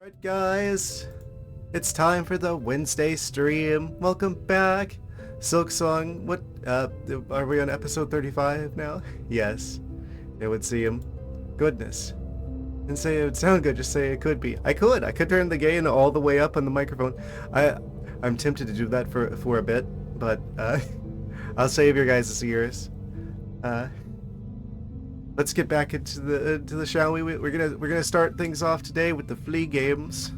Alright guys, it's time for the Wednesday stream. Welcome back. Silksong, what, are we on episode 35 now? Yes, it would seem. Goodness. And say it would sound good, just say it could be. I could turn the gain all the way up on the microphone. I'm tempted to do that for a bit, but, I'll save your guys' ears. Let's get back into the shall we? We're gonna start things off today with the Flea games.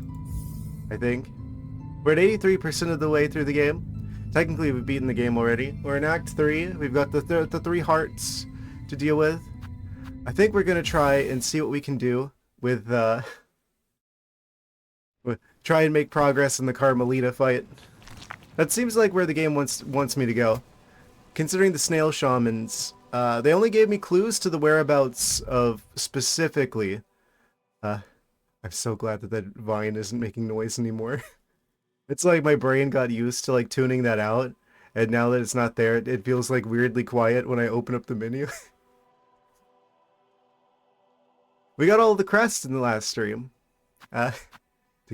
I think we're at 83% of the way through the game. Technically, we've beaten the game already. We're in Act 3. We've got the 3 hearts to deal with. I think we're gonna try and see what we can do with try and make progress in the Carmelita fight. That seems like where the game wants me to go. Considering the snail shamans, they only gave me clues to the whereabouts of specifically. I'm so glad that vine isn't making noise anymore. It's like my brain got used to like tuning that out, and now that it's not there, it feels like weirdly quiet when I open up the menu. We got all the crests in the last stream. To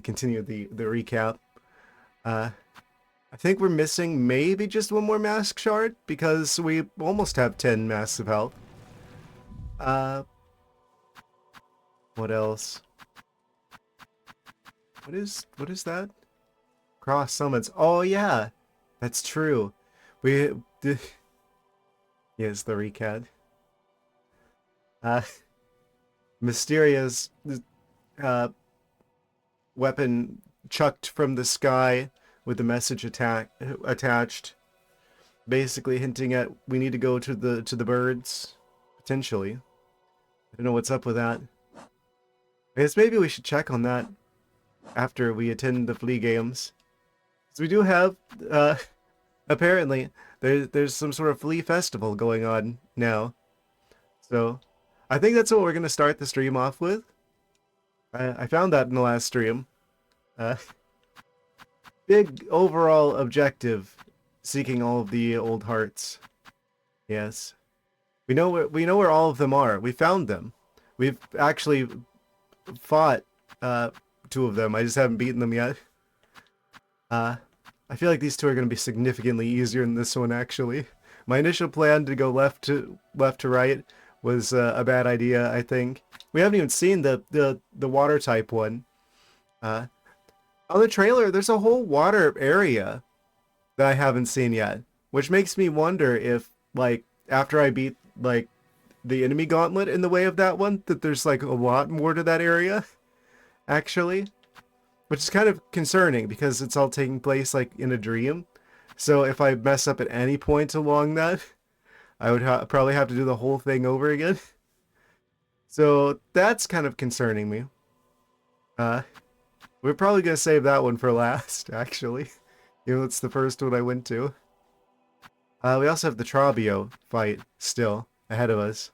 continue the recap. I think we're missing maybe just one more mask shard because we almost have 10 masks of health. What else? What is that? Cross summons. Oh yeah, that's true. We did. Yes, the recad. Mysterious weapon chucked from the sky with the message attached, basically hinting at we need to go to the birds, potentially. I don't know what's up with that. I guess maybe we should check on that after we attend the Flea games. So we do have, apparently, there's some sort of Flea festival going on now. So, I think that's what we're going to start the stream off with. I found that in the last stream. Big overall objective, seeking all of the old hearts. Yes. We know where all of them are. We found them. We've actually fought 2 of them. I just haven't beaten them yet. I feel like these 2 are going to be significantly easier than this one, actually. My initial plan to go left to right was a bad idea, I think. We haven't even seen the water type one. On the trailer, there's a whole water area that I haven't seen yet, which makes me wonder if, like, after I beat, like, the enemy gauntlet in the way of that one, that there's, like, a lot more to that area, actually. Which is kind of concerning, because it's all taking place, like, in a dream. So if I mess up at any point along that, I would probably have to do the whole thing over again. So that's kind of concerning me. We're probably going to save that one for last, actually. You know, it's the first one I went to. We also have the Trabio fight still ahead of us.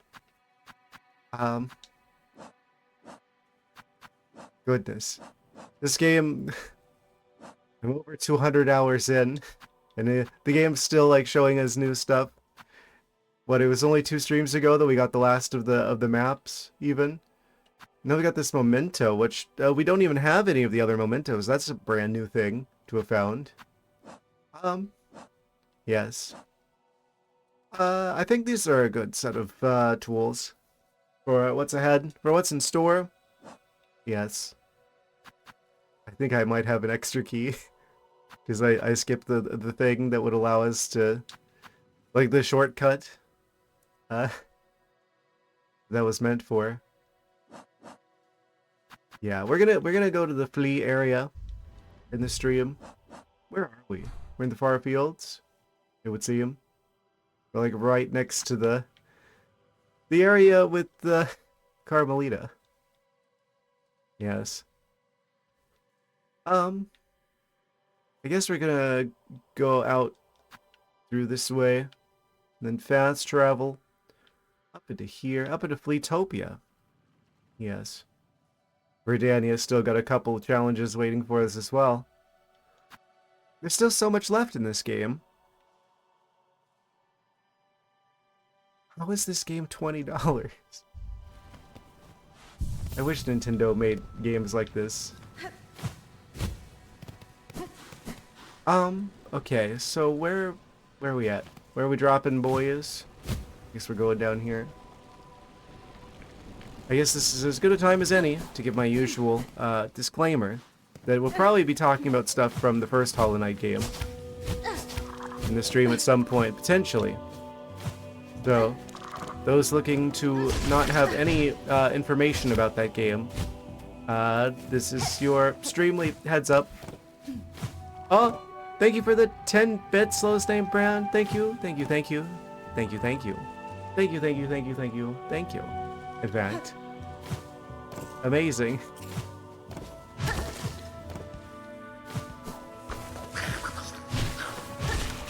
Goodness. This game, I'm over 200 hours in, and the game's still, like, showing us new stuff. What, it was only 2 streams ago that we got the last of the maps, even? Now we got this memento, which we don't even have any of the other mementos. That's a brand new thing to have found. Yes. I think these are a good set of tools for what's ahead, for what's in store. Yes. I think I might have an extra key because I skipped the thing that would allow us to, like, the shortcut that was meant for. Yeah, we're gonna go to the Flea area in the stream. Where are we? We're in the far fields. It would seem. We're like right next to the area with the Carmelita. Yes. I guess we're gonna go out through this way, and then fast travel up into here, up into Fleetopia. Yes. Verdania's still got a couple of challenges waiting for us as well. There's still so much left in this game. How is this game $20? I wish Nintendo made games like this. Okay, so where are we at? Where are we dropping, boys? Guess we're going down here. I guess this is as good a time as any to give my usual disclaimer that we'll probably be talking about stuff from the first Hollow Knight game in the stream at some point, potentially. So, those looking to not have any information about that game, this is your Streamly heads up. Oh, thank you for the 10 bits, slowest name brand. Thank you, thank you, thank you, thank you, thank you, thank you, thank you, thank you, thank you, thank you. In fact, amazing.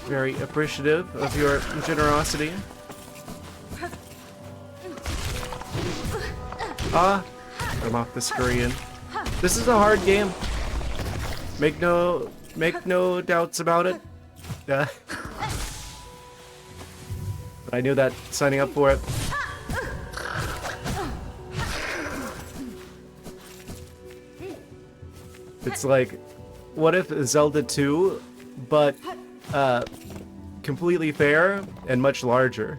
Very appreciative of your generosity. I'm off the screen. This is a hard game. Make no doubts about it. But I knew that signing up for it. It's like, what if Zelda 2, but completely fair and much larger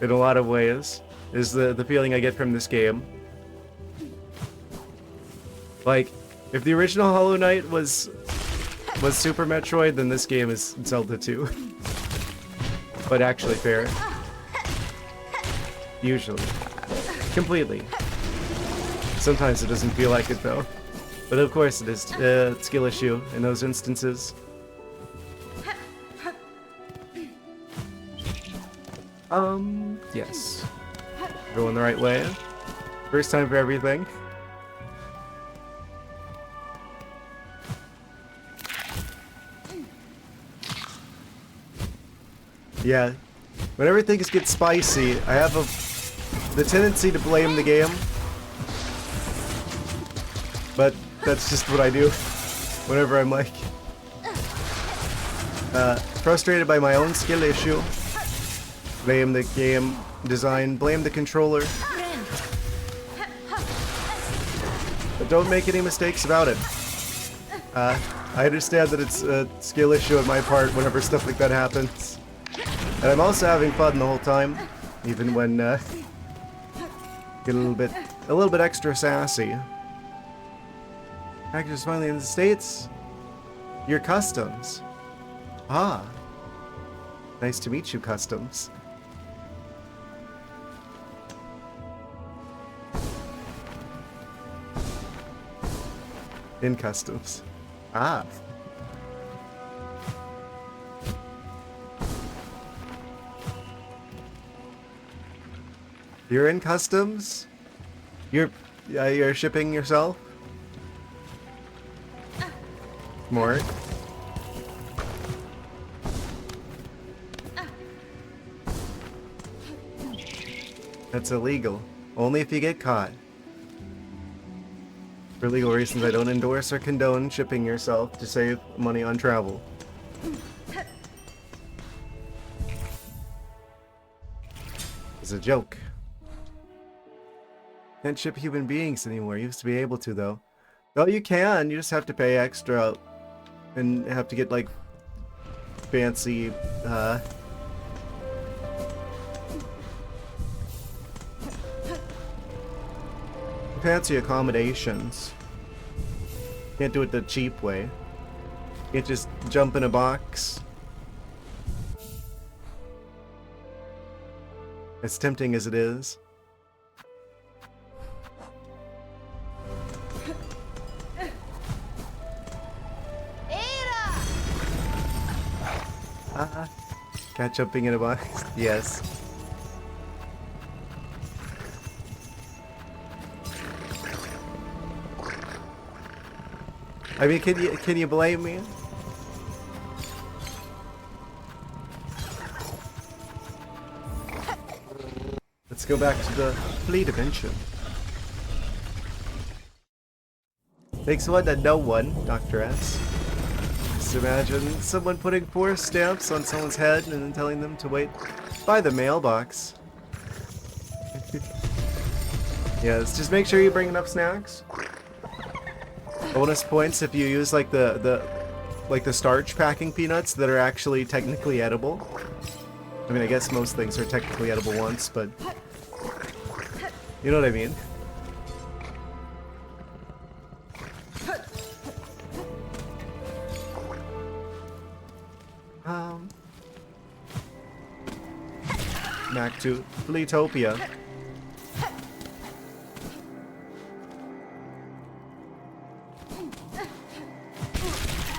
in a lot of ways, is the feeling I get from this game. Like, if the original Hollow Knight was Super Metroid, then this game is Zelda 2. But actually fair. Usually. Completely. Sometimes it doesn't feel like it though. But of course it is a skill issue in those instances. Yes. Going the right way. First time for everything. Yeah. Whenever things get spicy, I have the tendency to blame the game. But that's just what I do whenever I'm like frustrated by my own skill issue. Blame the game design, blame the controller. But don't make any mistakes about it. I understand that it's a skill issue on my part whenever stuff like that happens. And I'm also having fun the whole time, even when get a little bit extra sassy. Packages finally in the States. Your Customs. Ah. Nice to meet you, Customs. In Customs. Ah. You're in Customs? You're shipping yourself? More. That's illegal. Only if you get caught. For legal reasons, I don't endorse or condone shipping yourself to save money on travel. It's a joke. Can't ship human beings anymore. Used to be able to, though. Oh, you can. You just have to pay extra and have to get, like, fancy, fancy accommodations. Can't do it the cheap way. Can't just jump in a box. As tempting as it is. Cat jumping in a box. Yes. I mean, can you blame me? Let's go back to the Flea dimension. Thanks one to no one, Dr. S. Just imagine someone putting 4 stamps on someone's head and then telling them to wait by the mailbox. Yes, just make sure you bring enough snacks. Bonus points if you use like the like the starch packing peanuts that are actually technically edible. I mean, I guess most things are technically edible once, but you know what I mean. Back to Fleetopia.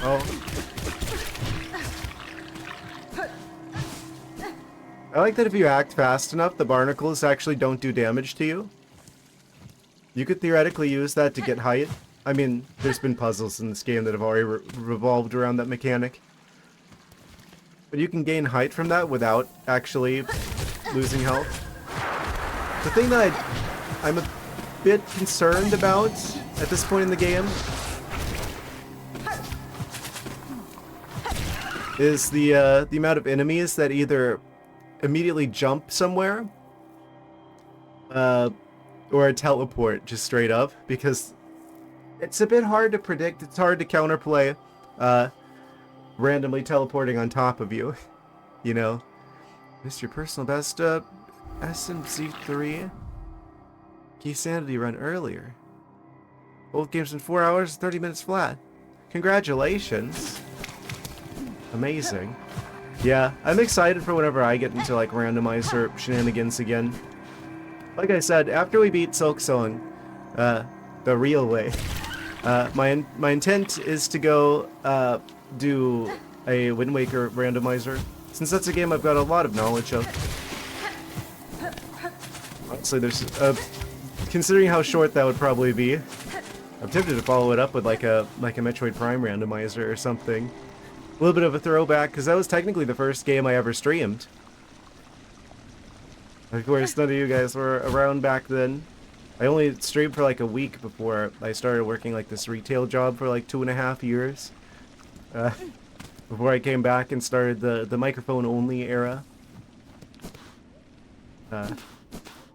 Oh. I like that if you act fast enough, the barnacles actually don't do damage to you. You could theoretically use that to get height. I mean, there's been puzzles in this game that have already revolved around that mechanic. But you can gain height from that without actually losing health. The thing that I'm a bit concerned about at this point in the game is the amount of enemies that either immediately jump somewhere or a teleport just straight up, because it's a bit hard to predict. It's hard to counterplay randomly teleporting on top of you. You know, missed your personal best SMZ3 key sanity run earlier. Both games in 4 hours, 30 minutes flat. Congratulations. Amazing. Yeah, I'm excited for whenever I get into like randomizer shenanigans again. Like I said, after we beat Silksong, the real way, my intent is to go do a Wind Waker randomizer, since that's a game I've got a lot of knowledge of. Honestly, there's considering how short that would probably be, I'm tempted to follow it up with like a Metroid Prime randomizer or something. A little bit of a throwback, because that was technically the first game I ever streamed. Of course, none of you guys were around back then. I only streamed for like a week before I started working like this retail job for like 2.5 years. Before I came back and started the microphone only era. So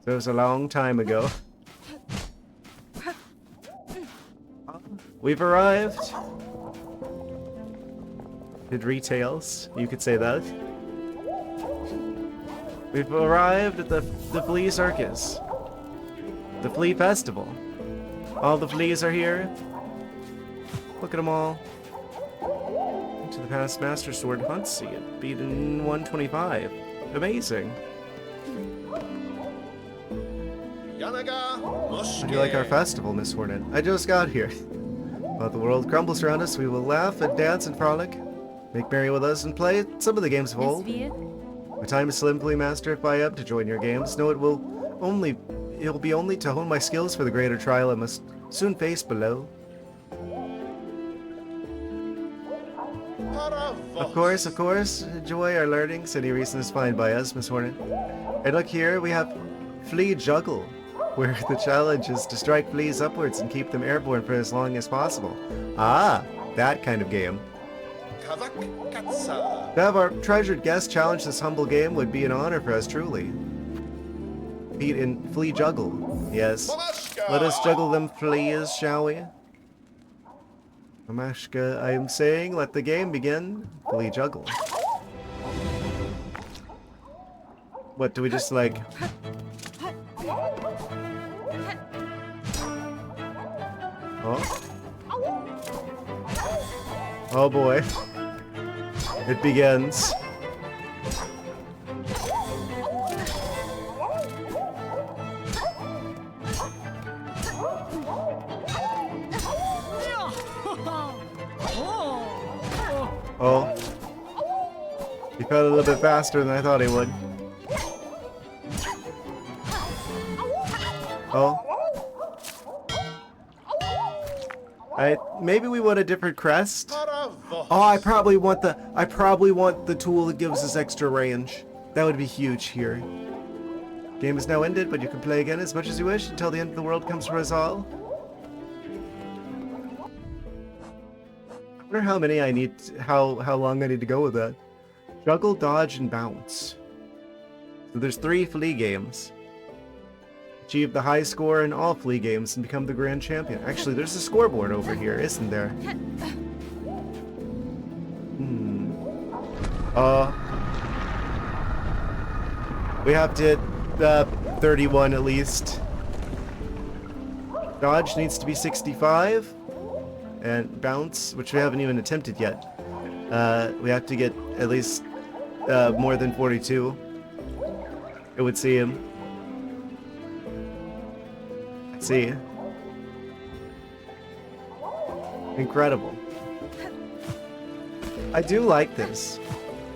it was a long time ago. We've arrived. Good retails, you could say that. We've arrived at the Flea Circus. The Flea Festival. All the fleas are here. Look at them all. Into the past Master Sword Hunt, see it. Beaten 125. Amazing. How do you like our festival, Miss Hornet? I just got here. While the world crumbles around us, we will laugh and dance and frolic. Make merry with us and play some of the games of old. My time is slim, Flea Master. If I up to join your games, know it will be only to hone my skills for the greater trial I must soon face below. Of course, enjoy our learnings. Any reason is fine by us, Miss Hornet. And look here, we have Flea Juggle, where the challenge is to strike fleas upwards and keep them airborne for as long as possible. Ah, that kind of game. To have our treasured guest challenge this humble game would be an honor for us, truly. Beat in Flea Juggle. Yes. Let us juggle them fleas, shall we? Mamashka, I am saying, let the game begin. Flea Juggle. What, do we just like... Oh? Oh boy. It begins. Oh. He fell a little bit faster than I thought he would. Oh. Maybe we want a different crest. Oh, I probably want the tool that gives us extra range. That would be huge here. Game is now ended, but you can play again as much as you wish until the end of the world comes for us all. I wonder how many I need, how long I need to go with that. Juggle, dodge, and bounce. So there's 3 Flea games. Achieve the high score in all Flea games and become the grand champion. Actually, there's a scoreboard over here, isn't there? We have to hit 31 at least. Dodge needs to be 65. And bounce, which we haven't even attempted yet. We have to get at least more than 42. It would seem. Let's see. Incredible. I do like this.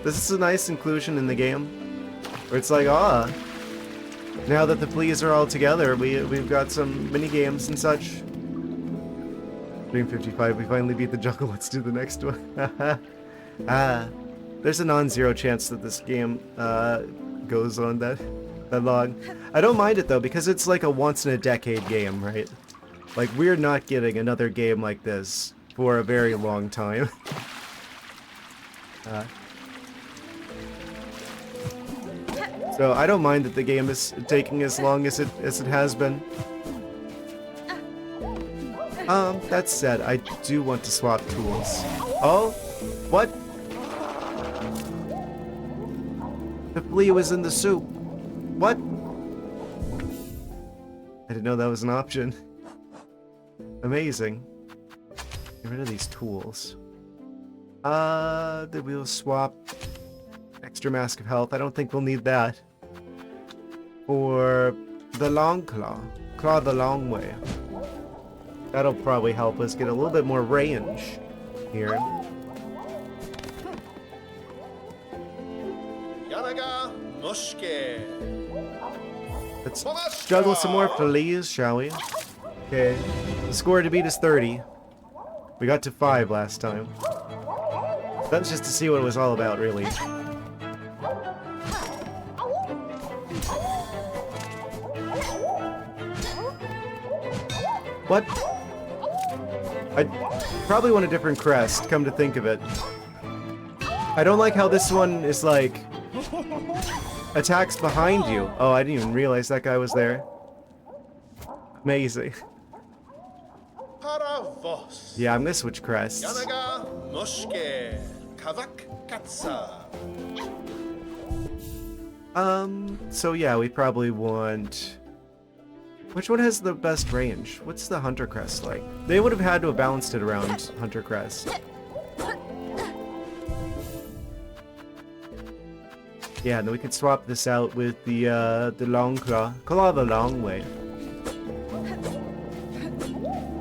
This is a nice inclusion in the game. Where it's like, now that the fleas are all together, we've got some mini games and such. Dream 55, we finally beat the jungle. Let's do the next one. There's a non-zero chance that this game goes on that long. I don't mind it though, because it's like a once-in-a-decade game, right? Like, we're not getting another game like this for a very long time. So I don't mind that the game is taking as long as it has been. That said, I do want to swap tools. Oh? What? The flea was in the soup. What? I didn't know that was an option. Amazing. Get rid of these tools. Then we'll swap extra mask of health. I don't think we'll need that. For the long claw. Claw the long way. That'll probably help us get a little bit more range here. Let's juggle some more fleas, shall we? Okay. The score to beat is 30. We got to 5 last time. That's just to see what it was all about, really. What? I probably want a different crest, come to think of it. I don't like how this one is like... attacks behind you. Oh, I didn't even realize that guy was there. Amazing. Yeah, I'm gonna switch crests. So yeah, we probably want... Which one has the best range? What's the Hunter Crest like? They would have had to have balanced it around Hunter Crest. Yeah, and then we could swap this out with the Long Claw. Claw the Long Way.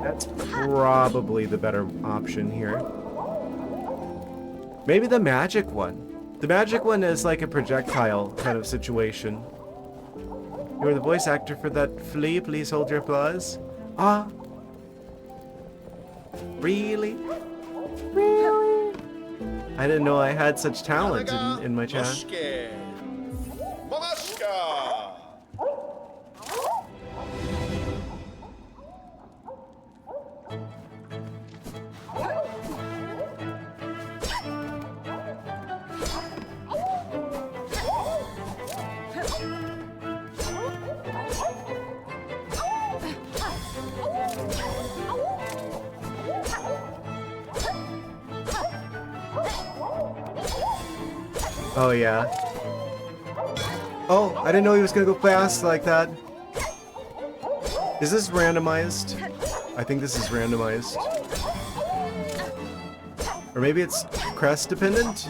That's probably the better option here. Maybe the magic one. The magic one is like a projectile kind of situation. You're the voice actor for that flea. Please hold your applause. Ah. Really? Really? I didn't know I had such talent in my chat. Oh, yeah. Oh, I didn't know he was gonna go fast like that. Is this randomized? I think this is randomized. Or maybe it's crest dependent?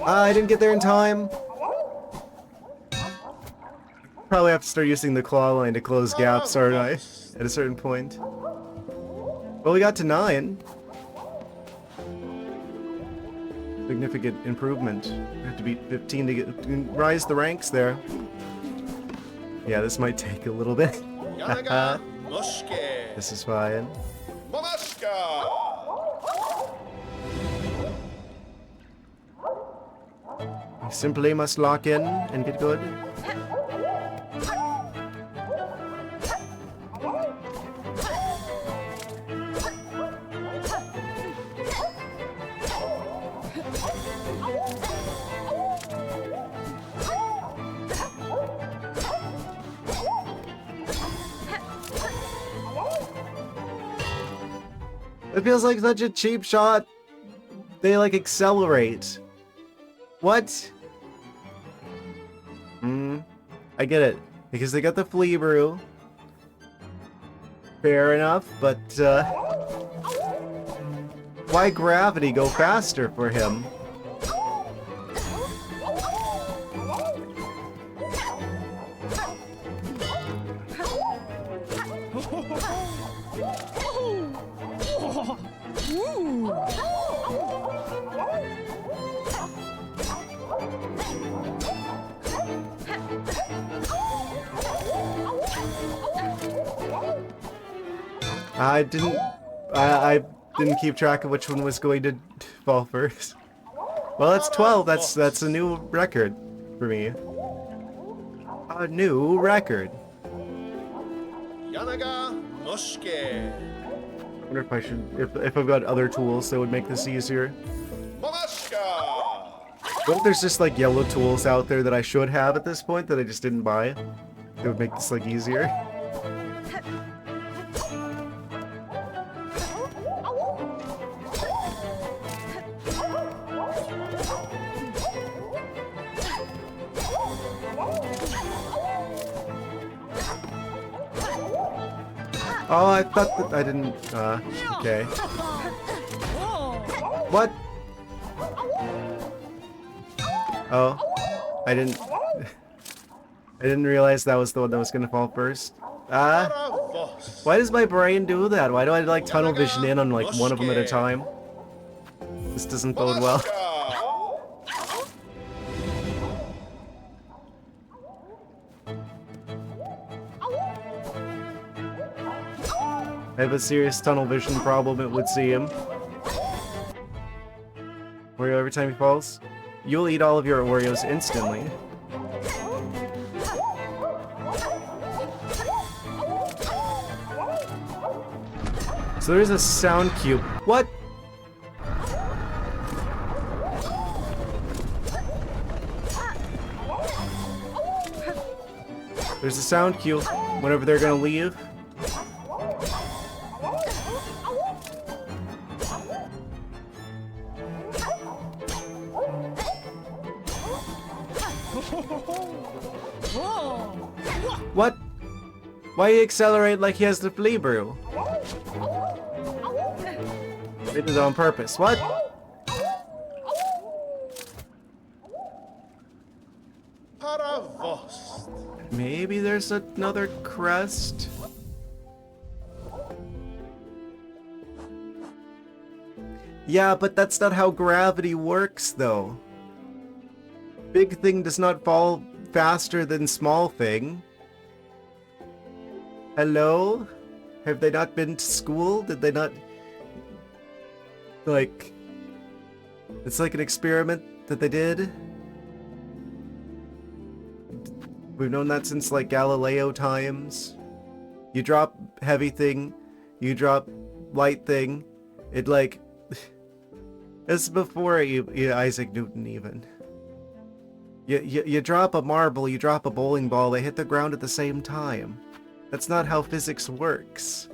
I didn't get there in time. Probably have to start using the claw line to close gaps, aren't I? At a certain point. Well, we got to 9. Significant improvement. We have to beat 15 to rise the ranks there. Yeah, this might take a little bit. This is fine. We simply must lock in and get good. It feels like such a cheap shot. They like accelerate. What? I get it. Because they got the Flea brew. Fair enough, but why gravity go faster for him? I didn't keep track of which one was going to fall first. Well, that's 12. That's a new record for me. A new record. I wonder if I should, if I've got other tools that would make this easier. What if there's just like yellow tools out there that I should have at this point that I just didn't buy? That would make this like easier. Oh, I thought that I didn't, okay. What? Oh, I didn't realize that was the one that was gonna fall first. Why does my brain do that? Why do I like tunnel vision in on like one of them at a time? This doesn't bode well. I have a serious tunnel vision problem, it would seem. Oreo every time he falls? You'll eat all of your Oreos instantly. So there's a sound cube. What? There's a sound cube whenever they're gonna leave. What? Why he accelerate like he has the Flea brew? Did it on purpose. What? Maybe there's another crest? Yeah, but that's not how gravity works, though. Big thing does not fall faster than small thing. Hello? Have they not been to school? Did they not... Like... It's like an experiment that they did? We've known that since, like, Galileo times. You drop heavy thing, you drop light thing. It, like... This is before Isaac Newton, even. You drop a marble, you drop a bowling ball, they hit the ground at the same time. That's not how physics works.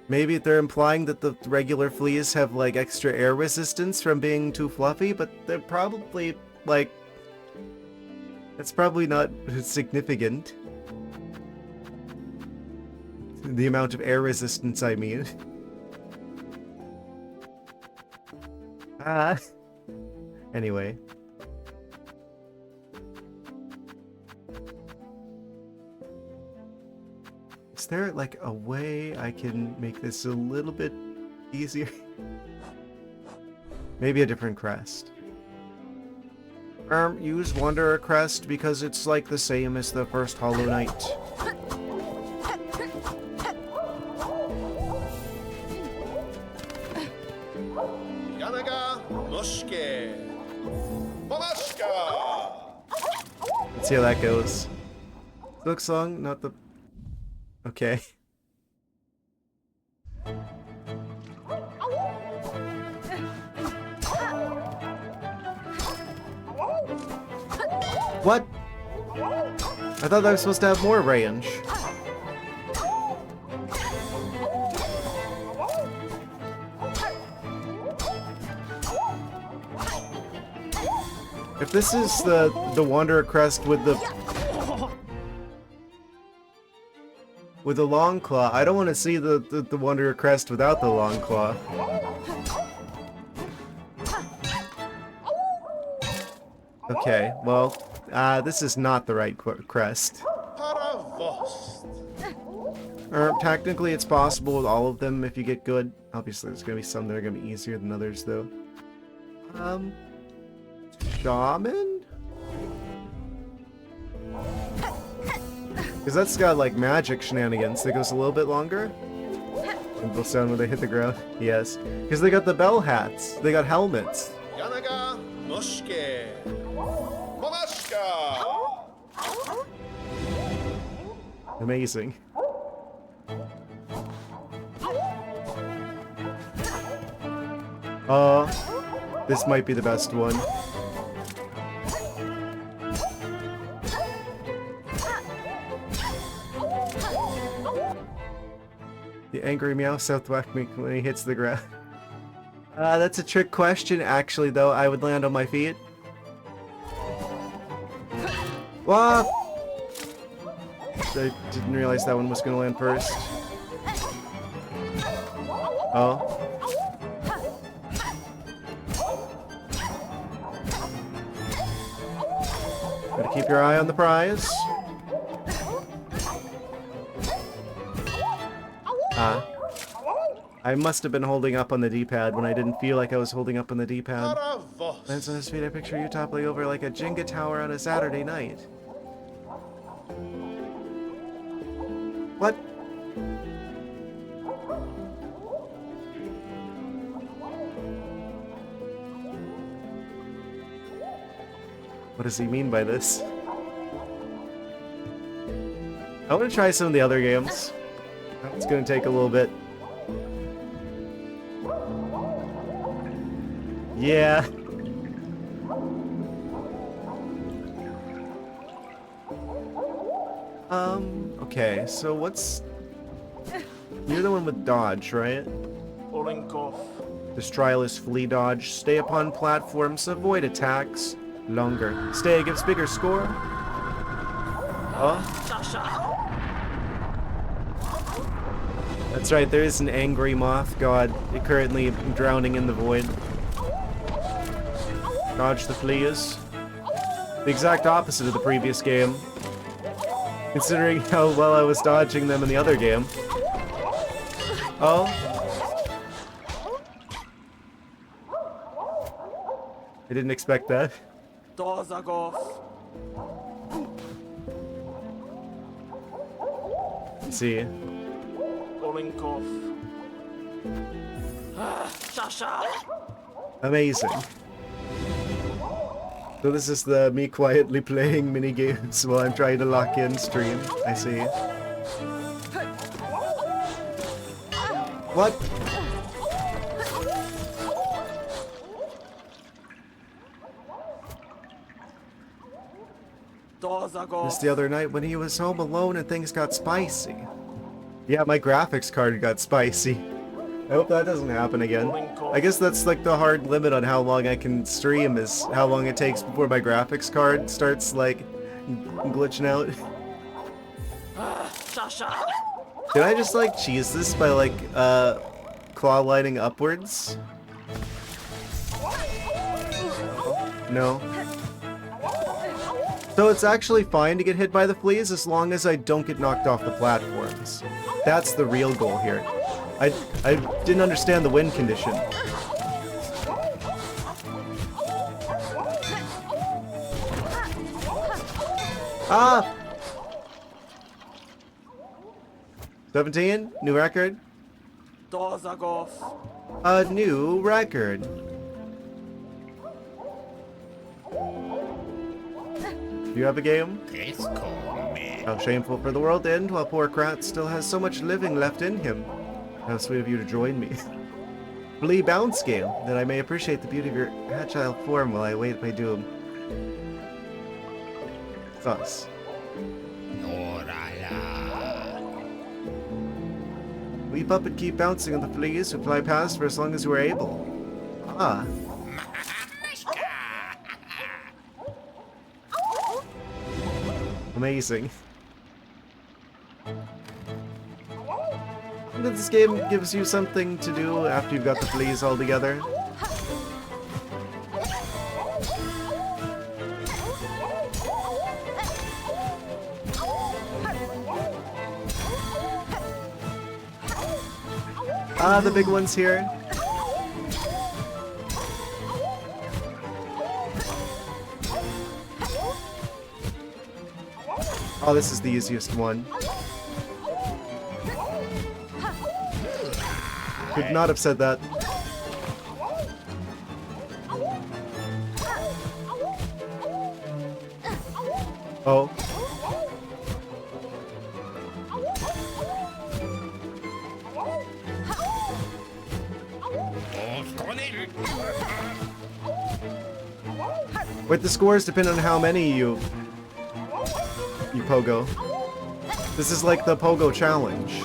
Maybe they're implying that the regular fleas have, like, extra air resistance from being too fluffy, but they're probably, like... That's probably not significant. The amount of air resistance, I mean. Anyway. Is there, like, a way I can make this a little bit easier? Maybe a different crest. Use Wanderer crest because it's, like, the same as the first Hollow Knight. Let's see how that goes. Silksong, not the... Okay. What? I thought I was supposed to have more range. If this is the Wanderer crest with the long claw, I don't want to see the Wanderer crest without the long claw. Okay, well, this is not the right crest. Technically, it's possible with all of them if you get good. Obviously, there's gonna be some that are gonna be easier than others, though. Shaman? Because that's got, like, magic shenanigans that goes a little bit longer. And they'll sound when they hit the ground. Yes. Because they got the bell hats. They got helmets. Amazing. This might be the best one. The angry meow Southwack me when he hits the ground. That's a trick question. Actually, though, I would land on my feet. Wah! I didn't realize that one was gonna land first. Oh. Gotta keep your eye on the prize. I must have been holding up on the D-pad when I didn't feel like I was holding up on the D-pad. Lands on his feet, I picture you toppling over like a Jenga tower on a Saturday night. What? What does he mean by this? I want to try some of the other games. It's going to take a little bit. Yeah. Okay, so what's... You're the one with dodge, right? This trial is Flea dodge. Stay upon platforms, avoid attacks. Longer. Stay gives bigger score. Oh. That's right, there is an angry moth god currently drowning in the void. Dodge the fleas. The exact opposite of the previous game. Considering how well I was dodging them in the other game. Oh. I didn't expect that. Let's see. Amazing. So this is me quietly playing mini games while I'm trying to lock in stream. I see. What? Just the other night when he was home alone and things got spicy. Yeah, my graphics card got spicy. I hope that doesn't happen again. I guess that's like the hard limit on how long I can stream, is how long it takes before my graphics card starts like glitching out. Did I just like cheese this by like claw lighting upwards? No. So it's actually fine to get hit by the fleas as long as I don't get knocked off the platforms. That's the real goal here. I didn't understand the win condition. Ah! 17? New record? A new record. Do you have a game? How shameful for the world to end while poor Krat still has so much living left in him. How sweet of you to join me. Flea bounce game, that I may appreciate the beauty of your agile form while I wait my doom. It's us. Leap up and keep bouncing on the fleas who fly past for as long as you are able. Ah. Amazing. And this game gives you something to do after you've got the fleas all together. Ah, the big one's here. Oh, this is the easiest one. Could not have said that. Oh. Wait, the scores depend on how many you pogo. This is like the pogo challenge.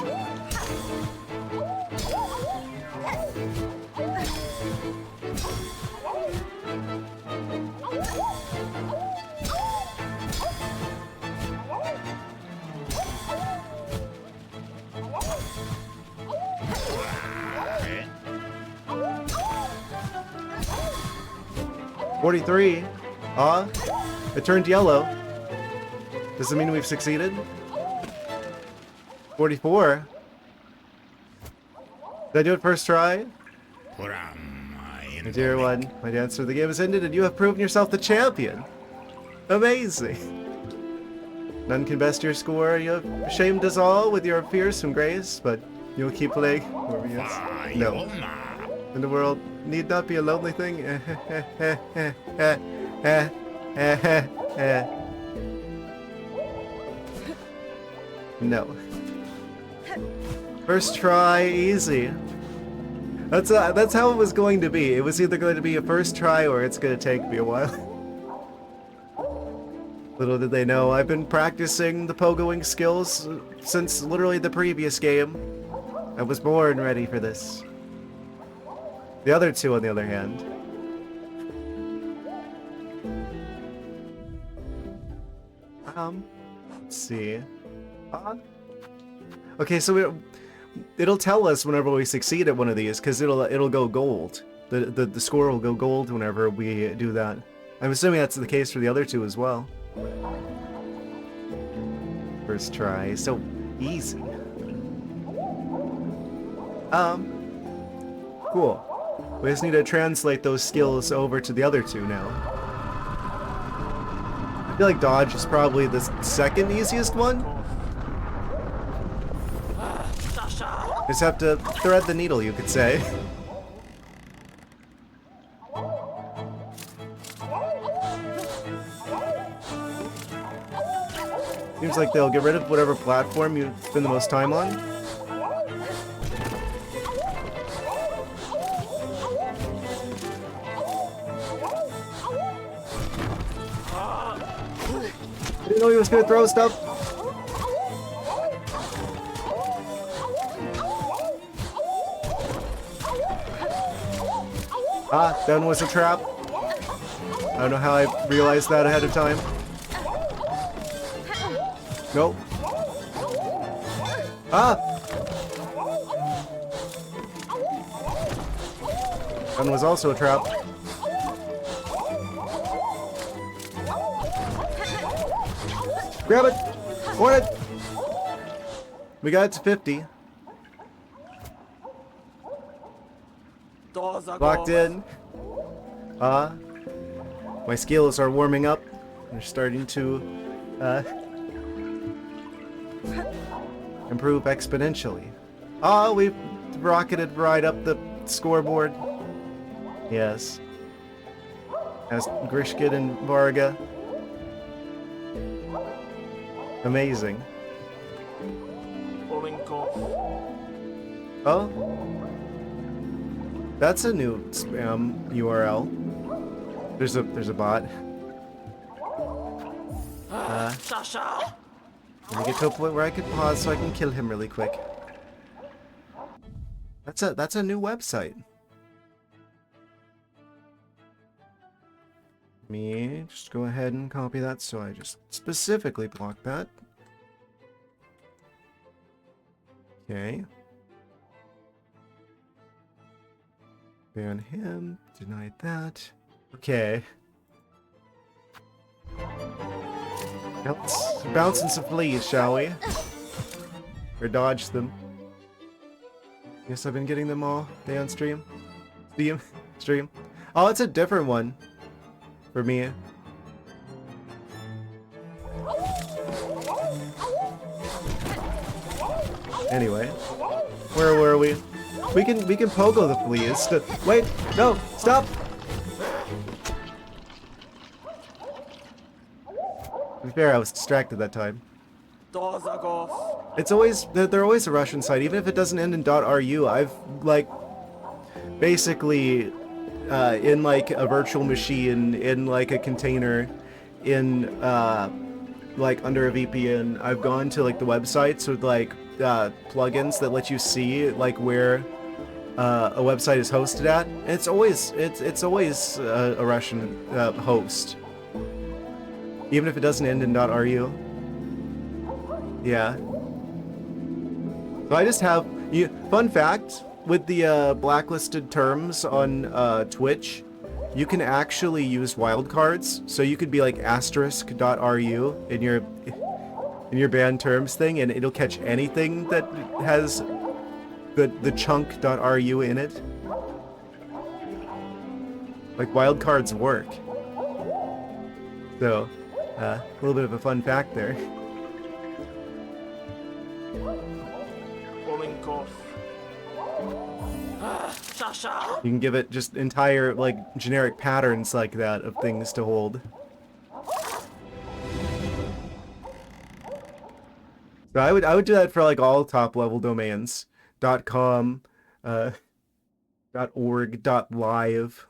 $43. It turned yellow. Does it mean we've succeeded? 44. Did I do it first try? My dear one, my dance for the game has ended and you have proven yourself the champion. Amazing. None can best your score. You have shamed us all with your fearsome grace, but you'll keep playing. No. And the world need not be a lonely thing. No. First try, easy. That's how it was going to be. It was either going to be a first try or it's going to take me a while. Little did they know, I've been practicing the pogoing skills since literally the previous game. I was born ready for this. The other two, on the other hand. Let's see. Okay, so it'll tell us whenever we succeed at one of these, because it'll go gold. The score will go gold whenever we do that. I'm assuming that's the case for the other two as well. First try, so easy. Cool. We just need to translate those skills over to the other two now. I feel like dodge is probably the second easiest one. Just have to thread the needle, you could say. Seems like they'll get rid of whatever platform you spend the most time on. I didn't know he was gonna throw stuff. Ah, that one was a trap. I don't know how I realized that ahead of time. Nope. Ah! That one was also a trap. Grab it! Want it! We got it to 50. Locked in. My skills are warming up. They're starting to improve exponentially. We've rocketed right up the scoreboard. Yes. As Grishkin and Varga. Amazing. Oh? That's a new spam URL. There's a bot. Let me get to a point where I can pause so I can kill him really quick. That's a new website. Let me just go ahead and copy that so I just specifically block that. Okay. Ban him. Denied that. Okay. Let's bounce in some fleas, shall we? Or dodge them. Yes, I've been getting them all day on stream. Stream. Oh, it's a different one. For me. Anyway. Where were we? We can pogo the fleas. Wait, no, stop! To be fair, I was distracted that time. It's always, they're always a Russian site, even if it doesn't end in .ru. I've, like, basically, in, like, a virtual machine, in, like, a container, in, like, under a VPN, I've gone to, like, the websites with, like, plugins that let you see, like, where a website is hosted at. And it's always a Russian host. Even if it doesn't end in .ru. Yeah. So I just have... fun fact, with the blacklisted terms on Twitch, you can actually use wildcards. So you could be like asterisk.ru in your banned terms thing, and it'll catch anything that has the chunk.ru in it. Like, wildcards work. So, a little bit of a fun fact there. You can give it just entire, like, generic patterns like that of things to hold. So I would do that for, like, all top level domains. .com, .org, .live,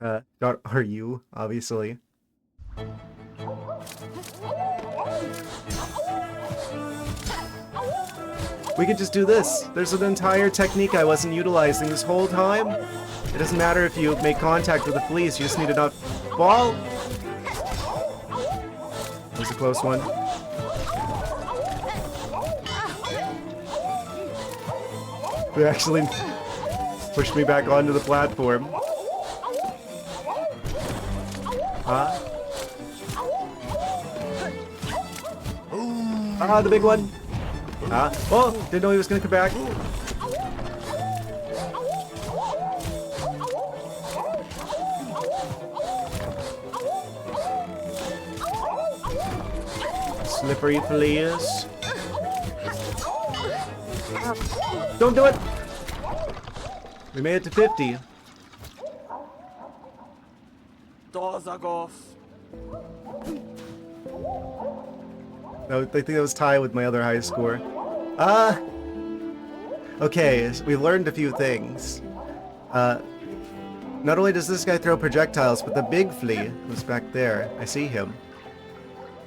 .ru, obviously. We could just do this. There's an entire technique I wasn't utilizing this whole time. It doesn't matter if you make contact with the fleas, you just need to not fall. That was a close one. They actually pushed me back onto the platform. Huh? Ah, the big one. Ah, oh, didn't know he was gonna come back. Slippery fleas. Don't do it! We made it to 50. I think that was tied with my other high score. Okay, so we learned a few things. Not only does this guy throw projectiles, but the big flea who's back there, I see him.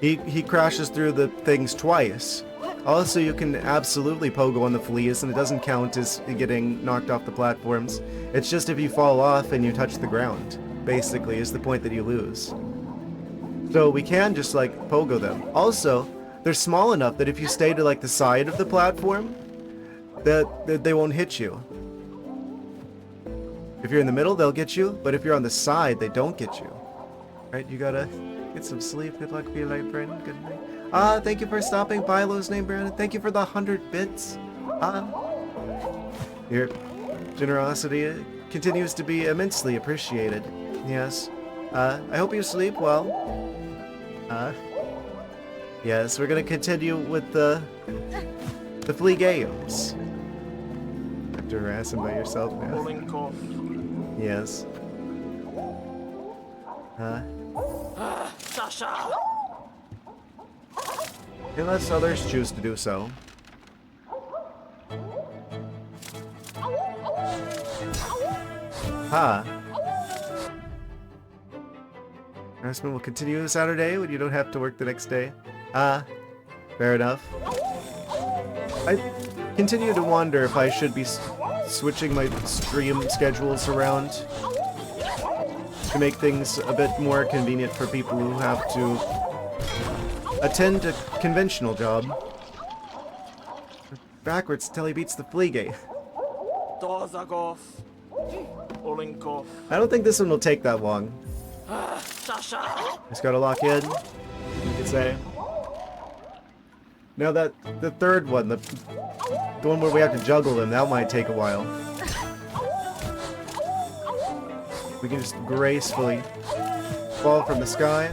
He crashes through the things twice. Also, you can absolutely pogo on the fleas, and it doesn't count as getting knocked off the platforms. It's just if you fall off and you touch the ground, basically, is the point that you lose. So we can just, like, pogo them. Also, they're small enough that if you stay to, like, the side of the platform, that they won't hit you. If you're in the middle, they'll get you, but if you're on the side, they don't get you. Right, you gotta get some sleep. Good luck, be light friend. Good night. Thank you for stopping by, Lowe's name, Brandon. Thank you for the 100 bits. Your generosity continues to be immensely appreciated. Yes. I hope you sleep well. Yes, we're gonna continue with the flea games. You have to harass him by yourself now. Yes. Unless others choose to do so. Harassment will continue Saturday when you don't have to work the next day. Ah, fair enough. I continue to wonder if I should be switching my stream schedules around to make things a bit more convenient for people who have to attend a conventional job. Backwards till he beats the Flea game. I don't think this one will take that long. Just gotta lock in, you could say. Now that the third one, the one where we have to juggle them, that might take a while. We can just gracefully fall from the sky.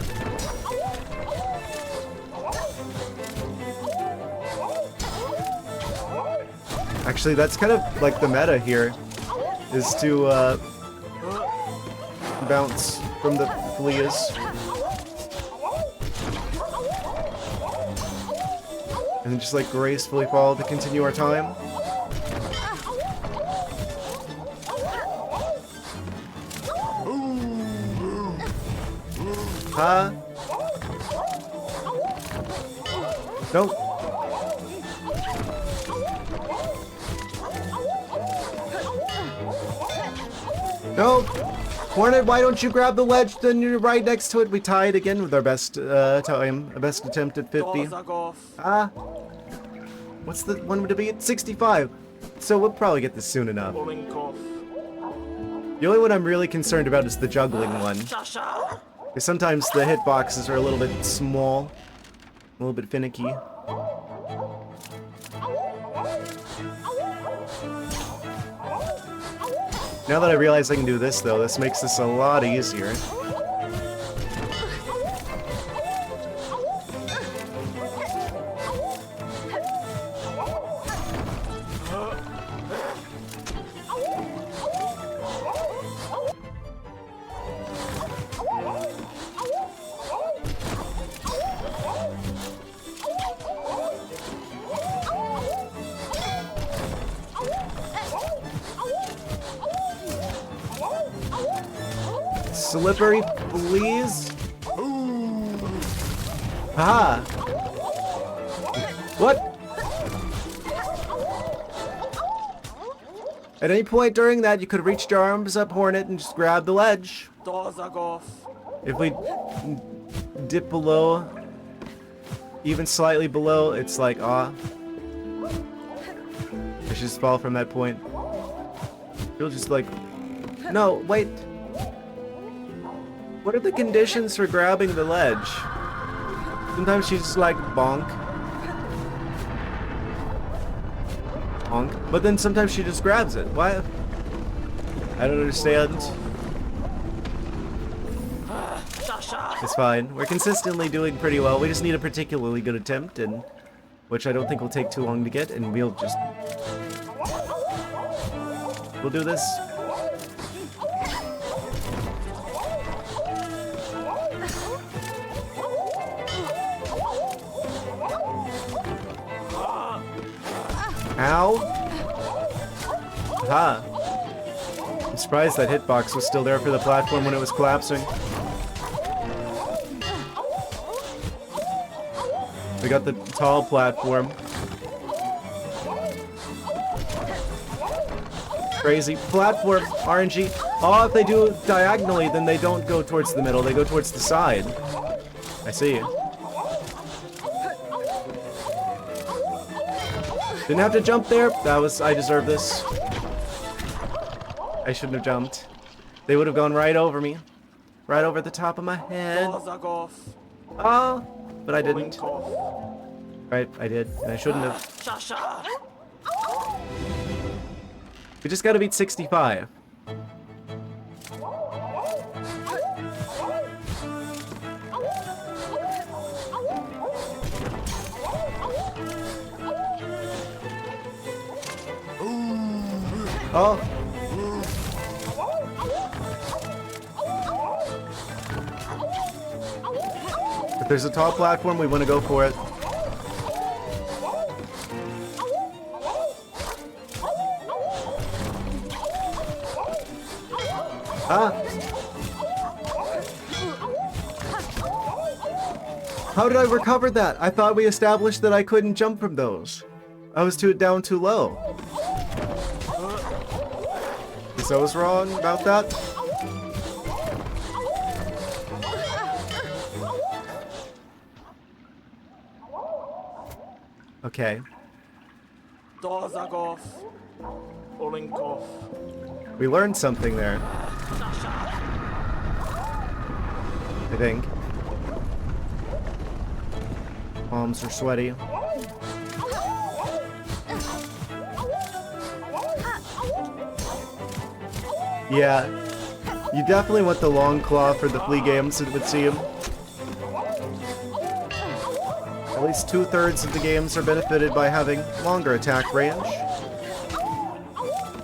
Actually, that's kind of like the meta here, is to bounce from the Fleas. And then just like gracefully fall to continue our time. Huh? Nope. Nope. Hornet, why don't you grab the ledge? Then you're right next to it. We tied again with our best time. A best attempt at 50. Ah. What's the one to be at 65? So we'll probably get this soon enough. The only one I'm really concerned about is the juggling one. Because sometimes the hitboxes are a little bit small. A little bit finicky. Now that I realize I can do this, though, this makes this a lot easier. Slippery, please. Haha. What? At any point during that, you could reach your arms up, Hornet, and just grab the ledge. If we dip below, even slightly below, it's like, ah. I should just fall from that point. You'll just like, no, wait. What are the conditions for grabbing the ledge? Sometimes she's just like, bonk. Bonk. But then sometimes she just grabs it. Why? I don't understand. It's fine. We're consistently doing pretty well. We just need a particularly good attempt, and which I don't think will take too long to get, and we'll do this. Ow. Ha. I'm surprised that hitbox was still there for the platform when it was collapsing. We got the tall platform. Crazy. Platform, RNG. Oh, if they do diagonally, then they don't go towards the middle, they go towards the side. I see. Didn't have to jump there. I deserve this. I shouldn't have jumped. They would have gone right over me. Right over the top of my head. Oh, but I didn't. Right, I did, and I shouldn't have. We just gotta beat 65. Oh. If there's a tall platform, we want to go for it. Ah. How did I recover that? I thought we established that I couldn't jump from those. I was down too low. Guess I was wrong about that. Okay. Dorzagov, Olinkov. We learned something there. I think. Palms are sweaty. Yeah. You definitely want the long claw for the Flea games, it would seem. At least 2/3 of the games are benefited by having longer attack range.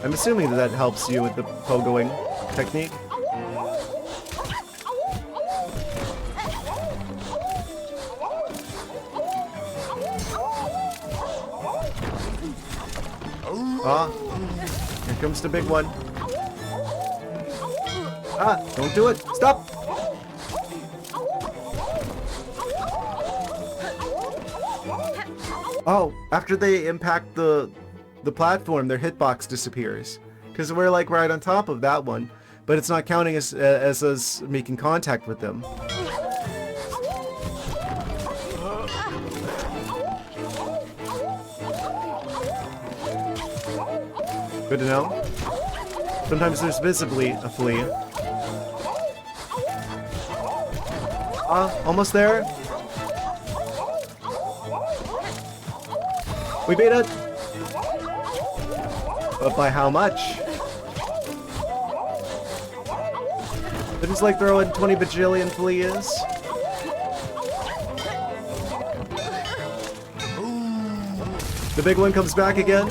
I'm assuming that helps you with the pogoing technique. Ah, here comes the big one. Ah, don't do it. Stop! Oh, after they impact the platform, their hitbox disappears. Because we're like right on top of that one, but it's not counting as us making contact with them. Good to know. Sometimes there's visibly a flea. Almost there. We beat it! But by how much? It is like throwing 20 bajillion fleas. The big one comes back again.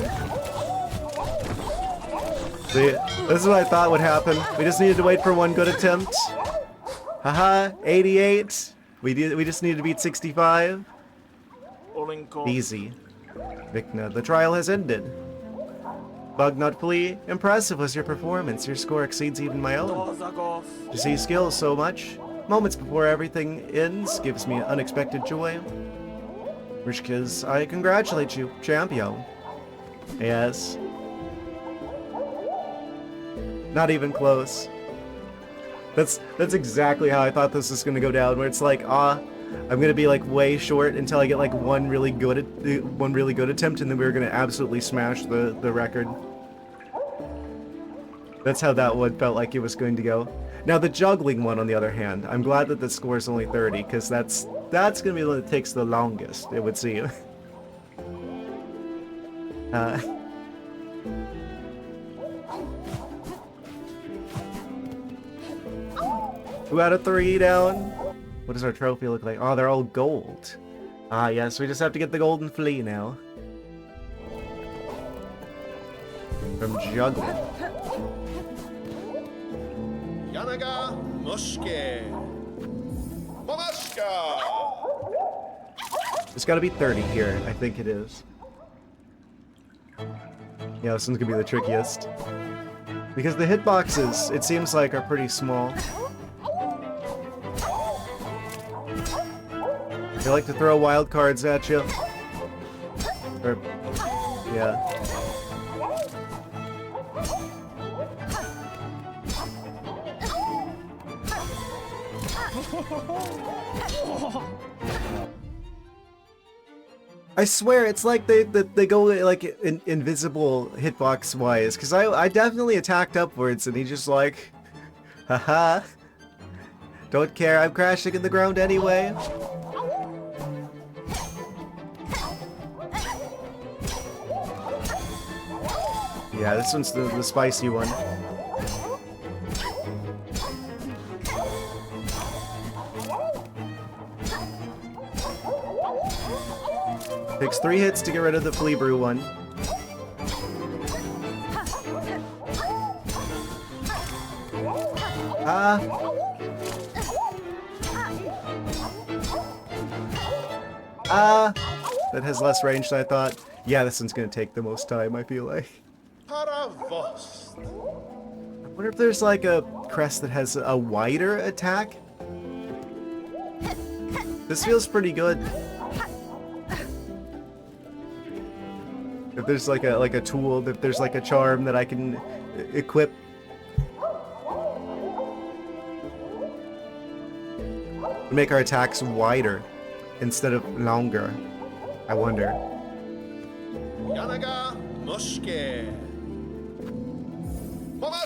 See, this is what I thought would happen. We just needed to wait for one good attempt. Haha, 88. We just needed to beat 65. Easy. Vikna, the trial has ended. Bugnut Flea, impressive was your performance. Your score exceeds even my own. To see skill so much, moments before everything ends, gives me unexpected joy. Rishkiz, I congratulate you, champion. Yes. Not even close. That's exactly how I thought this was gonna go down, where it's like, I'm gonna be like way short until I get like one really good attempt, and then we're gonna absolutely smash the record. That's how that one felt like it was going to go. Now the juggling one, on the other hand, I'm glad that the score is only 30, because that's gonna be the one that takes the longest, it would seem. 2 out of 3 down. What does our trophy look like? Oh, they're all gold. Ah, yes, we just have to get the golden flea now. From juggling. Yanaga Mushke. Mamashka. It's gotta be 30 here, I think it is. Yeah, this one's gonna be the trickiest. Because the hitboxes, it seems like, are pretty small. They like to throw wild cards at you. Or, yeah. I swear, it's like they go like invisible hitbox wise. Because I definitely attacked upwards, and he just like, haha. Don't care, I'm crashing in the ground anyway. Yeah, this one's the spicy one. Takes 3 hits to get rid of the flea brew one. That has less range than I thought. Yeah, this one's gonna take the most time, I feel like. Paravost. I wonder if there's like a crest that has a wider attack? This feels pretty good. If there's like a tool, if there's like a charm that I can equip. Make our attacks wider instead of longer. I wonder. Yanaga Muske.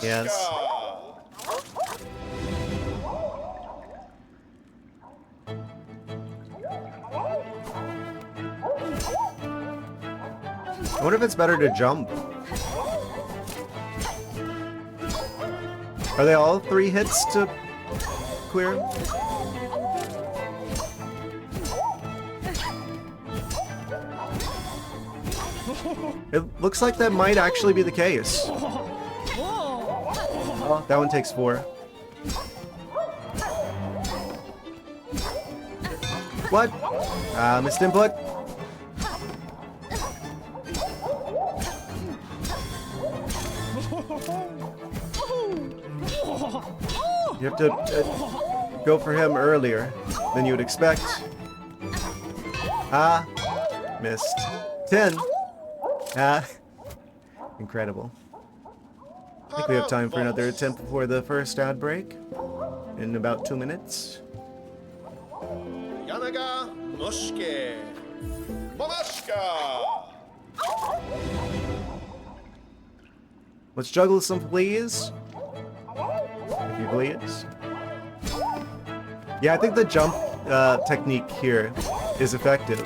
Yes. I wonder if it's better to jump. Are they all 3 hits to clear? It looks like that might actually be the case. Oh, that one takes 4. What? Missed input. You have to go for him earlier than you would expect. Ah, missed. 10. Ah, incredible. I think we have time for another attempt before the first ad break. In about 2 minutes. Yanaga Muske. Mamashka. Let's juggle some fleas. If you please. Yeah, I think the jump technique here is effective.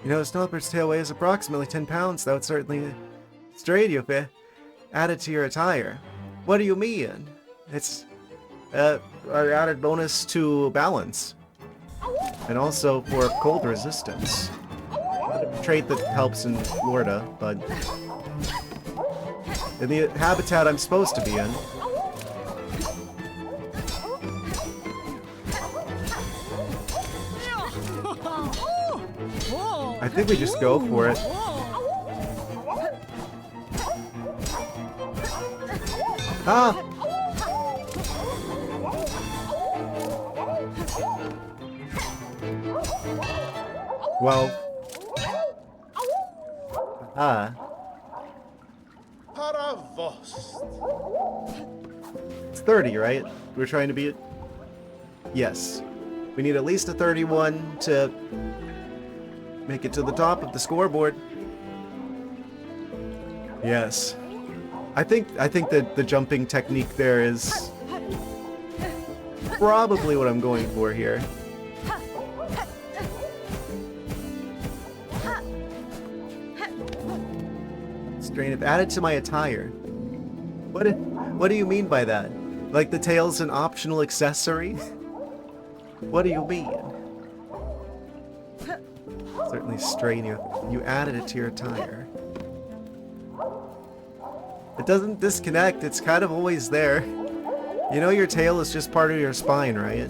You know, a snowleopard's tail weighs approximately 10 pounds. That would certainly strain you if it added to your attire. What do you mean? It's our added bonus to balance. And also for cold resistance. A trait that helps in Florida, but in the habitat I'm supposed to be in. I think we just go for it. Ah! Well. Ah. Paravost. It's 30, right? We're trying to beat? Yes. We need at least a 31 to make it to the top of the scoreboard. Yes. I think that the jumping technique there is probably what I'm going for here. Strain if added to my attire. What do you mean by that? Like the tail's an optional accessory? What do you mean? Certainly strain you added it to your attire. It doesn't disconnect, it's kind of always there. You know your tail is just part of your spine, right?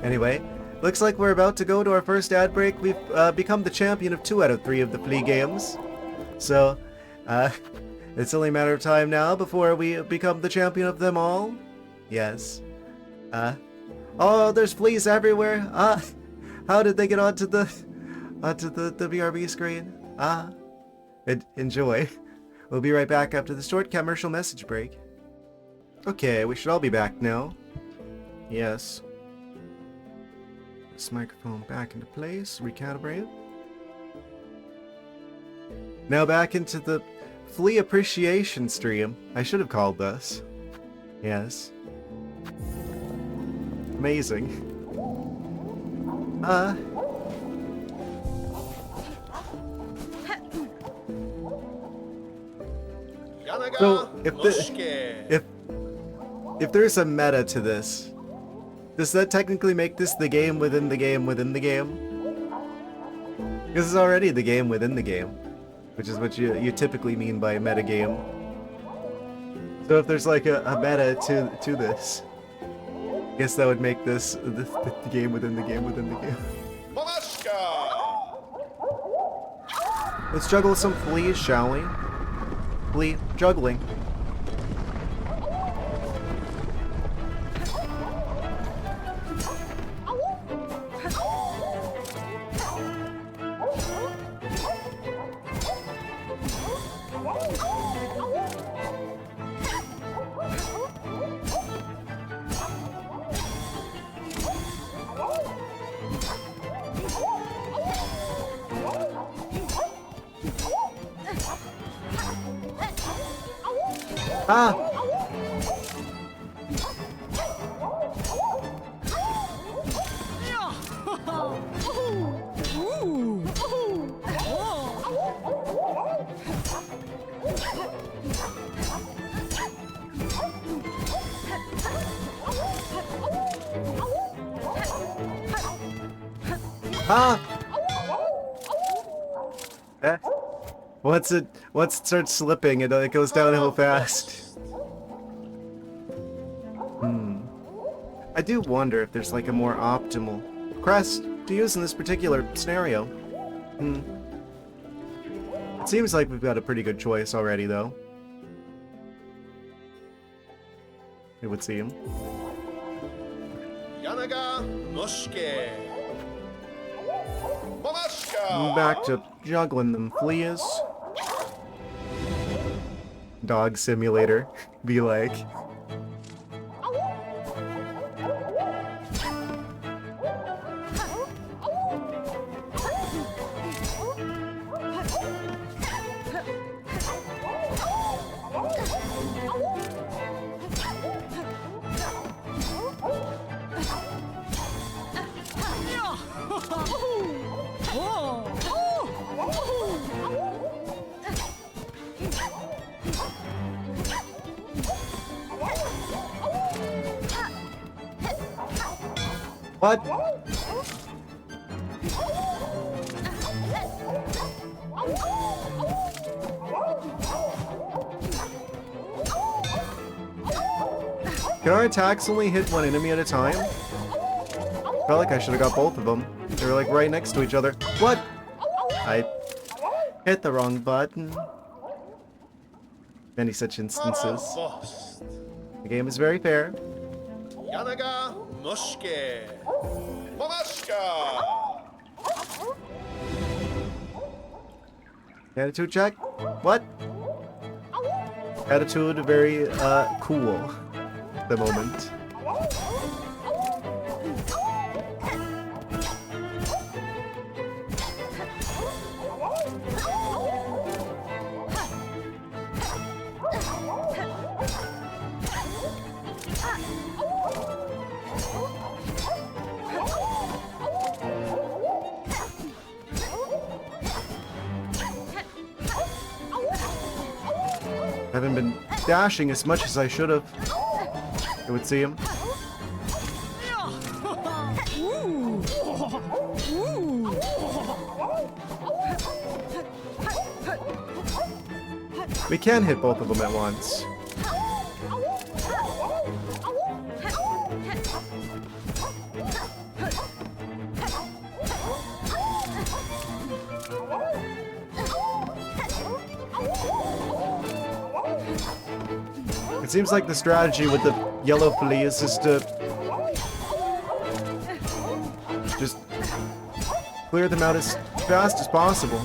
Anyway, looks like we're about to go to our first ad break. We've become the champion of 2 out of 3 of the Flea games. So, it's only a matter of time now before we become the champion of them all. Yes. Oh, there's fleas everywhere. How did they get onto the BRB screen? Enjoy. We'll be right back after this short commercial message break. Okay, we should all be back now. Yes. This microphone back into place, recalibrate. Now back into the Flea appreciation stream. I should have called this. Yes. Amazing. So if there's a meta to this, does that technically make this the game within the game within the game? This is already the game within the game, which is what you typically mean by a meta game. So if there's like a meta to this, I guess that would make this the game within the game within the game. Mamashka! Let's juggle some fleas, shall we? Flea juggling. Ah! Ah! Eh? Once it starts slipping, it goes downhill fast. I do wonder if there's like a more optimal crest to use in this particular scenario. It seems like we've got a pretty good choice already, though. It would seem. Yanaga Mushke! Mamashka! Back to juggling them fleas. Dog simulator. Be like. What? Can our attacks only hit one enemy at a time? Felt like I should have got both of them. They were like right next to each other. What? I hit the wrong button. Many such instances. Paravost! The game is very fair. Yanaga Mushke! Mamashka! Attitude check? What? Attitude very cool at the moment. I haven't been dashing as much as I should have. It would seem. We can hit both of them at once. It seems like the strategy with the yellow flea is just to clear them out as fast as possible.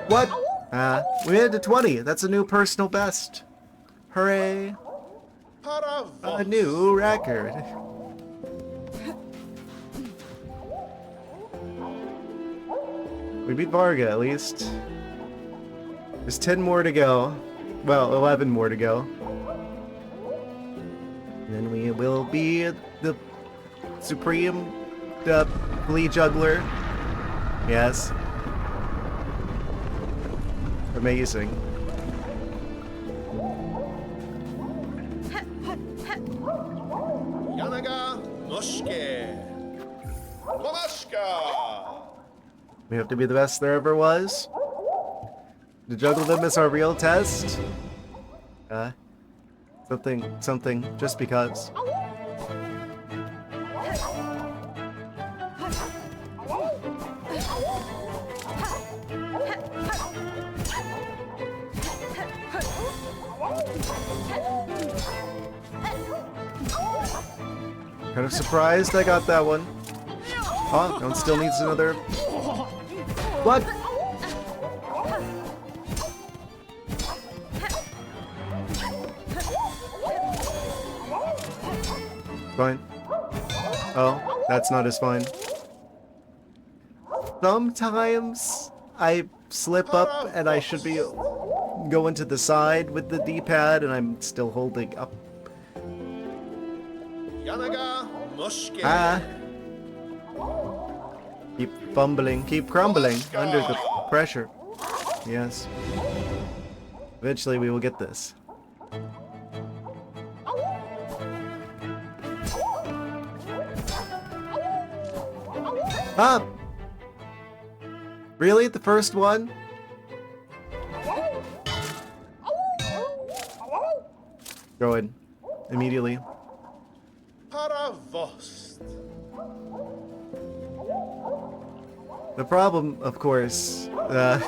What? We made it to 20. That's a new personal best. Hooray. A Paravost! new record. We beat Varga, at least. There's 10 more to go. Well, 11 more to go. And then we will be the supreme flea juggler. Yes. Amazing. Yanaga Mushke! Mamashka! We have to be the best there ever was. To juggle them is our real test. Something, just because. Kind of surprised I got that one. Oh, one still needs another. What? Fine. Oh, that's not as fine. Sometimes I slip up and I should be going to the side with the D-pad and I'm still holding up. Yanaga Mushke. Ah. Keep fumbling, keep crumbling under the pressure. Yes. Eventually we will get this. Ah! Really? The first one? Go in. Immediately. Paravost. The problem, of course, I'm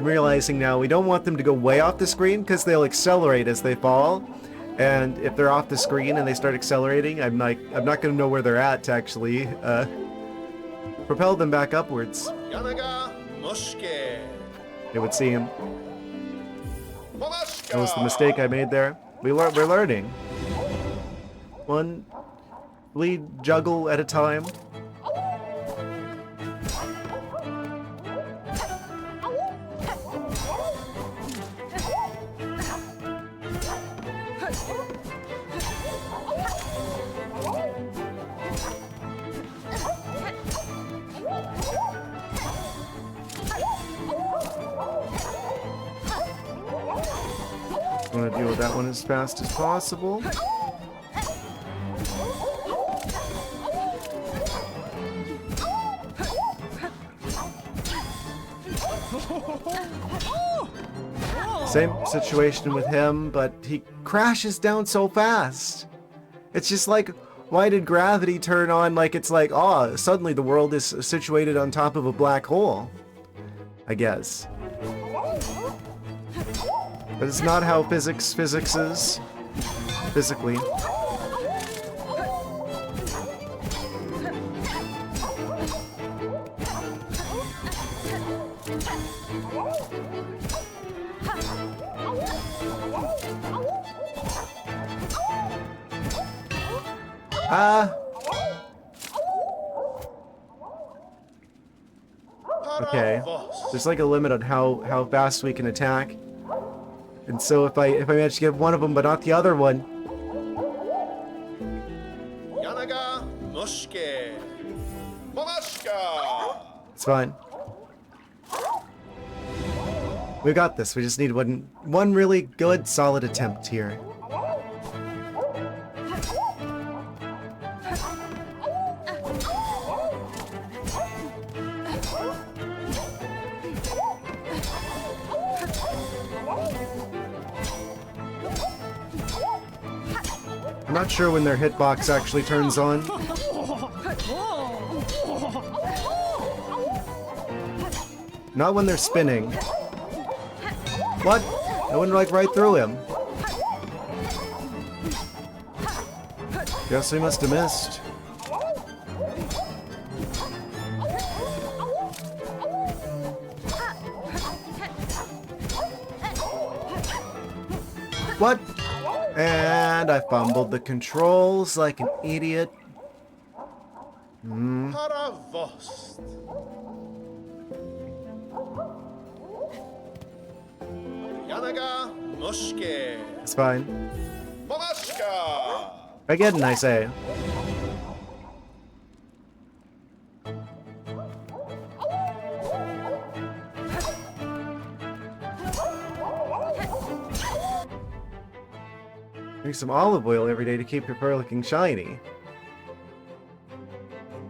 realizing now, we don't want them to go way off the screen because they'll accelerate as they fall. And if they're off the screen and they start accelerating, I'm not going to know where they're at to actually propel them back upwards. Yanaga Mushke. It would seem. That was the mistake I made there. We're learning. One lead juggle at a time. I want to deal with that one as fast as possible. Same situation with him, but he crashes down so fast. It's just like, why did gravity turn on like it's like, oh, suddenly the world is situated on top of a black hole? I guess. But it's not how physics is. Physically. Okay. There's like a limit on how fast we can attack. And so if I manage to get one of them but not the other one. Yanaga Mushke. Momashka. It's fine. We got this. We just need one really good solid attempt here. I'm not sure when their hitbox actually turns on. Not when they're spinning. What? I went like right through him. Guess we must have missed. What? And I fumbled the controls like an idiot. Paravost. Yanaga Mushke. It's fine. Momashka. Again, I say. Drink some olive oil every day to keep your fur looking shiny.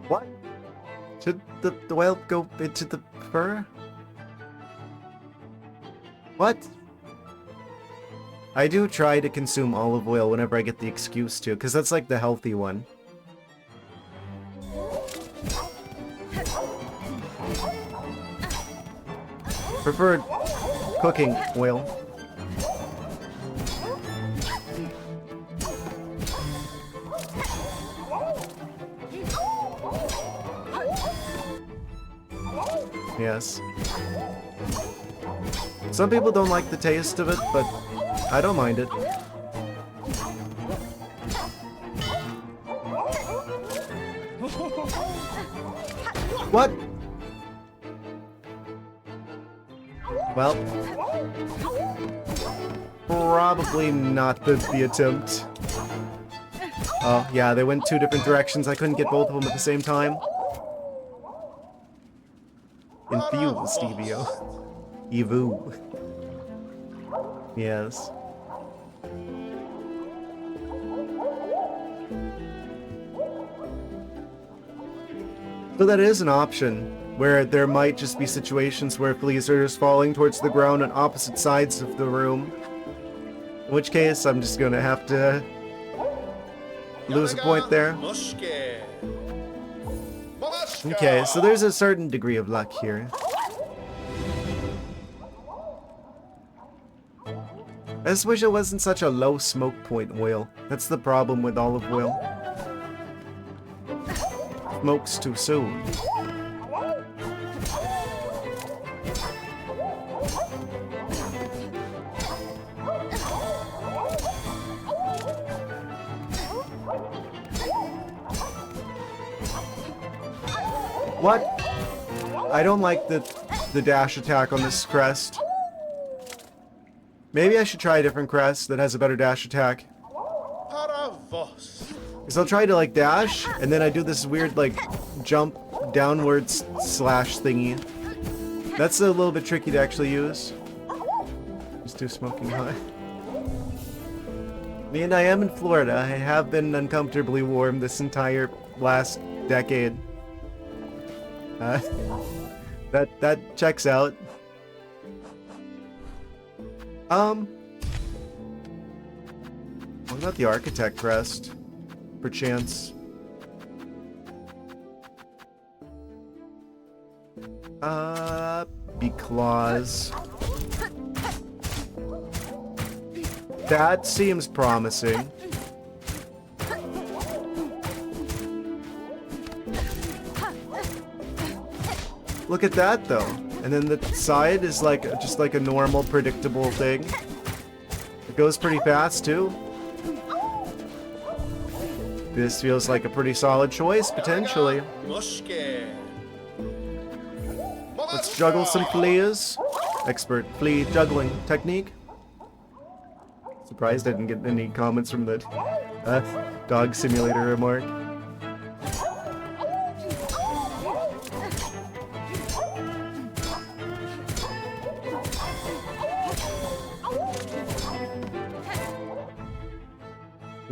What? Should the oil go into the fur? What? I do try to consume olive oil whenever I get the excuse to, because that's like the healthy one. Preferred cooking oil. Yes. Some people don't like the taste of it, but I don't mind it. What? Well, probably not the attempt. Oh, yeah, they went 2 different directions. I couldn't get both of them at the same time. Infused EVO. Evu. Yes. So that is an option, where there might just be situations where fleas are just falling towards the ground on opposite sides of the room. In which case, I'm just gonna have to lose a point there. Okay, so there's a certain degree of luck here. I just wish it wasn't such a low smoke point oil. That's the problem with olive oil. Smokes too soon. What? I don't like the dash attack on this crest. Maybe I should try a different crest that has a better dash attack. Because I'll try to like dash, and then I do this weird like jump downwards slash thingy. That's a little bit tricky to actually use. Just too smoking hot. And I am in Florida. I have been uncomfortably warm this entire last decade. That checks out. What about the Architect crest? Perchance. Because that seems promising. Look at that though. And then the side is like just like a normal predictable thing. It goes pretty fast too. This feels like a pretty solid choice, potentially. Let's juggle some fleas. Expert flea juggling technique. Surprised I didn't get any comments from the dog simulator remark.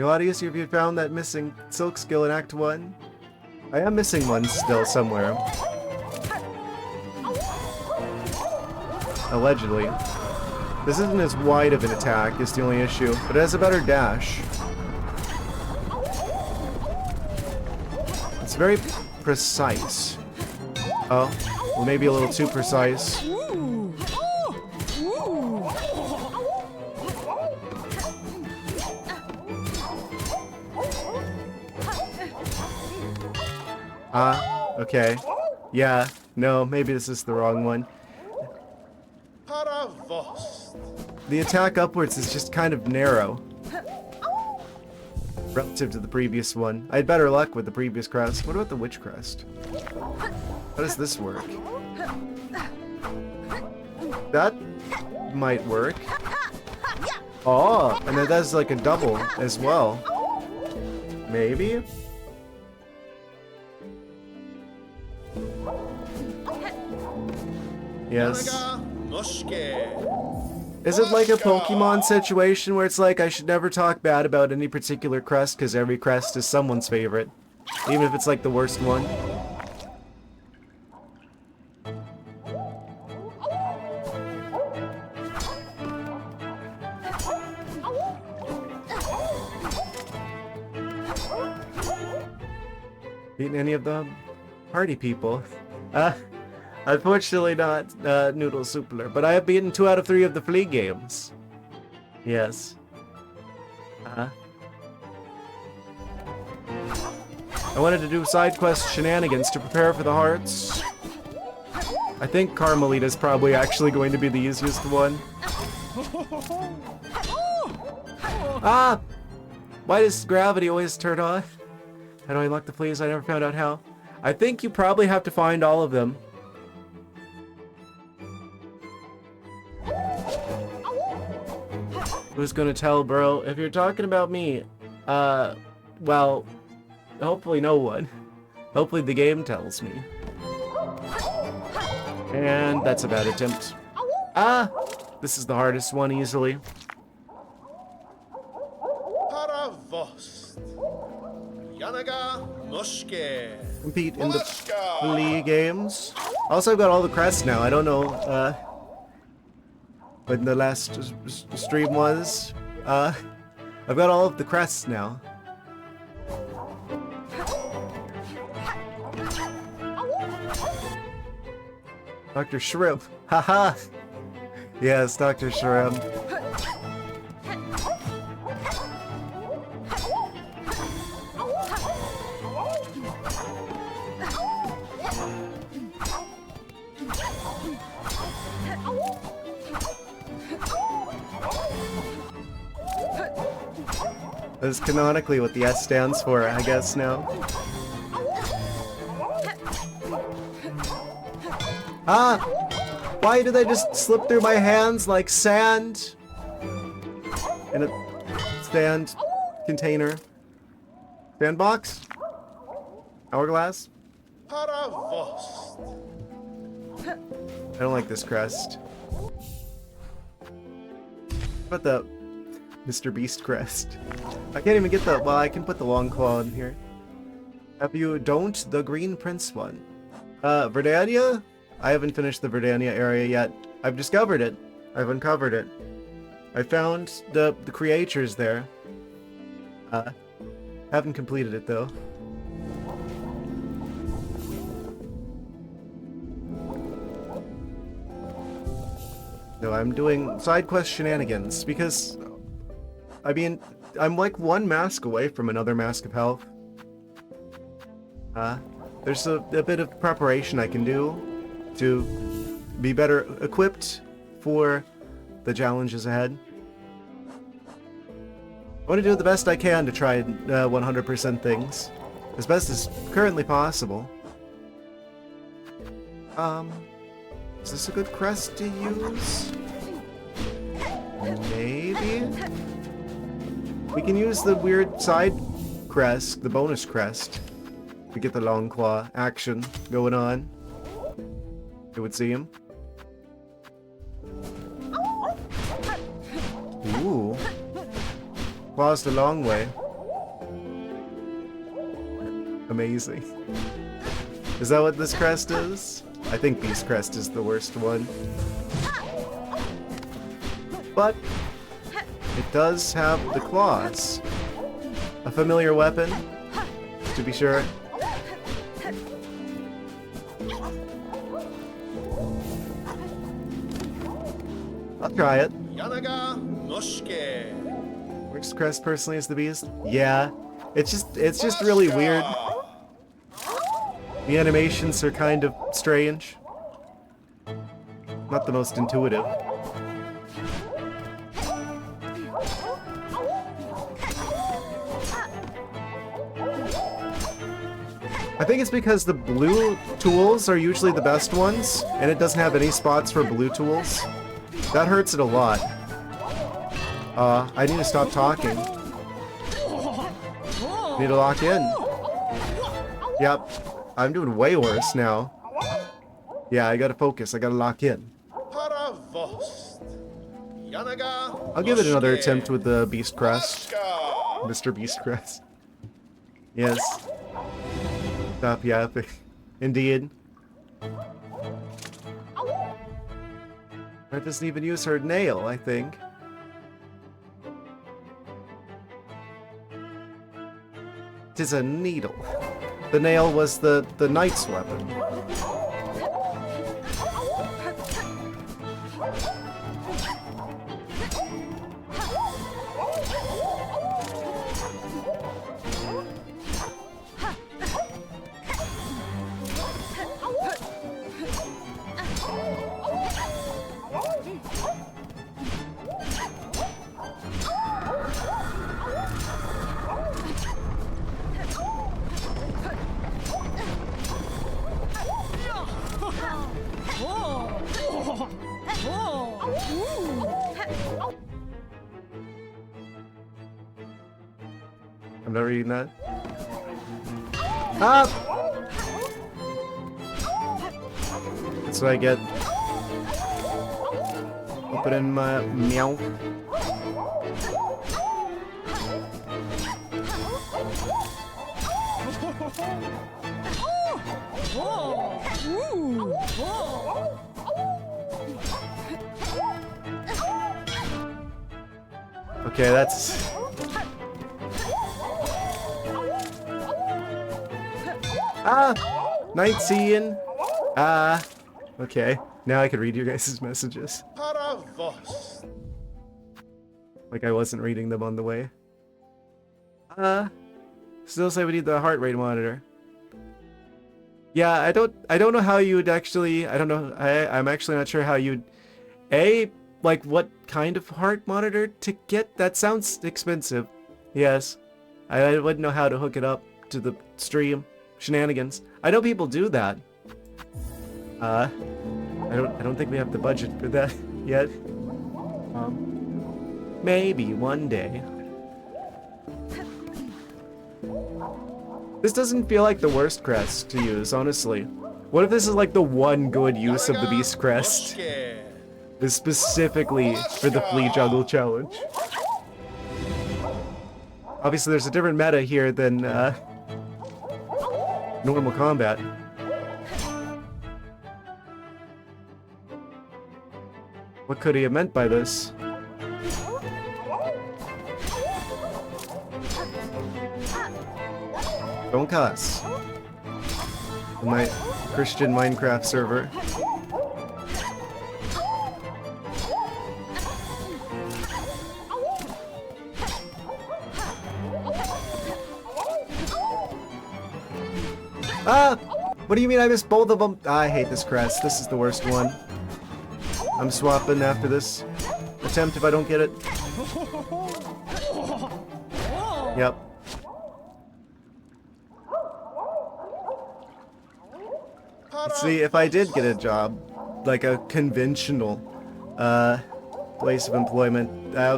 Audius, if you found that missing silk skill in Act 1? I am missing one still somewhere. Allegedly. This isn't as wide of an attack, is the only issue, but it has a better dash. It's very precise. Oh, well maybe a little too precise. Okay. Yeah, no, maybe this is the wrong one. The attack upwards is just kind of narrow. Relative to the previous one. I had better luck with the previous crest. What about the witch crest? How does this work? That might work. Oh, and it does like a double as well. Maybe? Yes. Is it like a Pokemon situation where it's like I should never talk bad about any particular crest because every crest is someone's favorite? Even if it's like the worst one? Beating any of the party people? Unfortunately not Noodle Soupler, but I have beaten 2 out of 3 of the Flea games. Yes. Uh-huh. I wanted to do side quest shenanigans to prepare for the hearts. I think Carmelita's probably actually going to be the easiest one. Ah! Why does gravity always turn on? How do I unlock the fleas? I never found out how. I think you probably have to find all of them. Who's gonna tell, bro? If you're talking about me, well, hopefully no one. Hopefully the game tells me. And that's a bad attempt. Ah! This is the hardest one easily. Paravost. Yanaga Mushke. Compete in the Malashka. Flea games. Also, I've got all the crests now. I don't know, when the last stream was. I've got all of the crests now. Dr. Shrimp. Haha! Yes, Dr. Shrimp. That's canonically what the S stands for, I guess, now. Ah! Why did they just slip through my hands like sand? In a stand container. Sandbox? Hourglass? Paravost. I don't like this crest. What about the Mr. Beast crest? I can't even get the... Well, I can put the long claw in here. Have you don't the Green Prince one? Verdania? I haven't finished the Verdania area yet. I've discovered it. I've uncovered it. I found the creatures there. Haven't completed it though. No, I'm doing side quest shenanigans because, I mean, I'm like 1 mask away from another mask of health. There's a bit of preparation I can do to be better equipped for the challenges ahead. I want to do the best I can to try 100% things, as best as currently possible. Is this a good crest to use? Maybe? We can use the weird side crest, the bonus crest, to get the long claw action going on. It would seem. Ooh. Claw's the long way. Amazing. Is that what this crest is? I think Beast Crest is the worst one. But it does have the claws. A familiar weapon, to be sure. I'll try it. Yanaga Mushke. Works crest personally as the beast? Yeah. It's just really weird. The animations are kind of strange. Not the most intuitive. I think it's because the blue tools are usually the best ones, and it doesn't have any spots for blue tools. That hurts it a lot. I need to stop talking. Need to lock in. Yep. I'm doing way worse now. Yeah, I gotta focus. I gotta lock in. Paravost. Yanaga I'll give it another Mushke. attempt with the Beast Crest. Malashka. Mr. Beast Crest. Yes. Stop yapping. Indeed. It doesn't even use her nail, I think. Tis a needle. The nail was the knight's weapon. I'm not reading that. Ah! That's what I get. Opening my meow. Okay, that's... Ah! Night seeing. Ah. Okay. Now I can read you guys' messages. Para vos. Like I wasn't reading them on the way. Still say we need the heart rate monitor. Yeah, I don't know how you would actually, I'm actually not sure how you'd, like what kind of heart monitor to get? That sounds expensive. Yes. I wouldn't know how to hook it up to the stream. Shenanigans. I know people do that. I don't think we have the budget for that yet. Maybe one day. This doesn't feel like the worst crest to use, honestly. What if this is like the one good use of the beast crest? Is specifically for the Flea Juggle Challenge. Obviously there's a different meta here than normal combat. What could he have meant by this? Don't cuss. My Christian Minecraft server. Ah! What do you mean I missed both of them? I hate this crest. This is the worst one. I'm swapping after this attempt if I don't get it. Yep. See, if I did get a job, like a conventional place of employment, I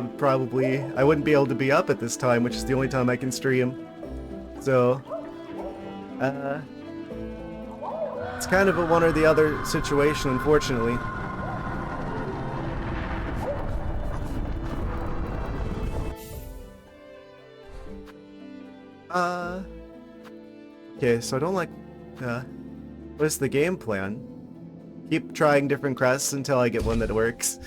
wouldn't be able to be up at this time, which is the only time I can stream. So, it's kind of a one or the other situation, unfortunately. Okay, so I don't like, what's the game plan? Keep trying different crests until I get one that works.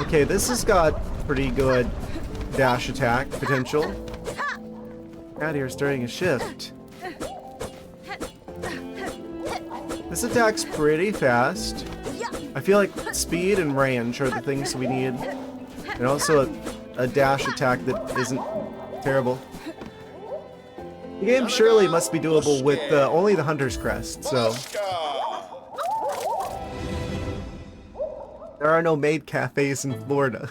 Okay, this has got pretty good dash attack potential. Out here starting a shift. This attack's pretty fast. I feel like speed and range are the things we need. And also a dash attack that isn't terrible. The game surely must be doable with only the Hunter's Crest, so... There are no maid cafes in Florida,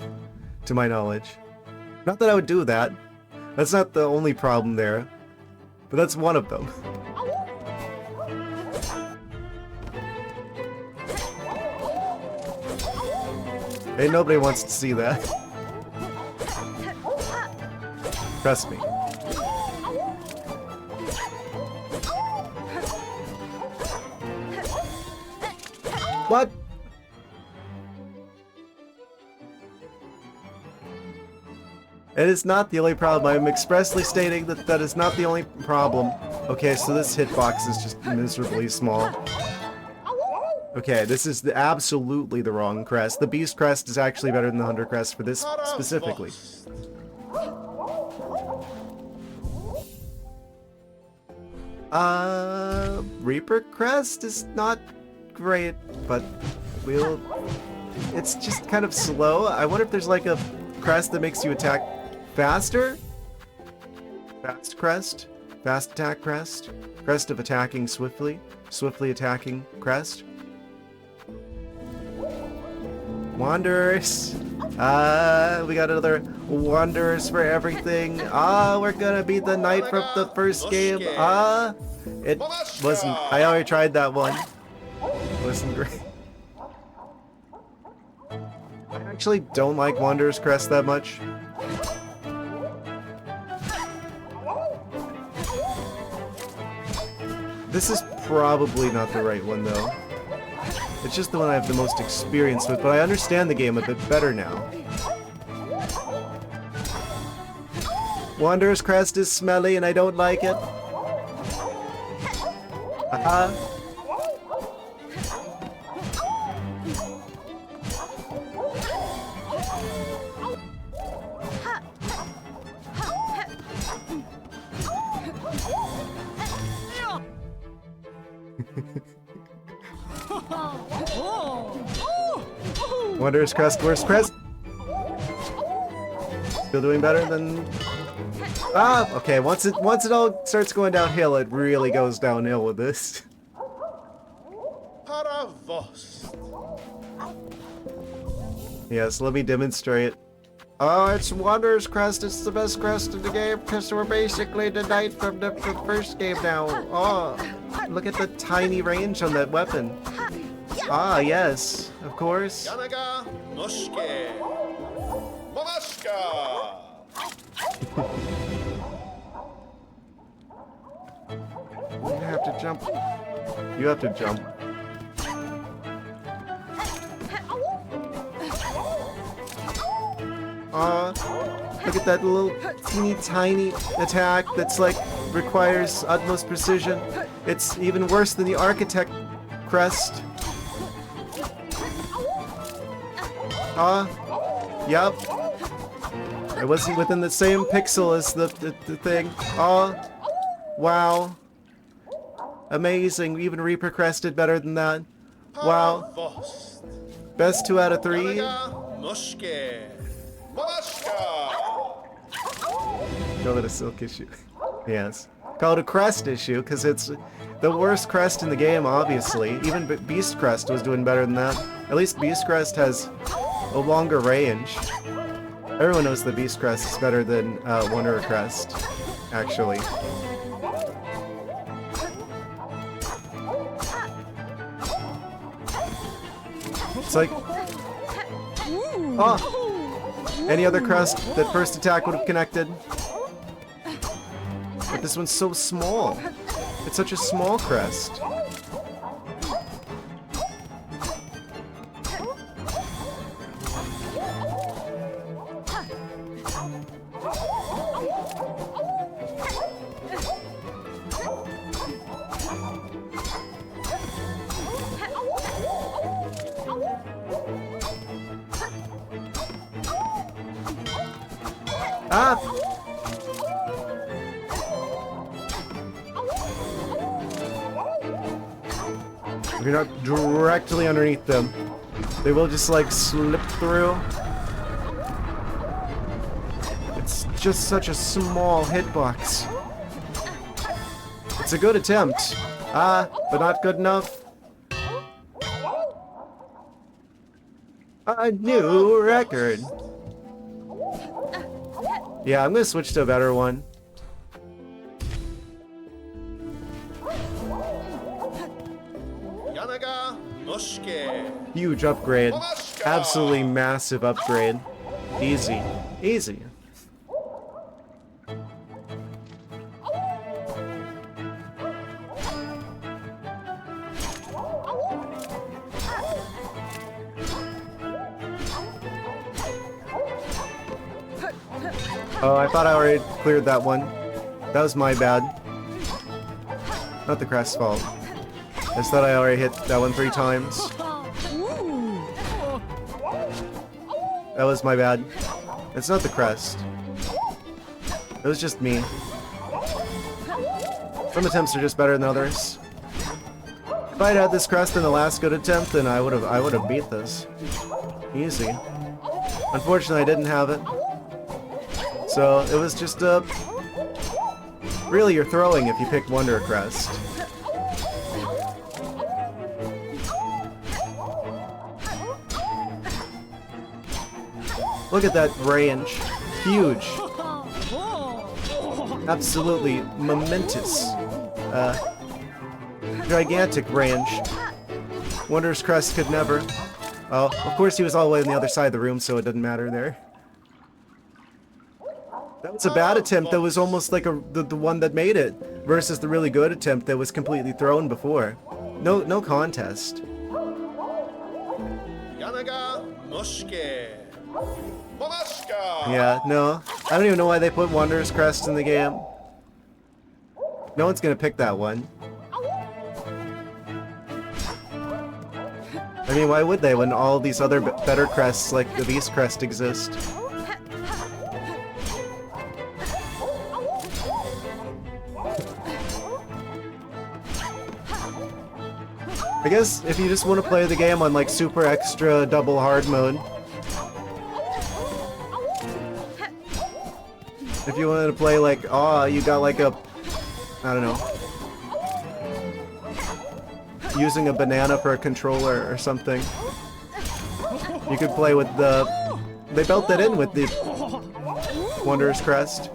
to my knowledge. Not that I would do that. That's not the only problem there. But that's one of them. Hey, nobody wants to see that. Trust me. What? It is not the only problem. I'm expressly stating that that is not the only problem. Okay, so this hitbox is just miserably small. Okay, this is absolutely the wrong crest. The Beast Crest is actually better than the Hunter Crest for this specifically. Reaper Crest is not great, but it's just kind of slow. I wonder if there's like a crest that makes you attack faster? Fast crest? Fast attack crest? Crest of attacking swiftly? Swiftly attacking crest? Wanderers! We got another Wanderers for everything. We're gonna beat the knight from the first game. It wasn't. I already tried that one. It wasn't great. I actually don't like Wanderer's Crest that much. This is probably not the right one, though. It's just the one I have the most experience with, but I understand the game a bit better now. Wanderer's Crest is smelly and I don't like it. Haha. Wanderer's Crest, worst crest. Still doing better than... Ah, okay, once it all starts going downhill, it really goes downhill with this. Paravost. Yes, let me demonstrate. Oh, it's Wanderer's Crest, it's the best crest in the game, because we're basically the knight from the first game now. Oh, look at the tiny range on that weapon. Ah, yes, of course. Yanaga Noshke. Mamashka. You have to jump. You have to jump. Look at that little teeny tiny attack that's like requires utmost precision. It's even worse than the Architect crest. Yup. I wasn't within the same pixel as the thing. Wow. Amazing. We even Reaper crested better than that. Wow. Paravost. Best 2 out of 3. Yanaga Noshke. Mamashka. Call it a silk issue. Yes. Call it a crest issue, because it's the worst crest in the game, obviously. Even Beast Crest was doing better than that. At least Beast Crest has a longer range. Everyone knows the Beast Crest is better than Wanderer Crest, actually. It's like... Any other crest, that first attack would have connected. But this one's so small. It's such a small crest. Ah! If you're not directly underneath them, they will just like slip through. It's just such a small hitbox. It's a good attempt. But not good enough. A new record. Yeah, I'm gonna switch to a better one. Yanaga Noshke. Huge upgrade. Absolutely massive upgrade. Easy. Easy. Oh, I thought I already cleared that one. That was my bad. Not the crest's fault. I just thought I already hit that one 3 times. That was my bad. It's not the crest. It was just me. Some attempts are just better than others. If I'd had this crest in the last good attempt, then I would have beat this. Easy. Unfortunately, I didn't have it. So it was just really you're throwing if you pick Wanderer Crest. Look at that range. Huge. Absolutely momentous. Gigantic range. Wanderer's Crest could never. Oh, of course he was all the way on the other side of the room, so it doesn't matter there. That was a bad attempt. That was almost like the one that made it. versus the really good attempt that was completely thrown before. No contest. Yanaga Muske. Mashka. Yeah, no. I don't even know why they put Wanderer's Crest in the game. No one's gonna pick that one. I mean, why would they when all these other better crests like the Beast Crest exist? I guess if you just want to play the game on like super extra double hard mode. If you wanted to play like, oh, you got like a, I don't know, using a banana for a controller or something. You could play with the, they built that in with the Wanderer's Crest.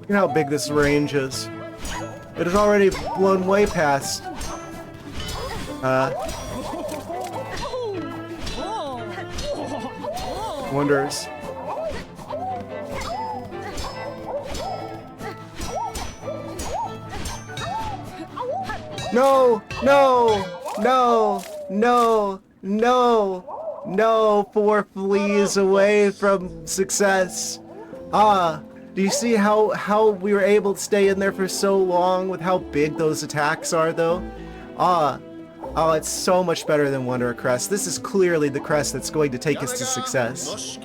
Look at how big this range is. It has already blown way past Wanderers. No! No! No! No! No! No! 4 fleas away from success. Do you see how we were able to stay in there for so long with how big those attacks are, though? Oh, it's so much better than Wanderer Crest. This is clearly the crest that's going to take us to success.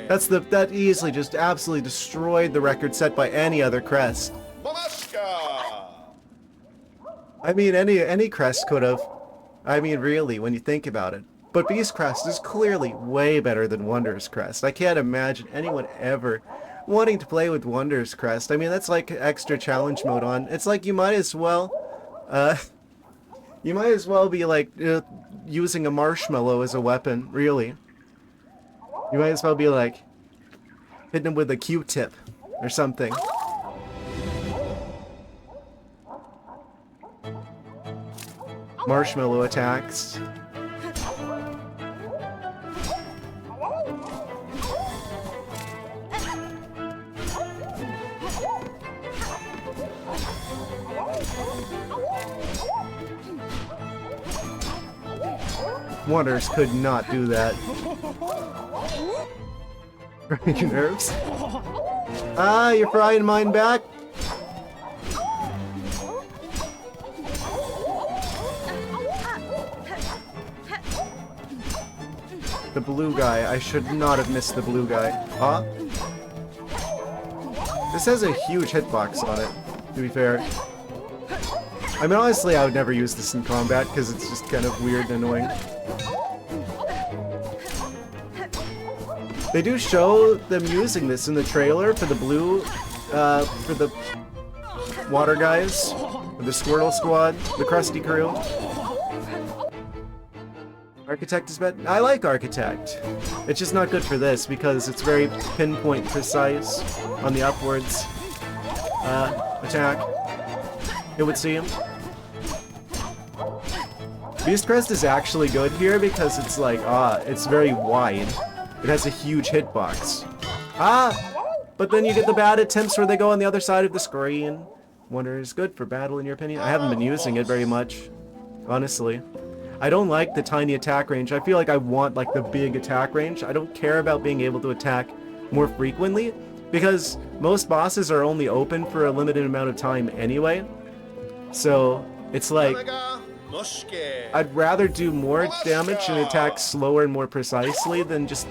That easily just absolutely destroyed the record set by any other crest. I mean, any crest could have. I mean, really, when you think about it. But Beast Crest is clearly way better than Wanderer's Crest. I can't imagine anyone ever wanting to play with Wanderer's Crest. I mean, that's like extra challenge mode on. It's like you might as well be like using a marshmallow as a weapon, really. You might as well be like hitting him with a Q-tip or something. Marshmallow attacks. Wanderers could not do that. Grinding your nerves? Ah, you're frying mine back? The blue guy. I should not have missed the blue guy. Huh? This has a huge hitbox on it, to be fair. I mean, honestly, I would never use this in combat because it's just kind of weird and annoying. They do show them using this in the trailer for the blue, for the water guys, the Squirtle Squad, the Krusty Crew. Architect is bad. I like Architect. It's just not good for this because it's very pinpoint precise on the upwards attack, it would seem. Beast Crest is actually good here because it's like, it's very wide. It has a huge hitbox. But then you get the bad attempts where they go on the other side of the screen. Wonder is good for battle in your opinion? I haven't been using it very much, honestly. I don't like the tiny attack range. I feel like I want like the big attack range. I don't care about being able to attack more frequently because most bosses are only open for a limited amount of time anyway. So it's like I'd rather do more damage and attack slower and more precisely than just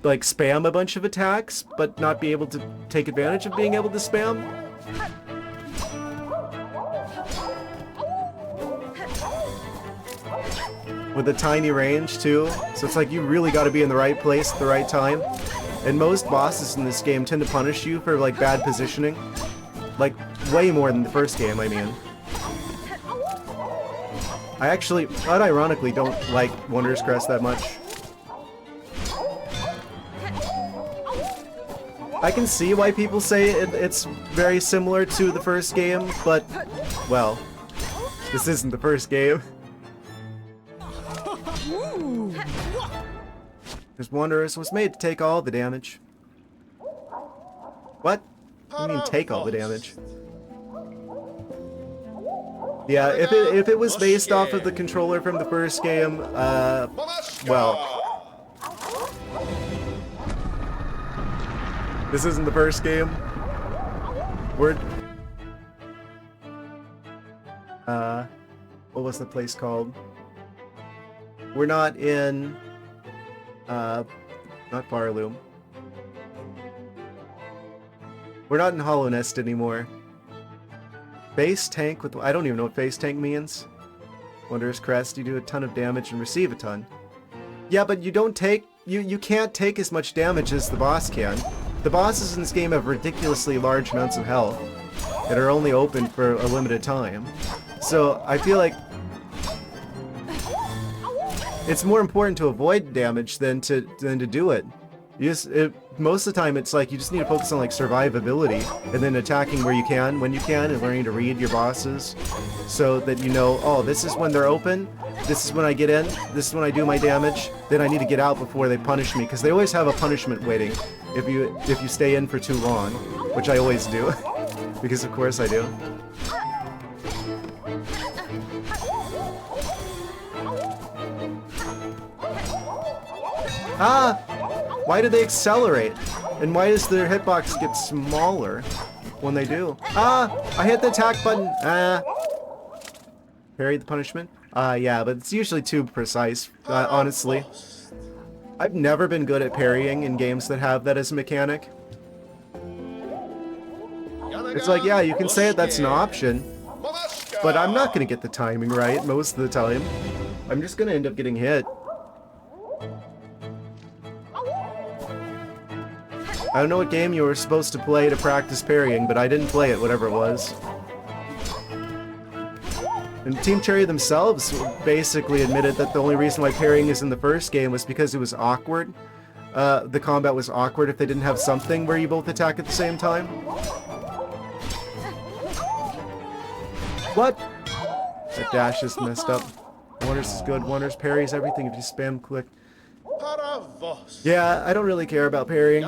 like spam a bunch of attacks but not be able to take advantage of being able to spam. With a tiny range too, so it's like you really got to be in the right place at the right time. And most bosses in this game tend to punish you for like bad positioning. Like, way more than the first game, I mean. I actually, unironically, don't like Wondrous Crest that much. I can see why people say it's very similar to the first game, but, well, this isn't the first game. This Wondrous was made to take all the damage. What? What do you mean take all the damage? Yeah, if it was based off of the controller from the first game, well... This isn't the first game. We're... what was the place called? We're not in... not Farloom. We're not in Hollow Nest anymore. Base tank with... I don't even know what base tank means. Wondrous Crest, you do a ton of damage and receive a ton. Yeah, but you don't take... You can't take as much damage as the boss can. The bosses in this game have ridiculously large amounts of health that are only open for a limited time. So, I feel like... it's more important to avoid damage than to do it. Most of the time it's like you just need to focus on like survivability and then attacking where you can, when you can, and learning to read your bosses so that you know, oh, this is when they're open, this is when I get in, this is when I do my damage, then I need to get out before they punish me, because they always have a punishment waiting if you stay in for too long, which I always do, because of course I do. Ah! Why do they accelerate? And why does their hitbox get smaller when they do? Ah! I hit the attack button! Ah! Parry the punishment? Yeah, but it's usually too precise, honestly. I've never been good at parrying in games that have that as a mechanic. It's like, yeah, you can say that's an option, but I'm not gonna get the timing right most of the time. I'm just gonna end up getting hit. I don't know what game you were supposed to play to practice parrying, but I didn't play it, whatever it was. And Team Cherry themselves basically admitted that the only reason why parrying is in the first game was because it was awkward. The combat was awkward if they didn't have something where you both attack at the same time. What? That dash is messed up. Wondrous is good. Wondrous parries everything if you spam click. Yeah, I don't really care about parrying.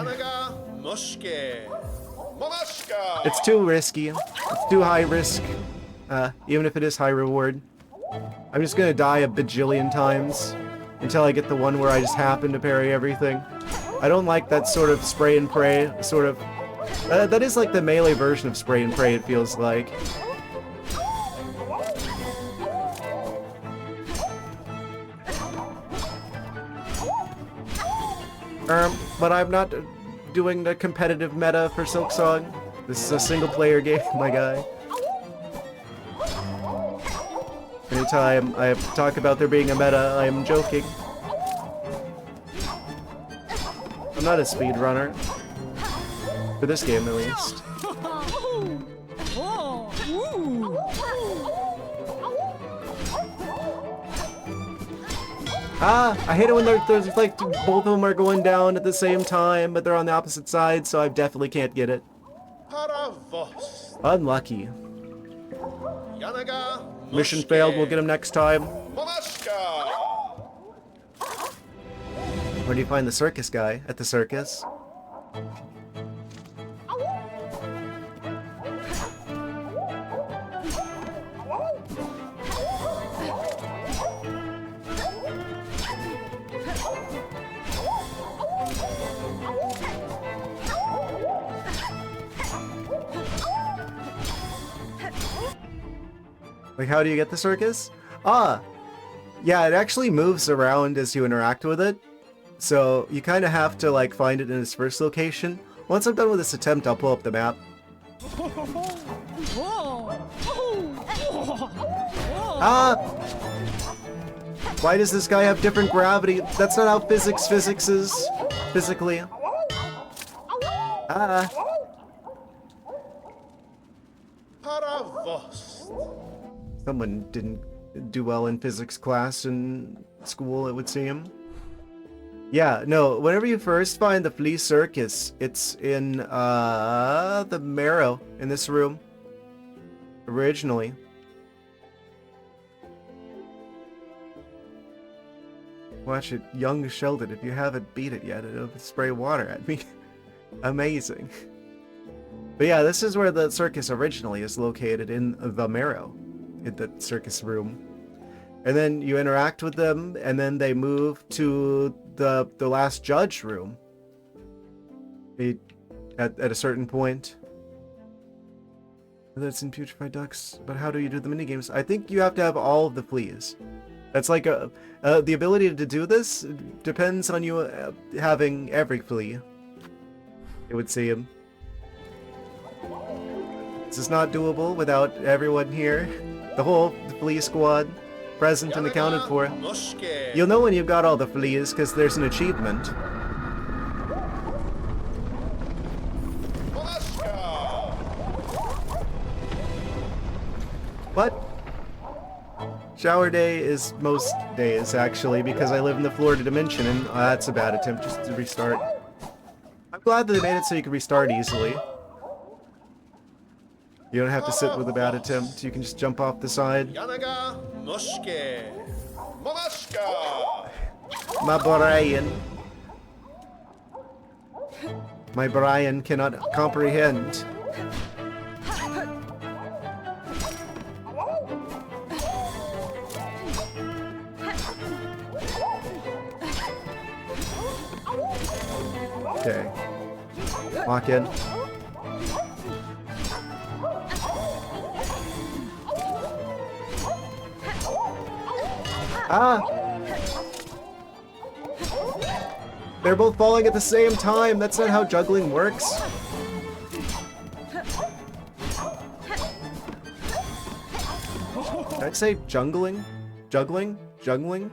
It's too risky. It's too high risk. Even if it is high reward. I'm just gonna die a bajillion times until I get the one where I just happen to parry everything. I don't like that sort of spray and pray, sort of... that is like the melee version of spray and pray, it feels like. But I'm not doing the competitive meta for Silksong. This is a single-player game, my guy. Anytime I talk about there being a meta, I am joking. I'm not a speedrunner. For this game, at least. Ah! I hate it when there's like both of them are going down at the same time, but they're on the opposite side, so I definitely can't get it. Unlucky. Mission failed, we'll get him next time. Where do you find the circus guy? At the circus? Like, how do you get the circus? Ah! Yeah, it actually moves around as you interact with it. So, you kind of have to, like, find it in its first location. Once I'm done with this attempt, I'll pull up the map. Ah! Why does this guy have different gravity? That's not how physics is. Physically. Ah, Paravost. someone didn't do well in physics class in school, it would seem. Yeah, no, whenever you first find the Flea Circus, it's in, the Marrow, in this room. Originally. Watch it, young Sheldon, if you haven't beat it yet, it'll spray water at me. Amazing. But yeah, this is where the circus originally is located, in the Marrow, in the circus room. And then you interact with them, and then they move to the last judge room. At a certain point. That's in Putrefied Ducks, but how do you do the minigames? I think you have to have all of the fleas. That's like the ability to do this depends on you having every flea. It would seem. This is not doable without everyone here. The whole flea squad present and accounted for. Muske. You'll know when you've got all the fleas because there's an achievement. Malaska. What? Shower day is most days, actually, because I live in the Florida dimension, and that's a bad attempt just to restart. I'm glad that they made it so you can restart easily. You don't have to sit with a bad attempt, you can just jump off the side. Yanaga Muske. Malaska. My Brian. My Brian cannot comprehend. Okay. Walk in. Ah! They're both falling at the same time. That's not how juggling works. Did I say jungling? Juggling? Juggling?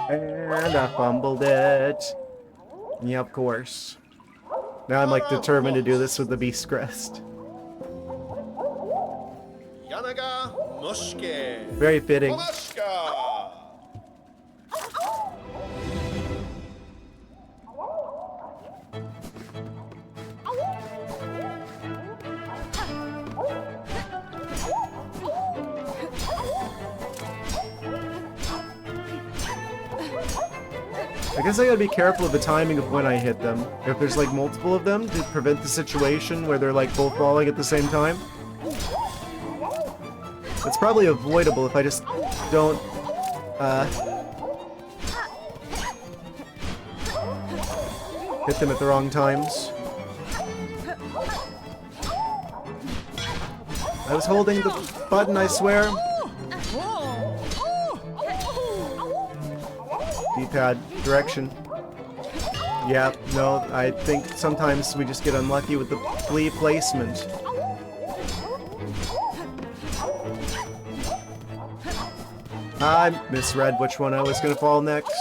And I fumbled it. Yeah, of course. Now I'm like determined to do this with the Beast Crest. Yanaga Muske. Very fitting. Malaska. I guess I gotta be careful of the timing of when I hit them. If there's like multiple of them to prevent the situation where they're like both falling at the same time. It's probably avoidable if I just don't, hit them at the wrong times. I was holding the button, I swear. D-pad, direction. Yeah, no, I think sometimes we just get unlucky with the flea placement. I misread which one I was gonna fall next.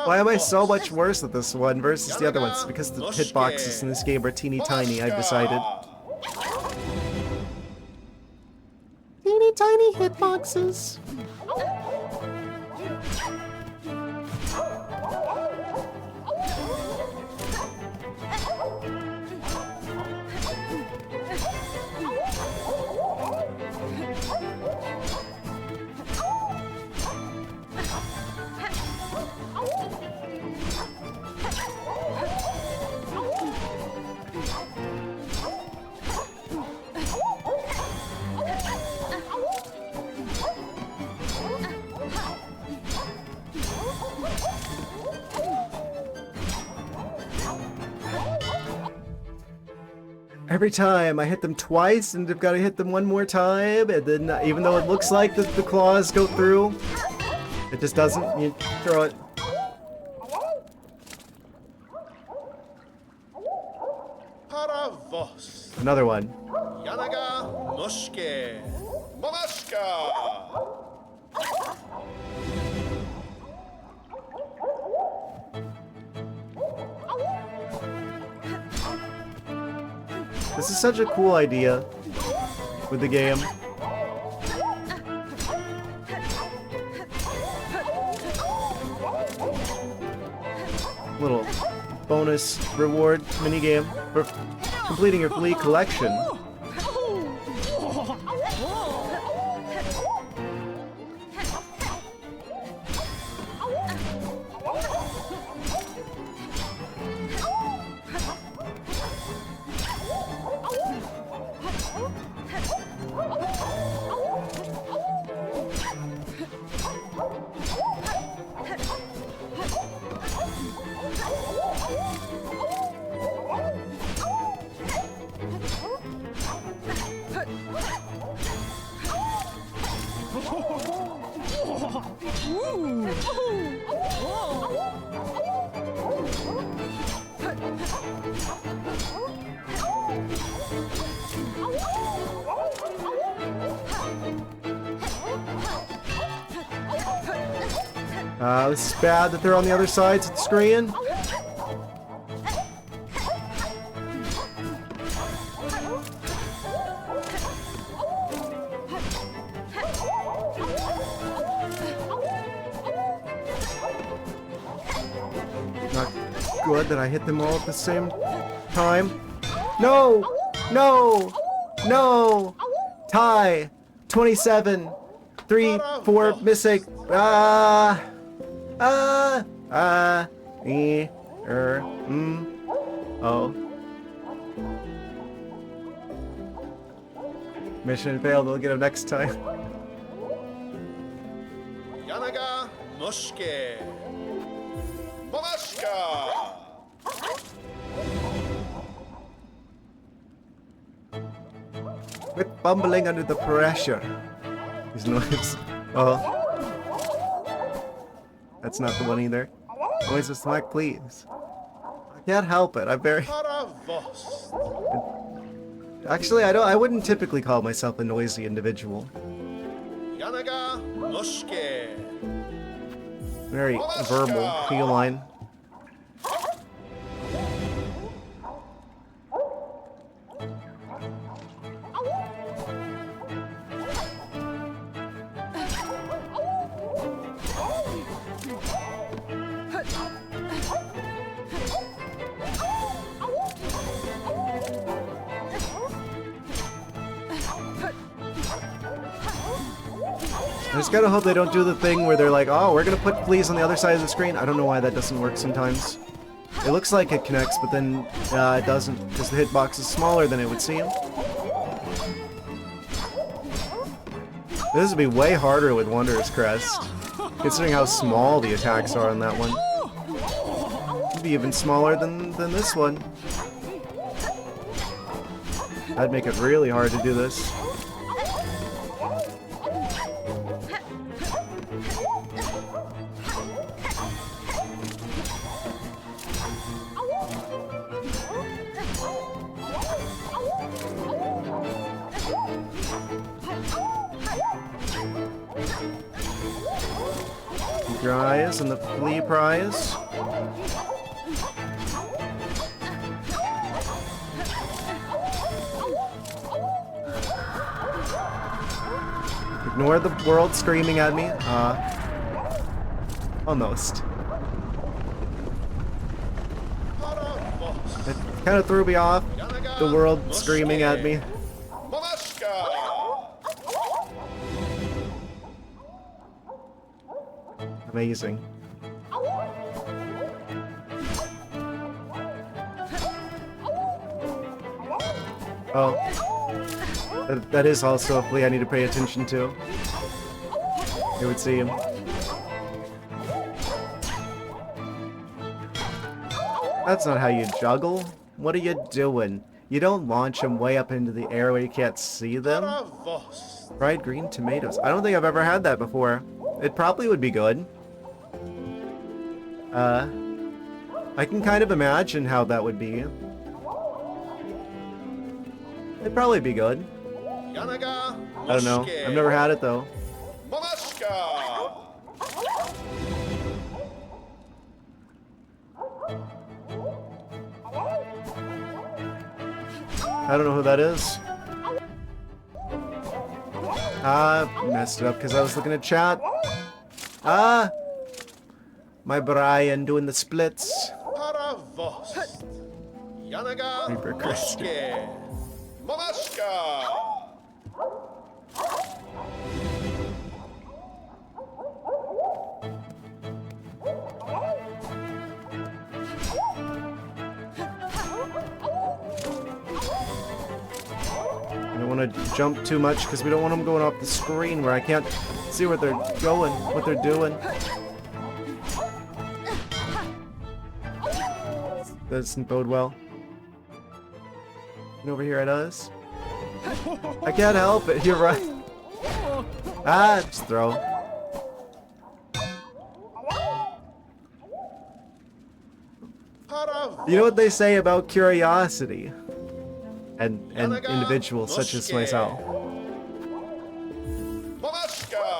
Why am I so much worse at this one versus the other ones? Because the hitboxes in this game are teeny tiny, I've decided. Teeny tiny hitboxes. Every time I hit them twice, and I've got to hit them one more time, and then even though it looks like the claws go through, it just doesn't. You throw it. Paravos. Another one. Yanaga Mushke. Mamashka. This is such a cool idea with the game. Little bonus reward minigame for completing your Flea collection. This is bad that they're on the other sides of the screen. Not good that I hit them all at the same time. No! No! No! Tie! 27! 3, 4, missing. Oh. Mission failed, we'll get him next time. Yanaga Mushke. Mamashka. Quit bumbling under the pressure. These noises. Oh. That's not the one either. Noises slack, please. I can't help it. I'm very. Paravos. Actually, I wouldn't typically call myself a noisy individual. Yanaga Mushke. Very verbal, feline. I just gotta hope they don't do the thing where they're like, oh, we're gonna put fleas on the other side of the screen. I don't know why that doesn't work sometimes. It looks like it connects, but then it doesn't, because the hitbox is smaller than it would seem. This would be way harder with Wanderer's Crest, considering how small the attacks are on that one. It'd be even smaller than this one. That'd make it really hard to do this. Prize and the Flea prize. Ignore the world screaming at me. Almost. It kind of threw me off. The world screaming at me. Amazing. Oh. That is also a flea I need to pay attention to. It would seem. That's not how you juggle. What are you doing? You don't launch them way up into the air where you can't see them. Paravost. Fried green tomatoes. I don't think I've ever had that before. It probably would be good. I can kind of imagine how that would be. It'd probably be good. Yanaga I don't know. I've never had it though. Mamashka. I don't know who that is. Messed it up because I was looking at chat. My Brian doing the splits. Paravost. Yanaga Reaper Crest. Moske. Mamashka. I don't want to jump too much because we don't want them going off the screen where I can't see where they're going, what they're doing. Doesn't bode well. And over here it does. I can't help it, you're right. Just throw. Paravost. You know what they say about curiosity? And individuals such as myself. Mamashka.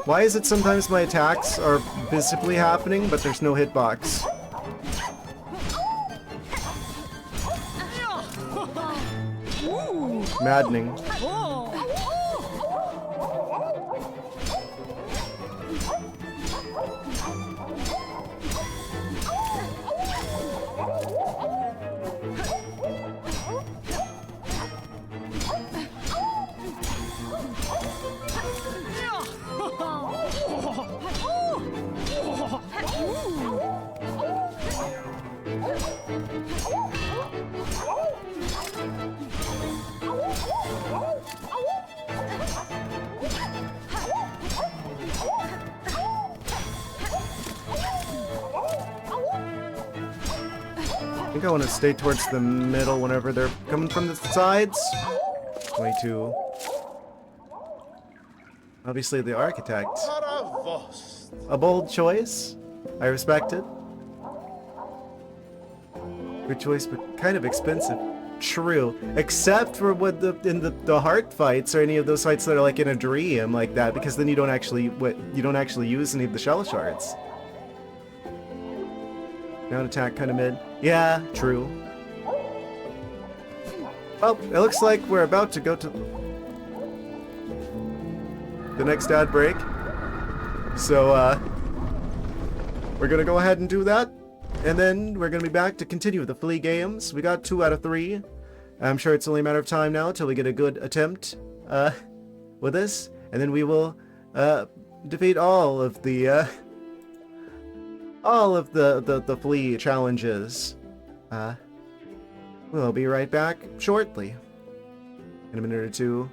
Why is it sometimes my attacks are visibly happening, but there's no hitbox? Maddening. I think I want to stay towards the middle whenever they're coming from the sides. 22. Obviously the architect. Paravost. A bold choice. I respect it. Good choice, but kind of expensive. True. Except for when in the heart fights or any of those fights that are like in a dream like that, because then you don't actually use any of the shell shards. Ground attack kind of mid. Yeah, true. Well, it looks like we're about to go to the next ad break. So, we're gonna go ahead and do that. And then we're gonna be back to continue the Flea games. We got 2 out of 3. I'm sure it's only a matter of time now till we get a good attempt, with this. And then we will, defeat all of the Flea challenges. We'll be right back shortly. In a minute or two.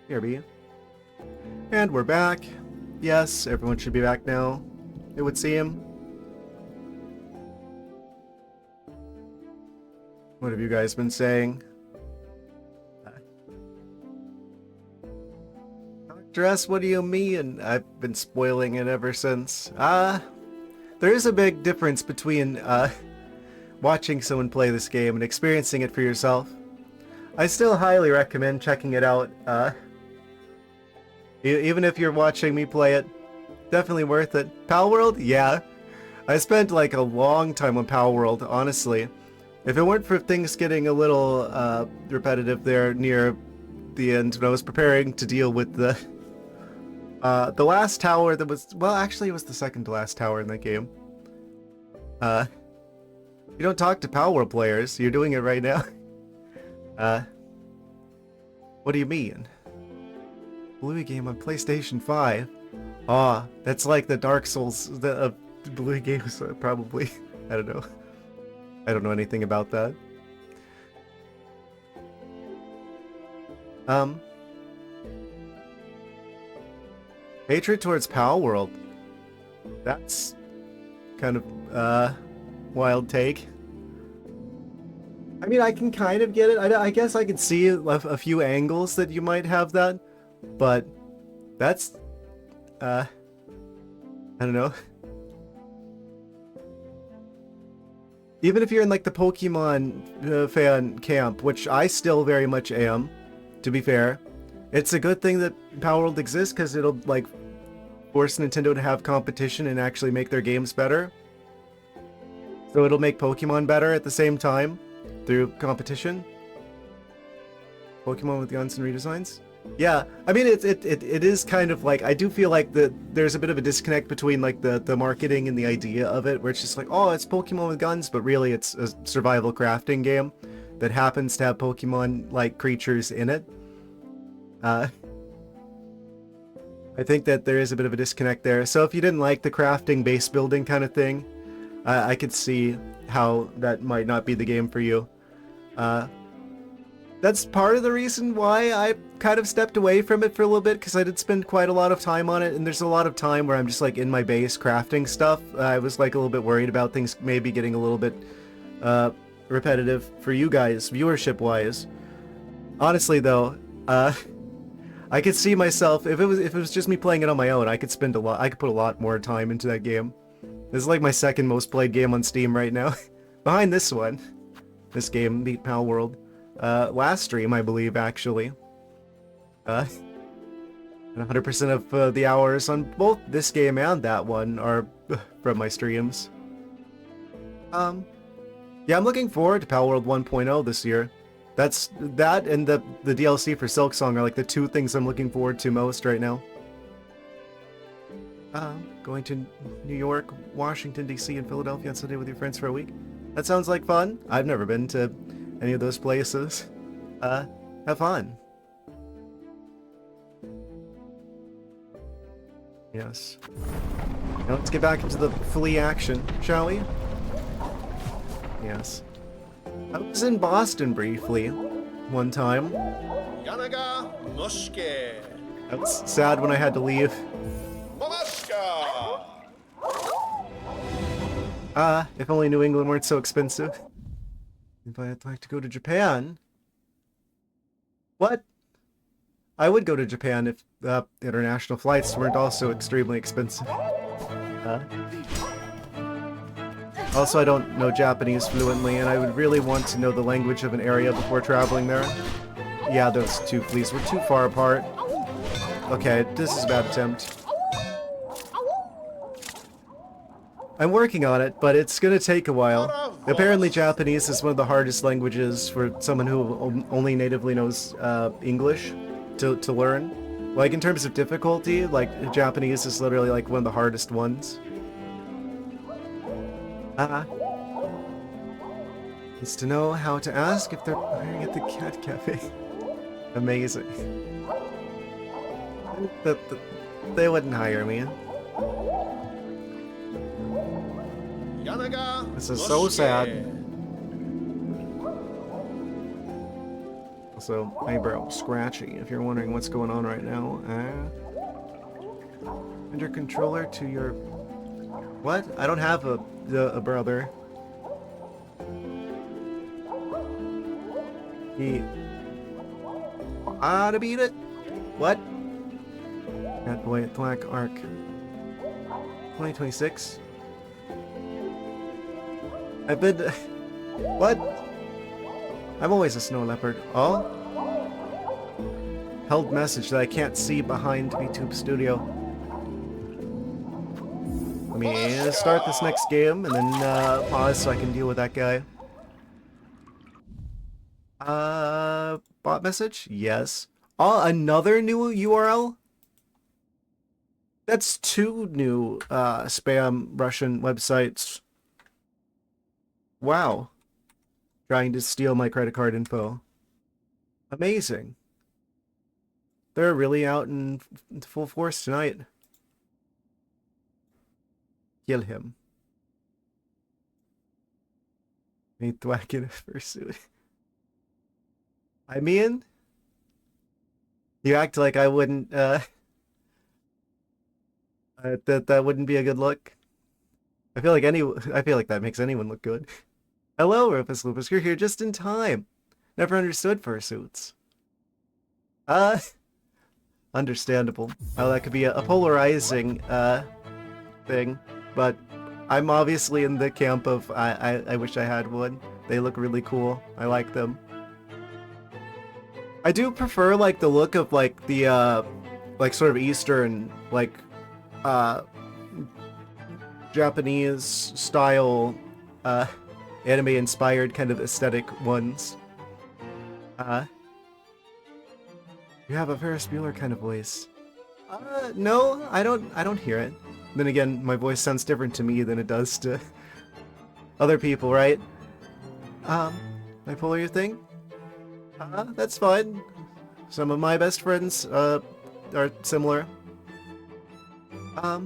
Here be. And we're back. Yes, everyone should be back now. It would seem. What have you guys been saying? Dress, what do you mean? I've been spoiling it ever since. There is a big difference between watching someone play this game and experiencing it for yourself. I still highly recommend checking it out. Even if you're watching me play it, definitely worth it. Pal World? Yeah. I spent like a long time on Pal World, honestly. If it weren't for things getting a little repetitive there near the end when I was preparing to deal with the last tower that was, well, actually it was the second to last tower in that game. You don't talk to Power World players. You're doing it right now. What do you mean? Bluey game on PlayStation 5. Ah, that's like the Dark Souls the Bluey games, probably. I don't know. I don't know anything about that. Hatred towards Power World. That's kind of, wild take. I mean, I can kind of get it. I guess I could see a few angles that you might have that, but that's, I don't know. Even if you're in like the Pokemon fan camp, which I still very much am, to be fair, it's a good thing that Power World exists because it'll like force Nintendo to have competition and actually make their games better. So it'll make Pokemon better at the same time through competition. Pokemon with guns and redesigns. Yeah, I mean it is kind of like, I do feel like there's a bit of a disconnect between like the marketing and the idea of it, where it's just like, oh, it's Pokemon with guns, but really it's a survival crafting game that happens to have Pokemon like creatures in it. I think that there is a bit of a disconnect there. So if you didn't like the crafting base building kind of thing, I could see how that might not be the game for you. That's part of the reason why I kind of stepped away from it for a little bit, because I did spend quite a lot of time on it, and there's a lot of time where I'm just like in my base crafting stuff. I was like a little bit worried about things maybe getting a little bit repetitive for you guys, viewership-wise. Honestly though, I could see myself, if it was just me playing it on my own, I could put a lot more time into that game. This is like my second most played game on Steam right now. Behind this one. This game, Beat Pal World. Last stream, I believe, actually. 100% of the hours on both this game and that one are from my streams. Yeah, I'm looking forward to Pal World 1.0 this year. That and the DLC for Silksong are like the two things I'm looking forward to most right now. Going to New York, Washington, D.C., and Philadelphia on Sunday with your friends for a week. That sounds like fun. I've never been to any of those places. Have fun. Yes. Now let's get back into the Flea action, shall we? Yes. I was in Boston briefly, one time. Yanaga Mushke. I was sad when I had to leave. Mamashka. If only New England weren't so expensive. If I'd like to go to Japan... What? I would go to Japan if international flights weren't also extremely expensive. Also, I don't know Japanese fluently, and I would really want to know the language of an area before traveling there. Yeah, those two fleas were too far apart. Okay, this is a bad attempt. I'm working on it, but it's gonna take a while. Apparently Japanese is one of the hardest languages for someone who only natively knows English to learn. Like, in terms of difficulty, like, Japanese is literally like one of the hardest ones. Is to know how to ask if they're hiring at the cat cafe. Amazing. They wouldn't hire me. This is so sad. Also, eyebrow scratchy, if you're wondering what's going on right now. And your controller to your... What? I don't have a brother. He... to beat it? What? ArcticThwack Arc. 2026? I've been... What? I'm always a snow leopard. Oh? Held message that I can't see behind VTube Studio. Let me start this next game and then pause so I can deal with that guy. Bot message? Yes. Oh, another new URL? That's two new spam Russian websites. Wow. Trying to steal my credit card info. Amazing. They're really out in full force tonight. Kill him. ArcticThwack in a fursuit. I mean, you act like I wouldn't, that wouldn't be a good look. I feel like that makes anyone look good. Hello, Rufus Lupus, you're here just in time. Never understood fursuits. Understandable. How that could be a polarizing, thing, but I'm obviously in the camp of I wish I had one. They look really cool. I like them. I do prefer like the look of like the like sort of Eastern like Japanese style anime inspired kind of aesthetic ones. You have a Ferris Bueller kind of voice. No, I don't hear it. Then again, my voice sounds different to me than it does to other people, right? Bipolar your thing? That's fine. Some of my best friends, are similar. I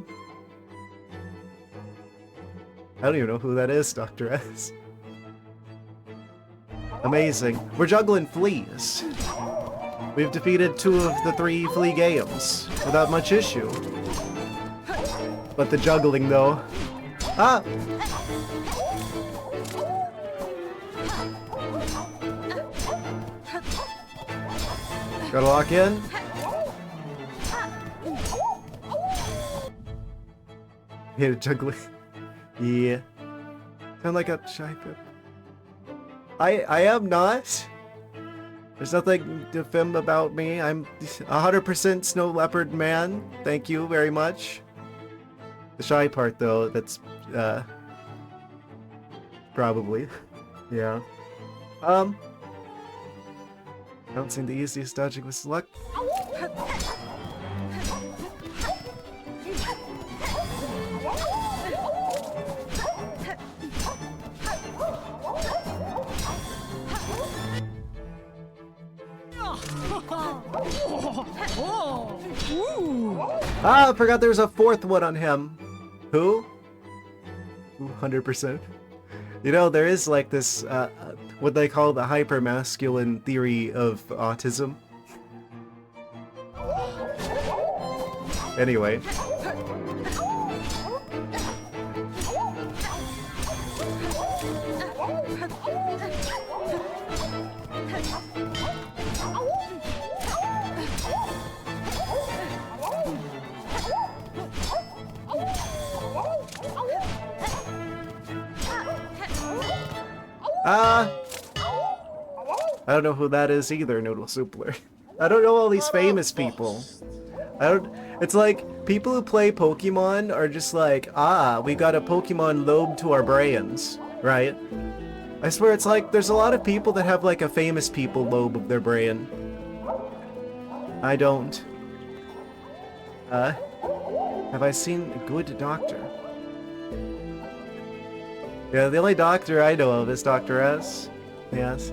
don't even know who that is, Dr. S. Amazing. We're juggling fleas. We've defeated 2 of the 3 flea games without much issue. But the juggling, though. Ah! Gotta lock in. Hate a juggling. Yeah. Sound like a shy pip. I am not. There's nothing to film about me. I'm 100% snow leopard man. Thank you very much. The shy part, though, that's, probably. Yeah. I don't seem the easiest dodging with luck. Ah, I forgot there was a 4th one on him. Who? 100%. You know, there is like this, what they call the hyper-masculine theory of autism. Anyway. I don't know who that is either, Noodle Soupler. I don't know all these famous people. It's like, people who play Pokemon are just like, we got a Pokemon lobe to our brains, right? I swear it's like, there's a lot of people that have like a famous people lobe of their brain. I don't. Have I seen a good doctor? Yeah, the only doctor I know of is Dr. S. Yes.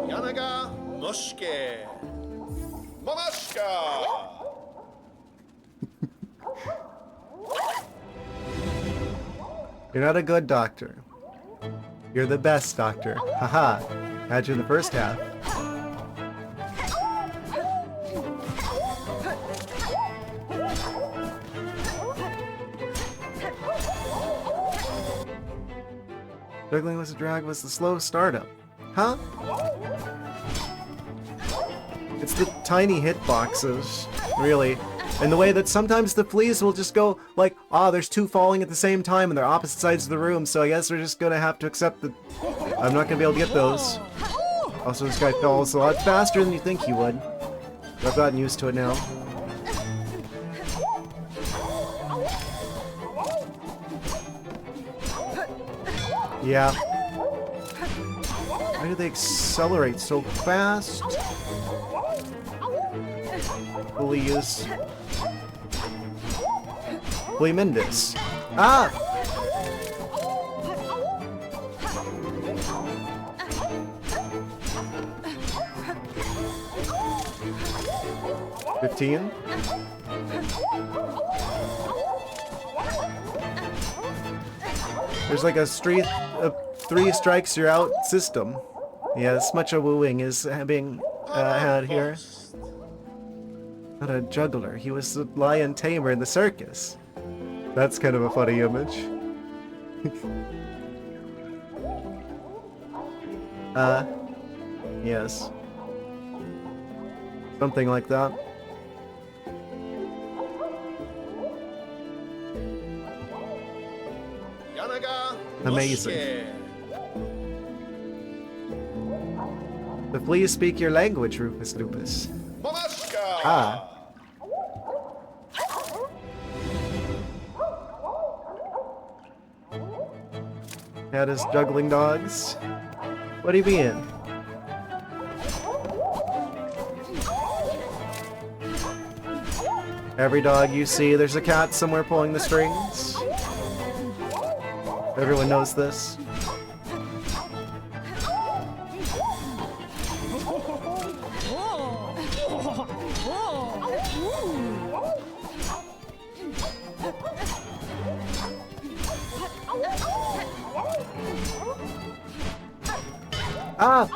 Yanaga Noshke. Mamashka. You're not a good doctor. You're the best doctor. Haha. Had you in the first half. Juggling was a drag was the slow startup. Huh? It's the tiny hitboxes, really. And the way that sometimes the fleas will just go like, there's 2 falling at the same time and they're opposite sides of the room, so I guess we're just gonna have to accept that I'm not gonna be able to get those. Also, this guy falls a lot faster than you think he would. But I've gotten used to it now. Yeah. Why do they accelerate so fast? Please. Flea Mindus. Ah! $15. There's like a 3 strikes you're out system. Yes, much of wooing is being had here. Not a juggler, he was the lion tamer in the circus. That's kind of a funny image. Yes. Something like that. Amazing. The fleas speak your language, Rufus Lupus. Ah. Cat is juggling dogs. What do you mean? Every dog you see, there's a cat somewhere pulling the strings. Everyone knows this. Ah!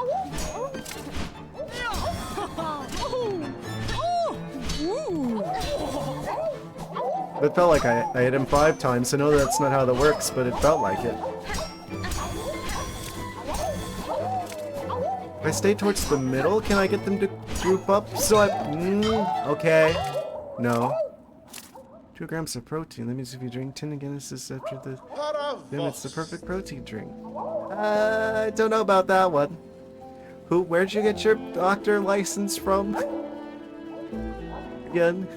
It felt like I hit him 5 times. I know that's not how that works, but it felt like it. If I stay towards the middle, can I get them to group up? So okay. No. 2 grams of protein. That means if you drink 10 again, this is after the... Then it's the perfect protein drink. I don't know about that one. Where'd you get your doctor license from? Again.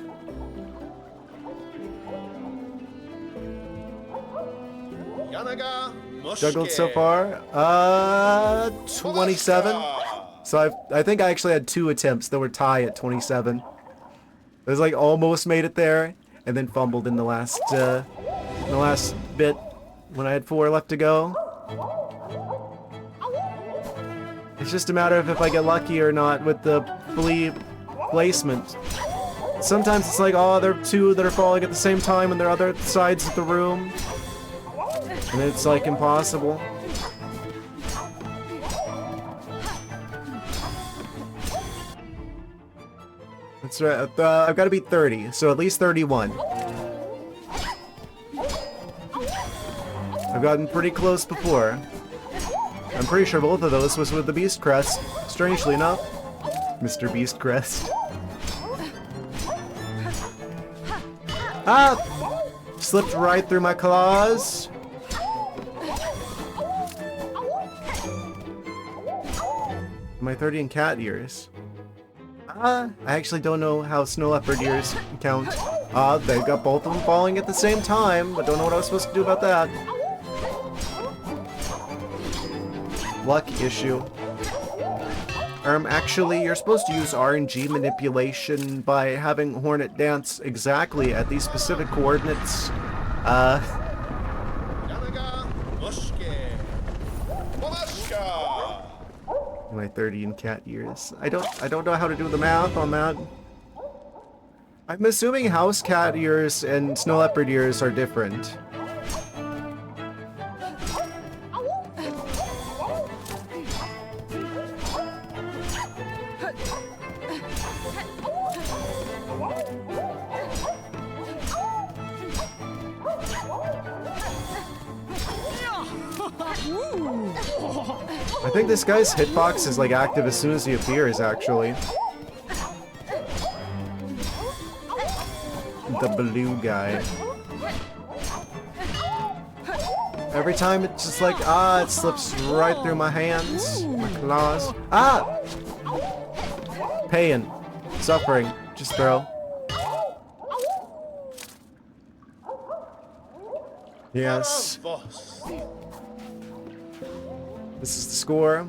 Juggled so far? 27. So I think I actually had 2 attempts that were tie at 27. I was like almost made it there, and then fumbled in the last bit when I had 4 left to go. It's just a matter of if I get lucky or not with the flea placement. Sometimes it's like, oh, there are 2 that are falling at the same time and they're other sides of the room. And it's like impossible. That's right. I've got to beat 30, so at least 31. I've gotten pretty close before. I'm pretty sure both of those was with the Beast Crest, strangely enough. Mr. Beast Crest. Ah! Slipped right through my claws. My 30 in cat ears. I actually don't know how snow leopard ears count. They've got both of them falling at the same time, but don't know what I was supposed to do about that. Luck issue. Actually, you're supposed to use RNG manipulation by having Hornet dance exactly at these specific coordinates. My 30 in cat ears. I don't know how to do the math on that. I'm assuming house cat ears and snow leopard ears are different. I think this guy's hitbox is like active as soon as he appears, actually. The blue guy. Every time it's just like, it slips right through my hands, my claws. Pain. Suffering. Just throw. Yes. This is the score.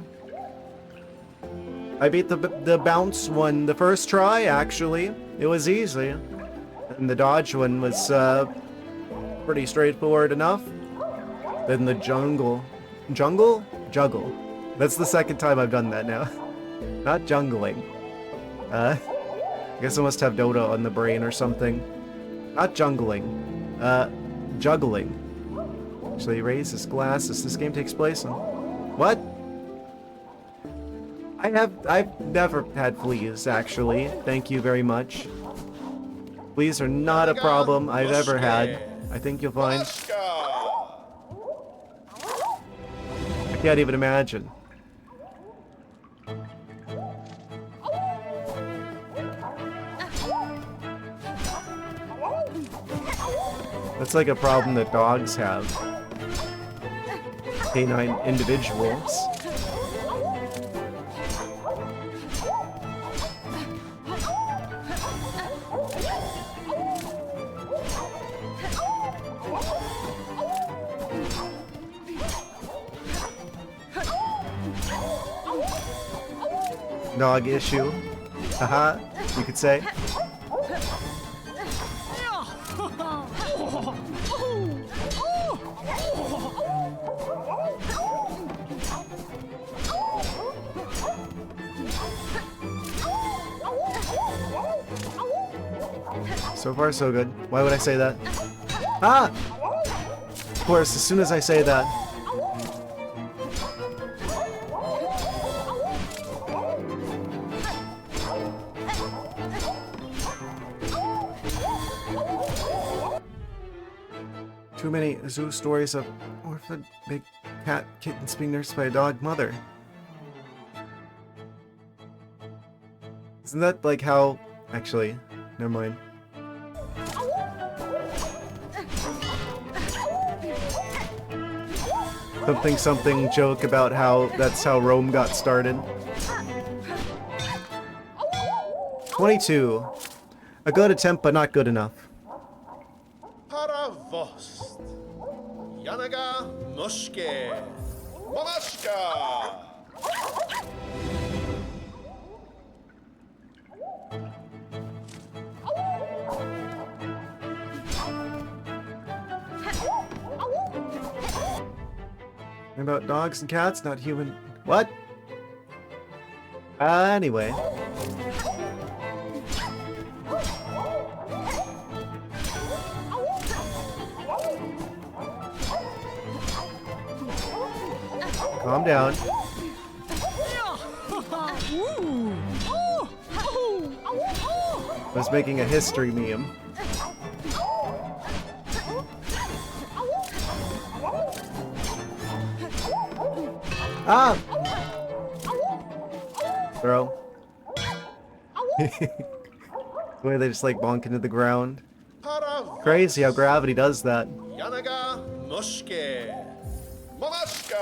I beat the bounce one the first try, actually. It was easy. And the dodge one was pretty straightforward enough. Then the jungle. Jungle? Juggle. That's the second time I've done that now. Not jungling. I guess I must have Dota on the brain or something. Not jungling. Juggling. Actually, he raised his glasses. This game takes place on... What? I've never had fleas, actually. Thank you very much. Fleas are not a problem I've ever had. I think you'll find. I can't even imagine. That's like a problem that dogs have. Canine individuals. Dog issue. Haha, you could say. So far, so good. Why would I say that? Ah! Of course, as soon as I say that. Too many zoo stories of orphaned big cat kittens being nursed by a dog mother. Isn't that like how... Actually, never mind. Something joke about how that's how Rome got started. 22. A good attempt, but not good enough. Paravost. Yanaga Noshke. Monashka. About dogs and cats, not human. What? Anyway. Calm down. I was making a history meme. Ah! Bro. The way they just like bonk into the ground. Crazy how gravity does that. Yanaga Noshke. Monashka.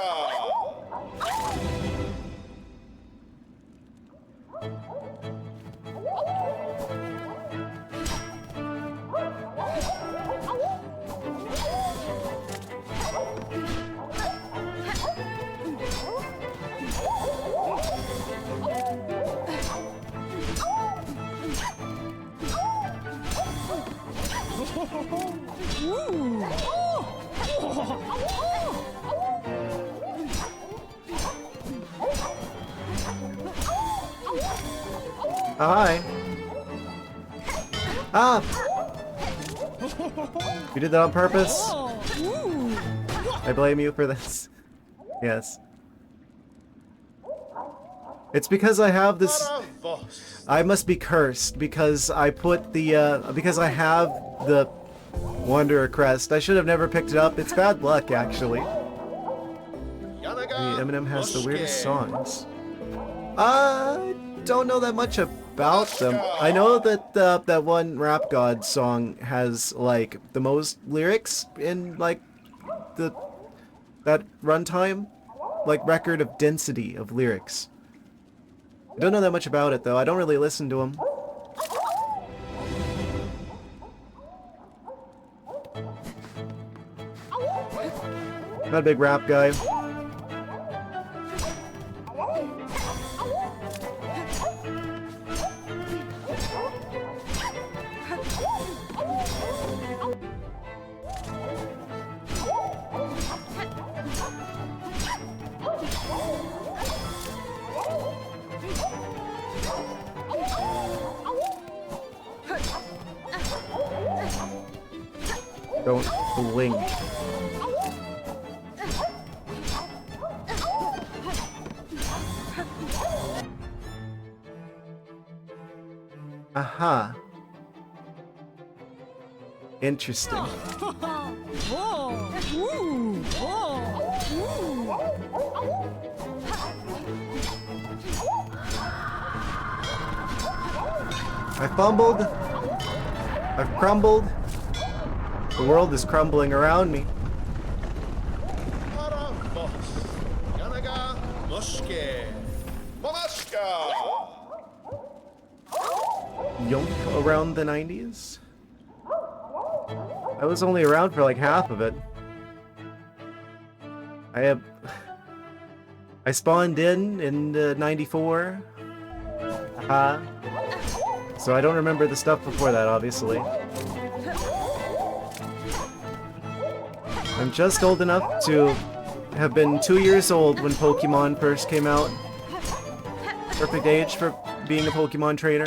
Hi. Ah! You did that on purpose? I blame you for this. Yes. It's because I have this... I must be cursed because I put the, because I have the Wanderer crest. I should have never picked it up. It's bad luck, actually. Eminem has the weirdest songs. I don't know that much about them. I know that that one Rap God song has like the most lyrics in like that runtime, like record of density of lyrics. I don't know that much about it though. I don't really listen to them. Not a big rap guy. Don't blink. Aha. Interesting. I fumbled. I've crumbled. The world is crumbling around me. Para vos. Yanaga Muske. Mamashka. Yonk around the 90s? I was only around for like half of it. I spawned in 94. So I don't remember the stuff before that, obviously. I'm just old enough to have been 2 years old when Pokemon first came out. Perfect age for being a Pokemon trainer.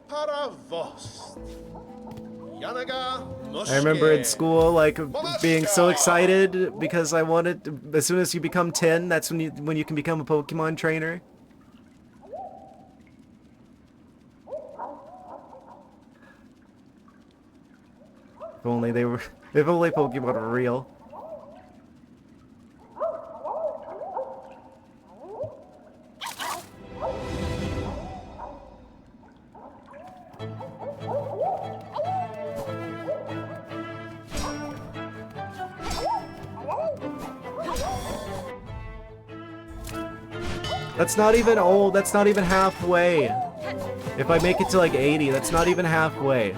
Para vos. Yanaga Muske. I remember in school, like, being so excited because I wanted to, as soon as you become 10, that's when you can become a Pokemon trainer. If only they were, if only Pokemon were real. That's not even old, that's not even halfway. If I make it to like 80, that's not even halfway.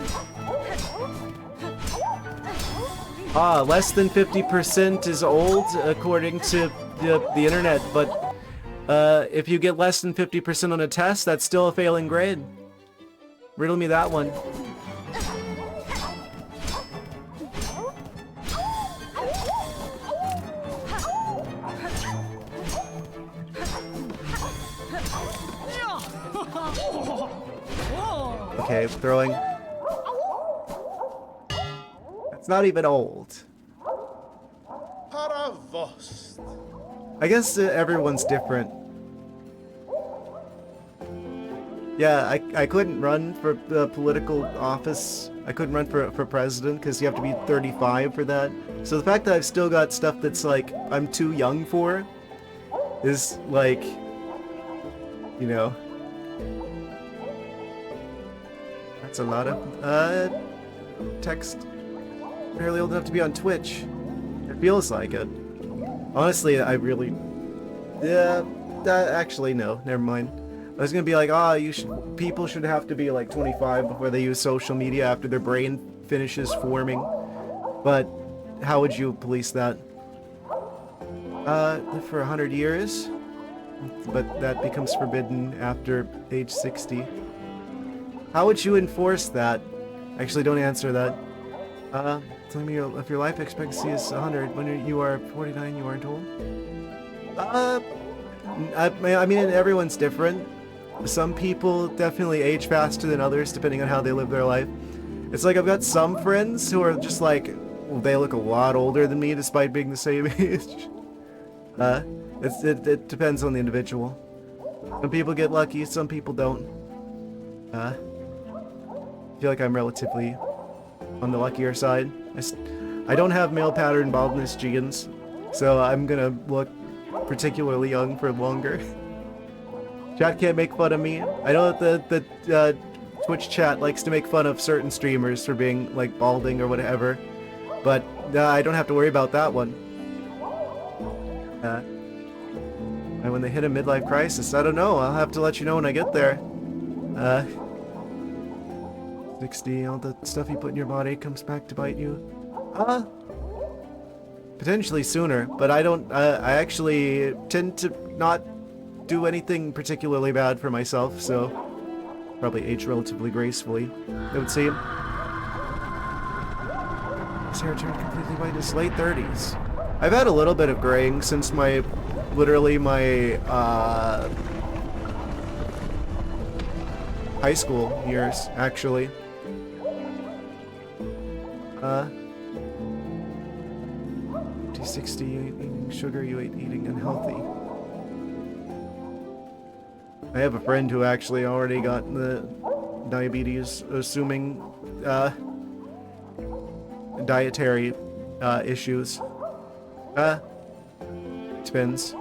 Less than 50% is old according to the internet, but if you get less than 50% on a test, that's still a failing grade. Riddle me that one. Okay, throwing. It's not even old. Para vos. I guess everyone's different. Yeah, I couldn't run for the political office. I couldn't run for president because you have to be 35 for that. So the fact that I've still got stuff that's like I'm too young for is like, you know, that's a lot of text. Barely old enough to be on Twitch. It feels like it. Honestly, I really... Yeah, actually, no. Never mind. I was gonna be like, people should have to be like 25 before they use social media after their brain finishes forming. But how would you police that? Live for 100 years? But that becomes forbidden after age 60. How would you enforce that? Actually, don't answer that. Tell me if your life expectancy is 100, when you are 49, you aren't old? I mean, everyone's different. Some people definitely age faster than others, depending on how they live their life. It's like I've got some friends who are just like, well, they look a lot older than me despite being the same age. It depends on the individual. Some people get lucky, some people don't. I feel like I'm relatively on the luckier side. I don't have male pattern baldness genes, so I'm gonna look particularly young for longer. Chat can't make fun of me. I know that the Twitch chat likes to make fun of certain streamers for being like balding or whatever, but I don't have to worry about that one. And when they hit a midlife crisis, I don't know. I'll have to let you know when I get there. 60, all the stuff you put in your body comes back to bite you. Potentially sooner, but I don't, I actually tend to not do anything particularly bad for myself, so probably age relatively gracefully, it would seem. His hair turned completely white in his late 30s. I've had a little bit of graying since literally my high school years, actually. T60, you ain't eating sugar, you ain't eating unhealthy. I have a friend who actually already got the diabetes, assuming dietary issues. Depends.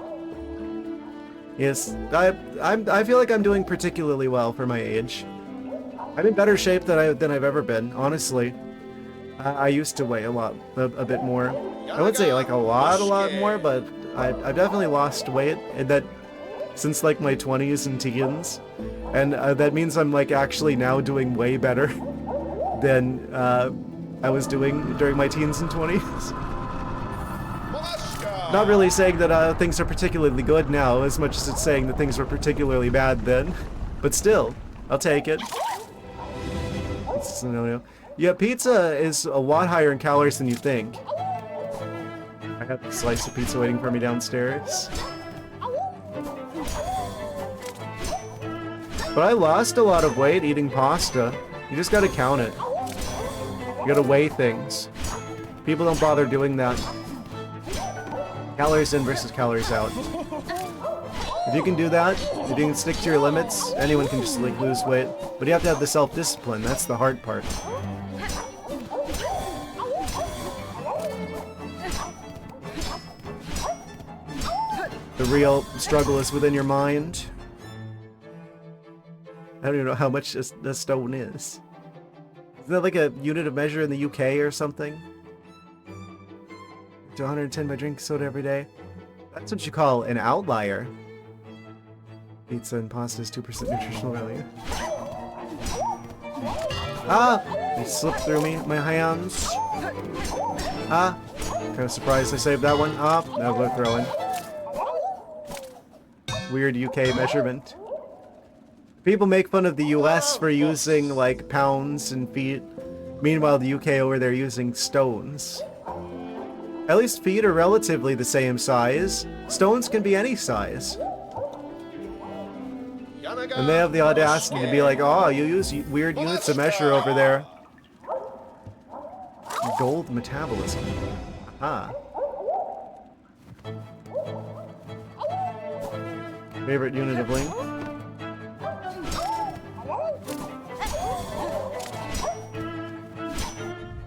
Yes, I feel like I'm doing particularly well for my age. I'm in better shape than I've ever been, honestly. I used to weigh a bit more. I would say like a lot more, but I've definitely lost weight, and that since like my 20s and teens, and that means I'm like actually now doing way better than I was doing during my teens and 20s. Not really saying that things are particularly good now, as much as it's saying that things were particularly bad then. But still, I'll take it. Yeah, pizza is a lot higher in calories than you think. I have a slice of pizza waiting for me downstairs. But I lost a lot of weight eating pasta. You just gotta count it. You gotta weigh things. People don't bother doing that. Calories in versus calories out. If you can do that, if you can stick to your limits, anyone can just like lose weight. But you have to have the self-discipline, that's the hard part. The real struggle is within your mind. I don't even know how much a stone is. Isn't that like a unit of measure in the UK or something? To 110 by drinking soda every day. That's what you call an outlier. Pizza and pasta is 2% nutritional value. Ah! They slipped through my hands. Ah! Kind of surprised I saved that one. Ah! Now go throwing. Weird UK measurement. People make fun of the US for using like pounds and feet. Meanwhile, the UK over there using stones. At least feet are relatively the same size. Stones can be any size. And they have the audacity to be like, oh, you use weird units of measure over there. Gold metabolism. Aha. Favorite unit of length?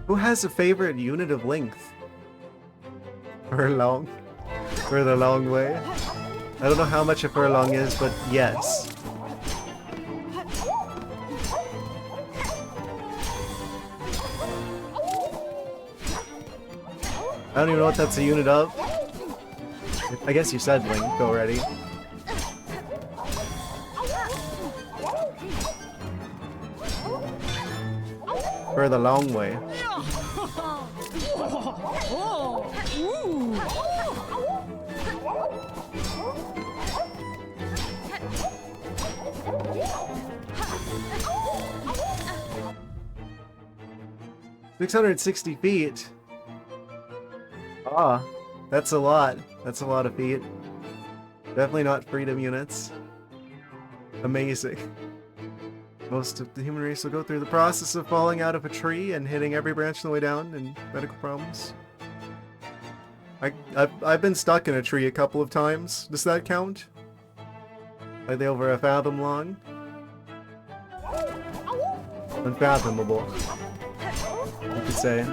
Who has a favorite unit of length? Furlong? For the long way? I don't know how much a furlong is, but yes. I don't even know what that's a unit of. I guess you said length already. For the long way. $660 Ah, that's a lot. That's a lot of feet. Definitely not freedom units. Amazing. Most of the human race will go through the process of falling out of a tree and hitting every branch on the way down and medical problems. I've been stuck in a tree a couple of times. Does that count? Are they over a fathom long? Unfathomable, you could say.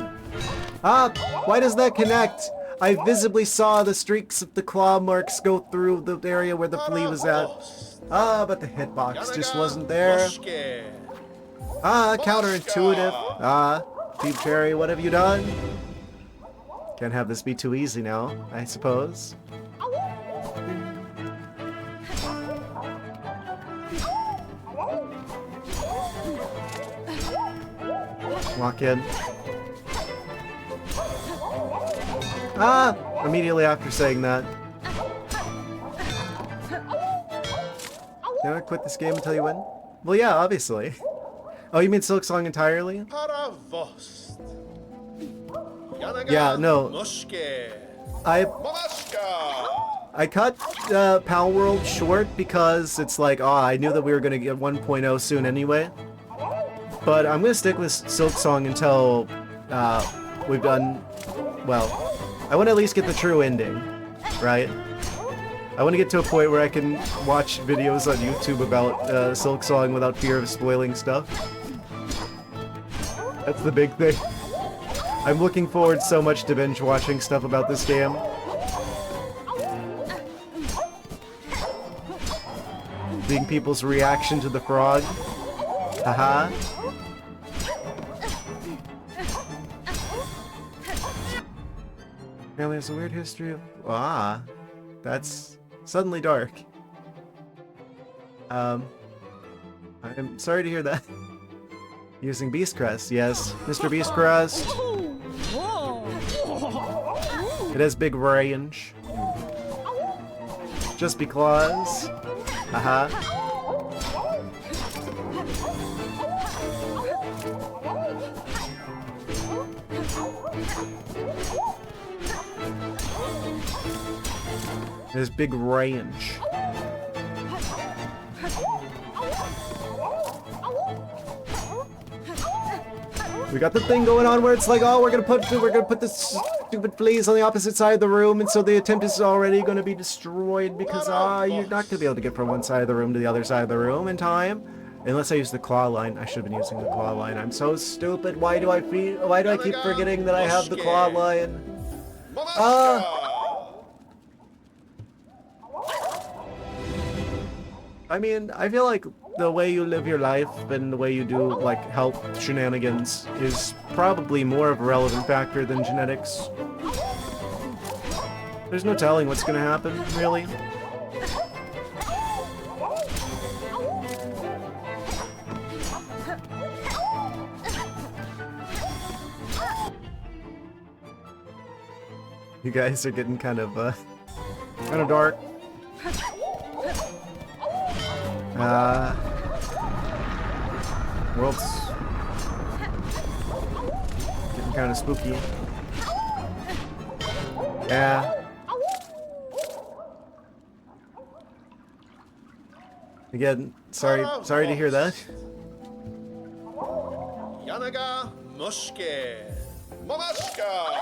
Ah! Why does that connect? I visibly saw the streaks of the claw marks go through the area where the flea was at. Ah, but the hitbox just wasn't there. Ah, counterintuitive. Ah, Deep Cherry, what have you done? Can't have this be too easy now, I suppose. Walk in. Ah! Immediately after saying that. Can I quit this game until you win? Well, yeah, obviously. Oh, you mean Silksong entirely? Yeah, no. I cut Pal World short because it's like, oh, I knew that we were gonna get 1.0 soon anyway. But I'm gonna stick with Silksong until we've done, well, I want to at least get the true ending, right? I want to get to a point where I can watch videos on YouTube about Silksong without fear of spoiling stuff. That's the big thing. I'm looking forward so much to binge watching stuff about this game. Seeing people's reaction to the frog. Haha. Apparently has a weird history of... Ah. That's suddenly dark. I'm sorry to hear that. Using Beast Crest, yes. Mr. Beast Crest. It has big range. Just because. Haha. It has big range. We got the thing going on where it's like, oh, we're gonna put this stupid fleas on the opposite side of the room, and so the attempt is already gonna be destroyed because you're not gonna be able to get from one side of the room to the other side of the room in time. Unless I use the claw line. I should have been using the claw line. I'm so stupid. Why do I keep forgetting that I have the claw line? I mean, I feel like the way you live your life and the way you do, like, health shenanigans is probably more of a relevant factor than genetics. There's no telling what's gonna happen, really. You guys are getting kind of dark. World's getting kind of spooky. Yeah. Again, sorry to hear that. Yanaga Mushke. Mamashka.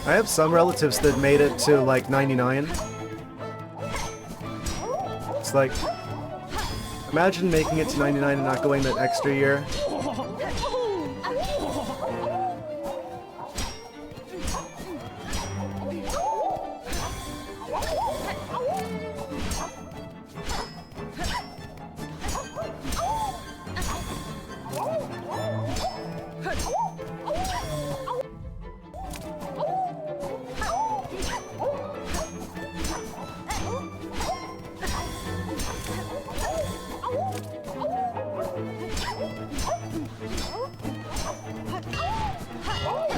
I have some relatives that made it to like 99. It's like, imagine making it to 99 and not going that extra year.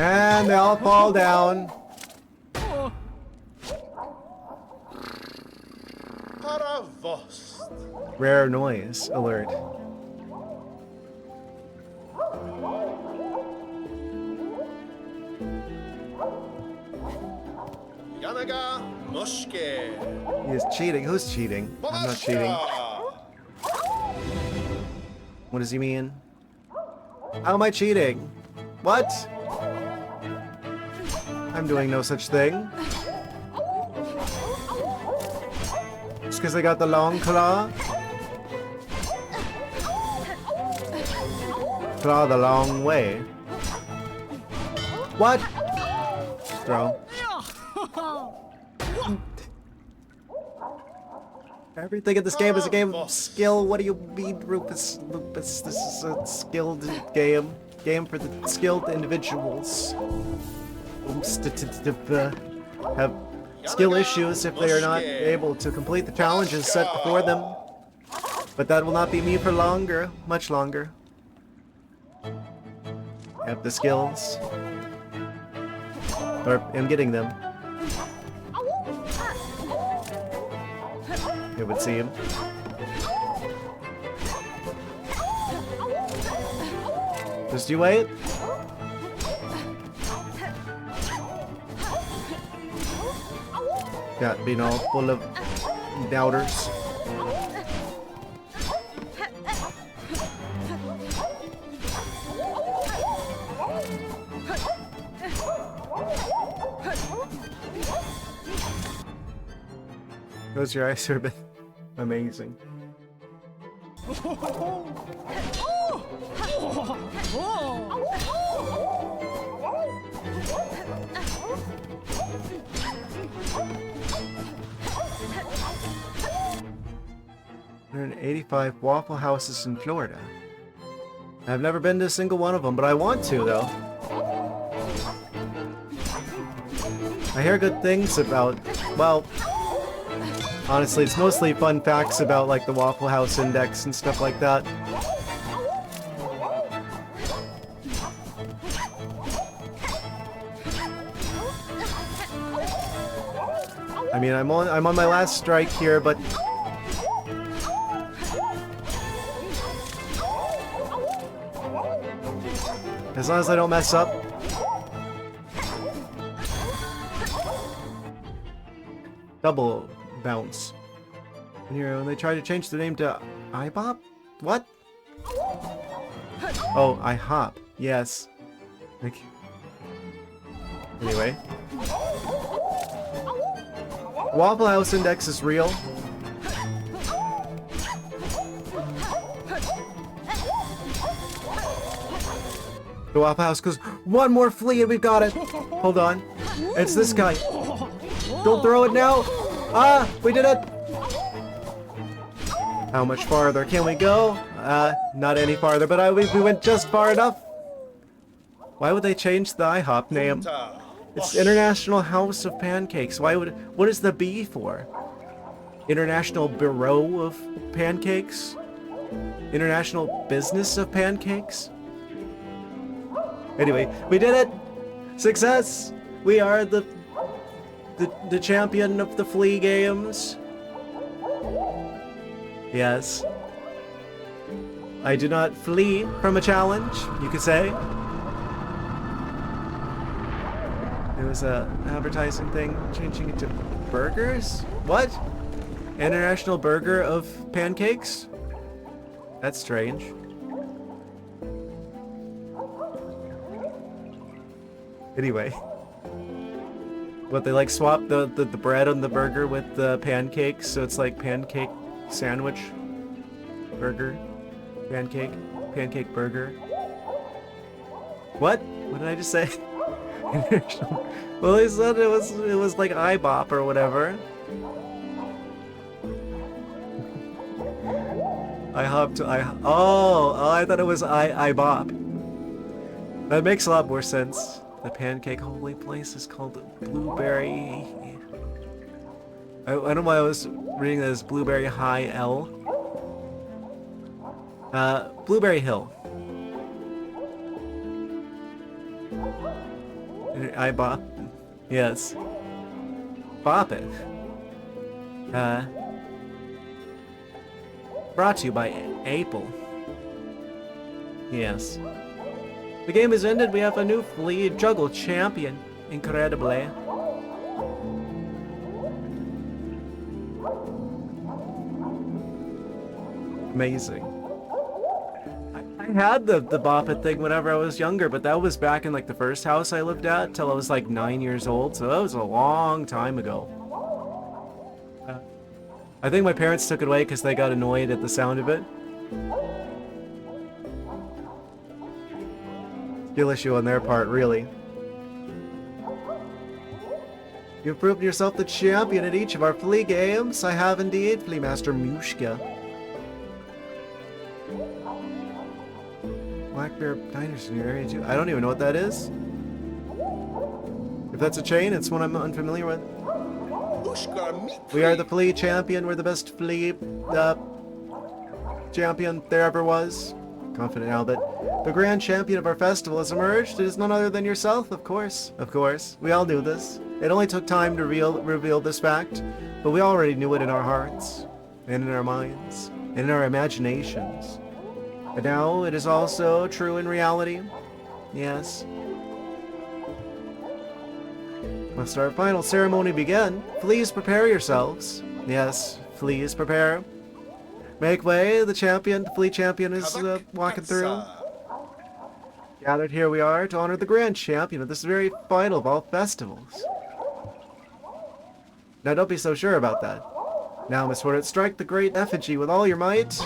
And they all fall down. Paravost. Rare noise alert. Yanaga Mushke. He is cheating. Who's cheating? I'm not cheating. What does he mean? How am I cheating? What? I'm doing no such thing. Just because I got the long claw? Claw the long way. What? Throw. Everything in this game is a game of skill. What do you mean, Rufus? Lupus? This is a skilled game. Game for the skilled individuals. Have skill issues if they are not able to complete the challenges set before them. But that will not be me for longer. Much longer. I have the skills. Or am getting them. it would seem. Just you wait. Got being all full of doubters. Close your eyes for a bit. Amazing. 185 Waffle Houses in Florida. I've never been to a single one of them, but I want to, though. I hear good things about, well, honestly, it's mostly fun facts about, like, the Waffle House Index and stuff like that. I mean, I'm on my last strike here, but as long as I don't mess up. Double bounce. When they try to change the name to iBop? What? Oh, IHOP. Yes. Like, anyway. Waffle House Index is real. The Waffle House goes, one more flea and we've got it. Hold on. It's this guy. Don't throw it now. Ah, we did it. How much farther can we go? Not any farther, but we went just far enough. Why would they change the IHOP name? It's International House of Pancakes. What is the B for? International Bureau of Pancakes? International Business of Pancakes? Anyway, we did it! Success! We are the champion of the Flea games. Yes. I do not flee from a challenge, you could say. It was a advertising thing, changing it to burgers? What? International Burger of Pancakes? That's strange. Anyway. What, they like swap the bread on the burger with the pancakes, so it's like pancake sandwich burger, pancake burger. What? What did I just say? Well, they said it was like iBop or whatever. Oh, I thought it was iBop. That makes a lot more sense. The pancake holy place is called Blueberry. I don't know why I was reading that as Blueberry High L. Blueberry Hill. I bop. Yes. Bop it. Brought to you by Apple. Yes. The game has ended. We have a new Flea Juggle champion. Incredibly. Amazing. I had the Bop It thing whenever I was younger, but that was back in like the first house I lived at till I was like 9 years old, so that was a long time ago. I think my parents took it away because they got annoyed at the sound of it. Skill issue on their part, really. You've proven yourself the champion at each of our Flea games. I have indeed, Flea Master Mushka. Black Bear Diners in your area too. I don't even know what that is. If that's a chain, it's one I'm unfamiliar with. We are the Flea champion. We're the best Flea champion there ever was. Confident now that the grand champion of our festival has emerged. It is none other than yourself, of course. Of course. We all knew this. It only took time to reveal this fact, but we already knew it in our hearts. and in our minds, and in our imaginations. And now it is also true in reality. Yes. Must our final ceremony begin? Please prepare yourselves. Yes, please prepare. Make way, the champion, the Flea champion is walking through. Gathered here we are to honor the grand champion of this very final of all festivals. Now don't be so sure about that. Now, Miss Hornet, strike the great effigy with all your might.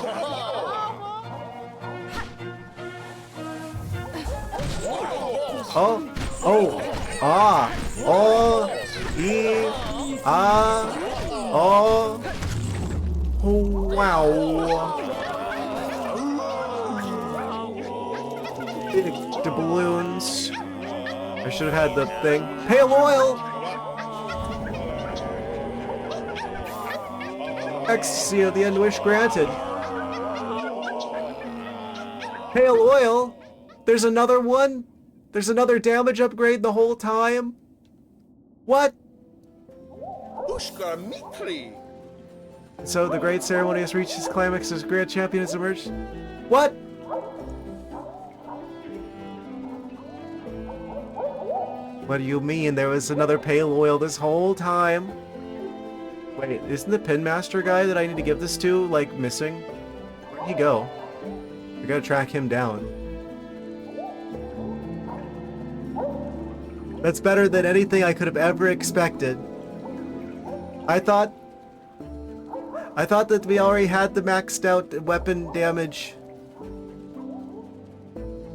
Oh, oh, ah, oh, oh, wow. Big doubloons. I should have had the thing. Pale oil! Ecstasy of the end wish granted. Pale oil? There's another one? There's another damage upgrade the whole time? What? Ushka Mikli. So the great ceremony has reached its climax as grand champion has emerged? What? What do you mean there was another pale oil this whole time? Wait, isn't the pin master guy that I need to give this to, like, missing? Where'd he go? I gotta track him down. That's better than anything I could have ever expected. I thought that we already had the maxed out weapon damage.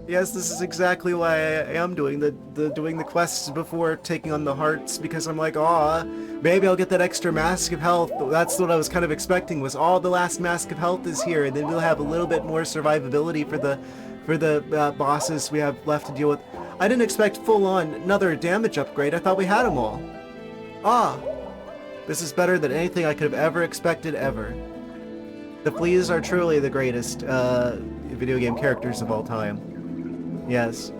Yes, this is exactly why I am doing the quests before taking on the hearts, because I'm like, aw, maybe I'll get that extra mask of health. That's what I was kind of expecting, was all the last mask of health is here, and then we'll have a little bit more survivability for the bosses we have left to deal with. I didn't expect full-on another damage upgrade. I thought we had them all. Ah, this is better than anything I could have ever expected ever. The Fleas are truly the greatest video game characters of all time. Yes.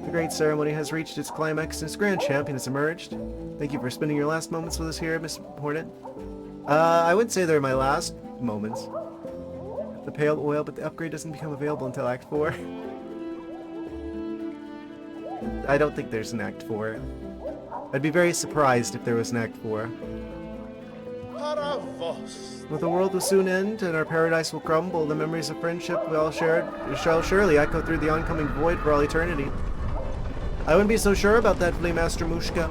The great ceremony has reached its climax and its grand champion has emerged. Thank you for spending your last moments with us here, Miss Hornet. I wouldn't say they're my last moments. The pale oil, but the upgrade doesn't become available until Act 4. I don't think there's an Act 4. I'd be very surprised if there was an Act 4. Paravos. But the world will soon end, and our paradise will crumble. The memories of friendship we all shared shall surely echo through the oncoming void for all eternity. I wouldn't be so sure about that, Flea Master Mushka.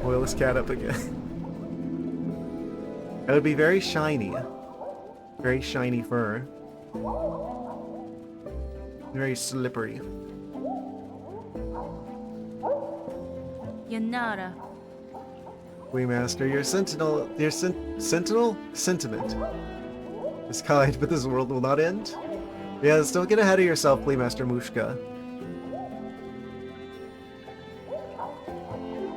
Oil this cat up again. It would be very shiny. Very shiny fur. Very slippery. Yanara. Flea Master, your sentinel sentiment is kind, but this world will not end. Yes, don't get ahead of yourself, Flea Master Mushka.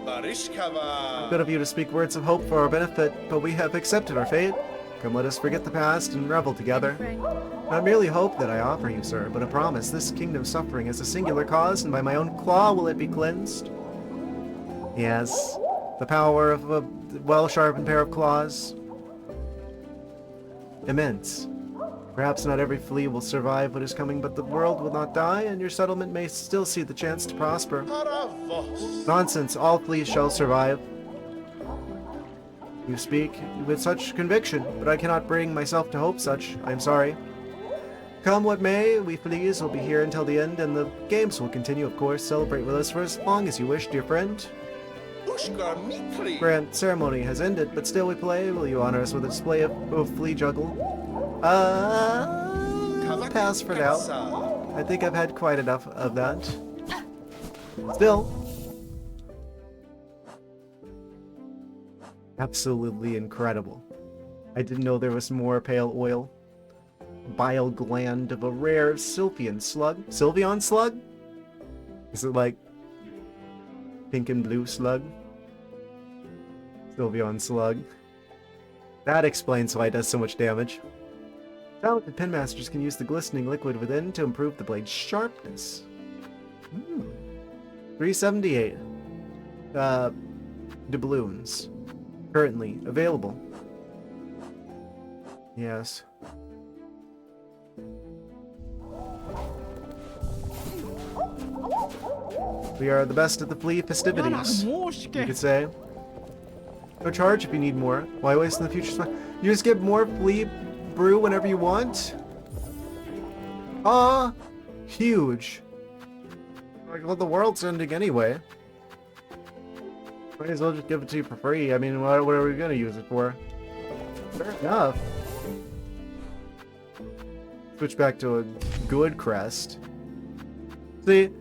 Barishkava. Good of you to speak words of hope for our benefit, but we have accepted our fate. Come, let us forget the past and revel together. Not merely hope that I offer you, sir, but a promise. This kingdom's suffering is a singular cause, and by my own claw will it be cleansed. Yes, the power of a well-sharpened pair of claws. Immense. Perhaps not every flea will survive what is coming, but the world will not die, and your settlement may still see the chance to prosper. Paravos. Nonsense, all fleas shall survive. You speak with such conviction, but I cannot bring myself to hope such. I am sorry. Come what may, we fleas will be here until the end, and the games will continue, of course. Celebrate with us for as long as you wish, dear friend. Ushka Mikli. Grand ceremony has ended, but still we play. Will you honor us with a display of flea juggle? Pass for now. I think I've had quite enough of that. Still. Absolutely incredible. I didn't know there was more pale oil. Bile gland of a rare Sylveon slug. Sylveon slug? Is it like pink and blue slug? Sylveon slug. That explains why it does so much damage. Talented pinmasters can use the glistening liquid within to improve the blade's sharpness. 378. Doubloons. currently available. Yes. We are the best at the flea festivities, you could say. No charge if you need more. Why waste in the future? You just get more flea brew whenever you want? Ah, huge. Like, well, the world's ending anyway. Might as well just give it to you for free. I mean, what are we gonna use it for? Fair enough. Switch back to a good crest. See,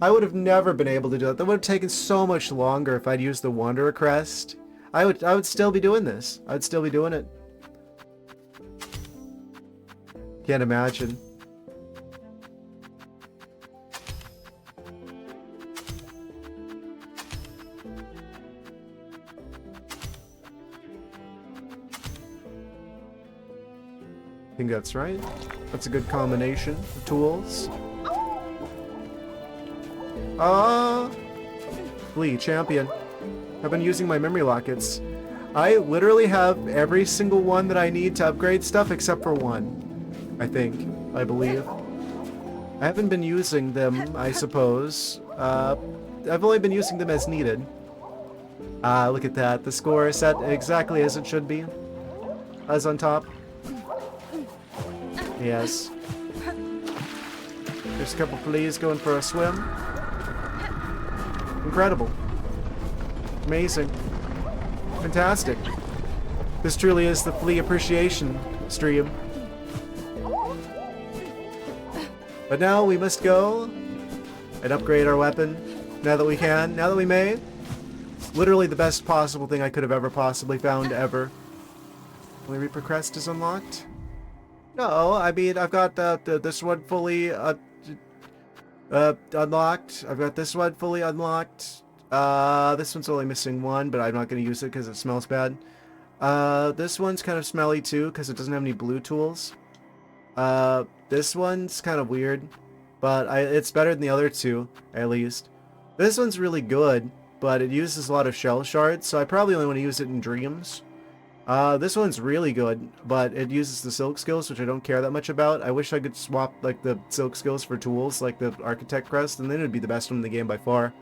I would have never been able to do that. That would have taken so much longer if I'd used the Wanderer crest. I would still be doing this. I'd still be doing it. Can't imagine. I think that's right. That's a good combination of tools. Flea, champion. I've been using my memory lockets. I literally have every single one that I need to upgrade stuff except for one. I think. I believe. I haven't been using them, I suppose. I've only been using them as needed. Look at that. The score is set exactly as it should be. As on top. Yes. There's a couple fleas going for a swim. Incredible. Amazing. Fantastic. This truly is the flea appreciation stream. But now we must go and upgrade our weapon. Now that we can. Now that we may. Literally the best possible thing I could have ever possibly found ever. Only Reaper Crest is unlocked? No, I mean, I've got this one fully unlocked. I've got this one fully unlocked. This one's only missing one, but I'm not going to use it because it smells bad. This one's kind of smelly too because it doesn't have any blue tools. This one's kind of weird, but it's better than the other two, at least. This one's really good, but it uses a lot of shell shards, so I probably only want to use it in dreams. This one's really good, but it uses the silk skills, which I don't care that much about. I wish I could swap, like, the silk skills for tools, like the Architect Crest, and then it would be the best one in the game by far.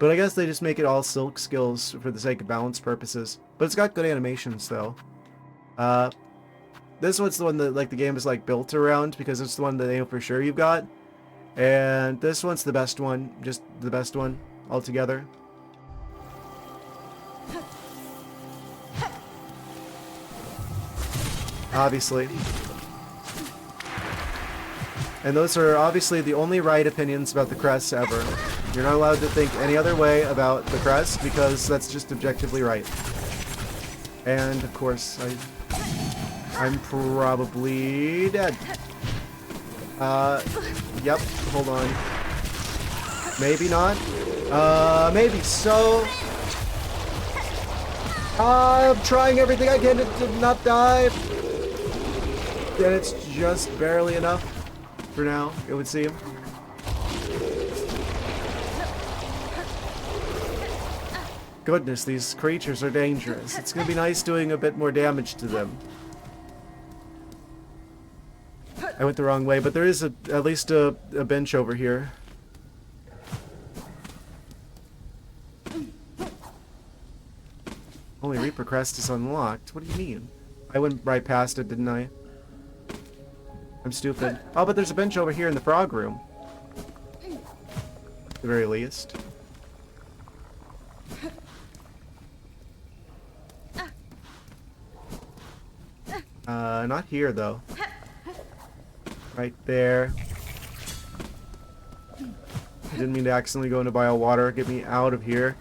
But I guess they just make it all silk skills for the sake of balance purposes. But it's got good animations, though. This one's the one that, like, the game is, like, built around, because it's the one that they know for sure you've got. And this one's the best one, just the best one altogether. Obviously. And those are obviously the only right opinions about the crests ever. You're not allowed to think any other way about the crest because that's just objectively right. And of course, I'm probably dead. Yep, hold on. Maybe not. Maybe so. I'm trying everything I can to not die. And it's just barely enough for now, it would seem. Goodness, these creatures are dangerous. It's gonna be nice doing a bit more damage to them. I went the wrong way, but there is at least a bench over here. Only Reaper Crest is unlocked. What do you mean? I went right past it, didn't I? I'm stupid. Oh, but there's a bench over here in the frog room. At the very least. Not here, though. Right there. I didn't mean to accidentally go into bio water. Get me out of here.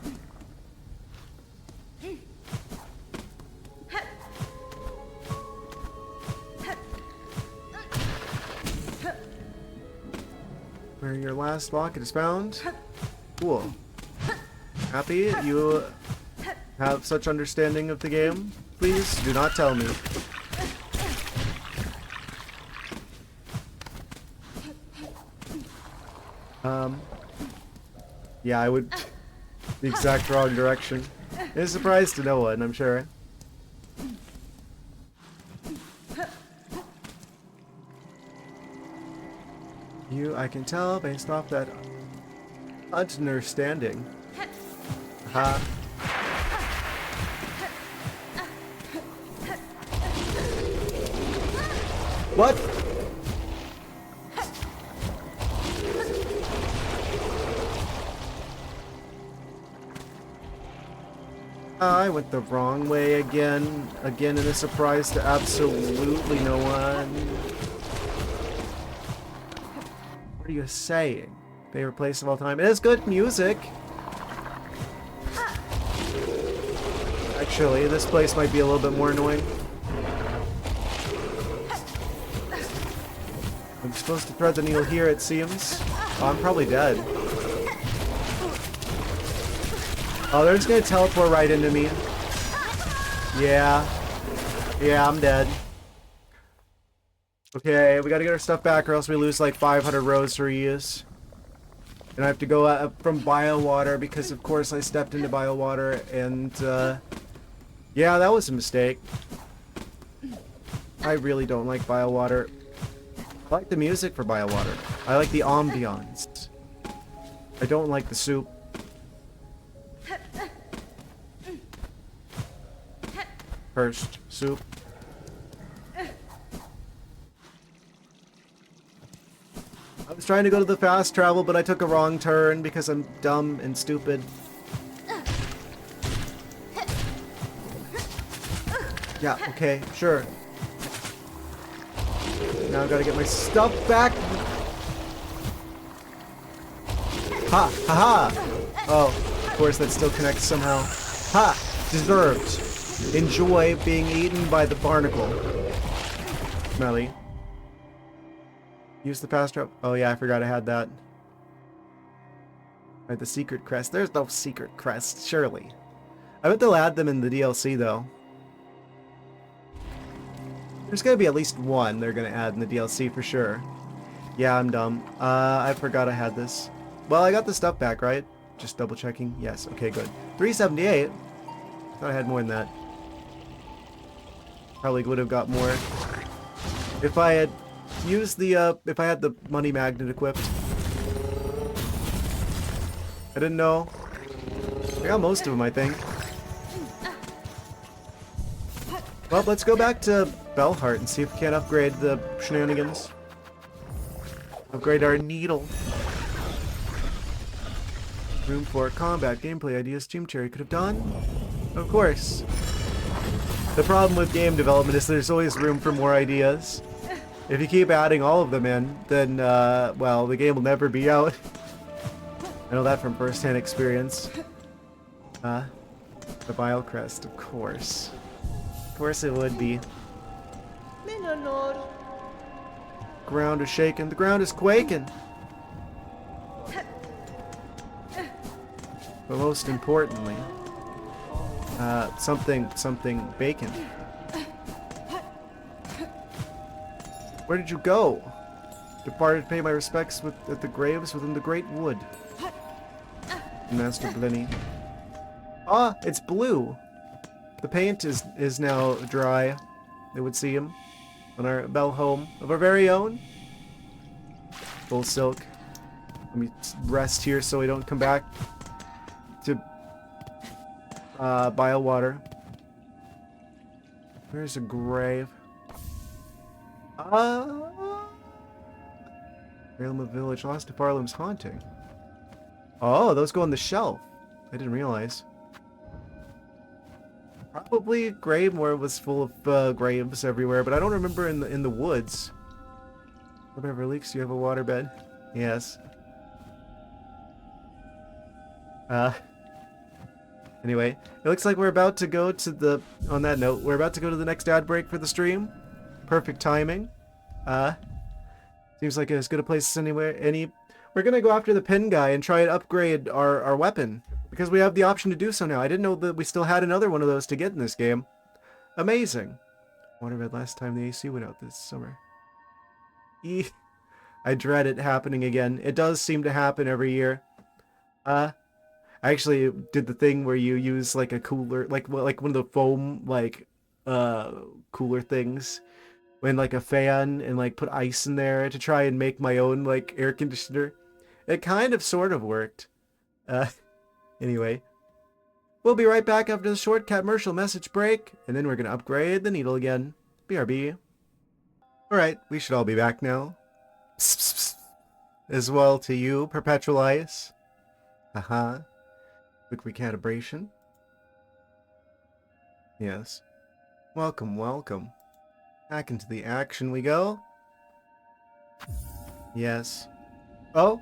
Where your last locket is found. Cool. Happy you have such understanding of the game? Please do not tell me. Yeah, I would... the exact wrong direction. It's a surprise to no one, I'm sure. I can tell based off that understanding. Ha. What? I went the wrong way again. Again in a surprise to absolutely no one. What are you saying? Favorite place of all time? It is good music. Actually, this place might be a little bit more annoying. I'm supposed to thread the needle here, it seems. Oh, I'm probably dead. Oh, they're just gonna teleport right into me. Yeah. Yeah, I'm dead. Okay, we gotta get our stuff back or else we lose like 500 rosaries. And I have to go from Biowater because of course I stepped into Biowater and yeah, that was a mistake. I really don't like Biowater. I like the music for Biowater. I like the ambiance. I don't like the soup. First, soup. I was trying to go to the fast travel, but I took a wrong turn because I'm dumb and stupid. Yeah, okay, sure. Now I gotta get my stuff back. Ha! Ha ha! Oh, of course that still connects somehow. Ha! Deserved. Enjoy being eaten by the barnacle. Smelly. Use the fast travel. Oh yeah, I forgot I had that. Alright, the secret crest. There's no secret crest, surely. I bet they'll add them in the DLC though. There's gonna be at least one they're gonna add in the DLC for sure. Yeah, I'm dumb. I forgot I had this. Well, I got the stuff back, right? Just double checking. Yes, okay, good. 378. Thought I had more than that. Probably would have got more if I had used the if I had the money magnet equipped. I didn't know. I got most of them, I think. Well, let's go back to Bellheart and see if we can't upgrade the shenanigans. Upgrade our needle. Room for combat, gameplay ideas, Team Cherry could have done. Of course. The problem with game development is there's always room for more ideas. If you keep adding all of them in, then, well, the game will never be out. I know that from first-hand experience. The Bile Crest, of course. Of course it would be. Ground is shaking. The ground is quaking. But most importantly, something bacon. Where did you go? Departed to pay my respects at the graves within the great wood. Master Blenny. Ah, it's blue. The paint is now dry. It would seem. On our bell home of our very own. Full silk. Let me rest here so we don't come back to Biowater. There's a grave. Railma Village, lost to Farlam's haunting. Oh, those go on the shelf. I didn't realize. Probably Gravemore was full of graves everywhere, but I don't remember in the woods. Whatever leaks, do you have a waterbed? Yes. Anyway, it looks like we're about to go to the... On that note, we're about to go to the next ad break for the stream. Perfect timing. Seems like as good a place as anywhere. We're gonna go after the pin guy and try and upgrade our weapon. Because we have the option to do so now. I didn't know that we still had another one of those to get in this game. Amazing. Waterbed last time the AC went out this summer. I dread it happening again. It does seem to happen every year. I actually did the thing where you use like a cooler, like one of the foam like cooler things, when like a fan, and like put ice in there to try and make my own like air conditioner. It kind of sort of worked. Uh, anyway, we'll be right back after the short commercial message break, and then we're gonna upgrade the needle again. BRB. All right, we should all be back now. Psst, psst, psst. As well to you, Perpetual Ice. Haha. Quick recalibration. Yes. Welcome, welcome. Back into the action we go. Yes. Oh!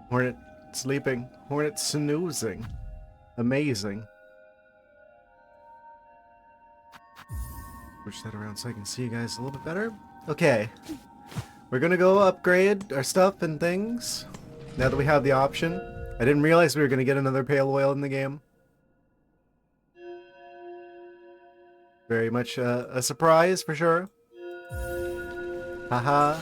Hornet sleeping. Hornet snoozing. Amazing. Push that around so I can see you guys a little bit better. Okay. We're gonna go upgrade our stuff and things. Now that we have the option. I didn't realize we were gonna get another pale oil in the game. Very much a surprise for sure. Haha.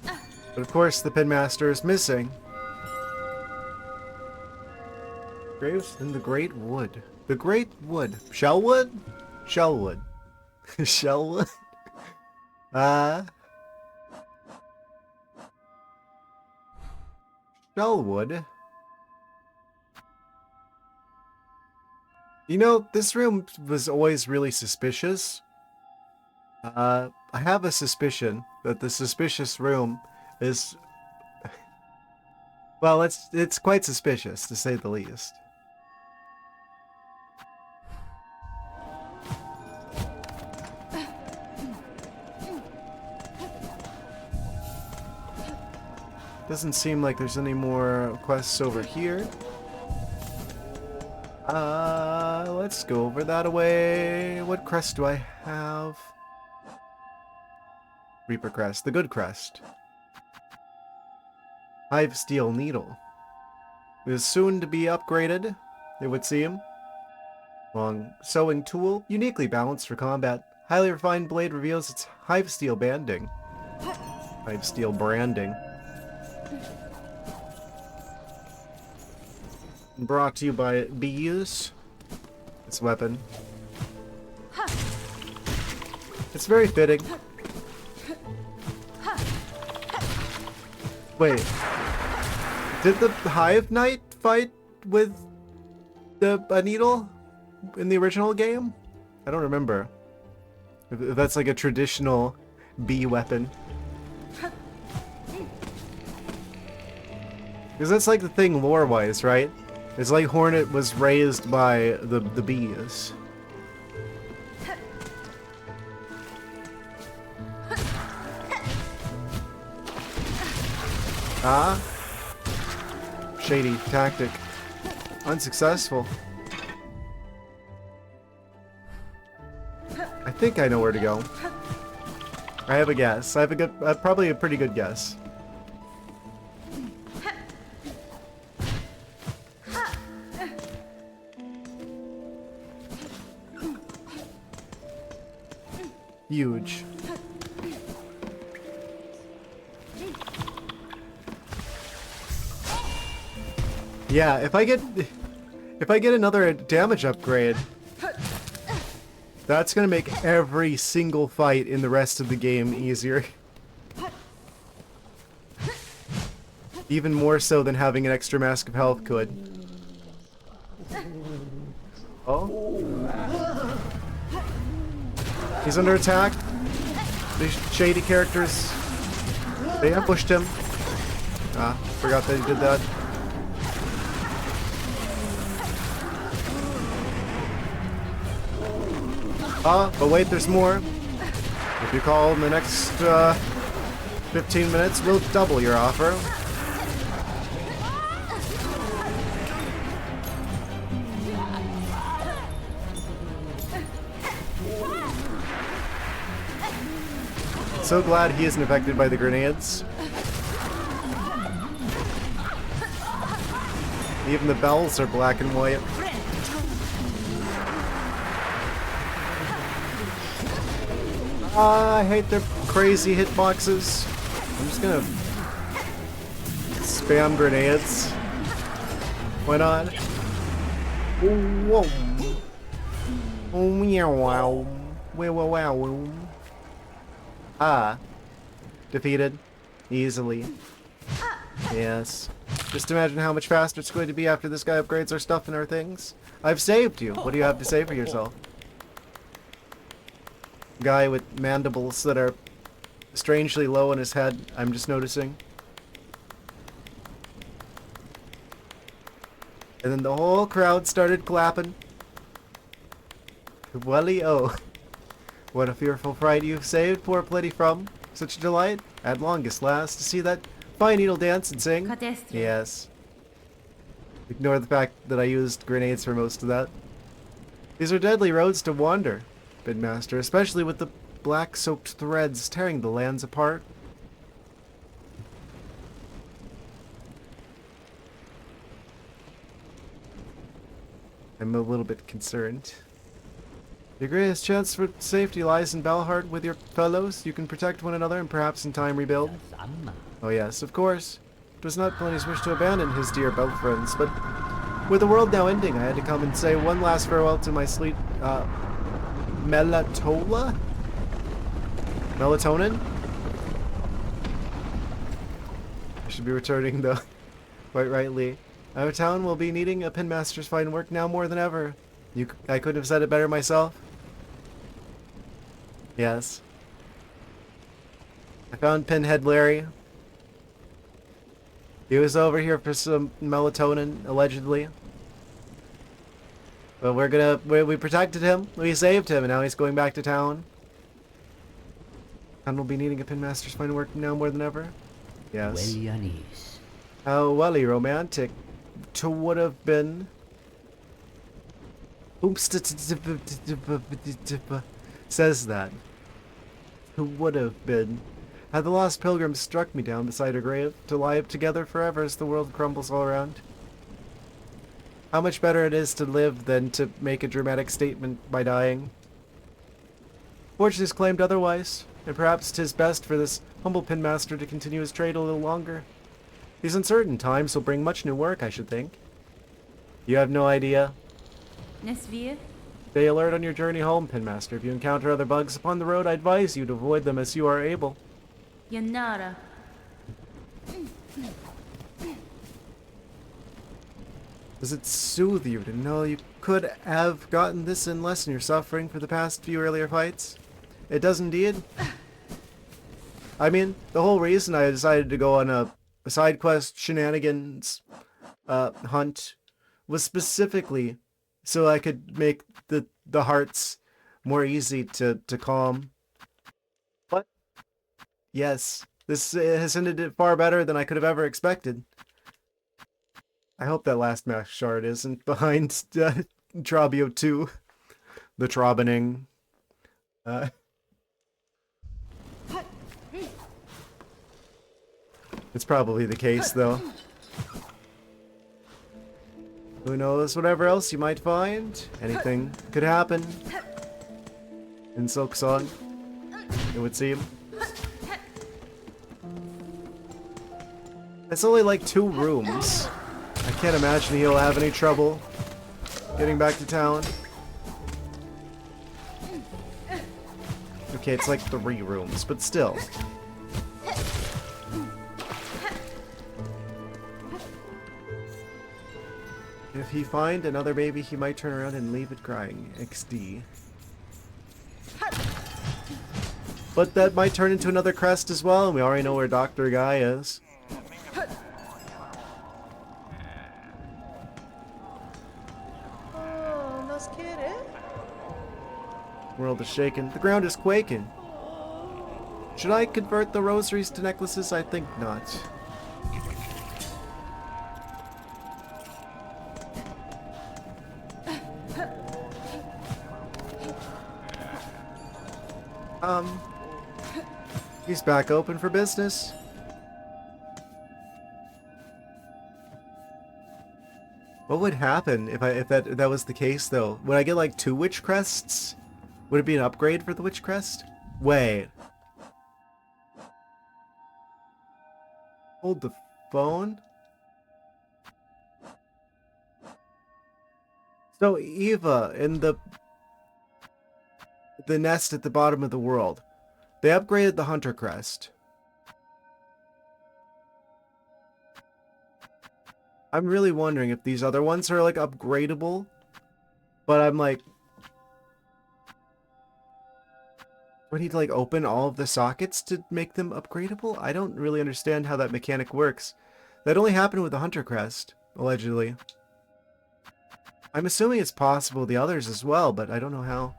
But of course the Pinmaster is missing. Graves in the Great Wood. The Great Wood. Shellwood? Shellwood. Shellwood? Shellwood? You know, this room was always really suspicious. I have a suspicion that the suspicious room is... Well, it's quite suspicious, to say the least. Doesn't seem like there's any more quests over here. Let's go over that way. What crest do I have? Reaper crest, the good crest. Hive steel needle. It is soon to be upgraded, it would seem. Long sewing tool, uniquely balanced for combat. Highly refined blade reveals its hive steel banding. Hive steel branding. Brought to you by bees. This weapon. It's very fitting. Wait. Did the Hive Knight fight with a needle in the original game? I don't remember. If that's like a traditional bee weapon. Because that's like the thing lore-wise, right? It's like Hornet was raised by the bees. Ah? Shady tactic. Unsuccessful. I think I know where to go. I have a guess. I have a good, probably a pretty good guess. Huge. Yeah, if I get another damage upgrade, that's gonna make every single fight in the rest of the game easier. Even more so than having an extra mask of health could. Oh? He's under attack. These shady characters, they ambushed him. Ah, forgot that he did that. Ah, but wait, there's more. If you call in the next 15 minutes, we'll double your offer. So glad he isn't affected by the grenades. Even the bells are black and white. I hate their crazy hitboxes. I'm just gonna spam grenades. Why not? Whoa. Oh, meow, wow. Wow, wow, wow. Ah. Defeated. Easily. Yes. Just imagine how much faster it's going to be after this guy upgrades our stuff and our things. I've saved you. What do you have to say for yourself? Guy with mandibles that are strangely low in his head, I'm just noticing. And then the whole crowd started clapping. Welly oh. What a fearful fright you've saved poor Plitty from. Such a delight, at longest last, to see that fine needle dance and sing. Yes. Ignore the fact that I used grenades for most of that. These are deadly roads to wander, Bidmaster, especially with the black-soaked threads tearing the lands apart. I'm a little bit concerned. Your greatest chance for safety lies in Balhart with your fellows. You can protect one another and perhaps in time rebuild. Oh yes, of course. It was not Pliny wish to abandon his dear belt friends, but with the world now ending, I had to come and say one last farewell to my sleep, Melatola? Melatonin? I should be returning though, quite rightly. Our town will be needing a pinmaster's fine work now more than ever. I couldn't have said it better myself. Yes. I found Pinhead Larry. He was over here for some melatonin, allegedly. But we protected him, we saved him, and now he's going back to town. And we'll be needing a pinmaster's fine work now more than ever. Yes. How welly romantic to would have been. Says that. Who would have been? Had the lost pilgrim struck me down beside her grave, to lie together forever as the world crumbles all around. How much better it is to live than to make a dramatic statement by dying. Fortune has claimed otherwise, and perhaps 'tis best for this humble pinmaster to continue his trade a little longer. These uncertain times will bring much new work, I should think. You have no idea. Stay alert on your journey home, Pinmaster. If you encounter other bugs upon the road, I advise you to avoid them as you are able. Yanara. Does it soothe you to know you could have gotten this and lessen your suffering for the past few earlier fights? It does indeed. I mean, the whole reason I decided to go on a side quest shenanigans hunt was specifically so I could make the hearts more easy to calm. But yes, this has ended it far better than I could have ever expected. I hope that last mask shard isn't behind Trabio 2. The Trobening. It's probably the case, though. Who knows, whatever else you might find, anything could happen in Silksong, it would seem. It's only like 2 rooms. I can't imagine he'll have any trouble getting back to town. Okay, it's like 3 rooms, but still. If he find another baby, he might turn around and leave it crying. XD. But that might turn into another crest as well, and we already know where Dr. Guy is. World is shaken. The ground is quaking. Should I convert the rosaries to necklaces? I think not. He's back open for business. What would happen if that was the case though? Would I get like 2 witch crests? Would it be an upgrade for the witch crest? Wait. Hold the phone? So Eva in the nest at the bottom of the world, they upgraded the Hunter Crest. I'm really wondering if these other ones are like upgradable, but I'm like, do I need to like open all of the sockets to make them upgradable? I don't really understand how that mechanic works. That only happened with the Hunter Crest, allegedly. I'm assuming it's possible the others as well, but I don't know how.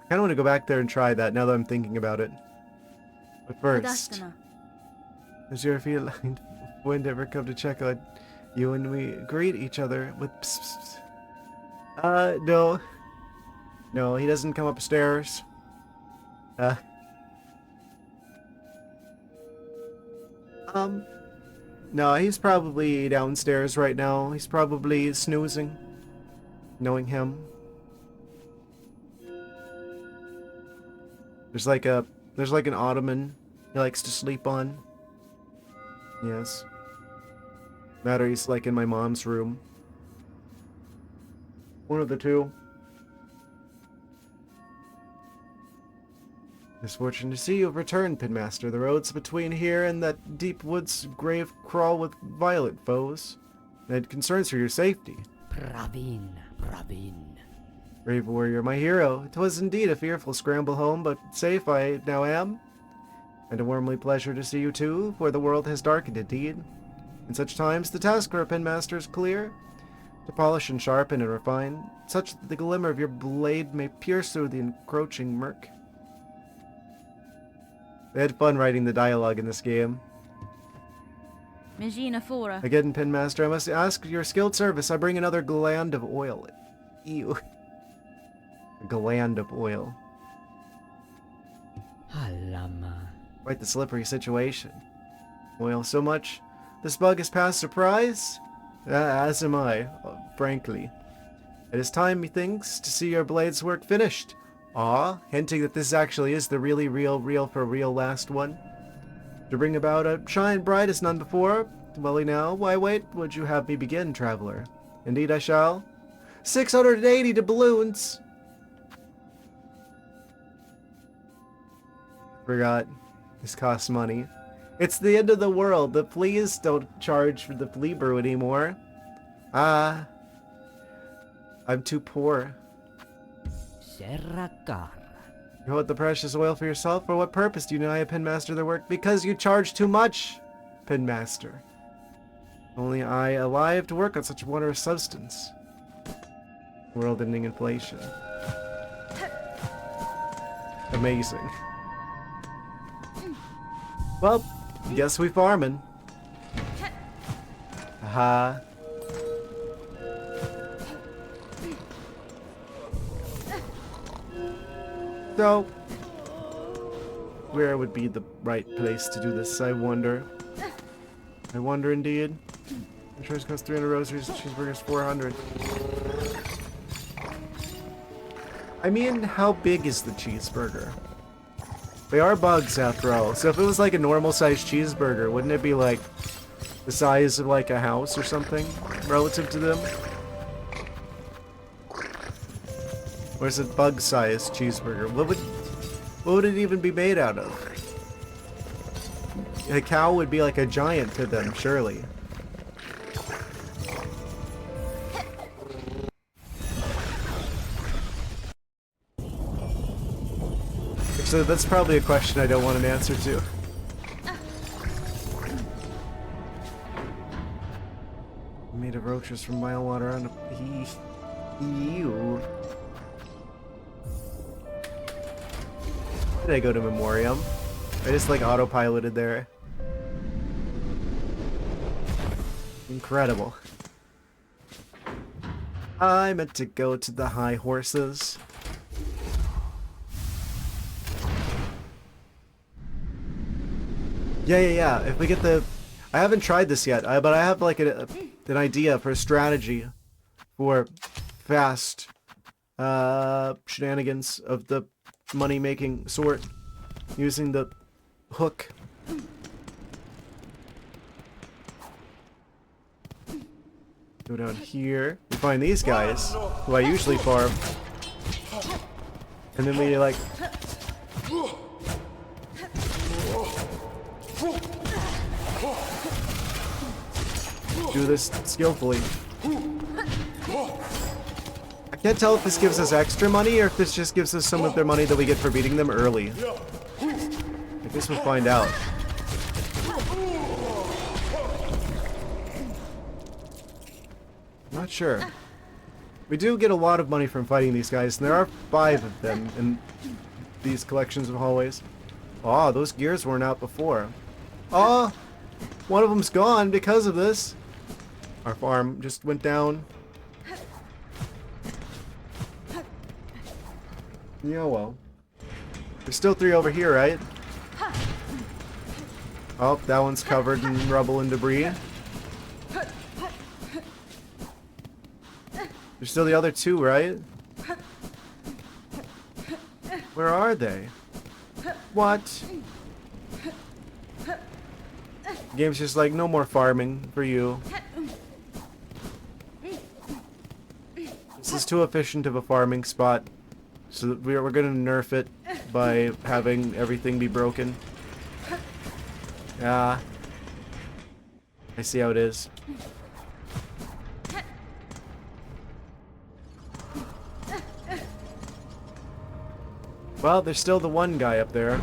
I kind of want to go back there and try that now that I'm thinking about it. But first, does your feline friend ever come to check on you and we greet each other with psst, psst, psst? No. No, he doesn't come upstairs. Uh, no, he's probably downstairs right now. He's probably snoozing, knowing him. There's like an ottoman he likes to sleep on. Yes. That or he's like in my mom's room. One of the two. Misfortune to see you have returned, Pinmaster. The roads between here and that deep woods grave crawl with violent foes. I had concerns for your safety. Praveen. Brave warrior, my hero. It was indeed a fearful scramble home, but safe I now am. And a warmly pleasure to see you too, for the world has darkened indeed. In such times, the task for a Pinmaster is clear. To polish and sharpen and refine, such that the glimmer of your blade may pierce through the encroaching murk. They had fun writing the dialogue in this game. Again, Pinmaster, I must ask your skilled service. I bring another gland of oil. Ew. A gland of oil. Halama. Quite the slippery situation. Oil so much. This bug has passed surprise? As am I, frankly. It is time, methinks, to see your blade's work finished. Ah, hinting that this actually is the really real for real last one. To bring about a shine bright as none before. Well, now, why wait? Would you have me begin, traveler? Indeed I shall. 680 doubloons! Forgot. This costs money. It's the end of the world. The fleas don't charge for the flea brew anymore. Ah. I'm too poor. Serrakar. You hold the precious oil for yourself? For what purpose do you deny a Pinmaster their work? Because you charge too much, Pinmaster. Only I alive to work on such wondrous substance. World-ending inflation. Amazing. Well, guess we farming. Haha. So, where would be the right place to do this, I wonder? I wonder indeed. Insurance costs 300 rosaries, cheeseburgers 400. I mean, how big is the cheeseburger? They are bugs after all, so if it was like a normal sized cheeseburger, wouldn't it be like the size of like a house or something relative to them? Or is it bug-sized cheeseburger? What would it even be made out of? A cow would be like a giant to them, surely. So that's probably a question I don't want an answer to. Made of roaches from mile water on a... Ew. Did I go to Memoriam? I just like autopiloted there. Incredible. I meant to go to the high horses. Yeah. If we get the... I haven't tried this yet, but I have like an idea for a strategy for fast shenanigans of the money-making sort using the hook. Go down here. We find these guys, who I usually farm. And then we like... do this skillfully. I can't tell if this gives us extra money or if this just gives us some of their money that we get for beating them early. I guess we'll find out. Not sure. We do get a lot of money from fighting these guys, and there are 5 of them in these collections of hallways. Oh, those gears weren't out before. Oh, one of them's gone because of this. Our farm just went down. Yeah, well. There's still 3 over here, right? Oh, that one's covered in rubble and debris. There's still the other 2, right? Where are they? What? The game's just like, no more farming for you. This is too efficient of a farming spot. So we're gonna nerf it by having everything be broken. Yeah. I see how it is. Well, there's still the one guy up there.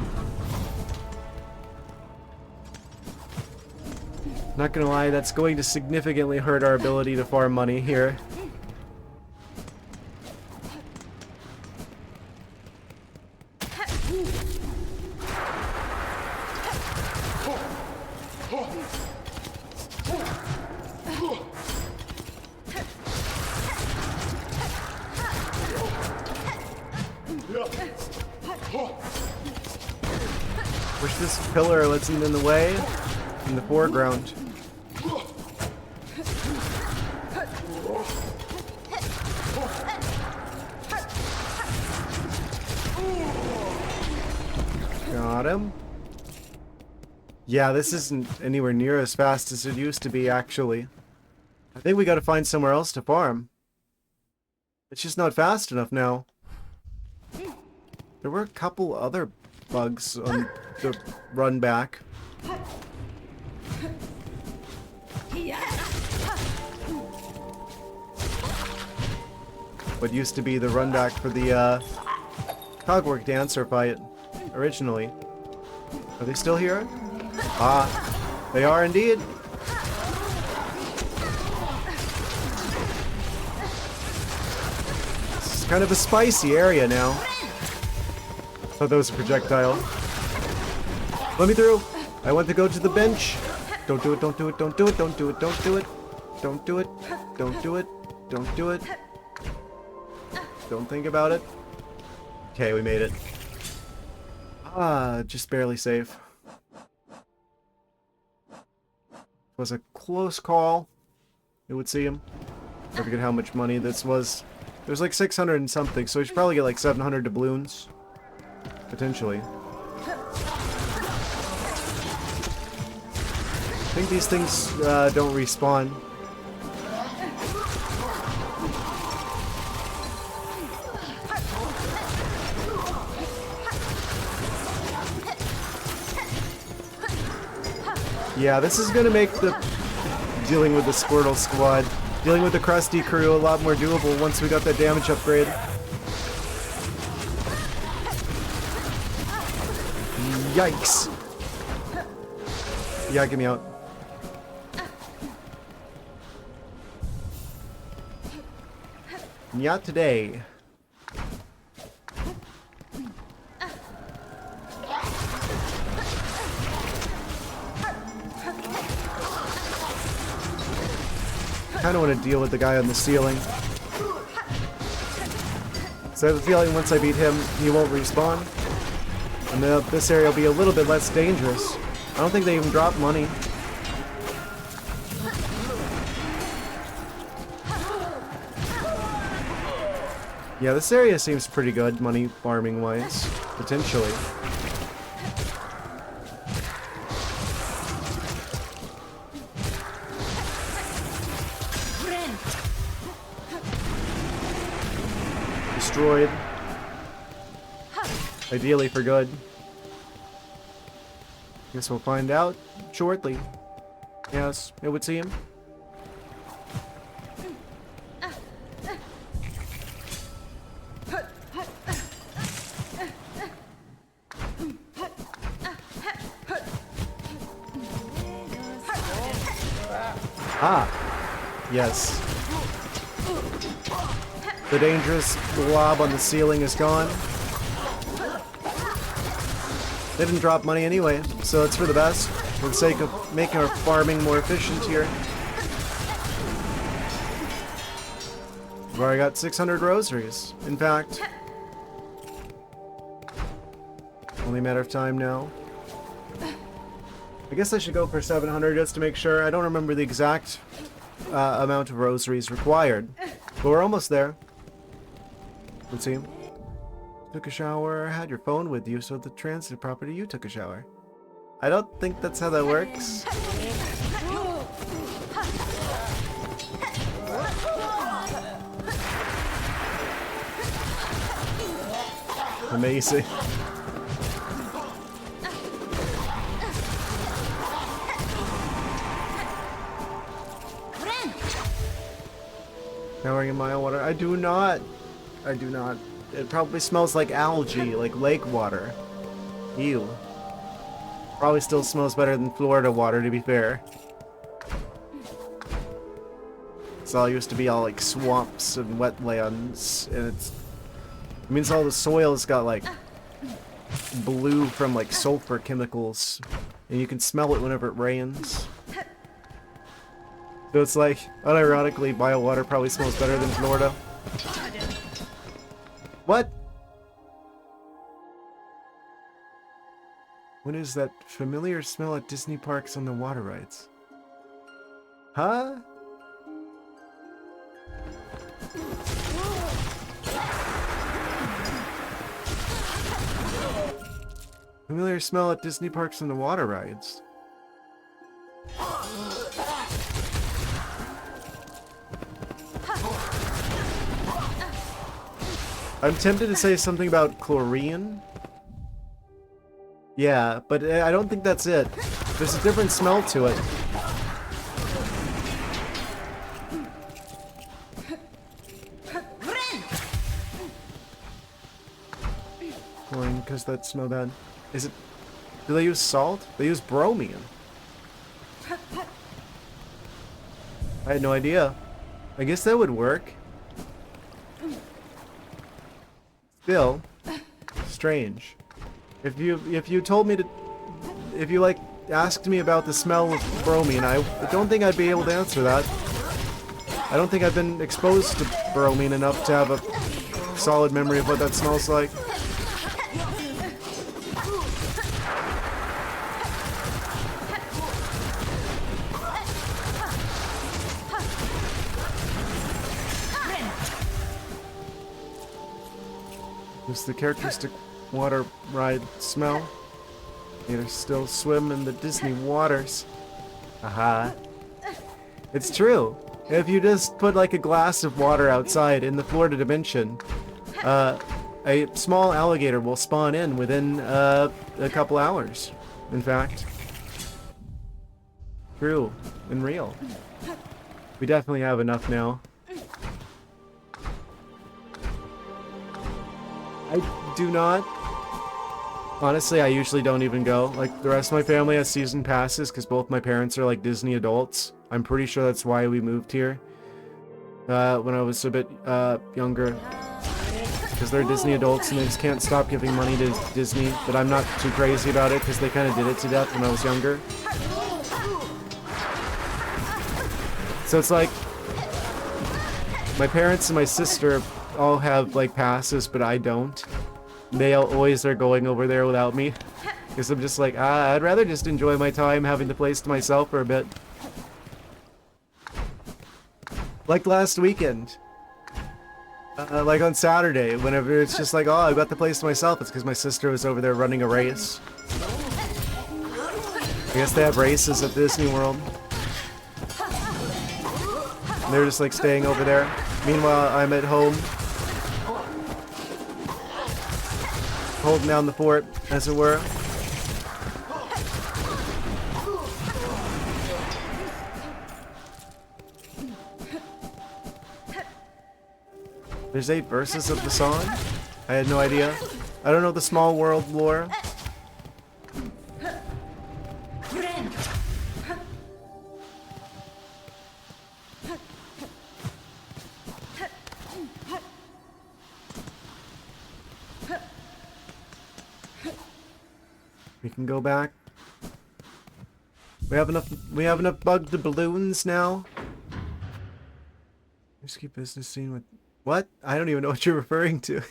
Not gonna lie, that's going to significantly hurt our ability to farm money here. Push this pillar that's in the way in the foreground. Got him. Yeah, this isn't anywhere near as fast as it used to be, actually. I think we gotta find somewhere else to farm. It's just not fast enough now. There were a couple other bugs on the run back. What used to be the run back for the Cogwork Dancer fight originally. Are they still here? Ah, they are indeed. This is kind of a spicy area now. Thought that was a projectile. Let me through. I want to go to the bench. Don't do it, don't do it, don't do it, don't do it, don't do it. Don't do it, don't do it, don't do it. Don't think about it. Okay, we made it. Ah, just barely safe. Was a close call, it would seem. I forget how much money this was. It was like 600 and something, so we should probably get like 700 doubloons. Potentially. I think these things don't respawn. Yeah, this is gonna make the dealing with the Squirtle squad, dealing with the Krusty crew a lot more doable once we got that damage upgrade. Yikes! Yeah, get me out. Not today. I kind of want to deal with the guy on the ceiling. So I have a feeling once I beat him, he won't respawn. And then this area will be a little bit less dangerous. I don't think they even drop money. Yeah, this area seems pretty good, money farming wise, potentially. destroyed. Ideally for good. Guess we'll find out shortly. Yes, it would seem. Ah, yes. The dangerous blob on the ceiling is gone. They didn't drop money anyway, so it's for the best, for the sake of making our farming more efficient here. We've already got 600 rosaries. In fact, only a matter of time now. I guess I should go for 700 just to make sure. I don't remember the exact amount of rosaries required, but we're almost there. Let's see. Took a shower, had your phone with you, so the transit property you took a shower. I don't think that's how that works. Amazing. Showering in mile water. I do not. I do not. It probably smells like algae, like lake water. Ew. Probably still smells better than Florida water, to be fair. It's all used to be all like swamps and wetlands, and it means all the soil's got like blue from like sulfur chemicals, and you can smell it whenever it rains. So it's like, unironically, bio water probably smells better than Florida. What? What is that familiar smell at Disney parks on the water rides? Huh? Familiar smell at Disney parks on the water rides. I'm tempted to say something about chlorine. Yeah, but I don't think that's it. There's a different smell to it. Chlorine, because that smell bad. Is it... Do they use salt? They use bromine. I had no idea. I guess that would work. Still, strange. If you told me to, if you like asked me about the smell of bromine, I don't think I'd be able to answer that. I don't think I've been exposed to bromine enough to have a solid memory of what that smells like. It's the characteristic water ride smell. You still swim in the Disney waters. Aha. It's true. If you just put like a glass of water outside in the Florida dimension, a small alligator will spawn in within a couple hours. In fact. True. And real. We definitely have enough now. I do not. Honestly, I usually don't even go. Like, the rest of my family has season passes because both my parents are like Disney adults. I'm pretty sure that's why we moved here. When I was a bit younger. Because they're Disney adults and they just can't stop giving money to Disney. But I'm not too crazy about it because they kind of did it to death when I was younger. So it's like, my parents and my sister all have like passes, but I don't. They always are going over there without me. Because I'm just like, I'd rather just enjoy my time having the place to myself for a bit. Like last weekend. Like on Saturday, whenever it's just like, oh, I've got the place to myself, it's because my sister was over there running a race. I guess they have races at Disney World. And they're just like staying over there. Meanwhile, I'm at home holding down the fort, as it were. There's 8 verses of the song? I had no idea. I don't know the small world lore. We can go back. We have enough bugged balloons now. Risky business scene with what? I don't even know what you're referring to.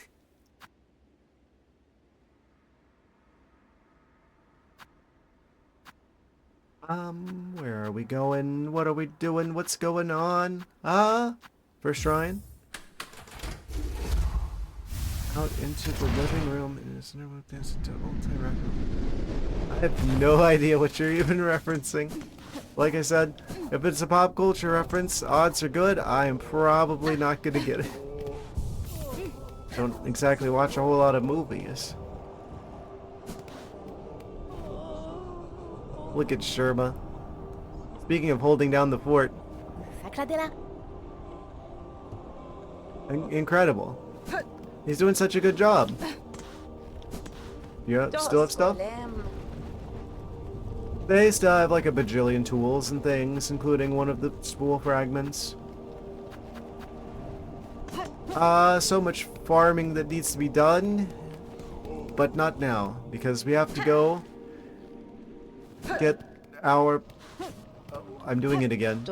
Where are we going? What are we doing? What's going on? First shrine. Out into the living room and it's never dancing to record. I have no idea what you're even referencing. Like I said, if it's a pop culture reference, odds are good I am probably not gonna get it. Don't exactly watch a whole lot of movies. Look at Sherma. Speaking of holding down the fort. Incredible. He's doing such a good job. You still have stuff? They still have like a bajillion tools and things, including one of the spool fragments. So much farming that needs to be done. But not now, because we have to go get our... Oh, I'm doing it again.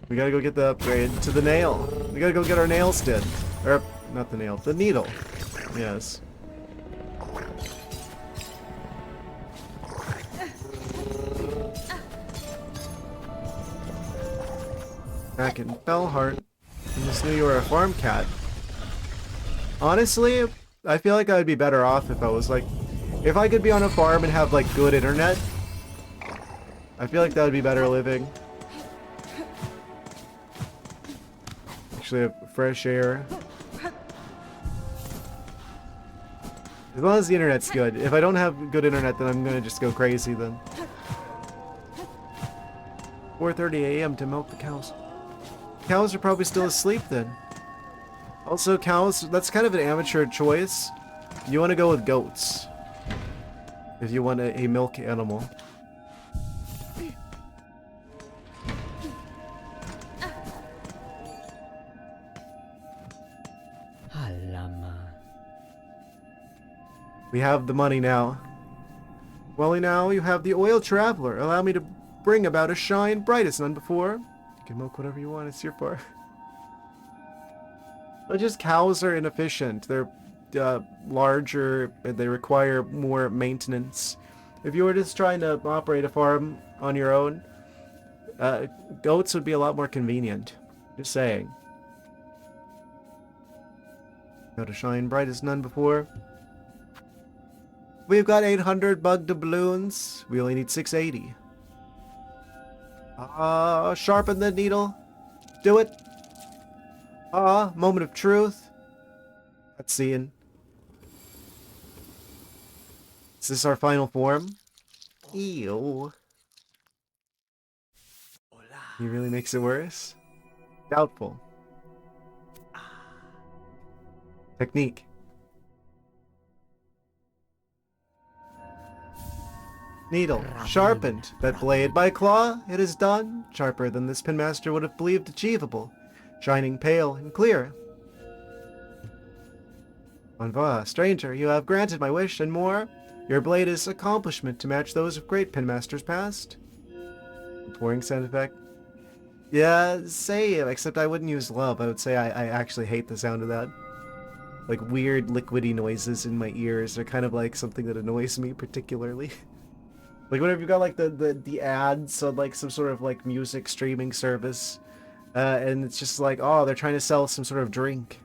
We gotta go get the upgrade to the nail. We gotta go get our nails did. Or, not the nail, the needle. Yes. Back in Bellheart, I just knew you were a farm cat. Honestly, I feel like I would be better off if I was like... If I could be on a farm and have like good internet, I feel like that would be better living. Actually have fresh air. As long as the internet's good. If I don't have good internet, then I'm gonna just go crazy then. 4:30 a.m. to milk the cows. Cows are probably still asleep then. Also, cows, that's kind of an amateur choice. You want to go with goats. If you want a milk animal. We have the money now. Well, now you have the oil traveler. Allow me to bring about a shine bright as none before. You can milk whatever you want, it's your farm. But just cows are inefficient. They're larger, and they require more maintenance. If you were just trying to operate a farm on your own, goats would be a lot more convenient. Just saying. Got to shine bright as none before. We've got 800 bugged doubloons. We only need 680. Sharpen the needle. Do it. Moment of truth. Let's see. Is this our final form? Ew. He really makes it worse? Doubtful. Technique. Needle. Sharpened. That blade by claw. It is done. Sharper than this pinmaster would have believed achievable. Shining pale and clear. Envoy, stranger, you have granted my wish and more. Your blade is accomplishment to match those of great pinmasters past. Pouring sound effect. Yeah, same, except I wouldn't use love. I would say I actually hate the sound of that. Like weird liquidy noises in my ears are kind of like something that annoys me particularly. Like whenever you've got like the ads on like some sort of like music streaming service, and it's just like, oh, they're trying to sell some sort of drink.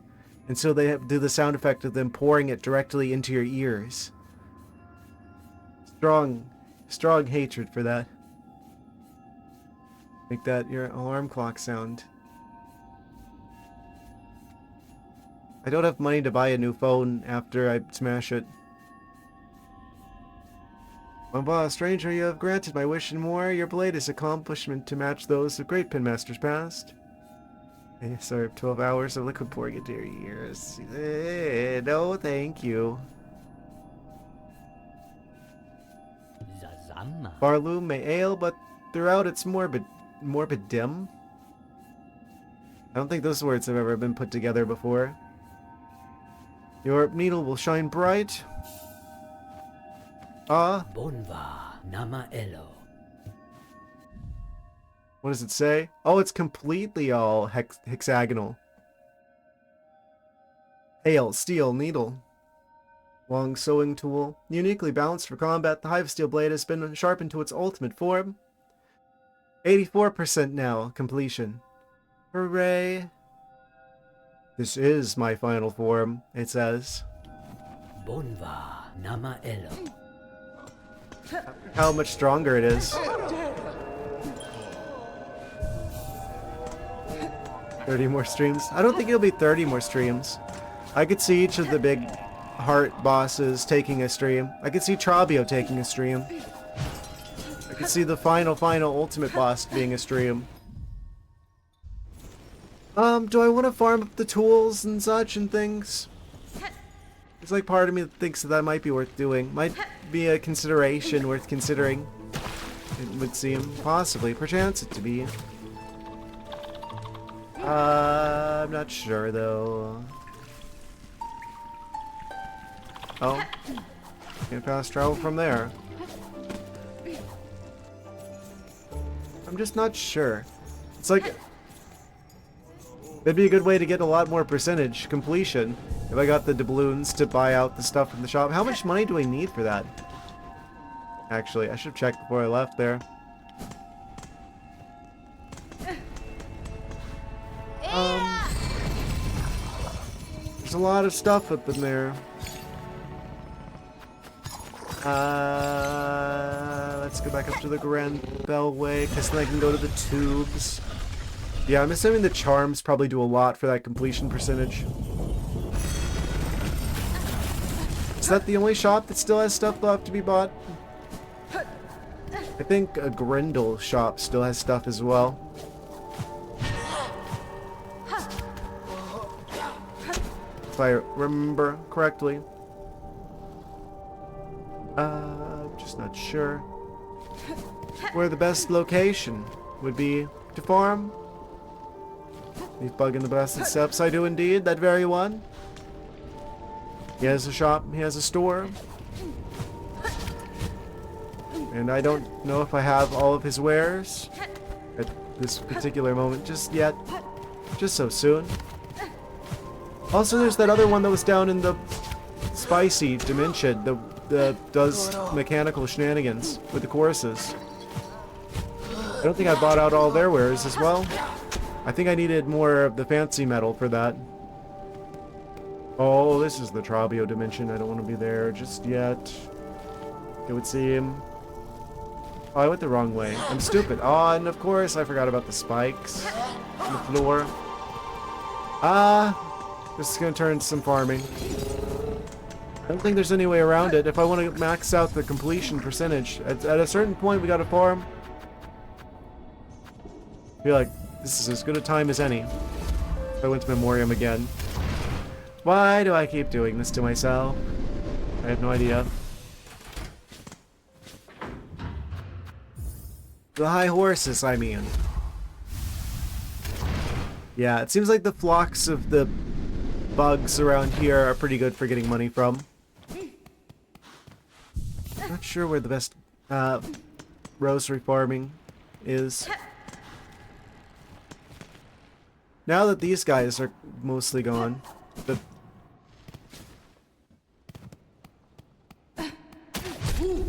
And so they do the sound effect of them pouring it directly into your ears. Strong strong hatred for that. Make that your alarm clock sound. I don't have money to buy a new phone after I smash it. My boss, stranger, you have granted my wish and more. Your latest accomplishment to match those of great pinmasters past. I served 12 hours of liquid pouring into your ears. No, thank you. Zazama. Barloom may ail, but throughout it's morbid dim. I don't think those words have ever been put together before. Your needle will shine bright. Bonva nama elo. What does it say? Oh, it's completely all hexagonal. Ale, steel, needle. Long sewing tool. Uniquely balanced for combat, the hive steel blade has been sharpened to its ultimate form. 84% now, completion. Hooray. This is my final form, it says. Bonva nama elo. How much stronger it is. 30 more streams. I don't think it'll be 30 more streams. I could see each of the big heart bosses taking a stream. I could see Trabio taking a stream. I could see the final ultimate boss being a stream. Do I want to farm up the tools and such and things? There's like part of me that thinks that might be worth doing. Might be a consideration worth considering. It would seem possibly, perchance it to be. I'm not sure though. Oh, can't fast travel from there. I'm just not sure. It's like that'd be a good way to get a lot more percentage completion if I got the doubloons to buy out the stuff from the shop. How much money do I need for that? Actually, I should have checked before I left there. There's a lot of stuff up in there. Let's go back up to the Grand Bellway, because then I can go to the tubes. Yeah, I'm assuming the charms probably do a lot for that completion percentage. Is that the only shop that still has stuff left to be bought? I think a Grendel shop still has stuff as well. If I remember correctly. Just not sure where the best location would be to farm. Leaf bug in the blasted steps, I do indeed, that very one. He has a shop, he has a store. And I don't know if I have all of his wares at this particular moment just yet. Just so soon. Also, there's that other one that was down in the spicy dimension that does mechanical shenanigans with the courses. I don't think I bought out all their wares as well. I think I needed more of the fancy metal for that. Oh, this is the Trabio dimension. I don't want to be there just yet. It would seem. Oh, I went the wrong way. I'm stupid. Oh, and of course I forgot about the spikes on the floor. This is going to turn into some farming. I don't think there's any way around it. If I want to max out the completion percentage, at a certain point we got to farm. I feel like this is as good a time as any. If I went to Memoriam again. Why do I keep doing this to myself? I have no idea. The high horses, I mean. Yeah, it seems like the flocks of the bugs around here are pretty good for getting money from. Not sure where the best rosary farming is. Now that these guys are mostly gone,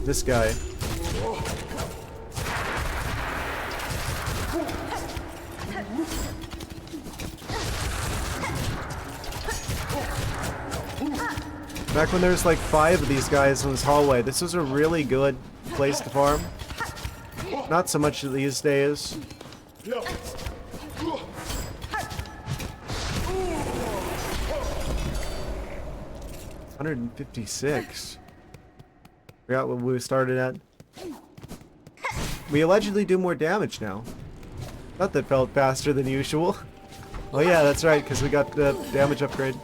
this guy. Back when there was like 5 of these guys in this hallway, this was a really good place to farm. Not so much these days. 156. Forgot what we started at. We allegedly do more damage now. Thought that felt faster than usual. Oh yeah, that's right, because we got the damage upgrade.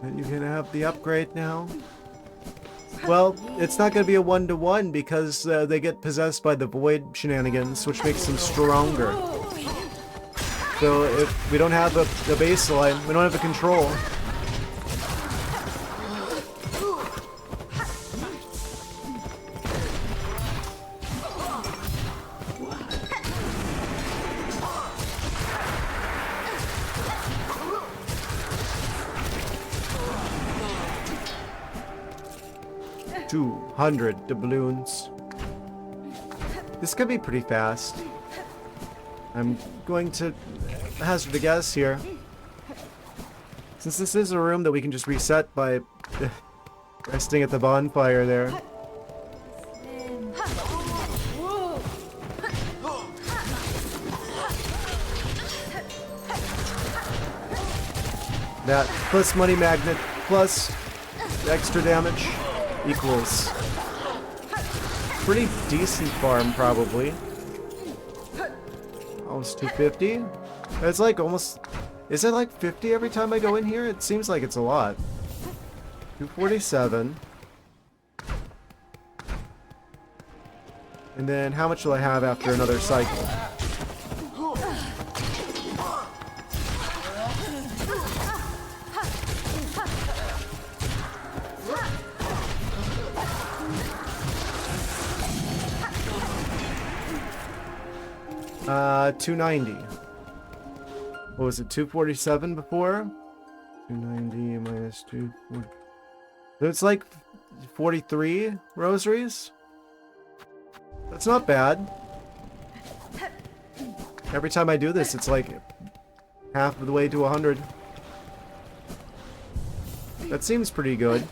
And you can have the upgrade now. Well, it's not going to be a one-to-one because they get possessed by the void shenanigans, which makes them stronger. So if we don't have the baseline, we don't have the control. $200 doubloons. This could be pretty fast. I'm going to hazard a guess here. Since this is a room that we can just reset by resting at the bonfire there. That plus money magnet plus extra damage equals pretty decent farm, probably. Almost 250. It's like almost... Is it like 50 every time I go in here? It seems like it's a lot. 247. And then how much will I have after another cycle? $290. What was it, 247 before? 290 minus 240. So it's like 43 rosaries? That's not bad. Every time I do this, it's like half of the way to 100. That seems pretty good.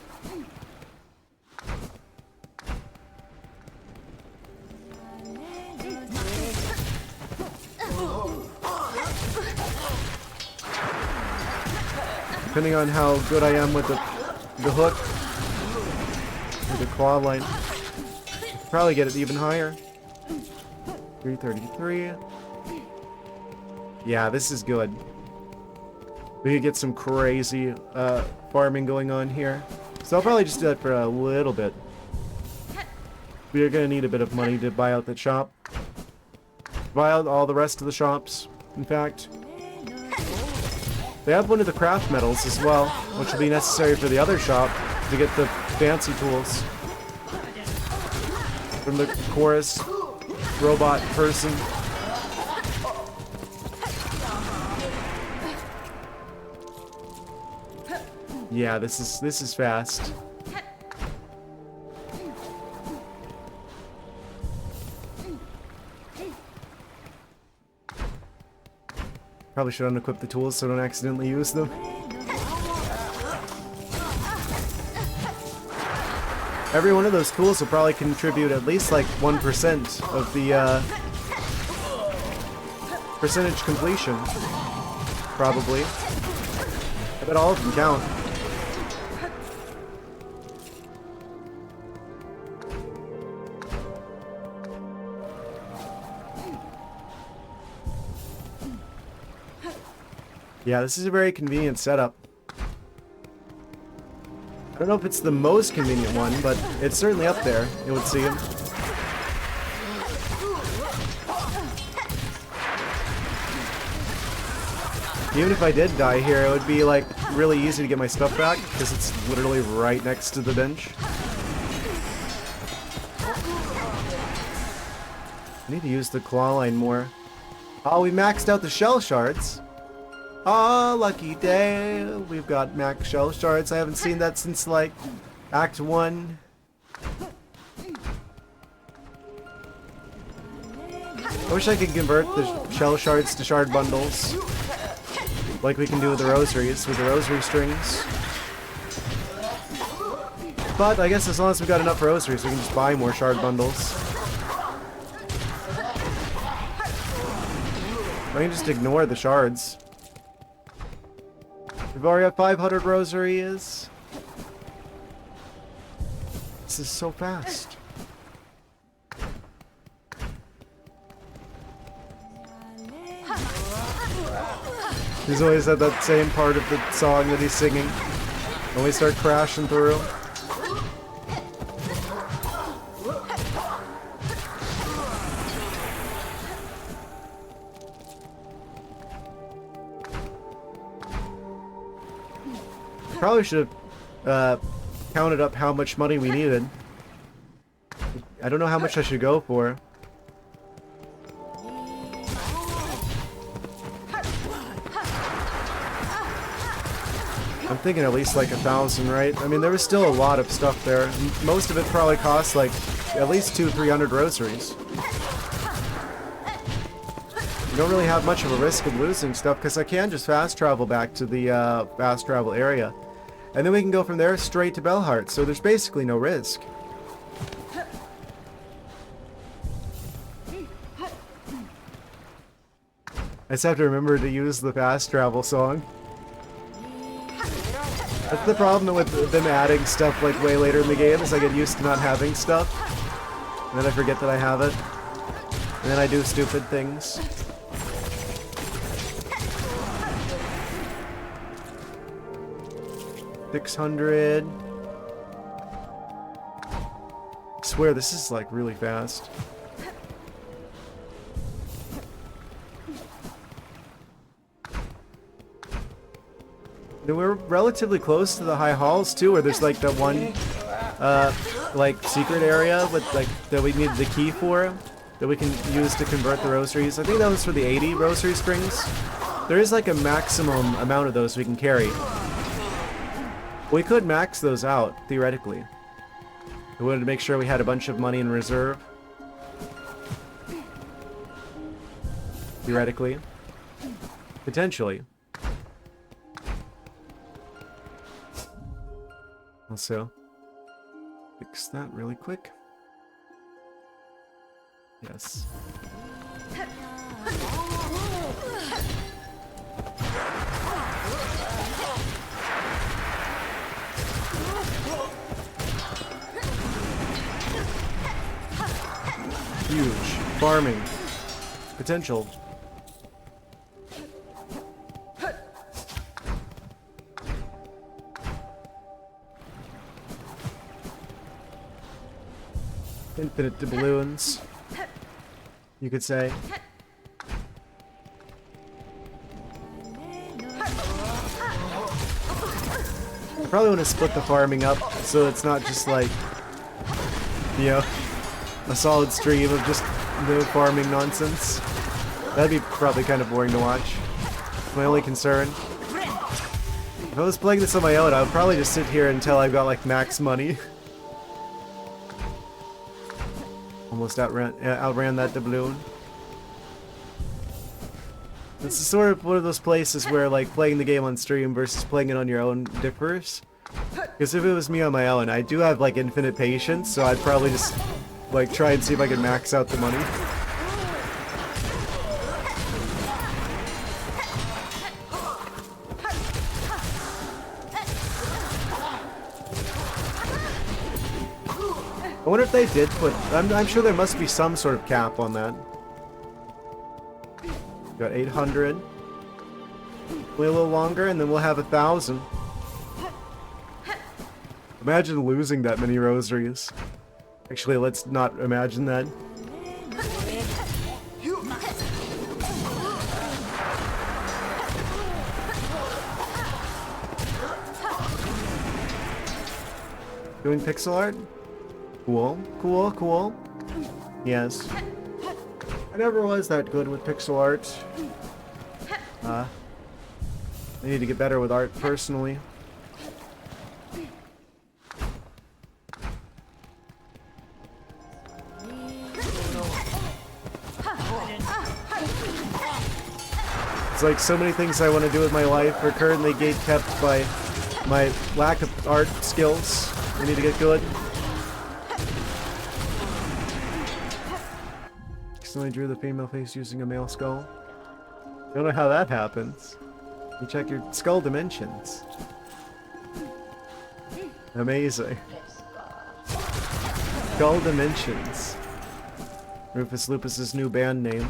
Depending on how good I am with the hook, or the claw line, I could probably get it even higher. 333. Yeah, this is good. We could get some crazy farming going on here. So I'll probably just do that for a little bit. We are going to need a bit of money to buy out the shop. Buy out all the rest of the shops, in fact. They have one of the craft metals as well, which will be necessary for the other shop to get the fancy tools. From the chorus robot person. Yeah, this is fast. Probably should unequip the tools so I don't accidentally use them. Every one of those tools will probably contribute at least like 1% of the percentage completion. Probably. I bet all of them count. Yeah, this is a very convenient setup. I don't know if it's the most convenient one, but it's certainly up there, it would seem. Even if I did die here, it would be like really easy to get my stuff back, because it's literally right next to the bench. I need to use the claw line more. Oh, we maxed out the shell shards. Ah, lucky day. We've got max shell shards. I haven't seen that since like Act 1. I wish I could convert the shell shards to shard bundles. Like we can do with the rosaries, with the rosary strings. But I guess as long as we got enough rosaries, we can just buy more shard bundles. I can just ignore the shards. We've already got 500 rosaries. This is so fast. He's always at that same part of the song that he's singing. When we start crashing through. Probably should have counted up how much money we needed. I don't know how much I should go for. I'm thinking at least like 1,000, right? I mean, there was still a lot of stuff there. Most of it probably cost like at least 200-300 rosaries. You don't really have much of a risk of losing stuff because I can just fast travel back to the fast travel area. And then we can go from there straight to Bellheart, so there's basically no risk. I just have to remember to use the fast travel song. That's the problem with them adding stuff like way later in the game, is I get used to not having stuff. And then I forget that I have it. And then I do stupid things. $600. I swear this is like really fast. And we're relatively close to the high halls too, where there's like that one like secret area with like that we needed the key for that we can use to convert the rosaries. I think that was for the 80 rosary strings. There is like a maximum amount of those we can carry. We could max those out, theoretically. We wanted to make sure we had a bunch of money in reserve. Theoretically. Potentially. Also, fix that really quick. Yes. Huge farming potential. Infinite doubloons, you could say. I probably want to split the farming up so it's not just like, you know, a solid stream of just no farming nonsense. That'd be probably kind of boring to watch. My only concern. If I was playing this on my own, I would probably just sit here until I've got like max money. Almost outran that doubloon. This is sort of one of those places where like playing the game on stream versus playing it on your own differs. Because if it was me on my own, I do have like infinite patience, so I'd probably just like try and see if I can max out the money. I wonder if they did put... I'm sure there must be some sort of cap on that. Got 800. Wait a little longer and then we'll have 1,000. Imagine losing that many rosaries. Actually, let's not imagine that. Doing pixel art? Cool, cool, cool. Yes. I never was that good with pixel art. I need to get better with art personally. It's like so many things I want to do with my life are currently gatekept by my lack of art skills. I need to get good. So I drew the female face using a male skull. Don't know how that happens. You check your skull dimensions. Amazing. Skull dimensions. Rufus Lupus's new band name.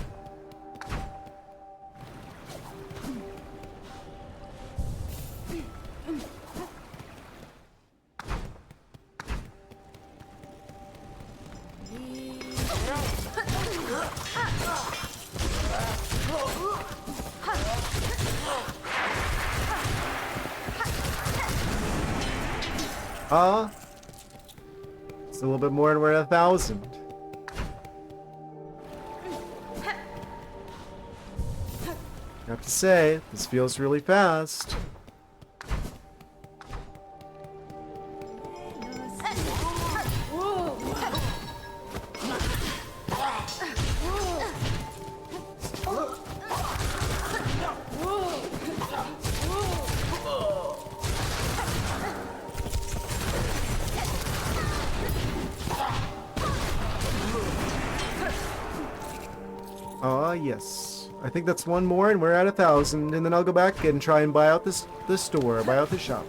It's a little bit more than we're at 1,000. I have to say, this feels really fast. Yes. I think that's one more and we're at 1,000, and then I'll go back and try and buy out this store, buy out the shop.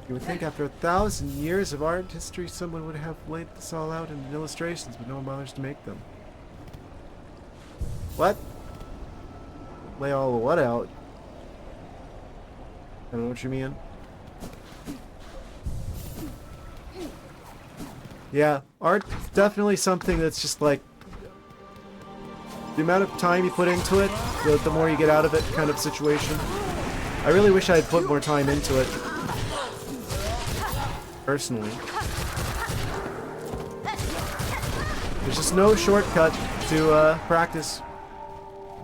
You would think after 1,000 years of art history someone would have laid this all out in illustrations, but no one bothers to make them. What? Lay all of what out? I don't know what you mean. Yeah, art's definitely something that's just like the amount of time you put into it, the more you get out of it kind of situation. I really wish I had put more time into it. Personally. There's just no shortcut to practice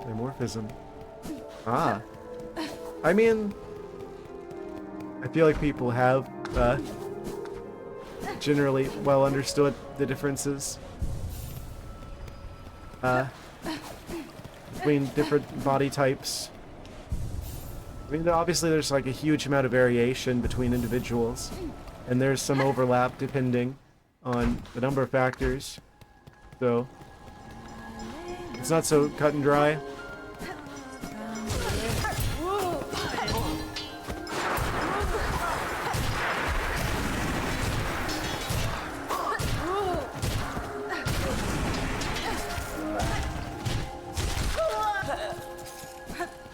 dimorphism. Ah. I mean, I feel like people have generally well understood the differences between different body types. I mean, obviously there's like a huge amount of variation between individuals, and there's some overlap depending on the number of factors, so it's not so cut and dry.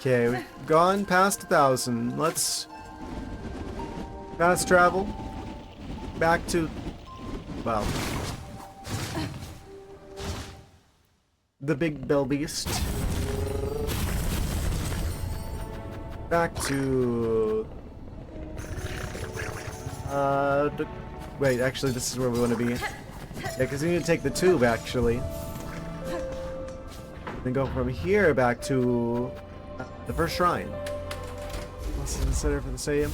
Okay, we've gone past 1,000. Let's fast travel back to, well, the big bell beast. Back to, wait, actually this is where we want to be. Yeah, because we need to take the tube actually. Then go from here back to the first shrine. This is the center for the stadium.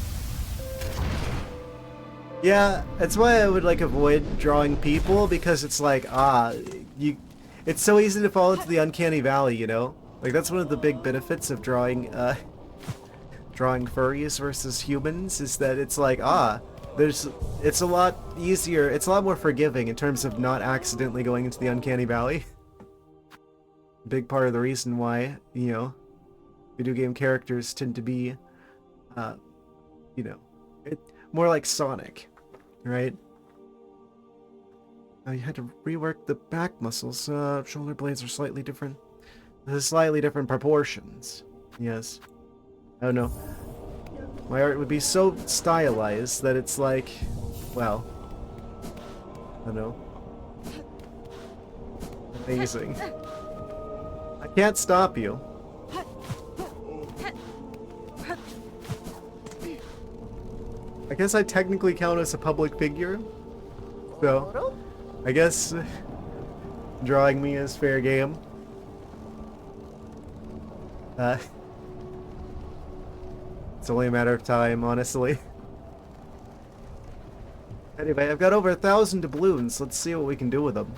Yeah, that's why I would like avoid drawing people, because it's like, it's so easy to fall into the uncanny valley, you know? Like that's one of the big benefits of drawing drawing furries versus humans, is that it's like, it's a lot easier, it's a lot more forgiving in terms of not accidentally going into the uncanny valley. Big part of the reason why, you know, video game characters tend to be, you know, more like Sonic, right? You had to rework the back muscles. Shoulder blades are slightly different. Slightly different proportions. Yes. I don't know. My art would be so stylized that it's like, well, I don't know. Amazing. I can't stop you. I guess I technically count as a public figure, so I guess drawing me is fair game. It's only a matter of time, honestly. Anyway, I've got over 1,000 doubloons. Let's see what we can do with them.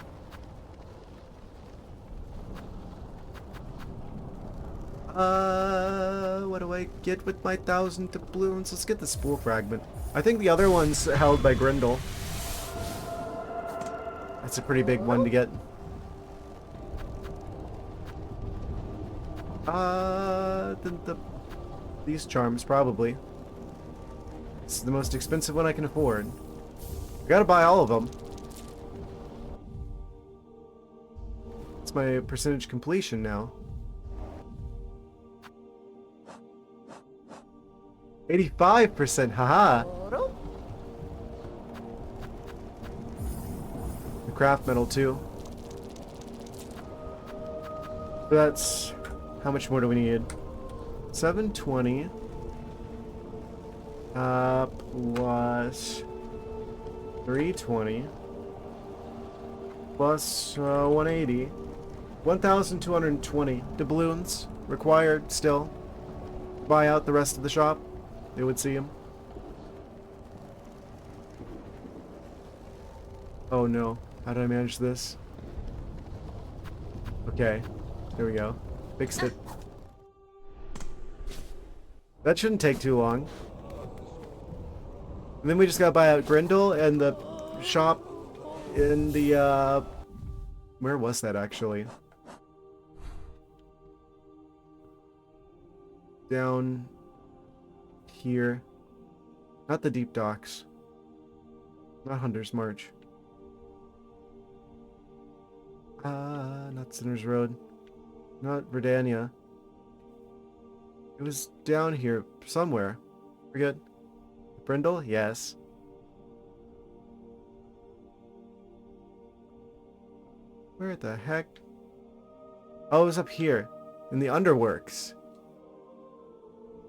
What do I get with my 1,000 doubloons? Let's get the spool fragment. I think the other one's held by Grindel. That's a pretty big one to get. These charms, probably. This is the most expensive one I can afford. I gotta buy all of them. It's my percentage completion now. 85%, haha! The craft metal too. So that's... how much more do we need? 720. Plus 320. Plus 180. 1,220 doubloons required still. Buy out the rest of the shop. They would see him. Oh no. How did I manage this? Okay. There we go. Fixed it. That shouldn't take too long. And then we just gotta buy out Grindel and the shop in the, where was that actually? Down here. Not the deep docks. Not Hunter's March. Not Sinner's Road. Not Verdania. It was down here somewhere. Forget. Brindle? Yes. Where the heck? Oh, it was up here. In the Underworks.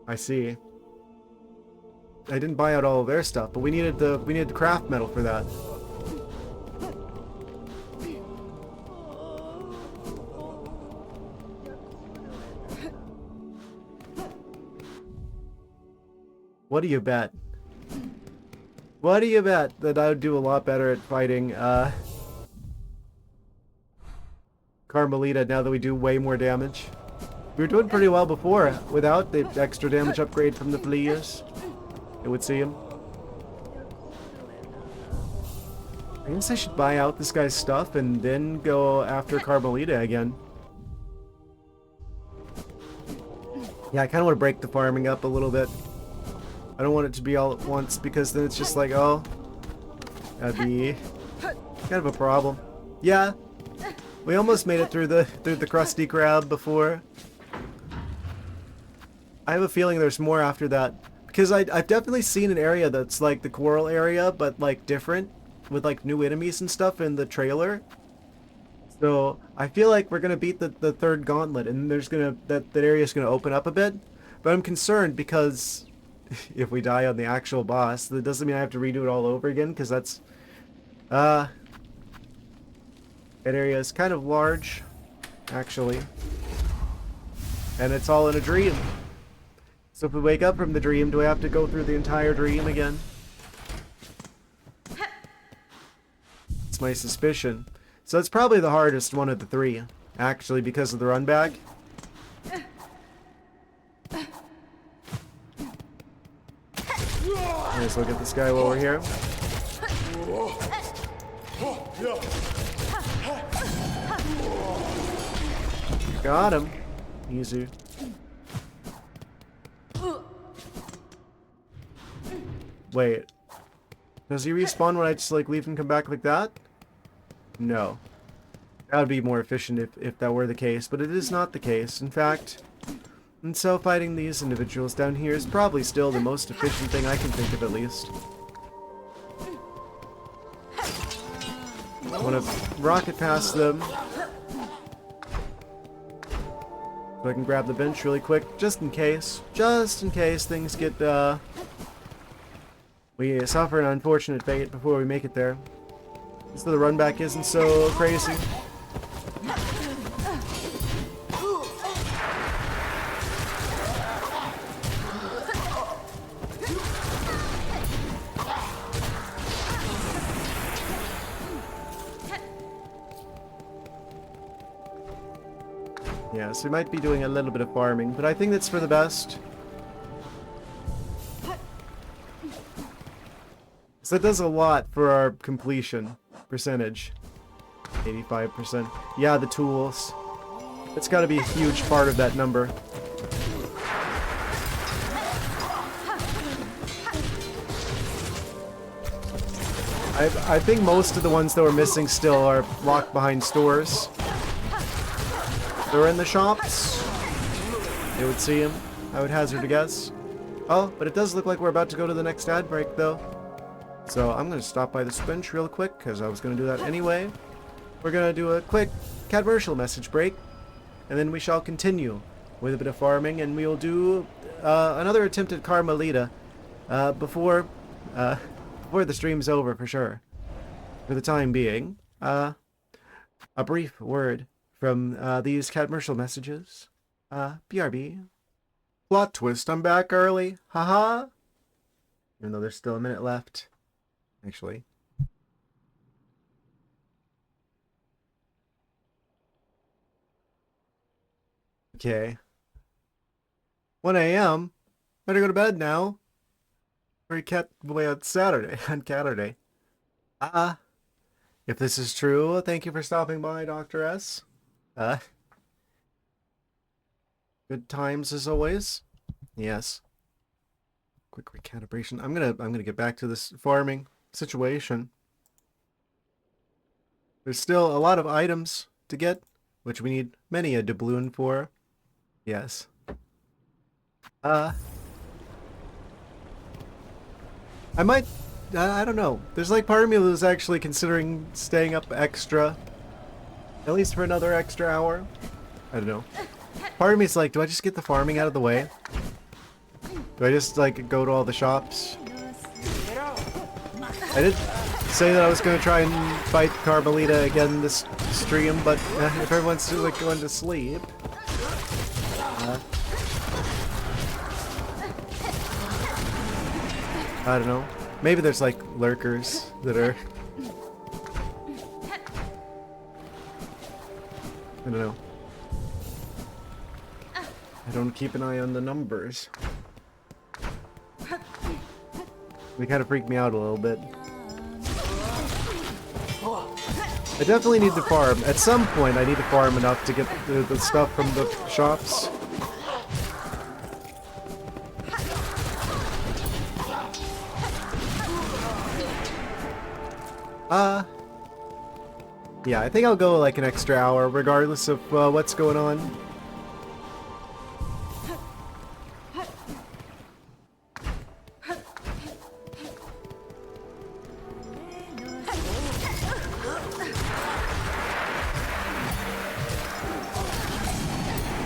I see. I didn't buy out all of their stuff, but we needed the craft metal for that. What do you bet? What do you bet that I would do a lot better at fighting Carmelita now that we do way more damage? We were doing pretty well before without the extra damage upgrade from the Fleas. It would see him. I guess I should buy out this guy's stuff and then go after Carmelita again. Yeah, I kind of want to break the farming up a little bit. I don't want it to be all at once because then it's just like, oh, that'd be kind of a problem. Yeah, we almost made it through the Krusty Krab before. I have a feeling there's more after that because I've definitely seen an area that's like the coral area, but like different with like new enemies and stuff in the trailer. So I feel like we're gonna beat the third gauntlet, and there's gonna that area's gonna open up a bit. But I'm concerned because if we die on the actual boss, that doesn't mean I have to redo it all over again, because that's that area is kind of large, actually, and it's all in a dream. So if we wake up from the dream, do I have to go through the entire dream again? It's my suspicion. So it's probably the hardest one of the three, actually, because of the run back. Let's look at this guy while we're here. Got him. Easy. Wait. Does he respawn when I just like leave and come back like that? No. That would be more efficient if that were the case, but it is not the case. In fact, and so fighting these individuals down here is probably still the most efficient thing I can think of, at least. I want to rocket past them. So I can grab the bench really quick, just in case. Just in case things get, we suffer an unfortunate fate before we make it there. So the run back isn't so crazy. Yeah, so we might be doing a little bit of farming, but I think that's for the best. So that does a lot for our completion percentage. 85%. Yeah, the tools. It's got to be a huge part of that number. I think most of the ones that we're missing still are locked behind stores. They're in the shops. You would see them, I would hazard a guess. Oh, but it does look like we're about to go to the next ad break, though. So I'm going to stop by this bench real quick, because I was going to do that anyway. We're going to do a quick commercial message break, and then we shall continue with a bit of farming, and we will do another attempt at Carmelita before the stream's over, for sure. For the time being, a brief word from these commercial messages. BRB. Plot twist, I'm back early. Haha. Even though there's still a minute left. Actually. Okay. 1 a.m. Better go to bed now. Or cat away on Saturday. On Saturday. If this is true, thank you for stopping by, Dr. S. Good times as always. Yes. Quick recalibration. I'm gonna get back to this farming situation. There's still a lot of items to get, which we need many a doubloon for. Yes. I might, I don't know. There's like part of me that's actually considering staying up extra. At least for another extra hour. I don't know. Part of me is like, do I just get the farming out of the way? Do I just like go to all the shops? I did say that I was going to try and fight Carmelita again this stream, but if everyone's still like going to sleep... I don't know. Maybe there's like lurkers that are... I don't know. I don't keep an eye on the numbers. They kind of freak me out a little bit. I definitely need to farm. At some point, I need to farm enough to get the stuff from the shops. Yeah, I think I'll go like an extra hour, regardless of what's going on.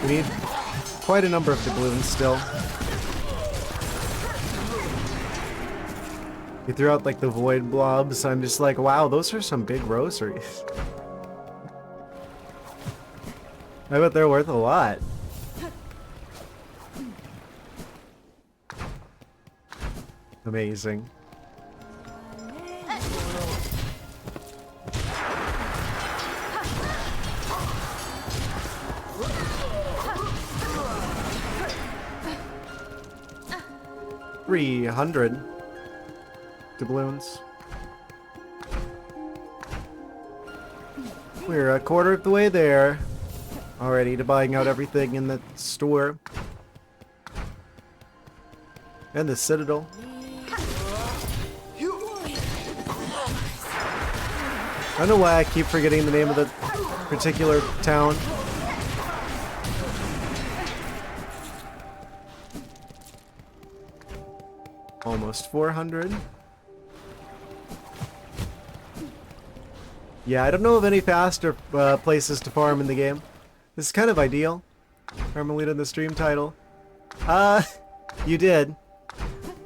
We need quite a number of doubloons still. You threw out like the void blobs. I'm just like, wow, those are some big rosaries. I bet they're worth a lot. Amazing. $300 doubloons. We're a quarter of the way there already to buying out everything in the store. And the Citadel. I don't know why I keep forgetting the name of the particular town. Almost 400. Yeah, I don't know of any faster places to farm in the game. This is kind of ideal. Carmelita in the stream title. You did.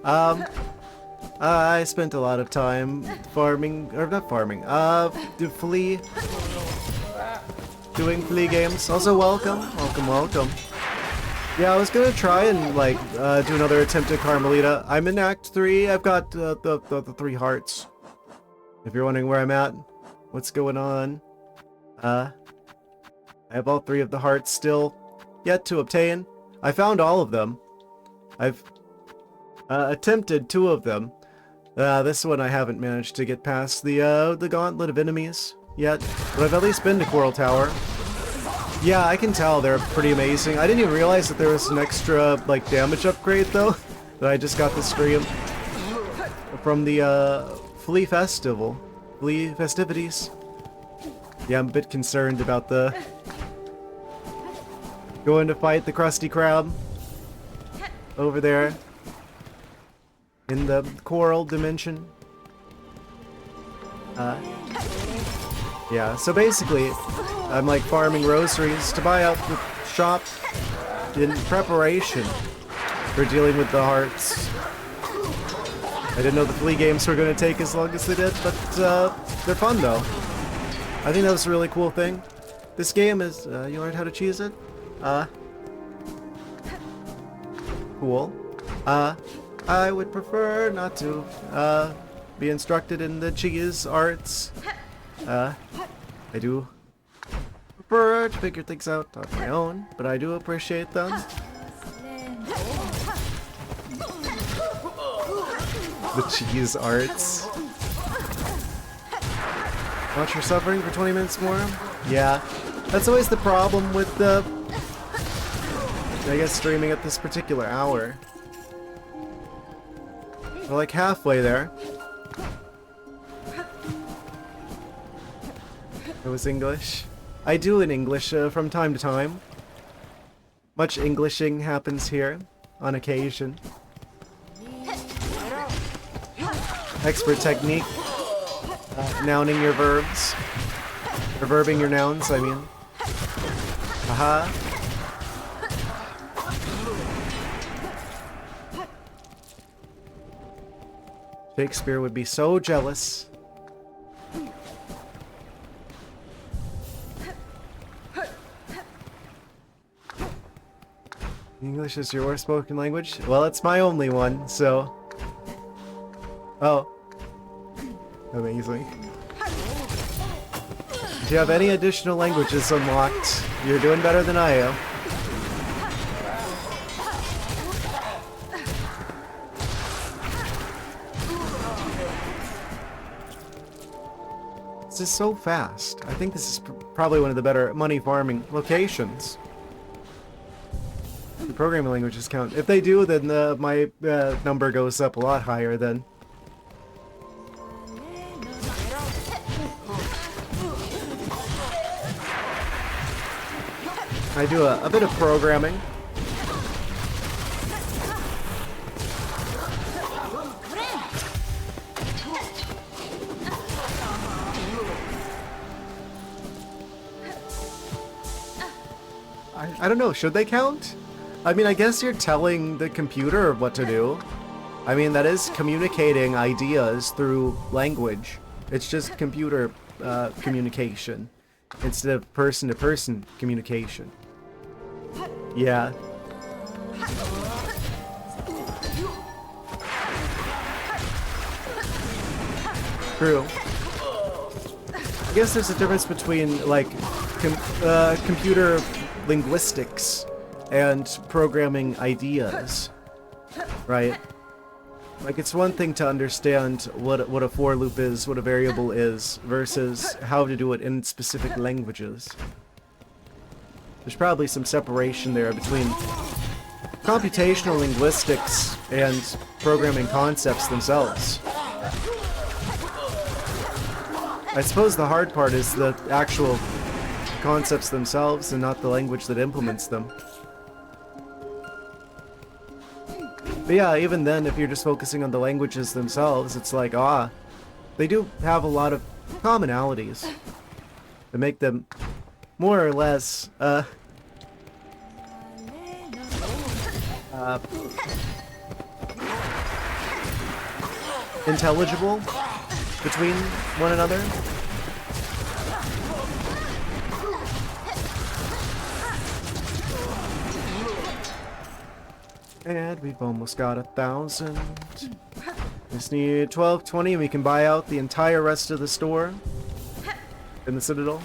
I spent a lot of time farming, or not farming, Flea. Doing Flea games. Also, welcome. Welcome. Yeah, I was gonna try and, like, do another attempt at Carmelita. I'm in Act 3. I've got the 3 hearts. If you're wondering where I'm at, what's going on. I have all 3 of the hearts still yet to obtain. I found all of them. I've attempted 2 of them. This one I haven't managed to get past the gauntlet of enemies yet, but I've at least been to Coral Tower. Yeah, I can tell they're pretty amazing. I didn't even realize that there was an extra, like, damage upgrade, though, that I just got the stream from the, Flea Festival. Flea festivities. Yeah, I'm a bit concerned about the... going to fight the Krusty Krab over there in the coral dimension. Yeah, so basically, I'm like farming rosaries to buy out the shop in preparation for dealing with the hearts. I didn't know the Flea games were going to take as long as they did, but they're fun though. I think that was a really cool thing. This game is, you learned how to cheese it? Cool. I would prefer not to, be instructed in the cheese arts. I do prefer to figure things out on my own, but I do appreciate them. The cheese arts. Watch her suffering for 20 minutes more? Yeah. That's always the problem with the... I guess streaming at this particular hour. We're like halfway there. It was English. I do in English from time to time. Much Englishing happens here, on occasion. Expert technique. Nouning your verbs. Or verbing your nouns, I mean. Aha. Shakespeare would be so jealous. English is your spoken language? Well, it's my only one, so... Oh. Amazing. If you have any additional languages unlocked, you're doing better than I am. This is so fast. I think this is probably one of the better money farming locations. The programming languages count. If they do, then my number goes up a lot higher then. I do a bit of programming. I don't know, should they count? I mean, I guess you're telling the computer what to do. I mean, that is communicating ideas through language. It's just computer communication instead of person-to-person communication. Yeah. True. I guess there's a difference between, like, computer linguistics and programming ideas, right? Like, it's one thing to understand what a for loop is, what a variable is, versus how to do it in specific languages. There's probably some separation there between computational linguistics and programming concepts themselves. I suppose the hard part is the actual concepts themselves and not the language that implements them. But yeah, even then, if you're just focusing on the languages themselves, it's like, they do have a lot of commonalities that make them more or less, intelligible between one another. And we've almost got 1,000. Just need 1220 and we can buy out the entire rest of the store in the Citadel.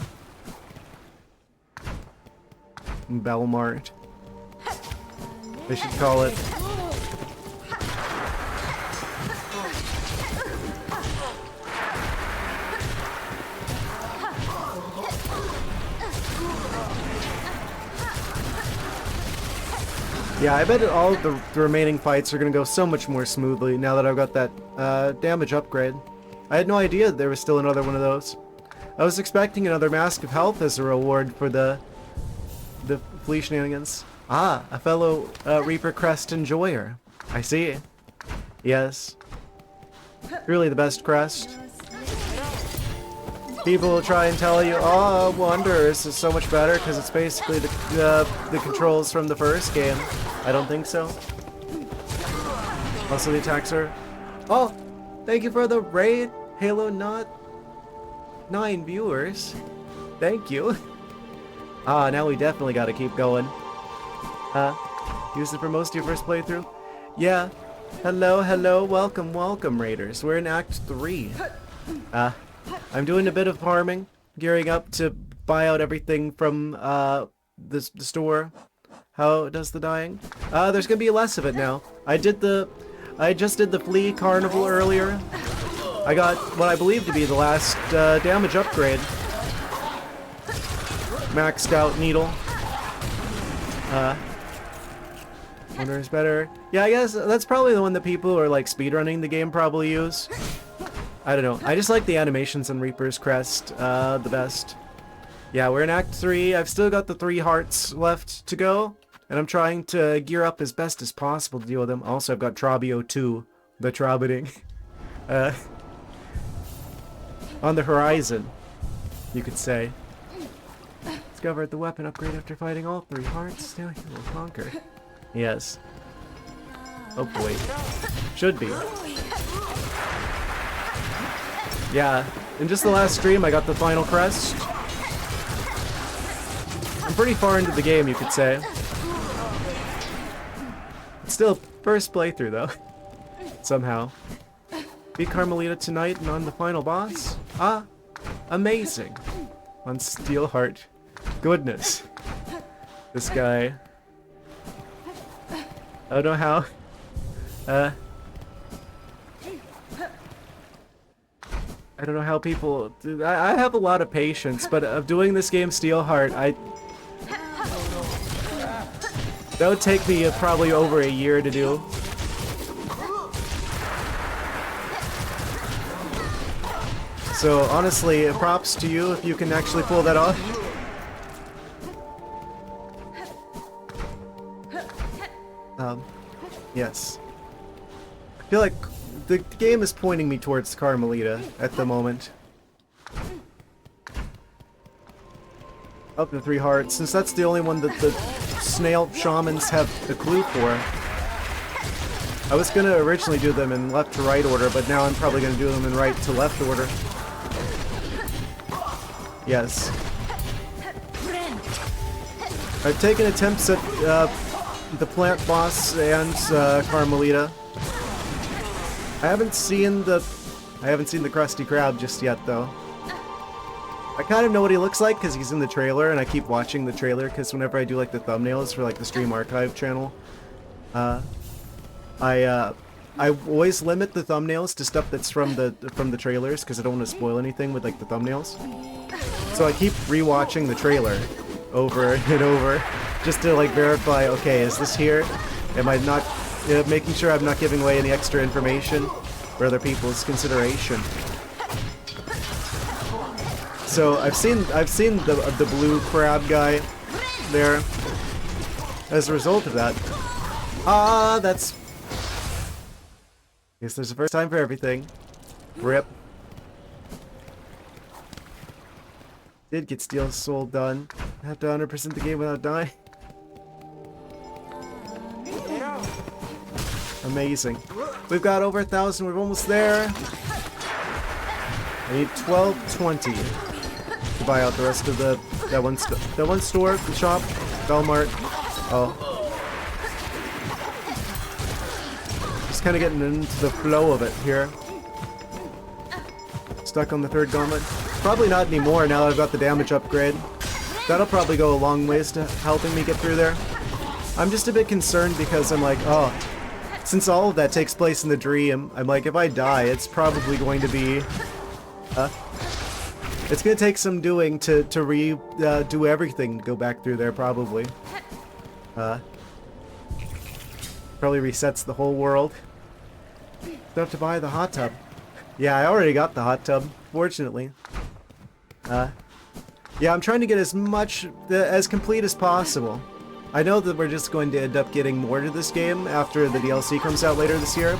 Belmart. They should call it. Yeah, I bet all of the remaining fights are gonna go so much more smoothly now that I've got that damage upgrade. I had no idea there was still another one of those. I was expecting another Mask of Health as a reward for the Flea shenanigans. Ah, a fellow Reaper Crest enjoyer. I see. Yes. Really the best crest. People will try and tell you, oh, Wanderers is so much better because it's basically the controls from the first game. I don't think so. Also, the attacks are... Oh, thank you for the raid, Halo Not 9 viewers. Thank you. Ah, now we definitely got to keep going. Use it for most of your first playthrough? Yeah. Hello, hello, welcome, welcome, raiders. We're in Act 3. I'm doing a bit of farming, gearing up to buy out everything from the store. How does the dying? There's gonna be less of it now. I just did the Flea Carnival earlier. I got what I believe to be the last damage upgrade. Maxed out needle. Wonder is better. Yeah, I guess that's probably the one that people who are like speedrunning the game probably use. I don't know. I just like the animations on Reaper's Crest the best. Yeah, we're in Act 3. I've still got the 3 hearts left to go. And I'm trying to gear up as best as possible to deal with them. Also, I've got Trabio 2, the Trobbiting, on the horizon, you could say. Discovered the weapon upgrade after fighting all 3 hearts. Now he will conquer. Yes. Hopefully. Should be. Yeah, in just the last stream I got the final crest. I'm pretty far into the game, you could say. It's still first playthrough though. Somehow. Beat Carmelita tonight and on the final boss? Ah, amazing. On Steelheart. Goodness. This guy. I don't know how. I don't know how people do. I have a lot of patience, but of doing this game Steelheart, that would take me probably over a year to do. So honestly, props to you if you can actually pull that off. Yes. I feel like the game is pointing me towards Carmelita at the moment. Up to 3 hearts, since that's the only one that the snail shamans have the clue for. I was gonna originally do them in left to right order, but now I'm probably gonna do them in right to left order. Yes. I've taken attempts at the plant boss and Carmelita. I haven't seen the Krusty Krab just yet, though. I kind of know what he looks like because he's in the trailer, and I keep watching the trailer because whenever I do like the thumbnails for like the Stream Archive channel, I always limit the thumbnails to stuff that's from the trailers because I don't want to spoil anything with like the thumbnails. So I keep rewatching the trailer over and over just to like verify, okay, is this here? Am I not making sure I'm not giving away any extra information for other people's consideration? So I've seen the blue crab guy there. As a result of that, that's. Guess there's a first time for everything. Rip. Did get Steel Soul done. Have to 100% the game without dying. Amazing. We've got over 1,000. We're almost there. I need 1220 to buy out the rest of that one store, the shop, Belmart. Oh. Just kind of getting into the flow of it here. Stuck on the 3rd gauntlet. Probably not anymore now that I've got the damage upgrade. That'll probably go a long ways to helping me get through there. I'm just a bit concerned because I'm like, oh, since all of that takes place in the dream, I'm like, if I die, it's probably going to be... it's gonna take some doing to do everything to go back through there, probably. Probably resets the whole world. Don't have to buy the hot tub. Yeah, I already got the hot tub, fortunately. Yeah, I'm trying to get as much, as complete as possible. I know that we're just going to end up getting more to this game after the DLC comes out later this year,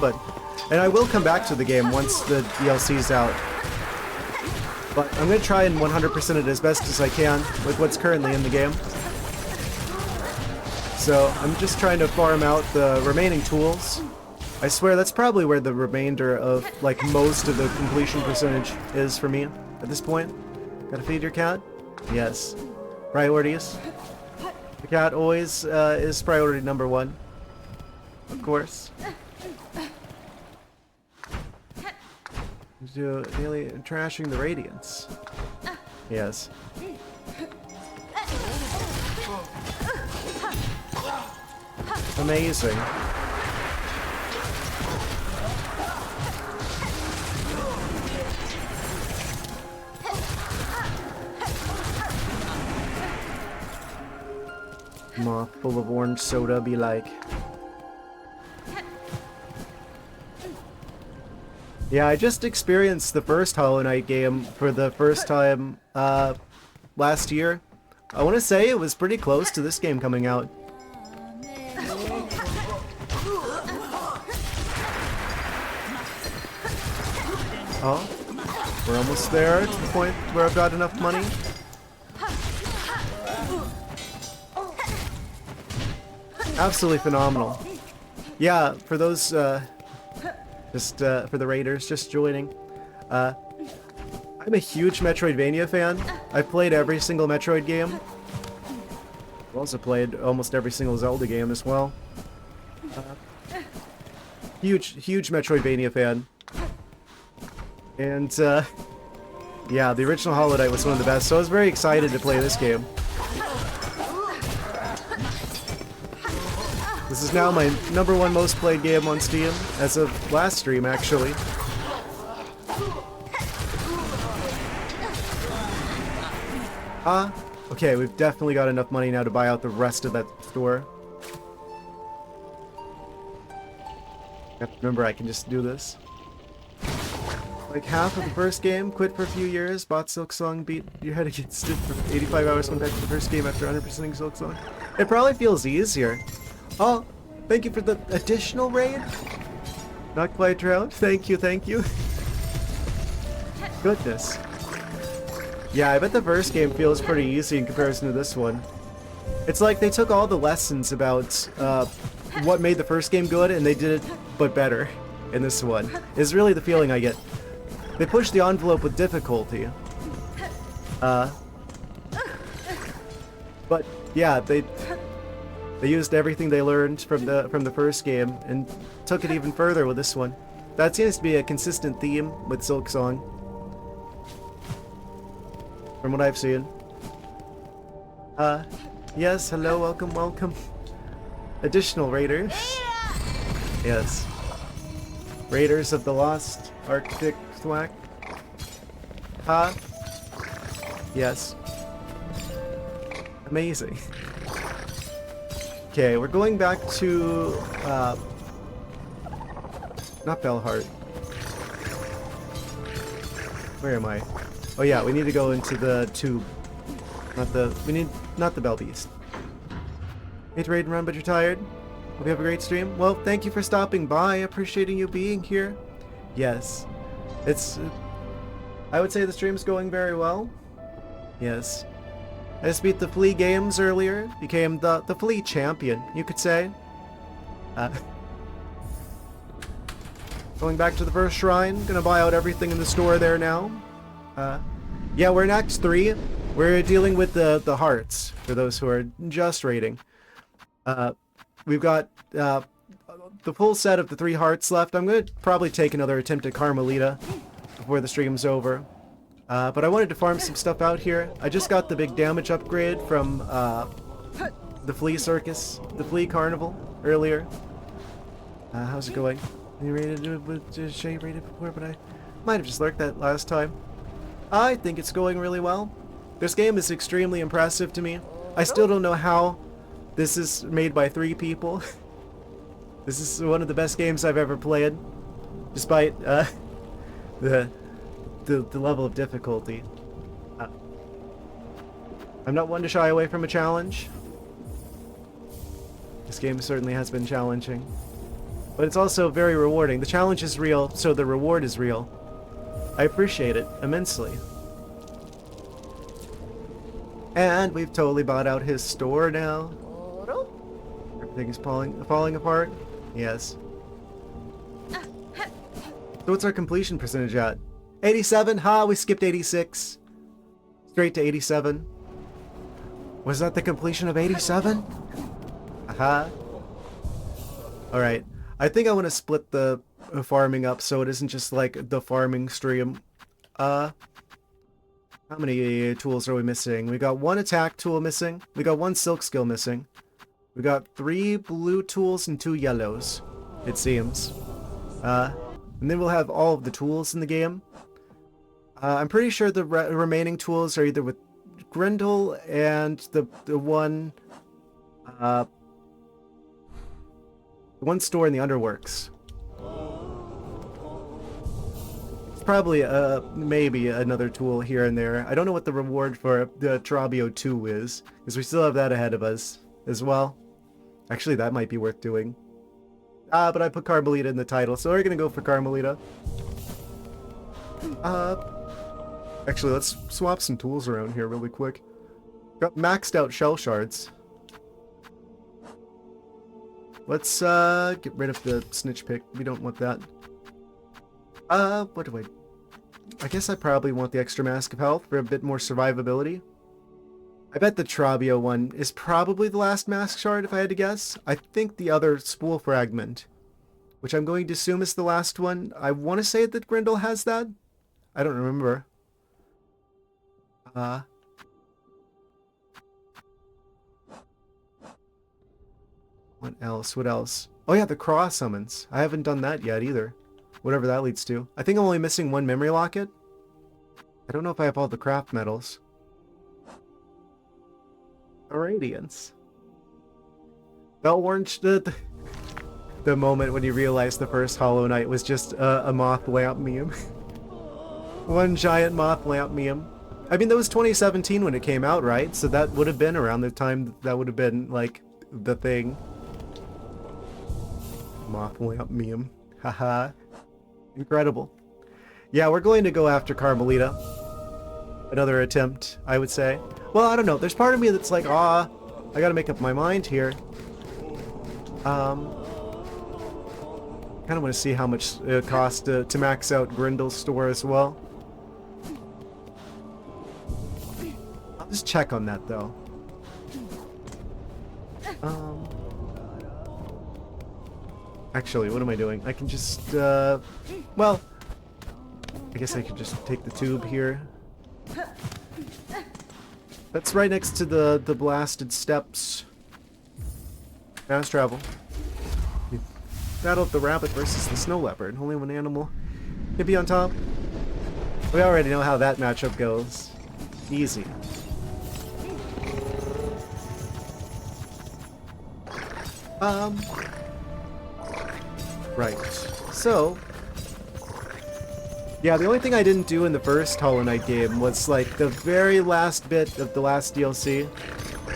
and I will come back to the game once the DLC's out. But I'm going to try and 100% it as best as I can with what's currently in the game. So I'm just trying to farm out the remaining tools. I swear that's probably where the remainder of, like, most of the completion percentage is for me at this point. Gotta feed your cat? Yes. Priorities. The cat always is priority number one. Of course. Do nearly trashing the radiance. Yes. Amazing. Moth full of orange soda be like. Yeah, I just experienced the first Hollow Knight game for the first time last year. I want to say it was pretty close to this game coming out. Oh, we're almost there to the point where I've got enough money. Absolutely phenomenal. Yeah, for those, just for the raiders just joining, I'm a huge Metroidvania fan. I've played every single Metroid game. I've also played almost every single Zelda game as well. Huge Metroidvania fan. And, yeah, the original Hollow Knight was one of the best, so I was very excited to play this game. This is now my #1 most played game on Steam, as of last stream, actually. Okay, we've definitely got enough money now to buy out the rest of that store. Have to remember I can just do this. Like half of the first game, quit for a few years, bought Silksong, beat your head against it for 85 hours, went back to the first game after 100%ing Silksong. It probably feels easier. Oh, thank you for the additional raid. Not quite drowned. Thank you, thank you. Goodness. Yeah, I bet the first game feels pretty easy in comparison to this one. It's like they took all the lessons about what made the first game good and they did it but better in this one. Is really the feeling I get. They pushed the envelope with difficulty. But yeah, they used everything they learned from the first game and took it even further with this one. That seems to be a consistent theme with Silksong, from what I've seen. Yes, hello, welcome, welcome. Additional raiders. Yes. Raiders of the Lost ArcticThwack. Yes. Amazing. Okay, we're going back to, not Bellheart. Where am I? Oh yeah, we need to go into the tube. Not the Bell Beast. Hate to raid and run, but you're tired? Hope you have a great stream. Well, thank you for stopping by. Appreciating you being here. Yes. I would say the stream's going very well. Yes. I just beat the Flea games earlier. Became the Flea champion, you could say. Going back to the first shrine. Gonna buy out everything in the store there now. Yeah, we're in Act 3. We're dealing with the hearts, for those who are just raiding. We've got the full set of the 3 hearts left. I'm going to probably take another attempt at Carmelita before the stream's over. But I wanted to farm some stuff out here. I just got the big damage upgrade from the Flea Circus, the Flea Carnival earlier. How's it going? You rated it with Shay rated before, but I might have just lurked that last time. I think it's going really well. This game is extremely impressive to me. I still don't know how this is made by 3 people. This is one of the best games I've ever played, despite the level of difficulty. I'm not one to shy away from a challenge. This game certainly has been challenging. But it's also very rewarding. The challenge is real, so the reward is real. I appreciate it immensely. And we've totally bought out his store now. Everything is falling apart. Yes. So what's our completion percentage at? 87? Ha, we skipped 86. Straight to 87. Was that the completion of 87? Aha. Alright. I think I want to split the farming up so it isn't just like the farming stream. How many tools are we missing? We got 1 attack tool missing. We got 1 silk skill missing. We got 3 blue tools and 2 yellows, it seems. And then we'll have all of the tools in the game. I'm pretty sure the remaining tools are either with Grendel and the one store in the Underworks. It's probably maybe another tool here and there. I don't know what the reward for the Trabio 2 is, because we still have that ahead of us as well. Actually, that might be worth doing. But I put Carmelita in the title, so we're gonna go for Carmelita. Actually, let's swap some tools around here really quick. Got maxed out shell shards. Let's get rid of the snitch pick. We don't want that. What do I guess I probably want the extra mask of health for a bit more survivability. I bet the Trabio one is probably the last mask shard if I had to guess. I think the other spool fragment, which I'm going to assume is the last one. I want to say that Grendel has that. I don't remember. What else? What else? Oh yeah, the Craw summons. I haven't done that yet either. Whatever that leads to. I think I'm only missing 1 memory locket. I don't know if I have all the craft medals. Radiance. Bell orange. The moment when you realized the first Hollow Knight was just a moth lamp meme. One giant moth lamp meme. I mean, that was 2017 when it came out, right? So that would have been around the time that would have been, like, the thing. Moth lamp meme. Haha. Incredible. Yeah, we're going to go after Carmelita. Another attempt, I would say. Well, I don't know. There's part of me that's like, I gotta make up my mind here. Kind of want to see how much it costs to max out Grindel's store as well. I'll just check on that, though. Actually, what am I doing? I can just, well, I guess I could just take the tube here. That's right next to the blasted steps. Fast travel. We battled the rabbit versus the snow leopard. Only one animal can be on top. We already know how that matchup goes. Easy. Right. So, yeah, the only thing I didn't do in the first Hollow Knight game was, like, the very last bit of the last DLC.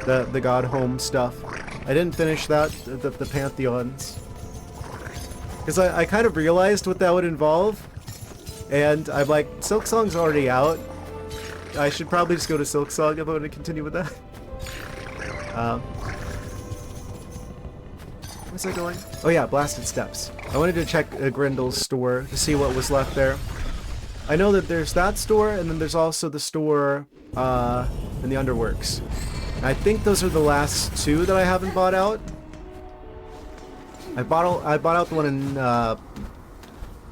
The God Home stuff. I didn't finish that, the Pantheons. Because I kind of realized what that would involve. And I'm like, Silksong's already out. I should probably just go to Silksong if I want to continue with that. Where's that going? Oh yeah, Blasted Steps. I wanted to check Grindel's store to see what was left there. I know that there's that store, and then there's also the store in the Underworks. And I think those are the last 2 that I haven't bought out. I bought out the one in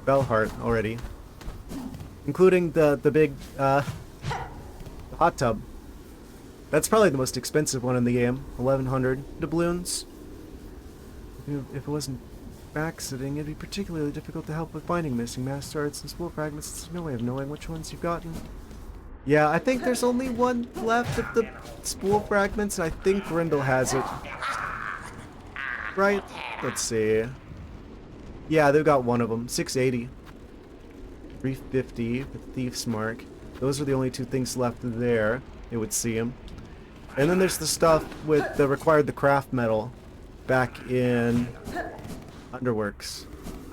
Bellheart already. including the big hot tub. That's probably the most expensive one in the game. 1,100 doubloons. If it wasn't accident, it'd be particularly difficult to help with finding missing mass shards and spool fragments. There's no way of knowing which ones you've gotten. Yeah, I think there's only one left of the spool fragments, and I think Grindel has it. Right? Let's see. Yeah, they've got one of them. 680. 350, the Thief's Mark. Those are the only two things left there, it would seem. And then there's the stuff with the required the craft metal back in Underworks.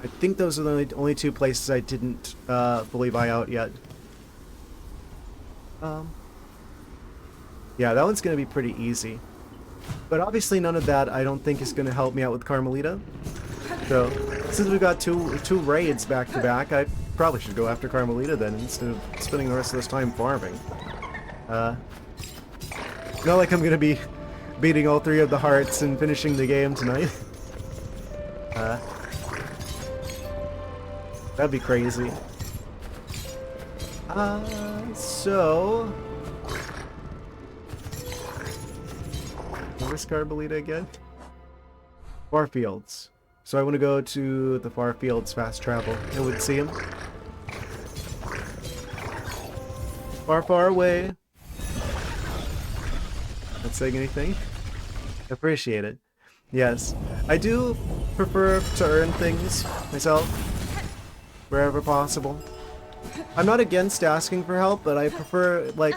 I think those are the only two places I didn't fully buy out yet. Yeah, that one's going to be pretty easy. But obviously none of that I don't think is going to help me out with Carmelita. So, since we've got two raids back to back, I probably should go after Carmelita then instead of spending the rest of this time farming. Not like I'm going to be beating all three of the hearts and finishing the game tonight. That'd be crazy. So... Where's Carmelita again? Far Fields. So I want to go to the Far Fields fast travel. It would see him. Far, far away. Not saying anything. Appreciate it. Yes. I do prefer to earn things myself. Wherever possible. I'm not against asking for help, but I prefer, like,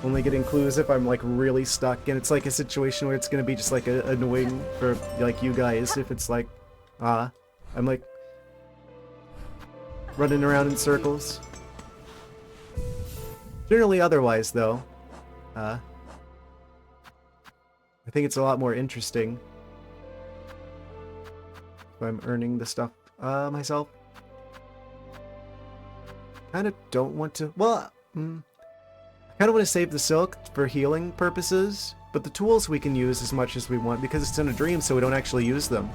only getting clues if I'm, like, really stuck. And it's, like, a situation where it's gonna be just, like, annoying for, like, you guys if it's, like, I'm, like, running around in circles. Generally otherwise, though, I think it's a lot more interesting if I'm earning the stuff myself. Kind of don't want to... Well, I kind of want to save the silk for healing purposes, but the tools we can use as much as we want because it's in a dream, so we don't actually use them.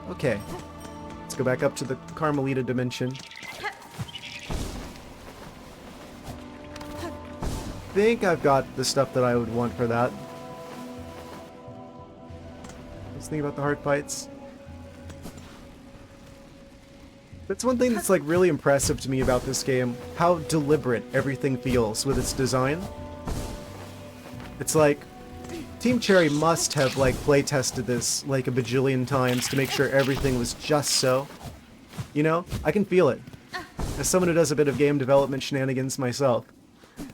Okay. Let's go back up to the Carmelita dimension. I think I've got the stuff that I would want for that. Let's think about the hard fights. That's one thing that's like really impressive to me about this game. How deliberate everything feels with its design. It's like Team Cherry must have like play tested this like a bajillion times to make sure everything was just so. You know? I can feel it. As someone who does a bit of game development shenanigans myself.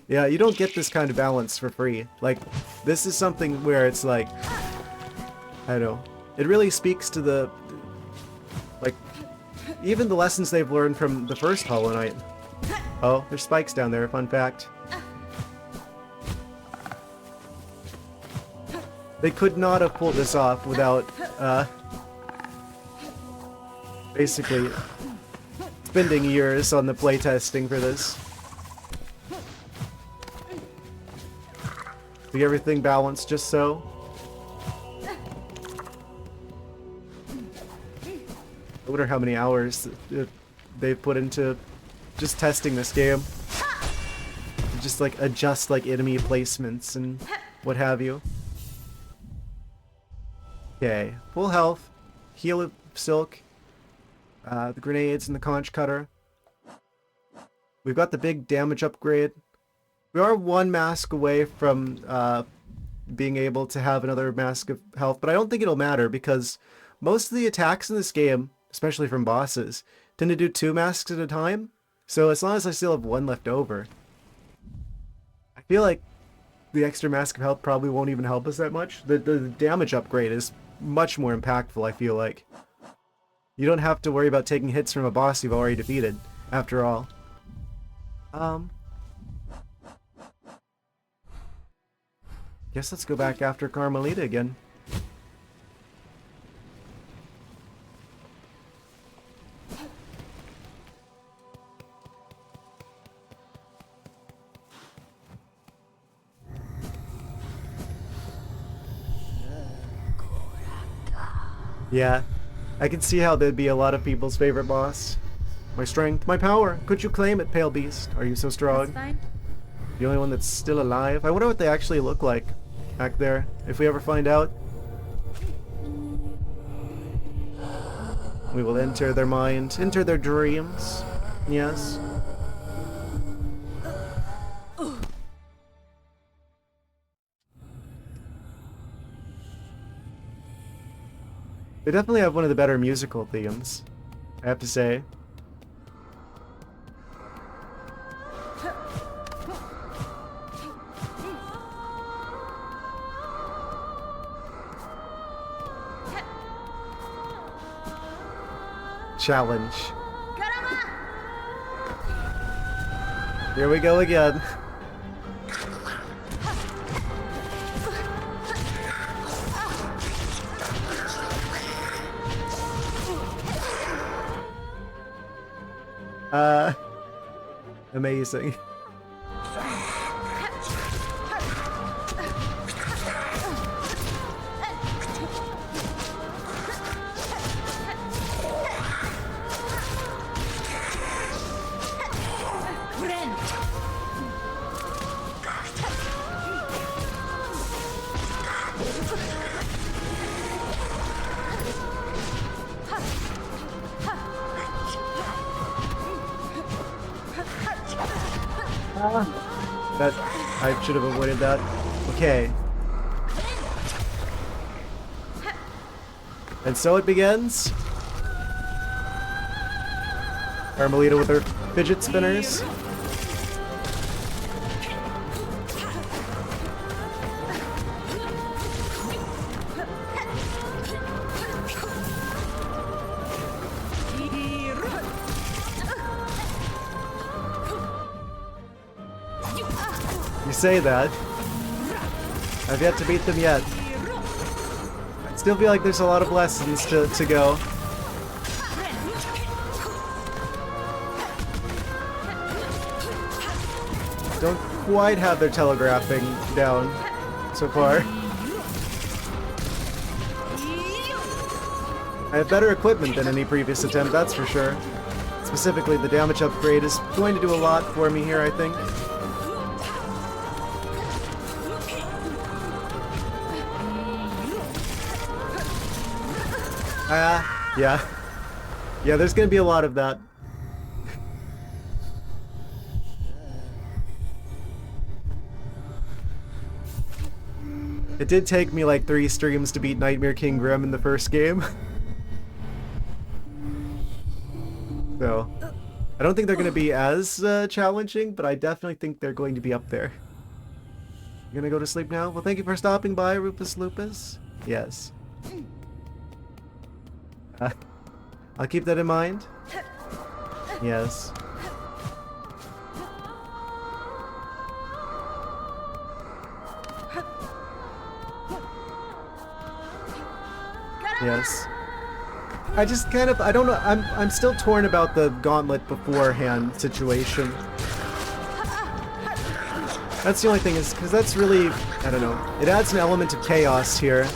Yeah, you don't get this kind of balance for free. Like, this is something where it's like, I don't know. It really speaks to the, like, even the lessons they've learned from the first Hollow Knight. Oh, there's spikes down there, fun fact. They could not have pulled this off without, basically spending years on the playtesting for this. To get everything balanced just so. I wonder how many hours they've put into just testing this game. Just like adjust like enemy placements and what have you. Okay, full health, heal of silk, the grenades and the conch cutter. We've got the big damage upgrade. We are one mask away from being able to have another mask of health, but I don't think it'll matter because most of the attacks in this game, especially from bosses, tend to do 2 masks at a time. So as long as I still have 1 left over, I feel like the extra mask of health probably won't even help us that much. The damage upgrade is much more impactful, I feel like. You don't have to worry about taking hits from a boss you've already defeated, after all. Guess let's go back after Carmelita again. Yeah, I can see how that'd be a lot of people's favorite boss. My strength, my power. Could you claim it, pale beast? Are you so strong? That's fine. The only one that's still alive. I wonder what they actually look like back there, if we ever find out. We will enter their mind, enter their dreams. Yes. They definitely have one of the better musical themes, I have to say. Challenge. Here we go again. Amazing. That I should have avoided that. Okay. And so it begins. Carmelita with her fidget spinners. You say that. I've yet to beat them yet. I still feel like there's a lot of lessons to go. Don't quite have their telegraphing down so far. I have better equipment than any previous attempt, that's for sure. Specifically, the damage upgrade is going to do a lot for me here, I think. Yeah. Yeah, there's gonna be a lot of that. It did take me like 3 streams to beat Nightmare King Grim in the first game. So, I don't think they're gonna be as challenging, but I definitely think they're going to be up there. You gonna go to sleep now? Well, thank you for stopping by, Rupus Lupus. Yes. I'll keep that in mind. Yes. Yes. I just kind of, I don't know, I'm still torn about the gauntlet beforehand situation. That's the only thing, is because that's really, I don't know, it adds an element of chaos here.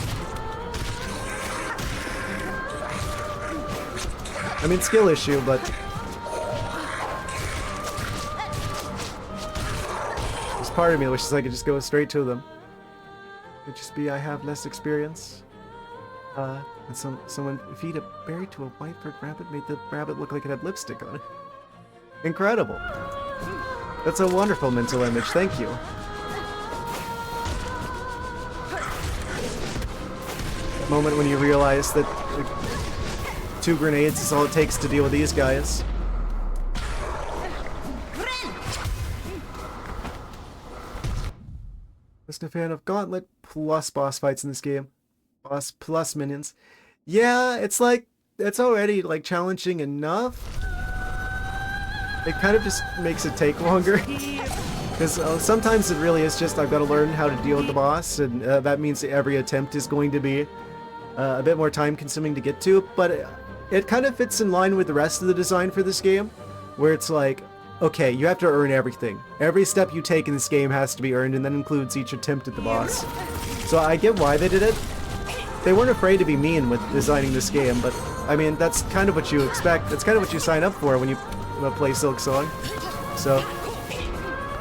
I mean, skill issue, but there's part of me that wishes I could just go straight to them. It'd just be I have less experience. And someone feed a berry to a white-furred rabbit made the rabbit look like it had lipstick on it. Incredible. That's a wonderful mental image. Thank you. That moment when you realize that 2 grenades is all it takes to deal with these guys. Just a fan of Gauntlet plus boss fights in this game. Boss plus minions. Yeah, it's like, it's already like challenging enough. It kind of just makes it take longer. Because sometimes it really is just, I've got to learn how to deal with the boss, and that means every attempt is going to be a bit more time consuming to get to, but it kind of fits in line with the rest of the design for this game, where it's like, okay, you have to earn everything. Every step you take in this game has to be earned, and that includes each attempt at the boss. So I get why they did it. They weren't afraid to be mean with designing this game, but I mean, that's kind of what you expect. That's kind of what you sign up for when you play Silksong. So,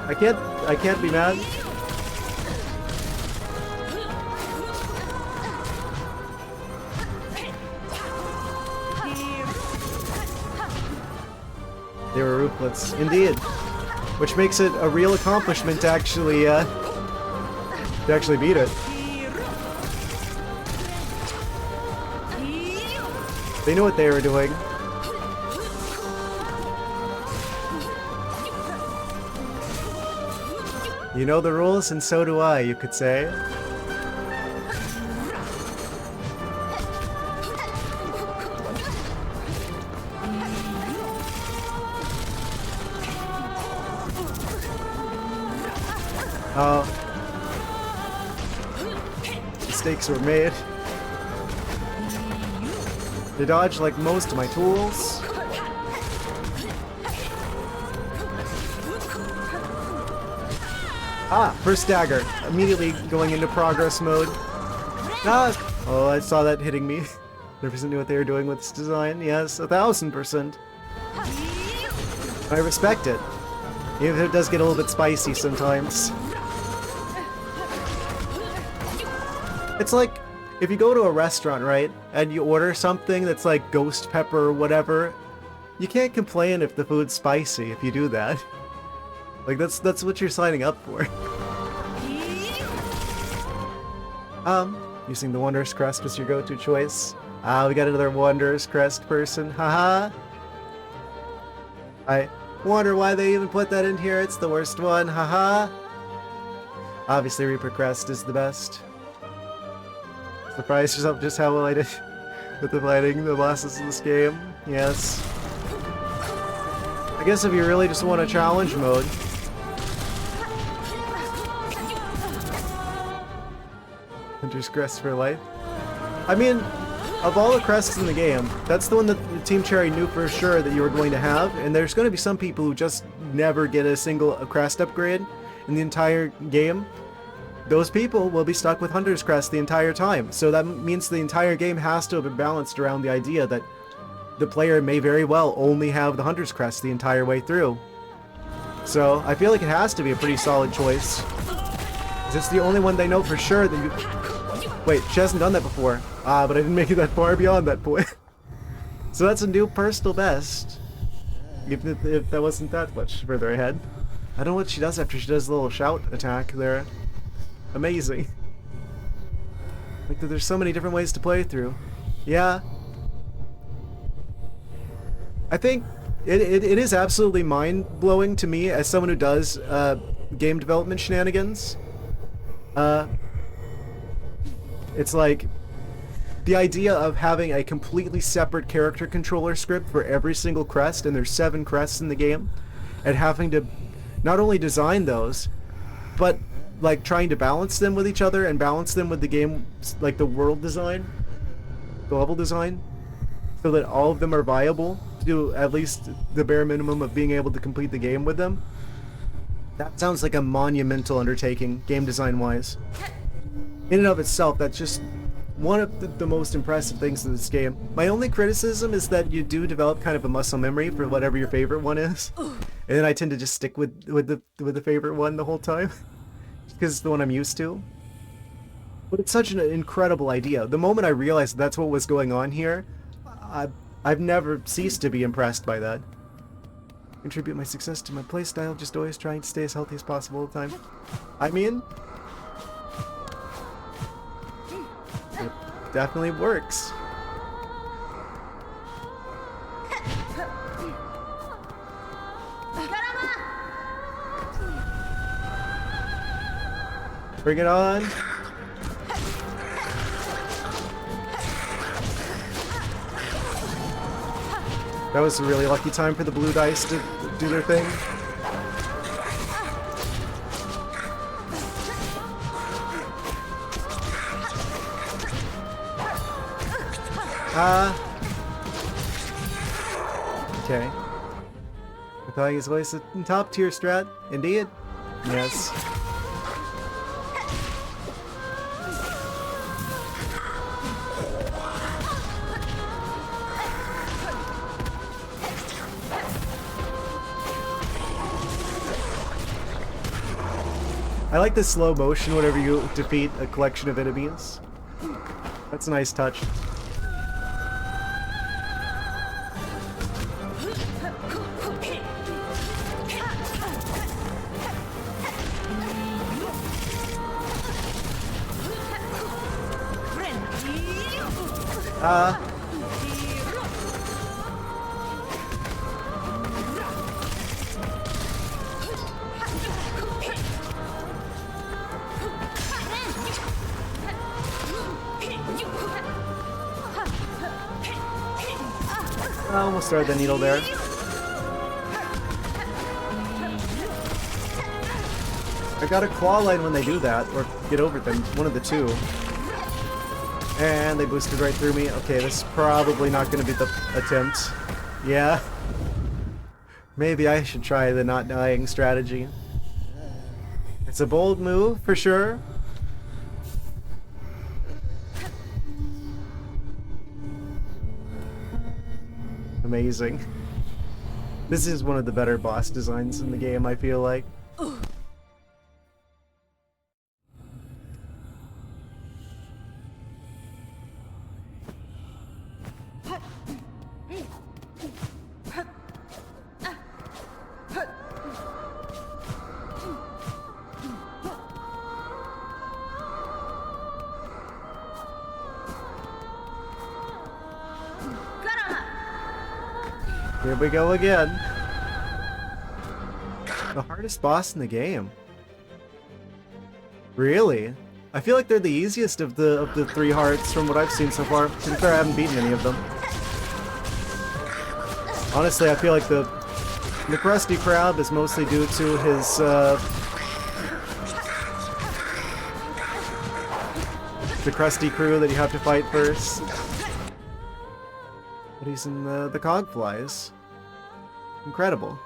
I can't be mad. They were ruthless, indeed. Which makes it a real accomplishment to actually beat it. They knew what they were doing. You know the rules, and so do I, you could say. Mistakes were made. They dodge like most of my tools. First dagger. Immediately going into progress mode. Oh, I saw that hitting me. Never knew what they were doing with this design. Yes, 1000%. I respect it. Even if it does get a little bit spicy sometimes. It's like, if you go to a restaurant, right, and you order something that's like ghost pepper or whatever, you can't complain if the food's spicy if you do that. Like, that's what you're signing up for. Using the Wanderer's Crest was your go-to choice. We got another Wanderer's Crest person, haha. I wonder why they even put that in here, it's the worst one, haha. Obviously Reaper Crest is the best. Surprise yourself just how well I did with the fighting the bosses in this game. Yes. I guess if you really just want a challenge mode. Hunter's Crest for life. I mean, of all the crests in the game, that's the one that the Team Cherry knew for sure that you were going to have, and there's going to be some people who just never get a single crest upgrade in the entire game. Those people will be stuck with Hunter's Crest the entire time. So that means the entire game has to have been balanced around the idea that the player may very well only have the Hunter's Crest the entire way through. So I feel like it has to be a pretty solid choice. It's the only one they know for sure that you... Wait, she hasn't done that before. But I didn't make it that far beyond that point. So that's a new personal best. Even if that wasn't that much further ahead. I don't know what she does after she does the little shout attack there. Amazing. Like, there's so many different ways to play through. Yeah. I think it is absolutely mind-blowing to me as someone who does game development shenanigans. It's like the idea of having a completely separate character controller script for every single crest, and there's 7 crests in the game, and having to not only design those, but like trying to balance them with each other and balance them with the game, like the world design, the level design, so that all of them are viable to do at least the bare minimum of being able to complete the game with them. That sounds like a monumental undertaking, game design wise. In and of itself, that's just one of the most impressive things in this game. My only criticism is that you do develop kind of a muscle memory for whatever your favorite one is, and then I tend to just stick with the favorite one the whole time. Because it's the one I'm used to. But it's such an incredible idea. The moment I realized that's what was going on here, I've never ceased to be impressed by that. Contribute my success to my playstyle, just always trying to stay as healthy as possible all the time. I mean, it definitely works. Bring it on. That was a really lucky time for the blue dice to do their thing. Okay. I thought he was always a top tier strat. Indeed. Yes. I like the slow motion whenever you defeat a collection of enemies. That's a nice touch. I almost started the needle there. I got a claw line when they do that, or get over them, one of the two. And they boosted right through me. Okay, this is probably not going to be the attempt. Yeah. Maybe I should try the not dying strategy. It's a bold move, for sure. Amazing. This is one of the better boss designs in the game, I feel like. Here we go again. The hardest boss in the game. Really? I feel like they're the easiest of the three hearts from what I've seen so far. To be fair, I haven't beaten any of them. Honestly, I feel like the crusty crab is mostly due to his the crusty crew that you have to fight first. But he's in the cog flies. Incredible.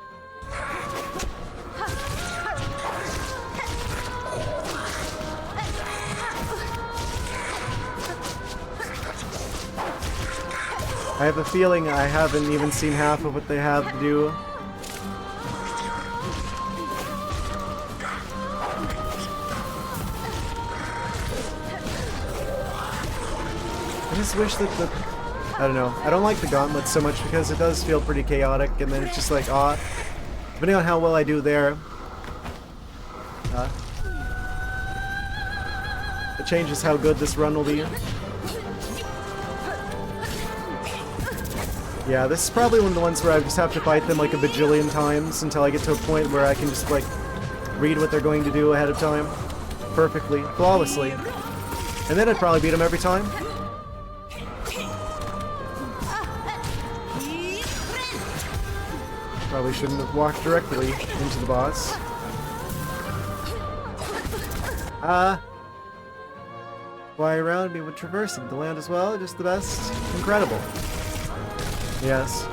I have a feeling I haven't even seen half of what they have to do. I just wish that I don't know. I don't like the gauntlet so much because it does feel pretty chaotic, and then it's just like, depending on how well I do there, it changes how good this run will be. Yeah, this is probably one of the ones where I just have to fight them like a bajillion times until I get to a point where I can just like read what they're going to do ahead of time perfectly, flawlessly, and then I'd probably beat them every time. Probably shouldn't have walked directly into the boss. Fly around me with traversing the land as well, just the best. Incredible. Yes.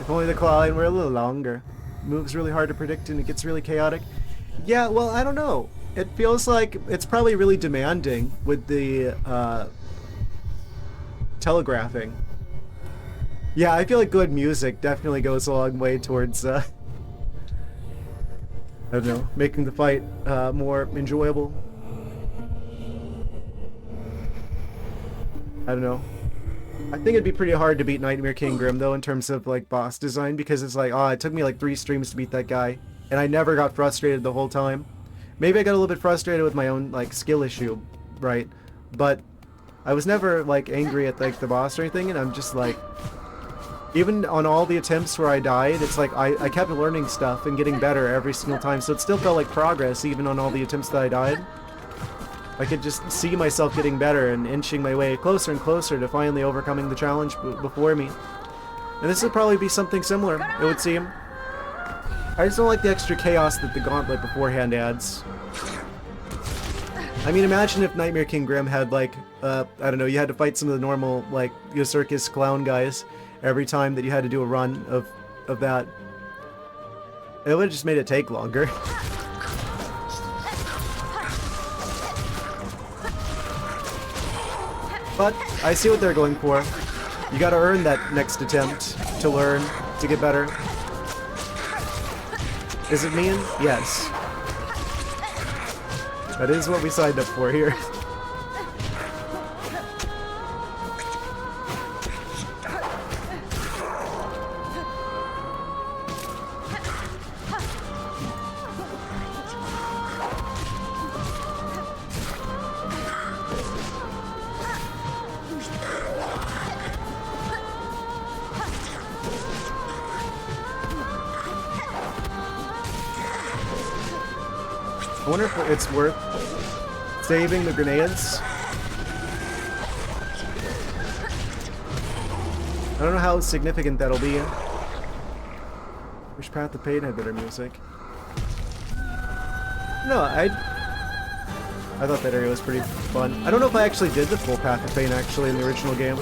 If only the claw line were a little longer. Moves really hard to predict and it gets really chaotic. Yeah, well, I don't know. It feels like it's probably really demanding with the telegraphing. Yeah, I feel like good music definitely goes a long way towards I don't know, making the fight more enjoyable. I don't know. I think it'd be pretty hard to beat Nightmare King Grim though in terms of like boss design, because it's like, it took me like 3 streams to beat that guy, and I never got frustrated the whole time. Maybe I got a little bit frustrated with my own like skill issue, right? But I was never like angry at like the boss or anything, and I'm just like, even on all the attempts where I died, it's like I kept learning stuff and getting better every single time, so it still felt like progress even on all the attempts that I died. I could just see myself getting better and inching my way closer and closer to finally overcoming the challenge before me. And this would probably be something similar, it would seem. I just don't like the extra chaos that the gauntlet beforehand adds. I mean, imagine if Nightmare King Grim had like, I don't know, you had to fight some of the normal, like, circus clown guys every time that you had to do a run of that. It would have just made it take longer. But I see what they're going for. You gotta earn that next attempt to learn, to get better. Is it mean? Yes. That is what we signed up for here. I wonder if it's worth saving the grenades. I don't know how significant that'll be. Wish Path of Pain had better music. No, I thought that area was pretty fun. I don't know if I actually did the full Path of Pain actually in the original game.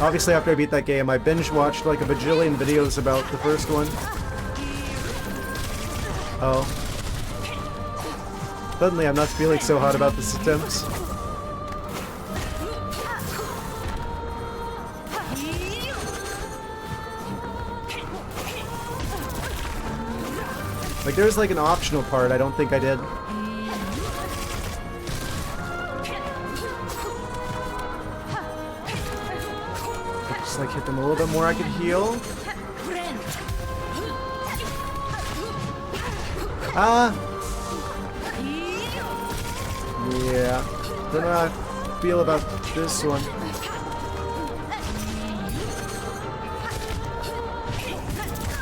Obviously after I beat that game, I binge watched like a bajillion videos about the first one. Oh. Suddenly I'm not feeling so hot about this attempt. Like there's like an optional part I don't think I did. Just like hit them a little bit more, I could heal. Ah! Yeah, don't know how I feel about this one.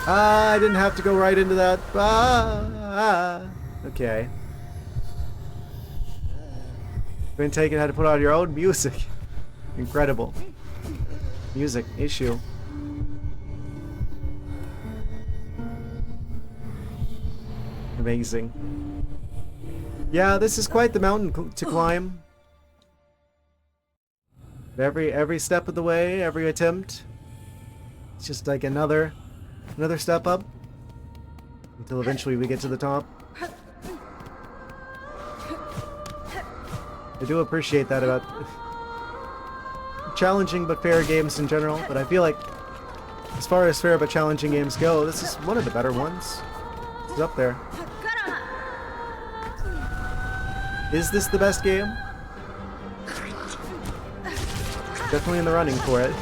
Ah, I didn't have to go right into that. Okay. Been taken, had to put on your own music. Incredible. Music issue. Amazing. Yeah, this is quite the mountain to climb. Every step of the way, every attempt, it's just like another step up until eventually we get to the top. I do appreciate that about challenging but fair games in general, but I feel like as far as fair but challenging games go, this is one of the better ones. It's up there. Is this the best game? Definitely in the running for it.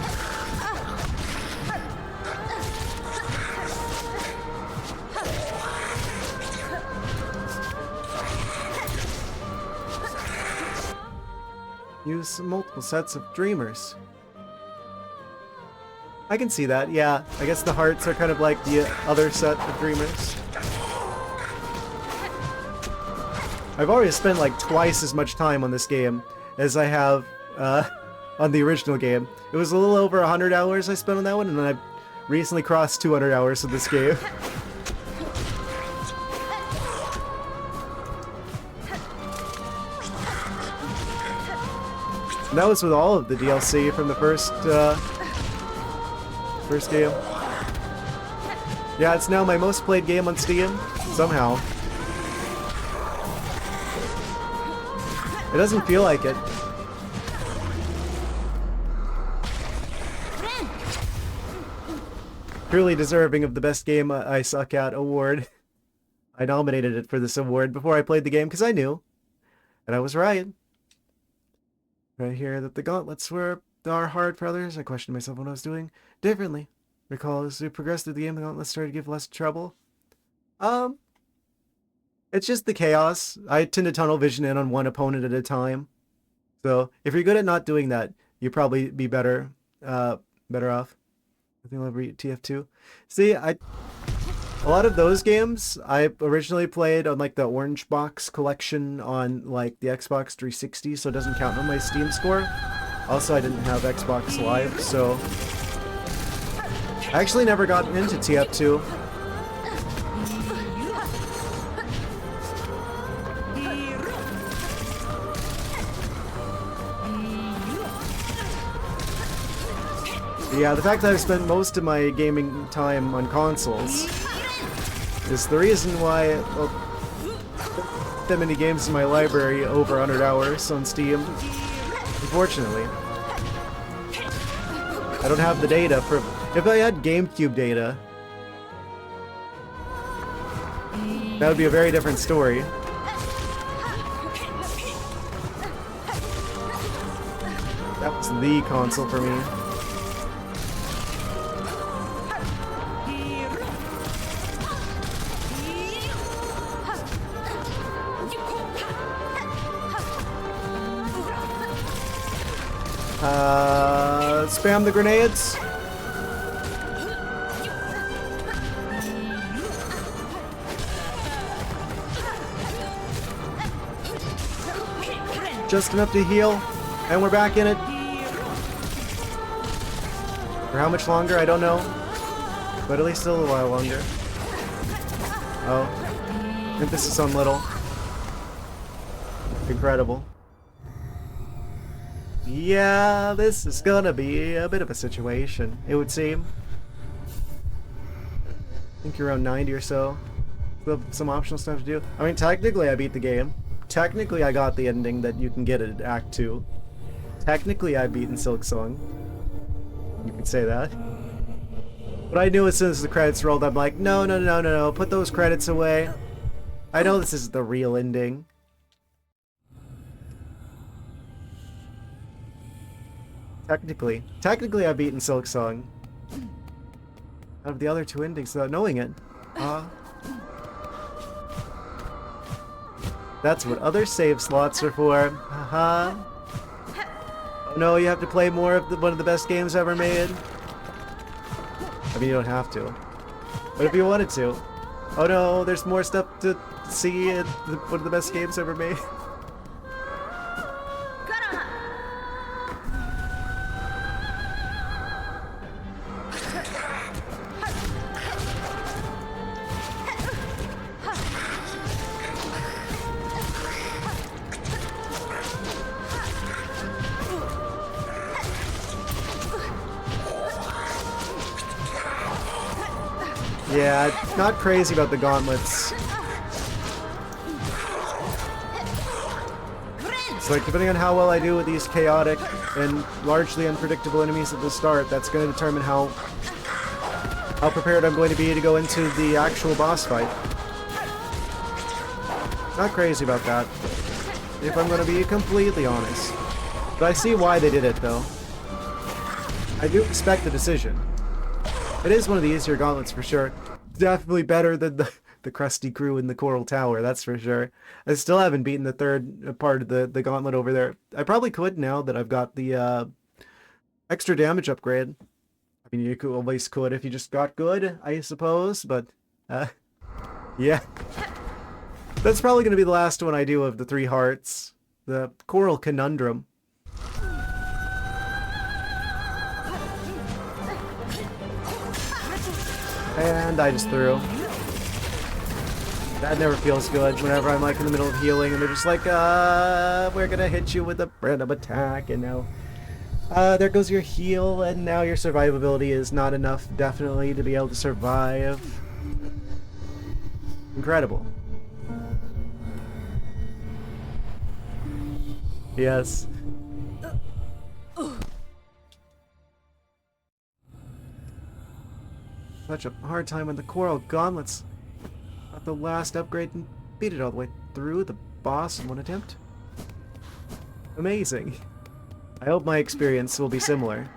Use multiple sets of dreamers. I can see that, yeah. I guess the hearts are kind of like the other set of dreamers. I've already spent like twice as much time on this game as I have on the original game. It was a little over 100 hours I spent on that one, and then I recently crossed 200 hours of this game. And that was with all of the DLC from the first game. Yeah, it's now my most played game on Steam, somehow. It doesn't feel like it. Truly deserving of the best game I suck at award. I nominated it for this award before I played the game because I knew. And I was right. Right here that the gauntlets are hard for others. I questioned myself what I was doing differently. Recall as we progressed through the game, the gauntlets started to give less trouble. It's just the chaos. I tend to tunnel vision in on one opponent at a time. So if you're good at not doing that, you'd probably be better off. I think I'll ever eat TF2. See, a lot of those games I originally played on like the Orange Box collection on like the Xbox 360, so it doesn't count on my Steam score. Also, I didn't have Xbox Live, so I actually never got into TF2. Yeah, the fact that I've spent most of my gaming time on consoles is the reason why that many games in my library over 100 hours on Steam. Unfortunately. I don't have the data for... If I had GameCube data, that would be a very different story. That was the console for me. Spam the grenades. Just enough to heal, and we're back in it. For how much longer, I don't know. But at least still a while longer. Oh. Emphasis on little. Incredible. Yeah, this is gonna be a bit of a situation, it would seem. I think you're around 90 or so. Still have some optional stuff to do. I mean, technically I beat the game. Technically I got the ending that you can get at Act 2. Technically I've beaten Silksong. You could say that. But I knew as soon as the credits rolled, I'm like, no, put those credits away. I know this is the real ending. Technically I've beaten Silksong. Out of the other two endings without knowing it. That's what other save slots are for. Haha. Oh no, you have to play more of one of the best games ever made. I mean, you don't have to. But if you wanted to. Oh no, there's more stuff to see in one of the best games ever made. Yeah, not crazy about the gauntlets. It's like, depending on how well I do with these chaotic and largely unpredictable enemies at the start, that's going to determine how prepared I'm going to be to go into the actual boss fight. Not crazy about that, if I'm going to be completely honest. But I see why they did it, though. I do respect the decision. It is one of the easier gauntlets for sure. Definitely better than the crusty crew in the Coral Tower, that's for sure. I still haven't beaten the third part of the gauntlet over there. I probably could now that I've got the extra damage upgrade. I mean, you could always could if you just got good, I suppose, but yeah. That's probably going to be the last one I do of the 3 hearts. The Coral Conundrum. And I just threw. That never feels good whenever I'm like in the middle of healing and they're just like, we're gonna hit you with a random attack, and now there goes your heal, and now your survivability is not enough, definitely, to be able to survive. Incredible. Yes. Such a hard time on the Coral Gauntlets. Got the last upgrade and beat it all the way through the boss in one attempt. Amazing. I hope my experience will be similar.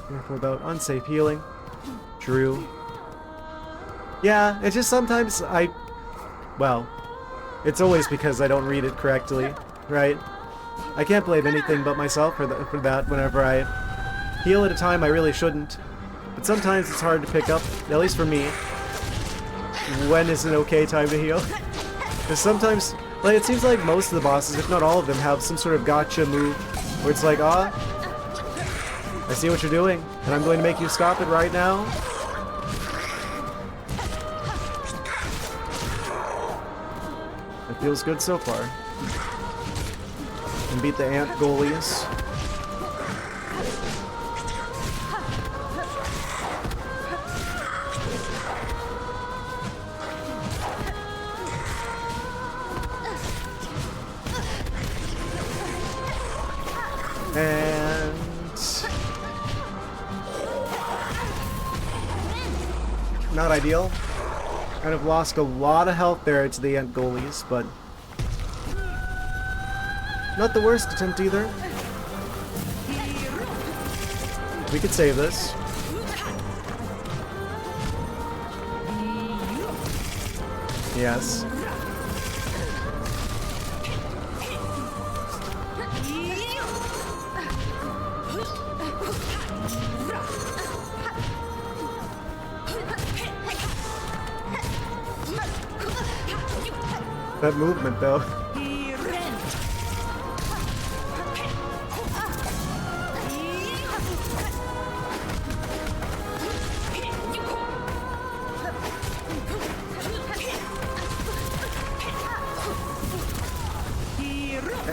Careful about unsafe healing. True. Yeah, it's just sometimes well, it's always because I don't read it correctly, right? I can't blame anything but myself for that whenever I heal at a time I really shouldn't. But sometimes it's hard to pick up, at least for me, when is an okay time to heal. Because sometimes, like, it seems like most of the bosses, if not all of them, have some sort of gotcha move where it's like, I see what you're doing, and I'm going to make you stop it right now. It feels good so far. And beat the ant goalies. And not ideal. Kind of lost a lot of health there to the ant goalies, but not the worst attempt either. We could save this. Yes. That movement, though.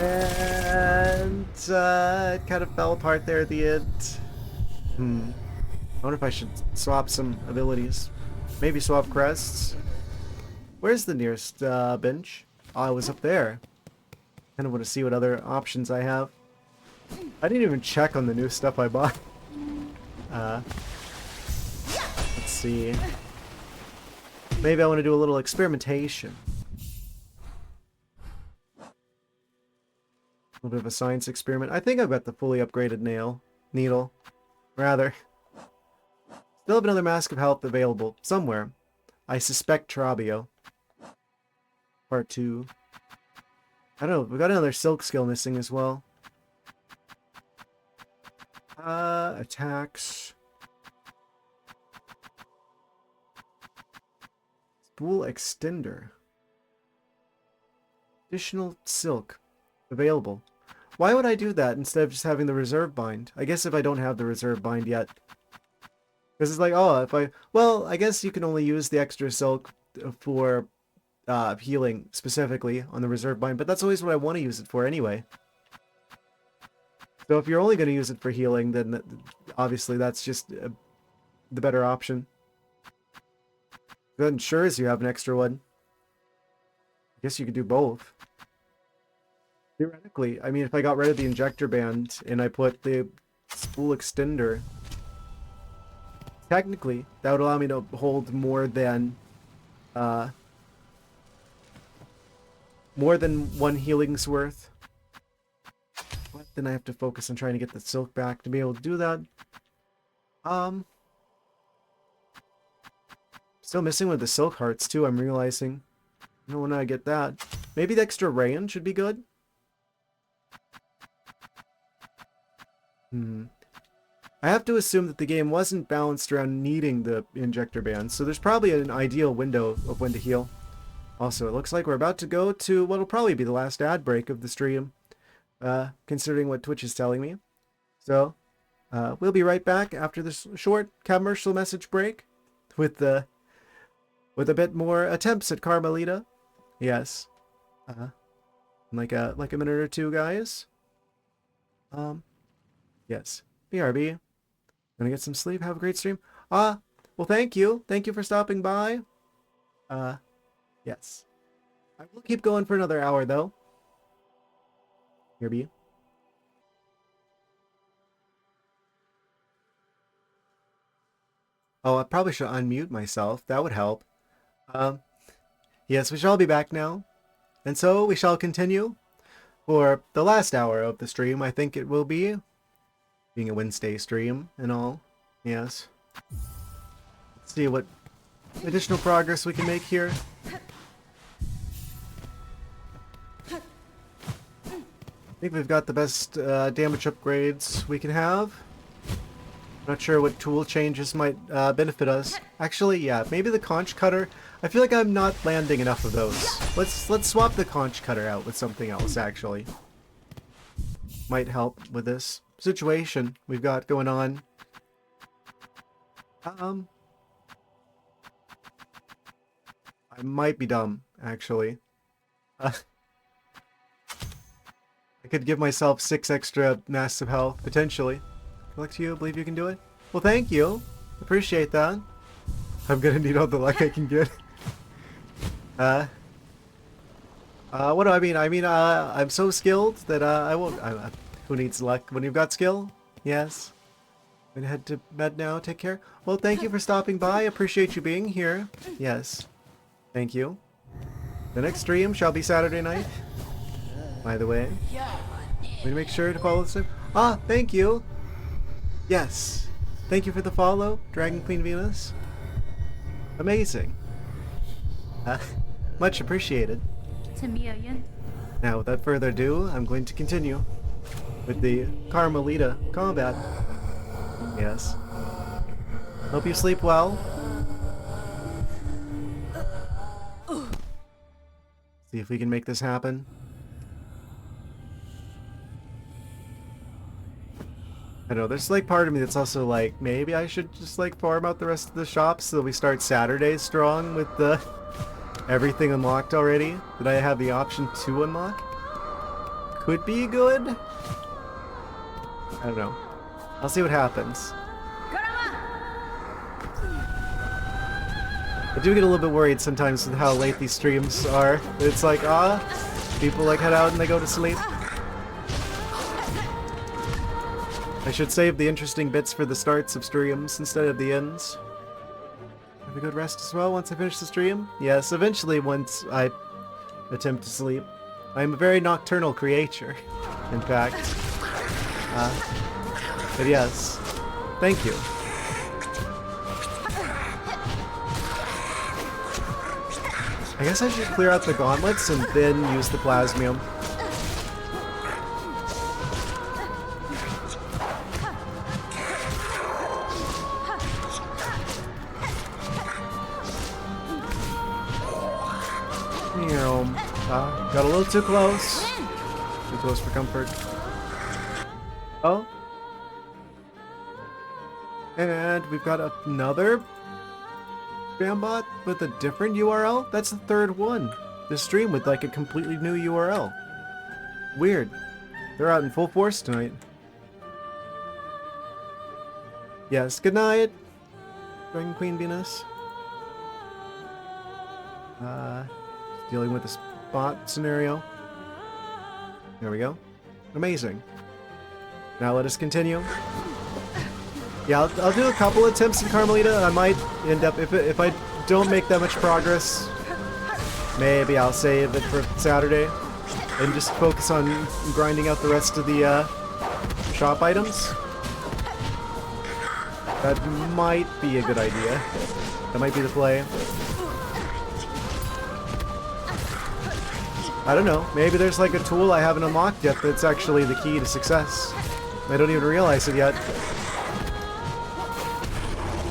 And it kind of fell apart there at the end. I wonder if I should swap some abilities. Maybe swap crests. Where's the nearest bench? Oh, I was up there. Kind of want to see what other options I have. I didn't even check on the new stuff I bought. Let's see. Maybe I want to do a little experimentation. A little bit of a science experiment. I think I've got the fully upgraded needle. Rather. Still have another Mask of Health available somewhere. I suspect Trabio. Part 2. I don't know. We got another Silk skill missing as well. Attacks. Spool Extender. Additional Silk. Available. Why would I do that instead of just having the reserve bind? I guess if I don't have the reserve bind yet. Because it's like, oh, if I... Well, I guess you can only use the extra Silk for healing specifically on the reserve bind, but that's always what I want to use it for anyway. So if you're only going to use it for healing, then obviously that's just the better option. That ensures you have an extra one. I guess you could do both. Theoretically, I mean, if I got rid of the injector band and I put the spool extender, technically that would allow me to hold more than one healing's worth. But then I have to focus on trying to get the silk back to be able to do that. Still missing with the silk hearts too, I'm realizing. I don't want to get that. Maybe the extra range should be good. I have to assume that the game wasn't balanced around needing the injector band, so there's probably an ideal window of when to heal. Also, it looks like we're about to go to what will probably be the last ad break of the stream, considering what Twitch is telling me. So, we'll be right back after this short commercial message break with a bit more attempts at Carmelita. Yes. Like a minute or two, guys. Yes. BRB. Gonna get some sleep. Have a great stream. Well, thank you. Thank you for stopping by. Yes. I will keep going for another hour, though. BRB. Oh, I probably should unmute myself. That would help. Yes, we shall be back now. And so we shall continue for the last hour of the stream. I think it will be. Being a Wednesday stream and all. Yes. Let's see what additional progress we can make here. I think we've got the best damage upgrades we can have. Not sure what tool changes might benefit us. Actually, yeah, maybe the conch cutter. I feel like I'm not landing enough of those. Let's swap the conch cutter out with something else, actually. Might help with this situation we've got going on. I might be dumb, actually. I could give myself 6 extra massive health, potentially. Good luck to you. Believe you can do it. Well, thank you. Appreciate that. I'm gonna need all the luck I can get. What do I mean? I mean, I'm so skilled that I won't. Who needs luck when you've got skill? Yes. I'm gonna head to bed now. Take care. Well, thank you for stopping by. Appreciate you being here. Yes. Thank you. The next stream shall be Saturday night. By the way. We make sure to follow the Ah, thank you. Yes. Thank you for the follow, Dragon Queen Venus. Amazing. Much appreciated. Now, without further ado, I'm going to continue with the Carmelita combat. Yes. Hope you sleep well. See if we can make this happen. I know, there's like part of me that's also like, maybe I should just like farm out the rest of the shops so we start Saturday strong with the everything unlocked already that I have the option to unlock. Could be good. I don't know. I'll see what happens. I do get a little bit worried sometimes with how late these streams are. It's like, people like head out and they go to sleep. I should save the interesting bits for the starts of streams instead of the ends. Have a good rest as well once I finish the stream? Yes, eventually once I attempt to sleep. I am a very nocturnal creature, in fact. But yes, thank you. I guess I should clear out the gauntlets and then use the plasmium. Got a little too close. Too close for comfort. Oh. And we've got another Spambot with a different URL? That's the third one. This stream with like a completely new URL. Weird. They're out in full force tonight. Yes, good night, Dragon Queen Venus. Dealing with the spot scenario. There we go. Amazing. Now let us continue. Yeah, I'll do a couple attempts in Carmelita. I might end up, if I don't make that much progress, maybe I'll save it for Saturday and just focus on grinding out the rest of the shop items. That might be a good idea. That might be the play. I don't know. Maybe there's like a tool I haven't unlocked yet that's actually the key to success. I don't even realize it yet.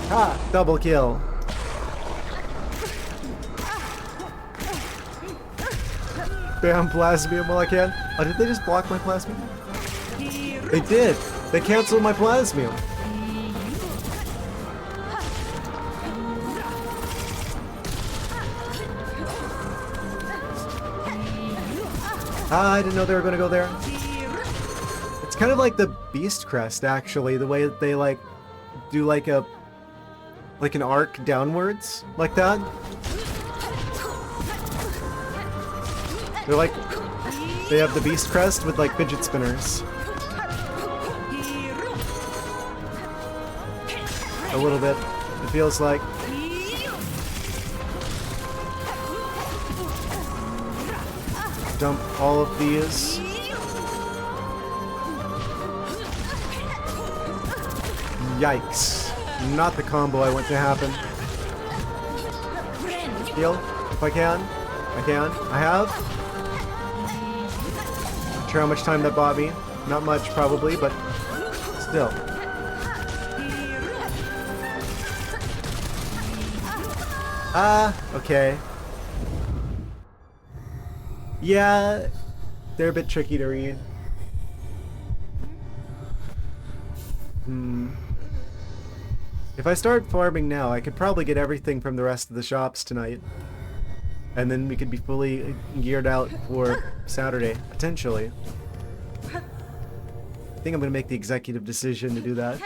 Ah! Double kill. Bam, plasmium while I can. Oh, did they just block my plasmium? They did! They canceled my plasmium! I didn't know they were gonna go there. It's kind of like the Beast Crest, actually, the way that they like do like an arc downwards like that. They're like, they have the Beast Crest with like fidget spinners. A little bit, it feels like. Dump all of these. Yikes. Not the combo I want to happen. Heal, if I can. I can. I have. Not sure how much time that bought me. Not much, probably, but still. Okay. Yeah, they're a bit tricky to read. If I start farming now, I could probably get everything from the rest of the shops tonight. And then we could be fully geared out for Saturday, potentially. I think I'm going to make the executive decision to do that.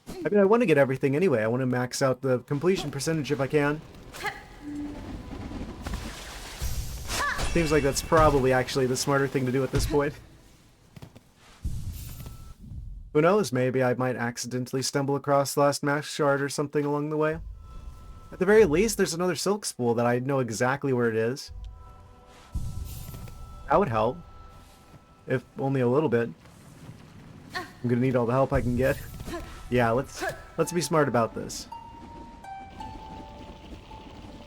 I mean, I want to get everything anyway. I want to max out the completion percentage if I can. Seems like that's probably actually the smarter thing to do at this point. Who knows, maybe I might accidentally stumble across the last mask shard or something along the way. At the very least, there's another silk spool that I know exactly where it is. That would help. If only a little bit. I'm gonna need all the help I can get. Yeah, let's be smart about this.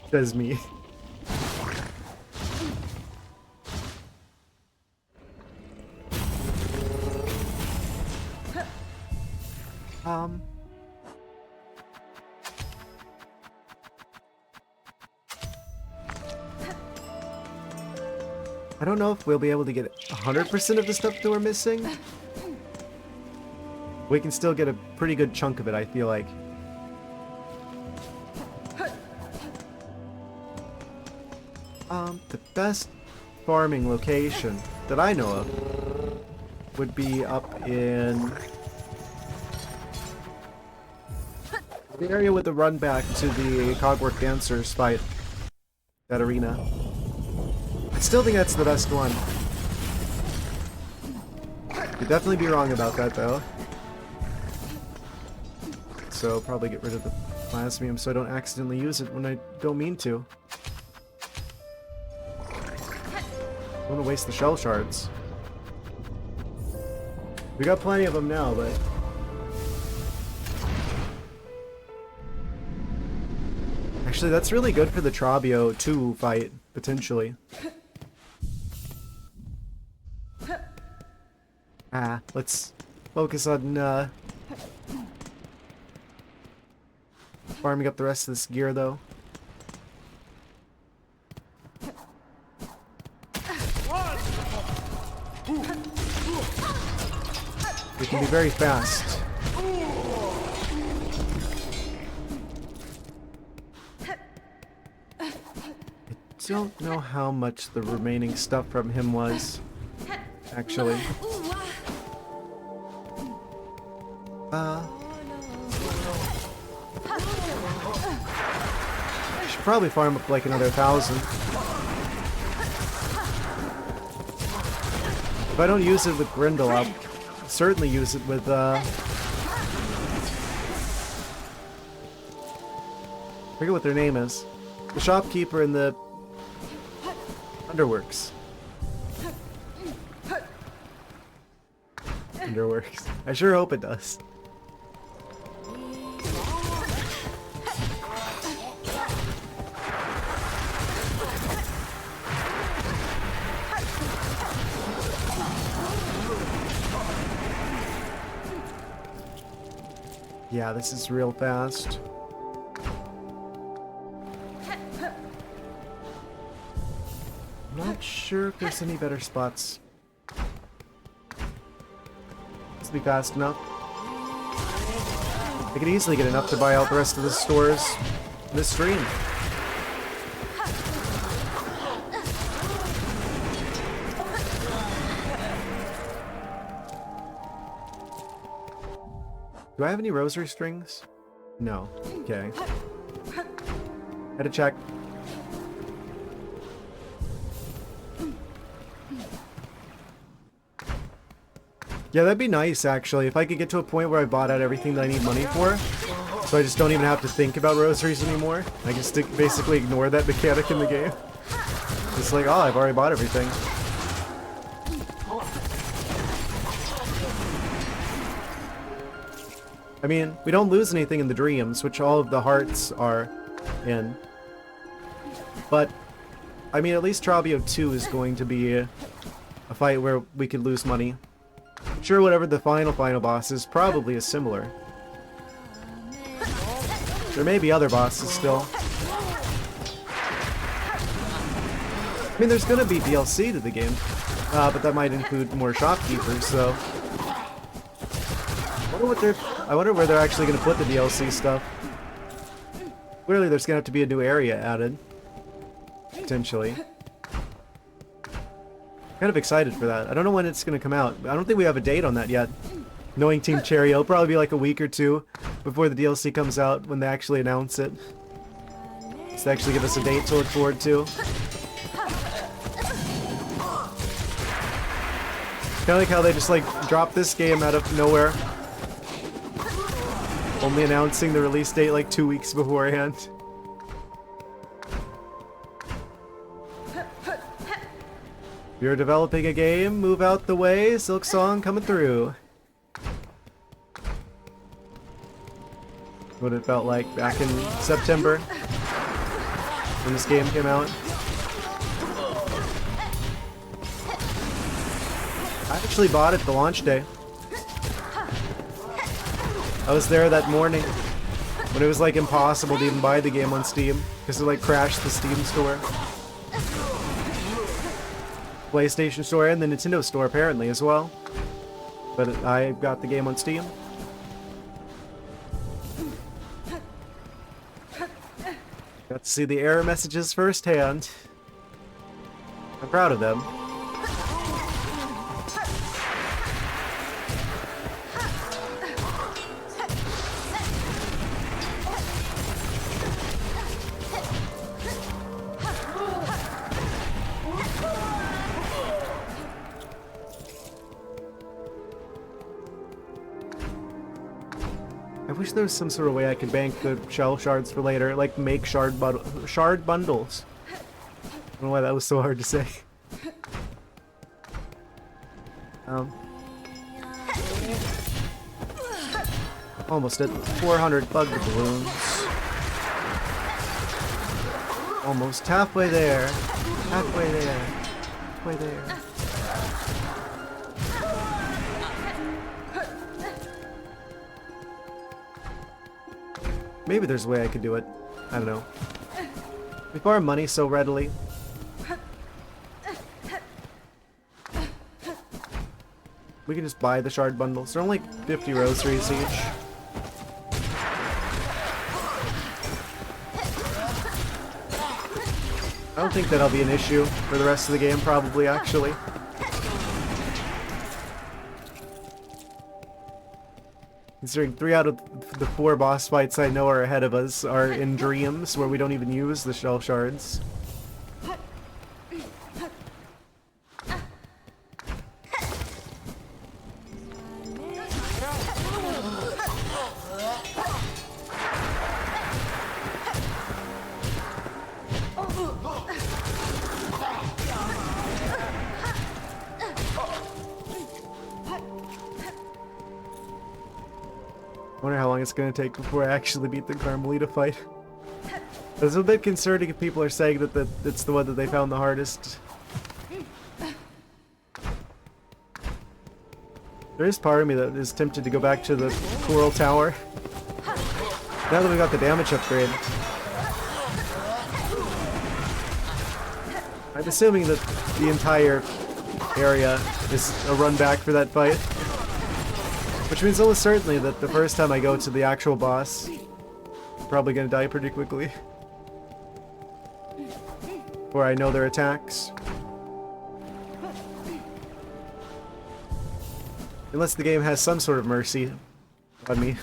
Says me. I don't know if we'll be able to get 100% of the stuff that we're missing. We can still get a pretty good chunk of it, I feel like. The best farming location that I know of would be up in the area with the run back to the Cogwork Dancers fight. That arena. I still think that's the best one. Could definitely be wrong about that though. So probably get rid of the plasmium so I don't accidentally use it when I don't mean to. I don't want to waste the shell shards. We got plenty of them now, but... Actually, that's really good for the Trabio 2 fight, potentially. Let's focus on, farming up the rest of this gear, though. We can be very fast. I don't know how much the remaining stuff from him was, actually. I should probably farm up like another 1,000. If I don't use it with Grindel, I'll certainly use it with, I forget what their name is. The shopkeeper in the Underworks. Underworks. I sure hope it does. Yeah, this is real fast. I'm not sure if there's any better spots. This will be fast enough. I could easily get enough to buy out the rest of the stores in this stream. Do I have any rosary strings? No. Okay. Had to check. Yeah, that'd be nice, actually, if I could get to a point where I bought out everything that I need money for, so I just don't even have to think about rosaries anymore. I can basically ignore that mechanic in the game. It's like, oh, I've already bought everything. I mean, we don't lose anything in the dreams, which all of the hearts are in. But, I mean, at least Trabio 2 is going to be a fight where we could lose money. Sure, whatever the final boss is, probably is similar. There may be other bosses still. I mean, there's gonna be DLC to the game, but that might include more shopkeepers, so... I wonder where they're actually gonna put the DLC stuff. Clearly there's gonna have to be a new area added. Potentially. Kind of excited for that. I don't know when it's gonna come out. I don't think we have a date on that yet. Knowing Team Cherry, it'll probably be like a week or two before the DLC comes out when they actually announce it. Just to actually give us a date to look forward to. Kinda like how they just like dropped this game out of nowhere. Only announcing the release date like 2 weeks beforehand. If you're developing a game, move out the way. Silksong coming through. What it felt like back in September when this game came out. I actually bought it the launch day. I was there that morning when it was like impossible to even buy the game on Steam because it like crashed the Steam store, PlayStation store, and the Nintendo store apparently as well. But I got the game on Steam. Got to see the error messages firsthand. I'm proud of them. I wish there was some sort of way I could bank the shell shards for later, like make shard bundles. I don't know why that was so hard to say. Almost at 400 bug balloons. Almost halfway there. Halfway there. Halfway there. Maybe there's a way I could do it. I don't know. We farm money so readily. We can just buy the shard bundles. They're only 50 rosaries each. I don't think that'll be an issue for the rest of the game, probably, actually. Considering 3 out of the 4 boss fights I know are ahead of us are in dreams, where we don't even use the shell shards. I wonder how long it's going to take before I actually beat the Carmelita fight. It's a bit concerning if people are saying that it's the one that they found the hardest. There is part of me that is tempted to go back to the Coral Tower. Now that we got the damage upgrade. I'm assuming that the entire area is a run back for that fight. Which means almost certainly that the first time I go to the actual boss, I'm probably gonna die pretty quickly. Or I know their attacks. Unless the game has some sort of mercy on me.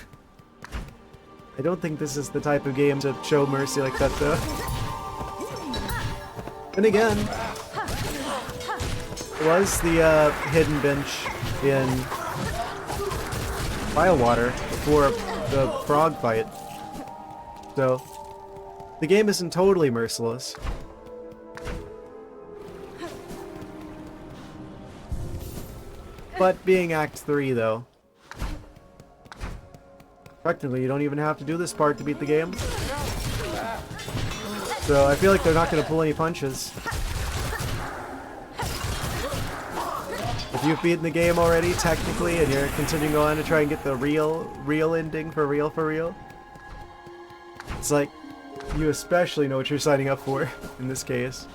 I don't think this is the type of game to show mercy like that though. And again, it was the hidden bench in Firewater before the frog fight. So, the game isn't totally merciless. But being Act 3 though, effectively you don't even have to do this part to beat the game. So I feel like they're not going to pull any punches. If you've beaten the game already, technically, and you're continuing on to try and get the real ending for real, it's like, you especially know what you're signing up for, in this case.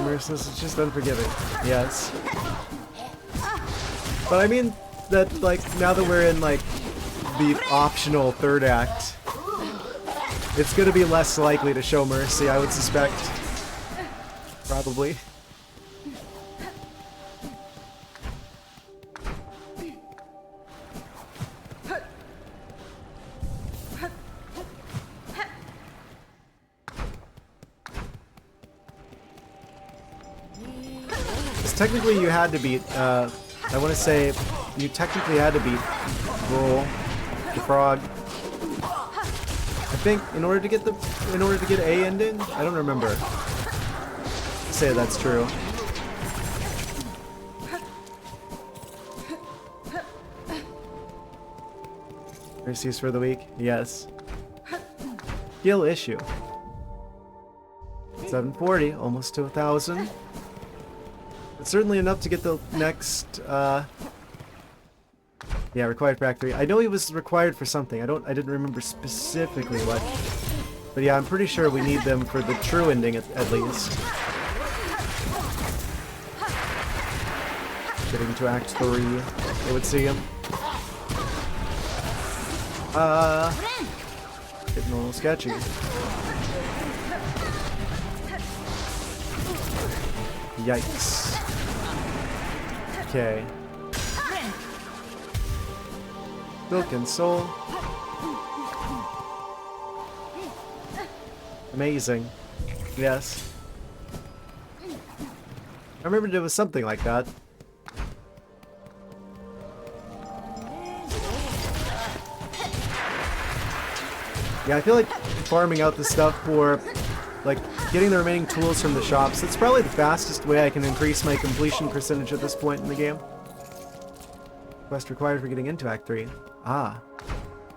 Merciless is just unforgiving. Yes. But I mean that, like, now that we're in, like, the optional third act, it's gonna be less likely to show mercy, I would suspect. Probably. technically you had to beat, I want to say, you technically had to beat Roll, the frog. I think in order to get A ending? I don't remember. Say that's true. Mercies for the week? Yes. Skill issue. 740, almost to 1,000. It's certainly enough to get the next, yeah, required factory. I know he was required for something. I didn't remember specifically what. But yeah, I'm pretty sure we need them for the true ending at least. Getting to Act 3, it would see him. Getting a little sketchy. Yikes. Okay. Milk and Soul. Amazing. Yes. I remember there was something like that. Yeah, I feel like farming out the stuff for, like, getting the remaining tools from the shops, that's probably the fastest way I can increase my completion percentage at this point in the game. Quest required for getting into Act 3. Ah,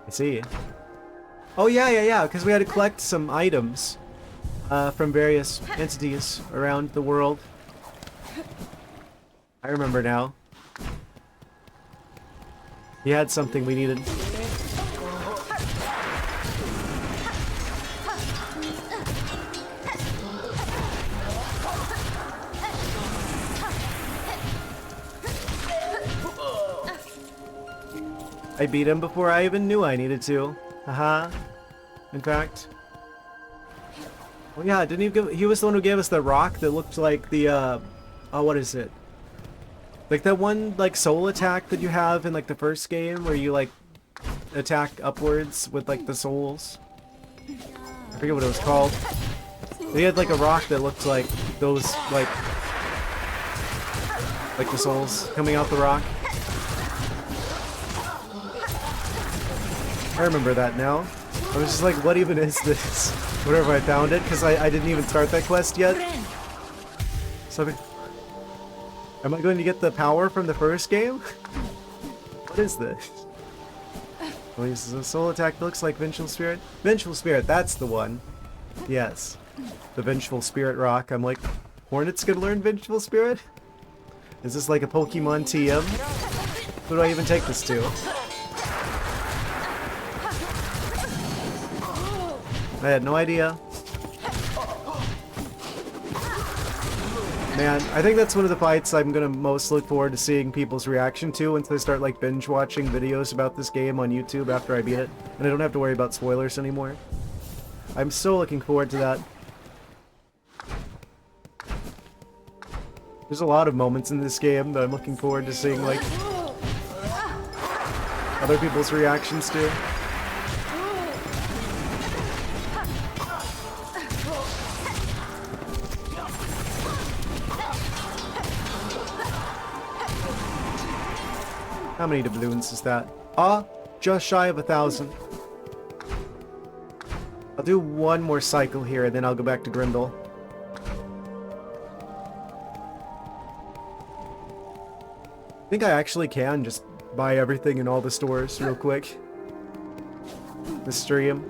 I see. Oh yeah, because we had to collect some items from various entities around the world. I remember now. He had something we needed. I beat him before I even knew I needed to. Haha. In fact. Oh yeah, didn't he he was the one who gave us the rock that looked like the, oh, what is it? Like that one, like, soul attack that you have in, like, the first game where you, like, attack upwards with, like, the souls. I forget what it was called. He had, like, a rock that looked like those, like the souls coming out the rock. I remember that now. I was just like, what even is this? Whenever I found it, because I didn't even start that quest yet. So, am I going to get the power from the first game? What is this? Well, this is a soul attack that looks like Vengeful Spirit. Vengeful Spirit, that's the one. Yes. The Vengeful Spirit rock. I'm like, Hornet's gonna learn Vengeful Spirit? Is this like a Pokemon TM? Who do I even take this to? I had no idea. Man, I think that's one of the fights I'm gonna most look forward to seeing people's reaction to once they start, like, binge watching videos about this game on YouTube after I beat it, and I don't have to worry about spoilers anymore. I'm so looking forward to that. There's a lot of moments in this game that I'm looking forward to seeing, like, other people's reactions to. How many doubloons is that? Ah, just shy of 1,000. I'll do one more cycle here, and then I'll go back to Grindel. I think I actually can just buy everything in all the stores real quick. The stream.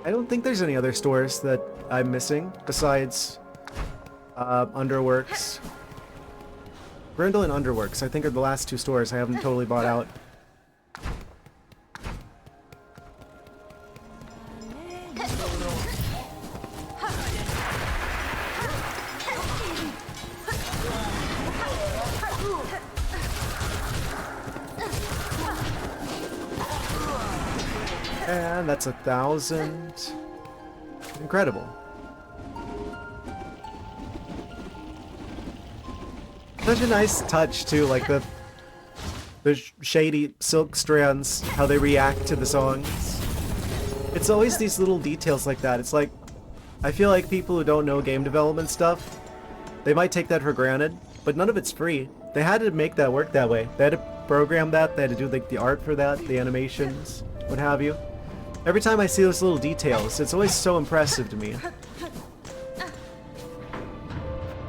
I don't think there's any other stores that I'm missing besides Underworks. Grindel and Underworks, I think, are the last two stores I haven't totally bought out. And that's 1,000. Incredible. Such a nice touch too, like the shady silk strands, how they react to the songs. It's always these little details like that. It's like, I feel like people who don't know game development stuff, they might take that for granted, but none of it's free. They had to make that work that way. They had to program that, they had to do like the art for that, the animations, what have you. Every time I see those little details, it's always so impressive to me.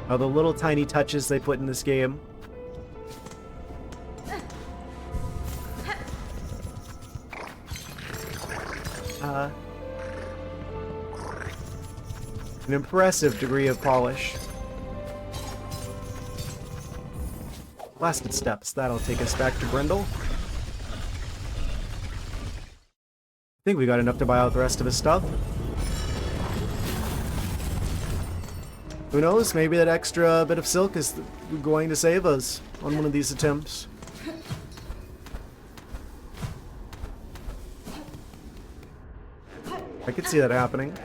All the little tiny touches they put in this game. An impressive degree of polish. Blasted steps, that'll take us back to Grendel. I think we got enough to buy out the rest of his stuff. Who knows, maybe that extra bit of silk is going to save us on one of these attempts. I could see that happening.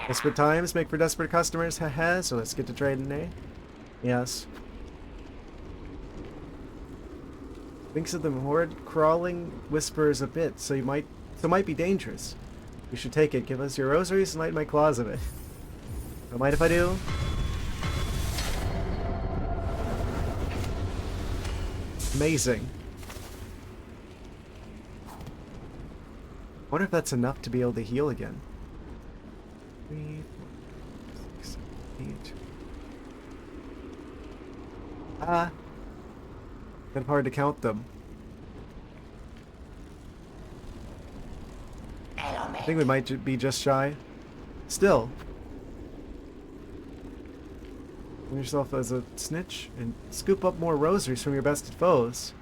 Desperate times make for desperate customers, haha, so let's get to trading, eh? Yes. Thinks of the horde crawling whispers a bit, so might be dangerous. You should take it. Give us your rosaries and light my claws of it. Don't mind if I do. Amazing. Wonder if that's enough to be able to heal again. 3, 4, 6, 8. Kind of hard to count them. I think we might be just shy. Still. Turn yourself as a snitch and scoop up more rosaries from your bested foes.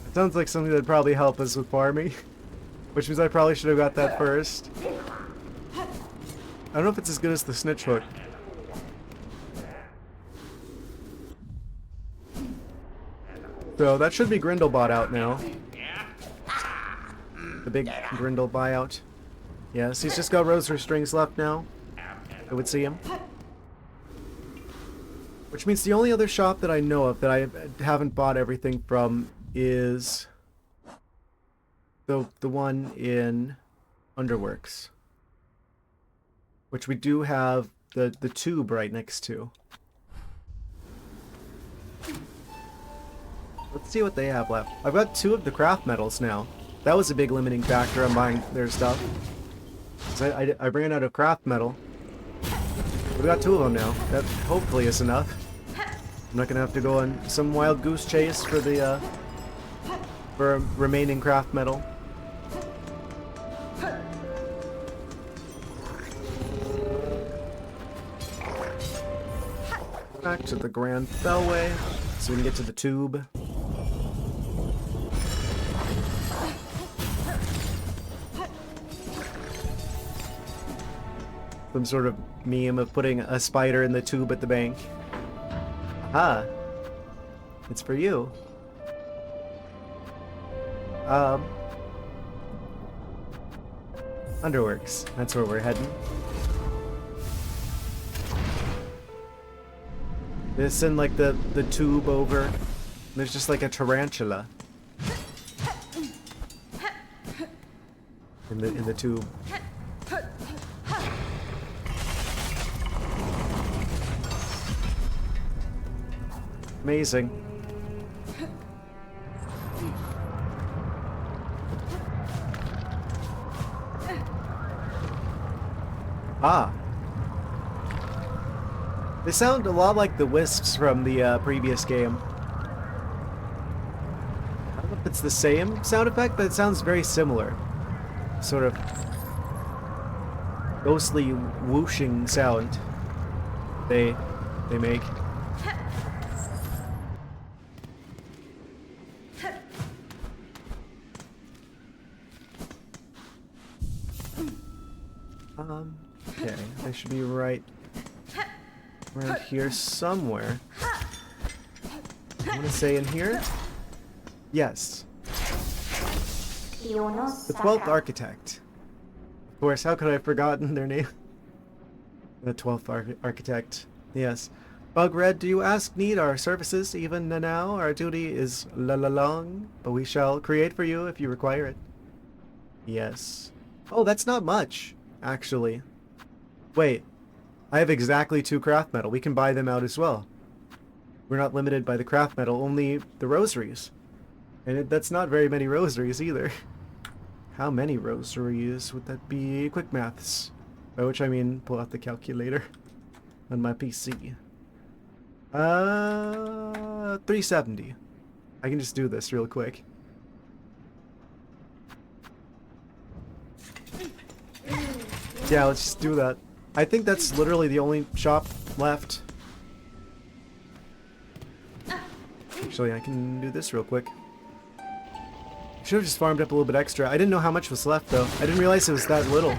It sounds like something that'd probably help us with farming. Which means I probably should have got that first. I don't know if it's as good as the snitch hook. So that should be Grindelbot out now. The big Grindel buyout. Yes, he's just got rosary strings left now. I would see him. Which means the only other shop that I know of that I haven't bought everything from is the one in Underworks. Which we do have the tube right next to. Let's see what they have left. I've got 2 of the craft metals now. That was a big limiting factor on buying their stuff. I ran out of craft metal. We got 2 of them now. That hopefully is enough. I'm not gonna have to go on some wild goose chase for the for remaining craft metal. Back to the Grand Bellway so we can get to the tube. Some sort of meme of putting a spider in the tube at the bank. Aha! It's for you. Underworks. That's where we're heading. They send like the tube over. There's just like a tarantula in the tube. Amazing. Ah. They sound a lot like the wisps from the previous game. I don't know if it's the same sound effect, but it sounds very similar. Sort of ghostly whooshing sound they make. Okay, they should be right around here somewhere. I want to say in here? Yes. The 12th Architect. Of course, how could I have forgotten their name? The 12th Architect. Yes. Bugred, do you need our services even now? Our duty is long, but we shall create for you if you require it. Yes. Oh, that's not much, actually. Wait. I have exactly 2 craft metal. We can buy them out as well. We're not limited by the craft metal, only the rosaries. And that's not very many rosaries either. How many rosaries would that be? Quick maths. By which I mean pull out the calculator on my PC. 370. I can just do this real quick. Yeah, let's just do that. I think that's literally the only shop left. Actually, I can do this real quick. Should have just farmed up a little bit extra. I didn't know how much was left, though. I didn't realize it was that little.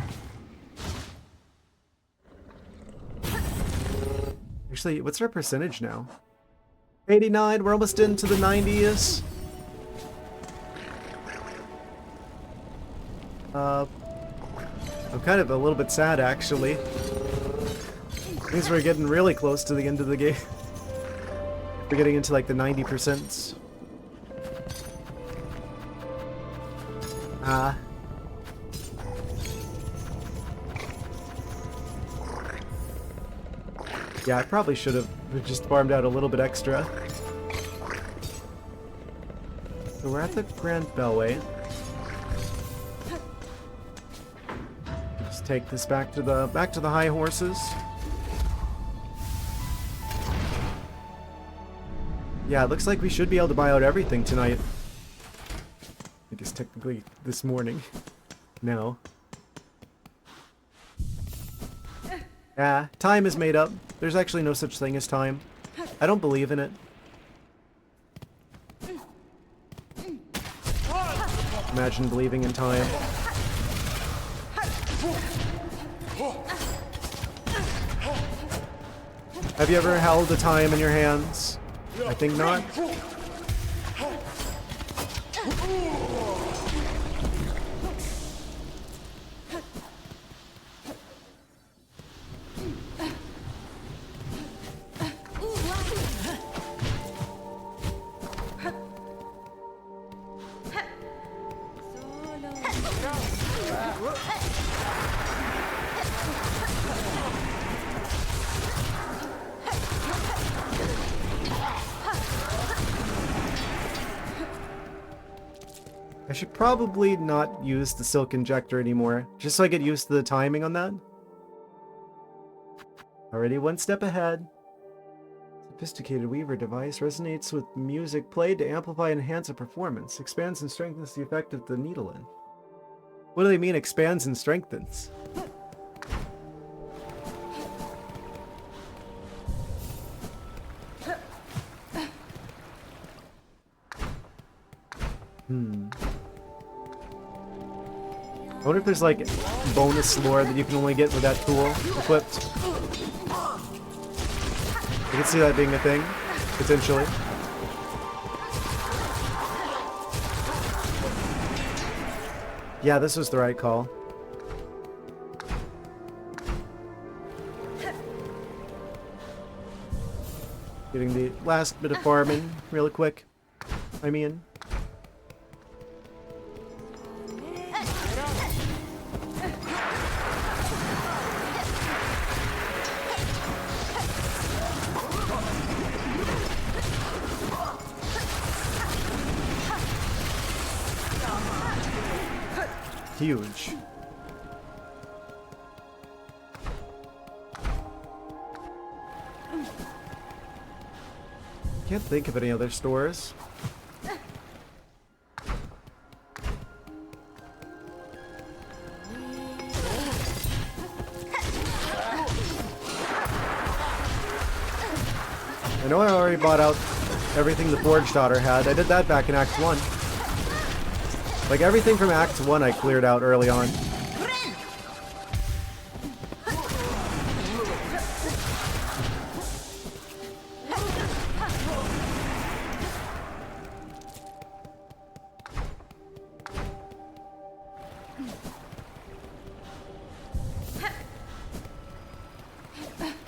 Actually, what's our percentage now? 89, we're almost into the 90s. I'm kind of a little bit sad, actually. Means we're getting really close to the end of the game. We're getting into like the 90%. Yeah, I probably should have just farmed out a little bit extra. So we're at the Grand Bellway. Just take this back to the high horses. Yeah, it looks like we should be able to buy out everything tonight. I guess technically this morning. No. Yeah, time is made up. There's actually no such thing as time. I don't believe in it. Imagine believing in time. Have you ever held the time in your hands? I think not. I should probably not use the silk injector anymore, just so I get used to the timing on that. Already one step ahead. Sophisticated weaver device resonates with music played to amplify and enhance a performance. Expands and strengthens the effect of the needle in. What do they mean expands and strengthens? I wonder if there's like bonus lore that you can only get with that tool equipped. I can see that being a thing, potentially. Yeah, this was the right call. Getting the last bit of farming really quick. I mean... huge. Can't think of any other stores. I know I already bought out everything the Forge Daughter had. I did that back in Act 1. Like, everything from Act 1 I cleared out early on.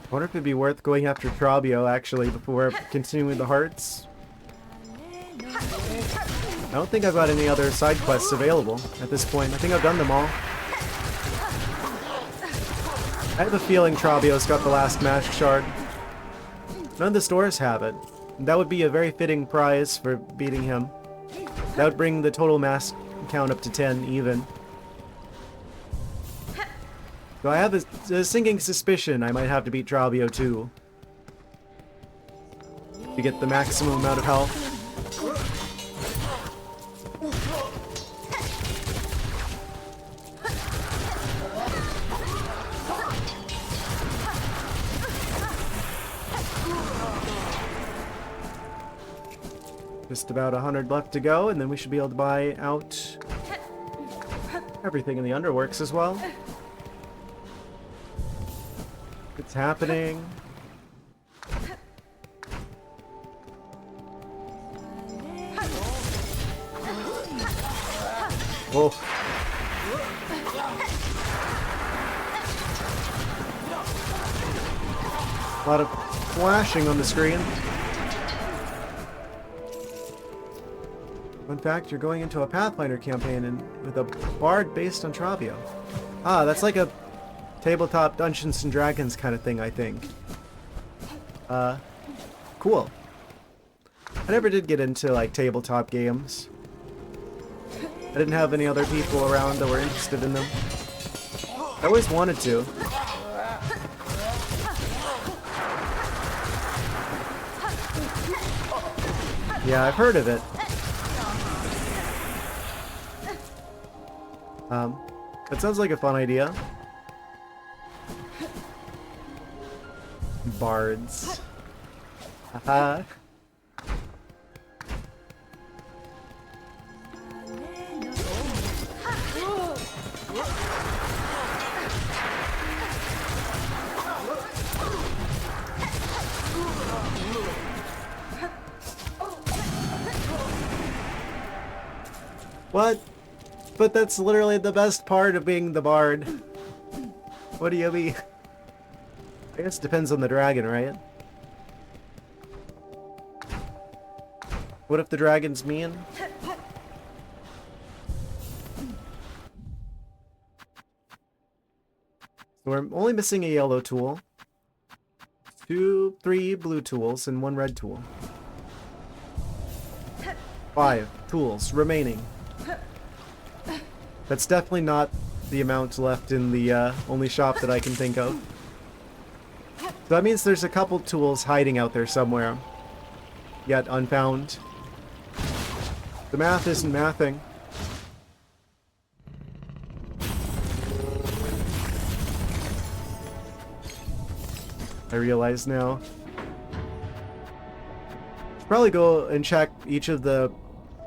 I wonder if it'd be worth going after Trabio, actually, before continuing the hearts. I don't think I've got any other side quests available at this point. I think I've done them all. I have a feeling Trabio's got the last mask shard. None of the stores have it. That would be a very fitting prize for beating him. That would bring the total mask count up to 10 even. So I have a sinking suspicion I might have to beat Trabio too. To get the maximum amount of health. Just about 100 left to go, and then we should be able to buy out everything in the Underworks as well. It's happening. Whoa. A lot of flashing on the screen. In fact, you're going into a Pathfinder campaign and with a bard based on Trabio. Ah, that's like a tabletop Dungeons and Dragons kind of thing, I think. Cool. I never did get into like tabletop games. I didn't have any other people around that were interested in them. I always wanted to. Yeah, I've heard of it. That sounds like a fun idea. Bards. Haha. What? But that's literally the best part of being the bard. What do you mean? I guess it depends on the dragon, right? What if the dragon's mean? So we're only missing a yellow tool. 3 blue tools and 1 red tool. 5 tools remaining. That's definitely not the amount left in the only shop that I can think of. So that means there's a couple tools hiding out there somewhere, yet unfound. The math isn't mathing. I realize now. Probably go and check each of the,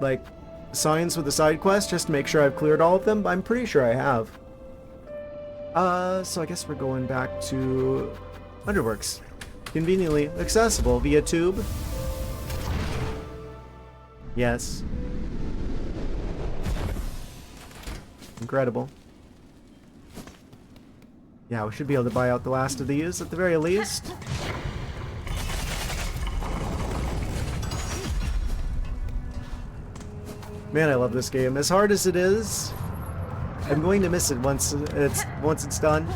like, signs with the side quest just to make sure I've cleared all of them, but I'm pretty sure I have. So I guess we're going back to Underworks. Conveniently accessible via tube. Yes. Incredible. Yeah, we should be able to buy out the last of these at the very least. Man, I love this game. As hard as it is, I'm going to miss it once it's done.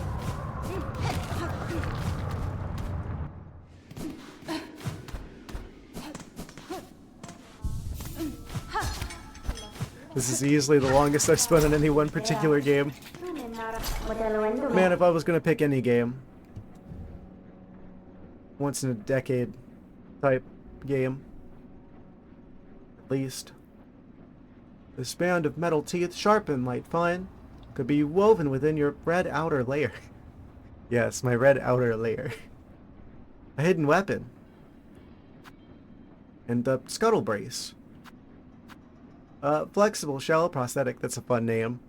This is easily the longest I've spent on any one particular game. Man, if I was going to pick any game, once in a decade type game, at least. This band of metal teeth, sharp and light fine, could be woven within your red outer layer. Yes, my red outer layer. A hidden weapon. And the scuttle brace. Flexible shell prosthetic, that's a fun name.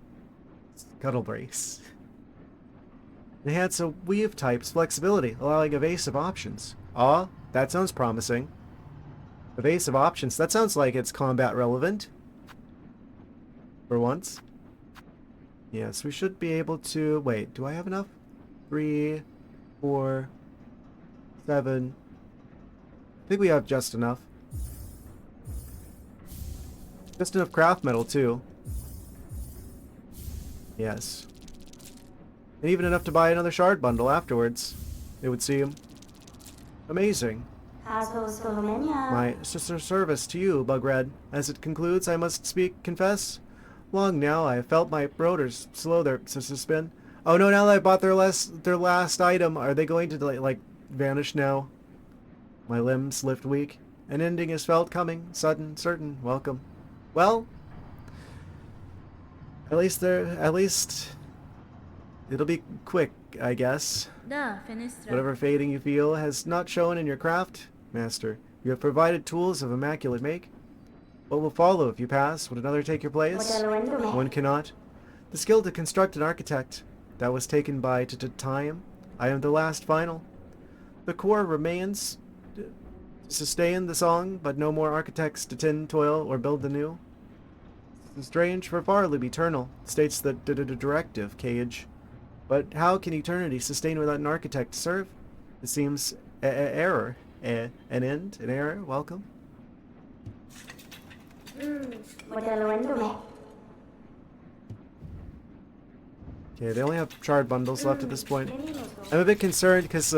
Scuttle brace. Enhance a weave type's flexibility, allowing evasive options. Ah, that sounds promising. Evasive options, that sounds like it's combat relevant. For once. Yes, we should be able to... Wait, do I have enough? 3, 4, 7... I think we have just enough. Just enough craft metal, too. Yes. And even enough to buy another shard bundle afterwards, it would seem. Amazing. My sister service to you, Bugred. As it concludes, I must confess. Long now, I have felt my rotors slow their spin. Oh no, now that I bought their last item, are they going to like vanish now? My limbs lift weak. An ending is felt coming, sudden, certain, welcome. Well, at least it'll be quick, I guess. Whatever fading you feel has not shown in your craft, Master. You have provided tools of immaculate make. What will follow if you pass? Would another take your place? One cannot. The skill to construct an architect. That was taken by time. I am the last final. The core remains to sustain the song, but no more architects to tend, toil, or build the new. Strange for far live eternal, states the directive, Cage. But how can eternity sustain without an architect to serve? It seems error. An end, an error, welcome. Okay, they only have shard bundles left at this point. I'm a bit concerned because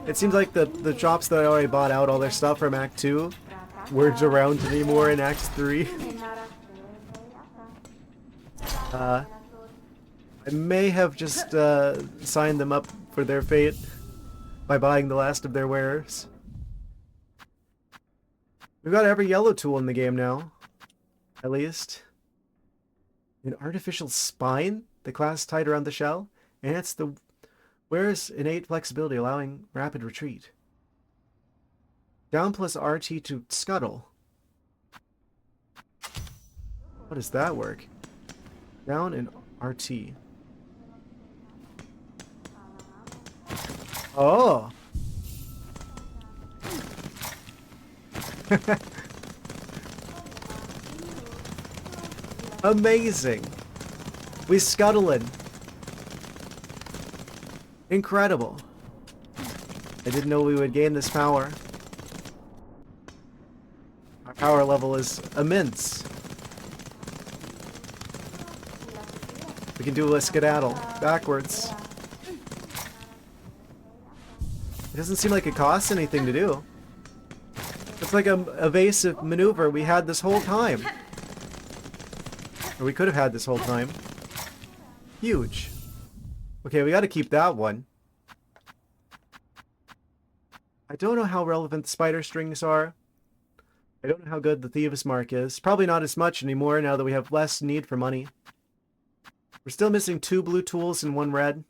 it seems like the shops that I already bought out all their stuff from Act 2 weren't around anymore in Act 3. I may have just signed them up for their fate by buying the last of their wares. We've got every yellow tool in the game now. At least. An artificial spine? The class tied around the shell? Enhance the wearer's innate flexibility, allowing rapid retreat. Down plus RT to scuttle. How does that work? Down and RT. Oh! Amazing! We scuttling. Incredible. I didn't know we would gain this power. Our power level is immense. We can do a skedaddle backwards. It doesn't seem like it costs anything to do. It's like an evasive maneuver we had this whole time. Or we could have had this whole time. Huge. Okay, we gotta keep that one. I don't know how relevant the spider strings are. I don't know how good the Thieves Mark is. Probably not as much anymore now that we have less need for money. We're still missing 2 blue tools and 1 red.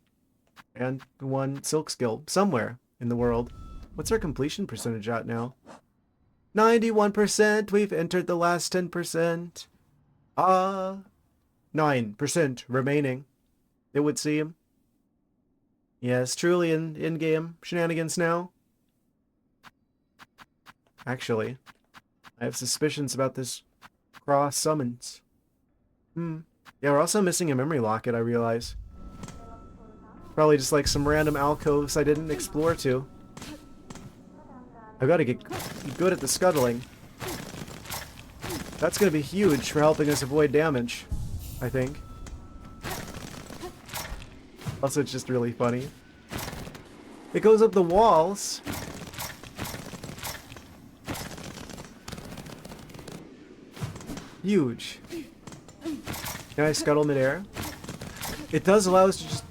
And 1 silk skill somewhere in the world. What's our completion percentage at now? 91%! We've entered the last 10%. 9% remaining. It would seem. Yes, truly in-game shenanigans now. Actually, I have suspicions about this cross summons. Yeah, we're also missing a memory locket, I realize. Probably just like some random alcoves I didn't explore to. I've got to get good at the scuttling. That's going to be huge for helping us avoid damage, I think. Also, it's just really funny. It goes up the walls. Huge. Can I scuttle midair? It does allow us to just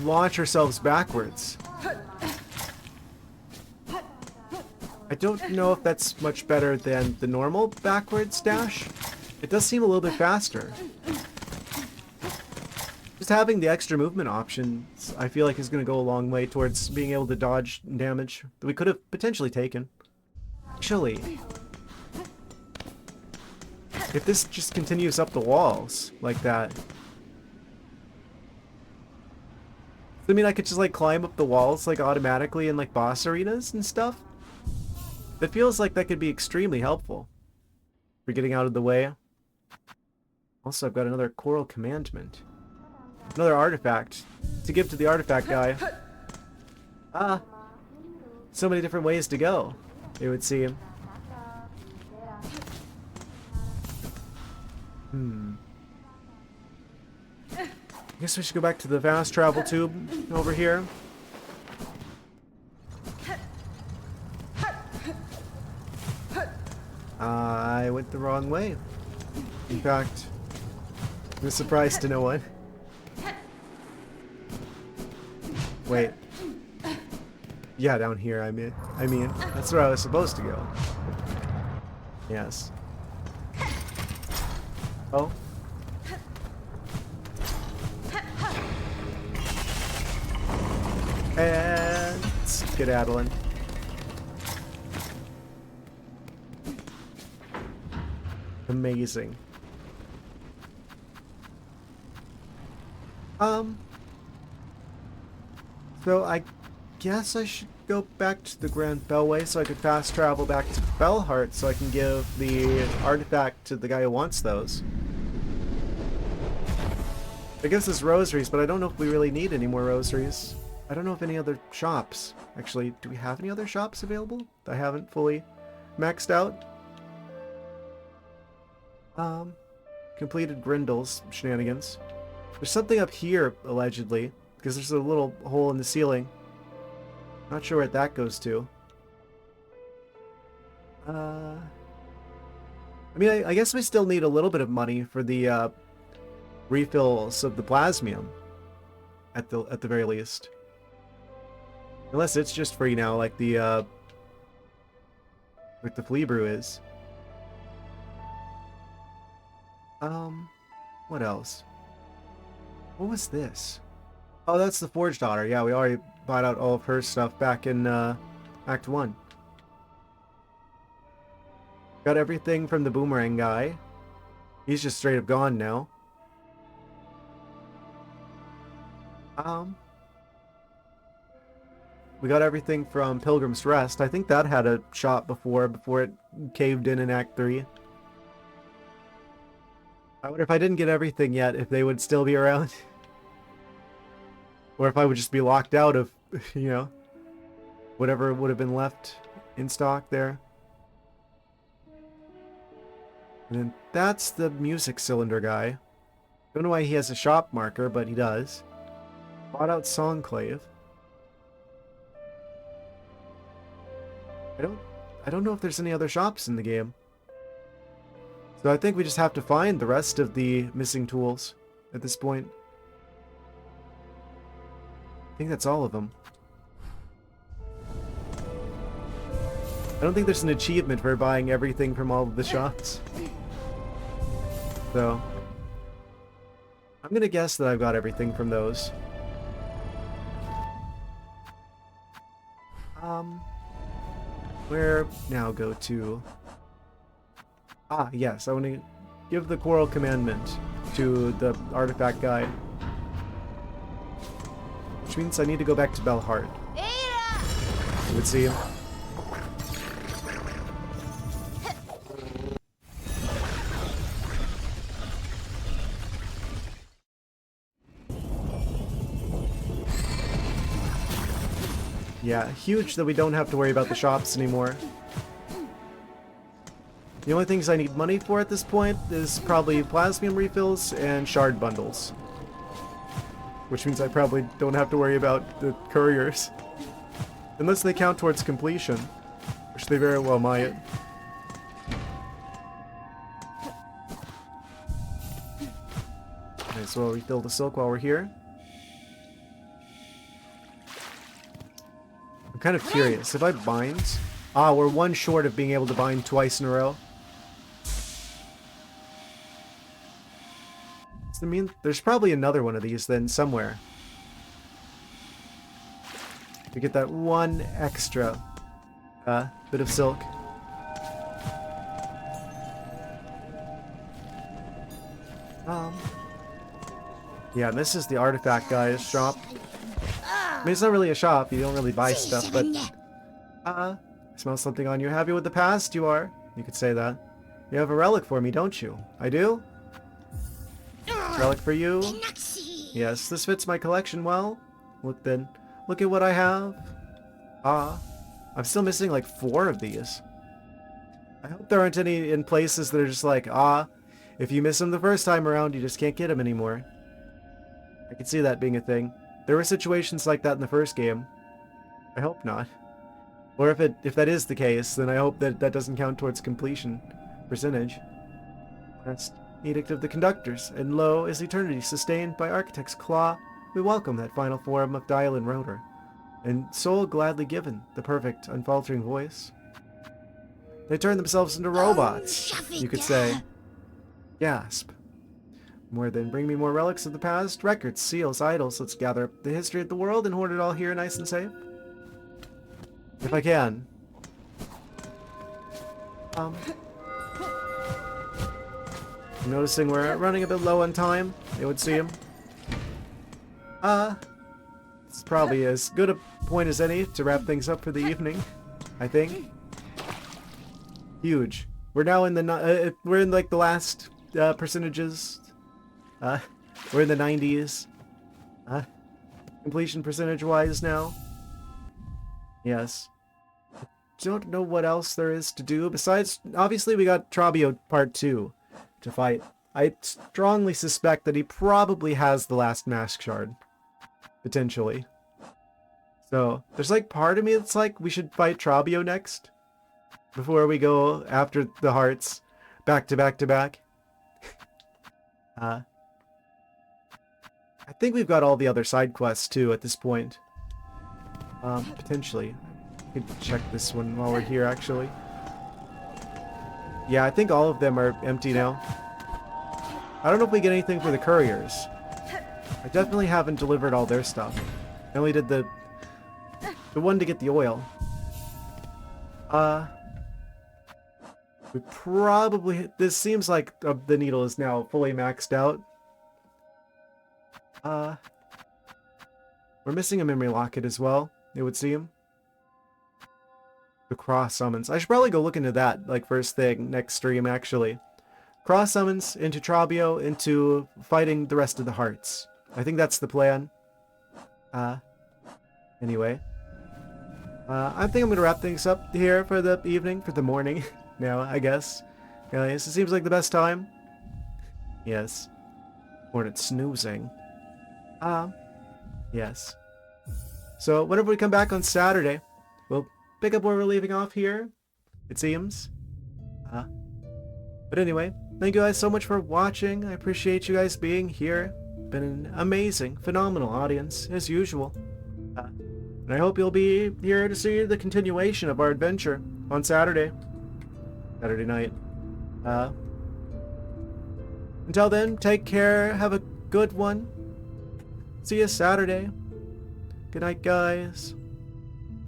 launch ourselves backwards. I don't know if that's much better than the normal backwards dash. It does seem a little bit faster. Just having the extra movement options, I feel like is going to go a long way towards being able to dodge damage that we could have potentially taken. Actually, if this just continues up the walls like that, I mean, I could just like climb up the walls like automatically in like boss arenas and stuff. It feels like that could be extremely helpful for getting out of the way. Also, I've got another Coral Commandment. Another artifact to give to the artifact guy. So many different ways to go, it would seem. I guess we should go back to the fast travel tube over here. I went the wrong way. In fact, I'm a surprise to no one. Wait. Yeah, down here, I mean, that's where I was supposed to go. Yes. Oh. And skedaddling. Amazing. So I guess I should go back to the Grand Bellway so I could fast travel back to Bellheart so I can give the artifact to the guy who wants those. I guess it's rosaries, but I don't know if we really need any more rosaries. I don't know if any other shops. Actually, do we have any other shops available that I haven't fully maxed out? Completed Grindel's shenanigans. There's something up here, allegedly, because there's a little hole in the ceiling. Not sure where that goes to. I mean, I guess we still need a little bit of money for the refills of the plasmium, at the very least. Unless it's just free now, like the Flea brew is. What else? What was this? Oh, that's the Forge Daughter. Yeah, we already bought out all of her stuff back in Act 1. Got everything from the Boomerang guy. He's just straight up gone now. We got everything from Pilgrim's Rest. I think that had a shop before it caved in Act 3. I wonder if I didn't get everything yet, if they would still be around. Or if I would just be locked out of, you know, whatever would have been left in stock there. And then that's the music cylinder guy. Don't know why he has a shop marker, but he does. Bought out Songclave. I don't know if there's any other shops in the game. So I think we just have to find the rest of the missing tools at this point. I think that's all of them. I don't think there's an achievement for buying everything from all of the shops. So I'm gonna guess that I've got everything from those. Where now go to? Ah, yes, I want to give the Coral Commandment to the artifact guy. Which means I need to go back to Bellheart. Let's see. Yeah, huge that we don't have to worry about the shops anymore. The only things I need money for at this point is probably plasmium refills and shard bundles. Which means I probably don't have to worry about the couriers. Unless they count towards completion, which they very well might. Okay, so I'll refill the silk while we're here. I'm kind of curious, if I bind... Ah, we're one short of being able to bind twice in a row. I mean, there's probably another one of these then somewhere. To get that one extra bit of silk. Yeah, this is the artifact guy's shop. I mean, it's not really a shop, you don't really buy stuff, but... I smell something on you. Happy with the past? You are. You could say that. You have a relic for me, don't you? I do? Relic for you? Yes, this fits my collection well. Look then. Look at what I have. I'm still missing like 4 of these. I hope there aren't any in places that are just like, if you miss them the first time around, you just can't get them anymore. I could see that being a thing. There were situations like that in the first game. I hope not. Or if that is the case, then I hope that that doesn't count towards completion percentage. Last edict of the conductors, and lo, is eternity sustained by Architect's claw. We welcome that final form of dial and rotor, and soul gladly given, the perfect, unfaltering voice. They turn themselves into robots, you could say. Gasp. More than bring me more relics of the past, records, seals, idols. Let's gather up the history of the world and hoard it all here nice and safe. If I can. I'm noticing we're running a bit low on time, it would seem. It's probably as good a point as any to wrap things up for the evening, I think. Huge. We're now in the we're in like the last percentages. We're in the 90s. Completion percentage wise now. Yes. I don't know what else there is to do besides, obviously we got Trabio Part 2 to fight. I strongly suspect that he probably has the last mask shard. Potentially. So, there's like part of me that's like, we should fight Trabio next. Before we go after the hearts. Back to back to back. I think we've got all the other side quests too at this point. Potentially. I could check this one while we're here actually. Yeah, I think all of them are empty now. I don't know if we get anything for the couriers. I definitely haven't delivered all their stuff. I only did the one to get the oil. We probably... This seems like the needle is now fully maxed out. We're missing a memory locket as well, it would seem. The cross summons. I should probably go look into that, like, first thing, next stream, actually. Cross summons into Trabio, into fighting the rest of the hearts. I think that's the plan. Anyway. I think I'm gonna wrap things up here for the evening, for the morning, now, I guess. Yes, it seems like the best time. Yes. Or it's snoozing. Yes. So, whenever we come back on Saturday, we'll pick up where we're leaving off here, it seems. But anyway, thank you guys so much for watching. I appreciate you guys being here. Been an amazing, phenomenal audience, as usual. And I hope you'll be here to see the continuation of our adventure on Saturday night. Until then, take care, have a good one. See you Saturday. Good night, guys.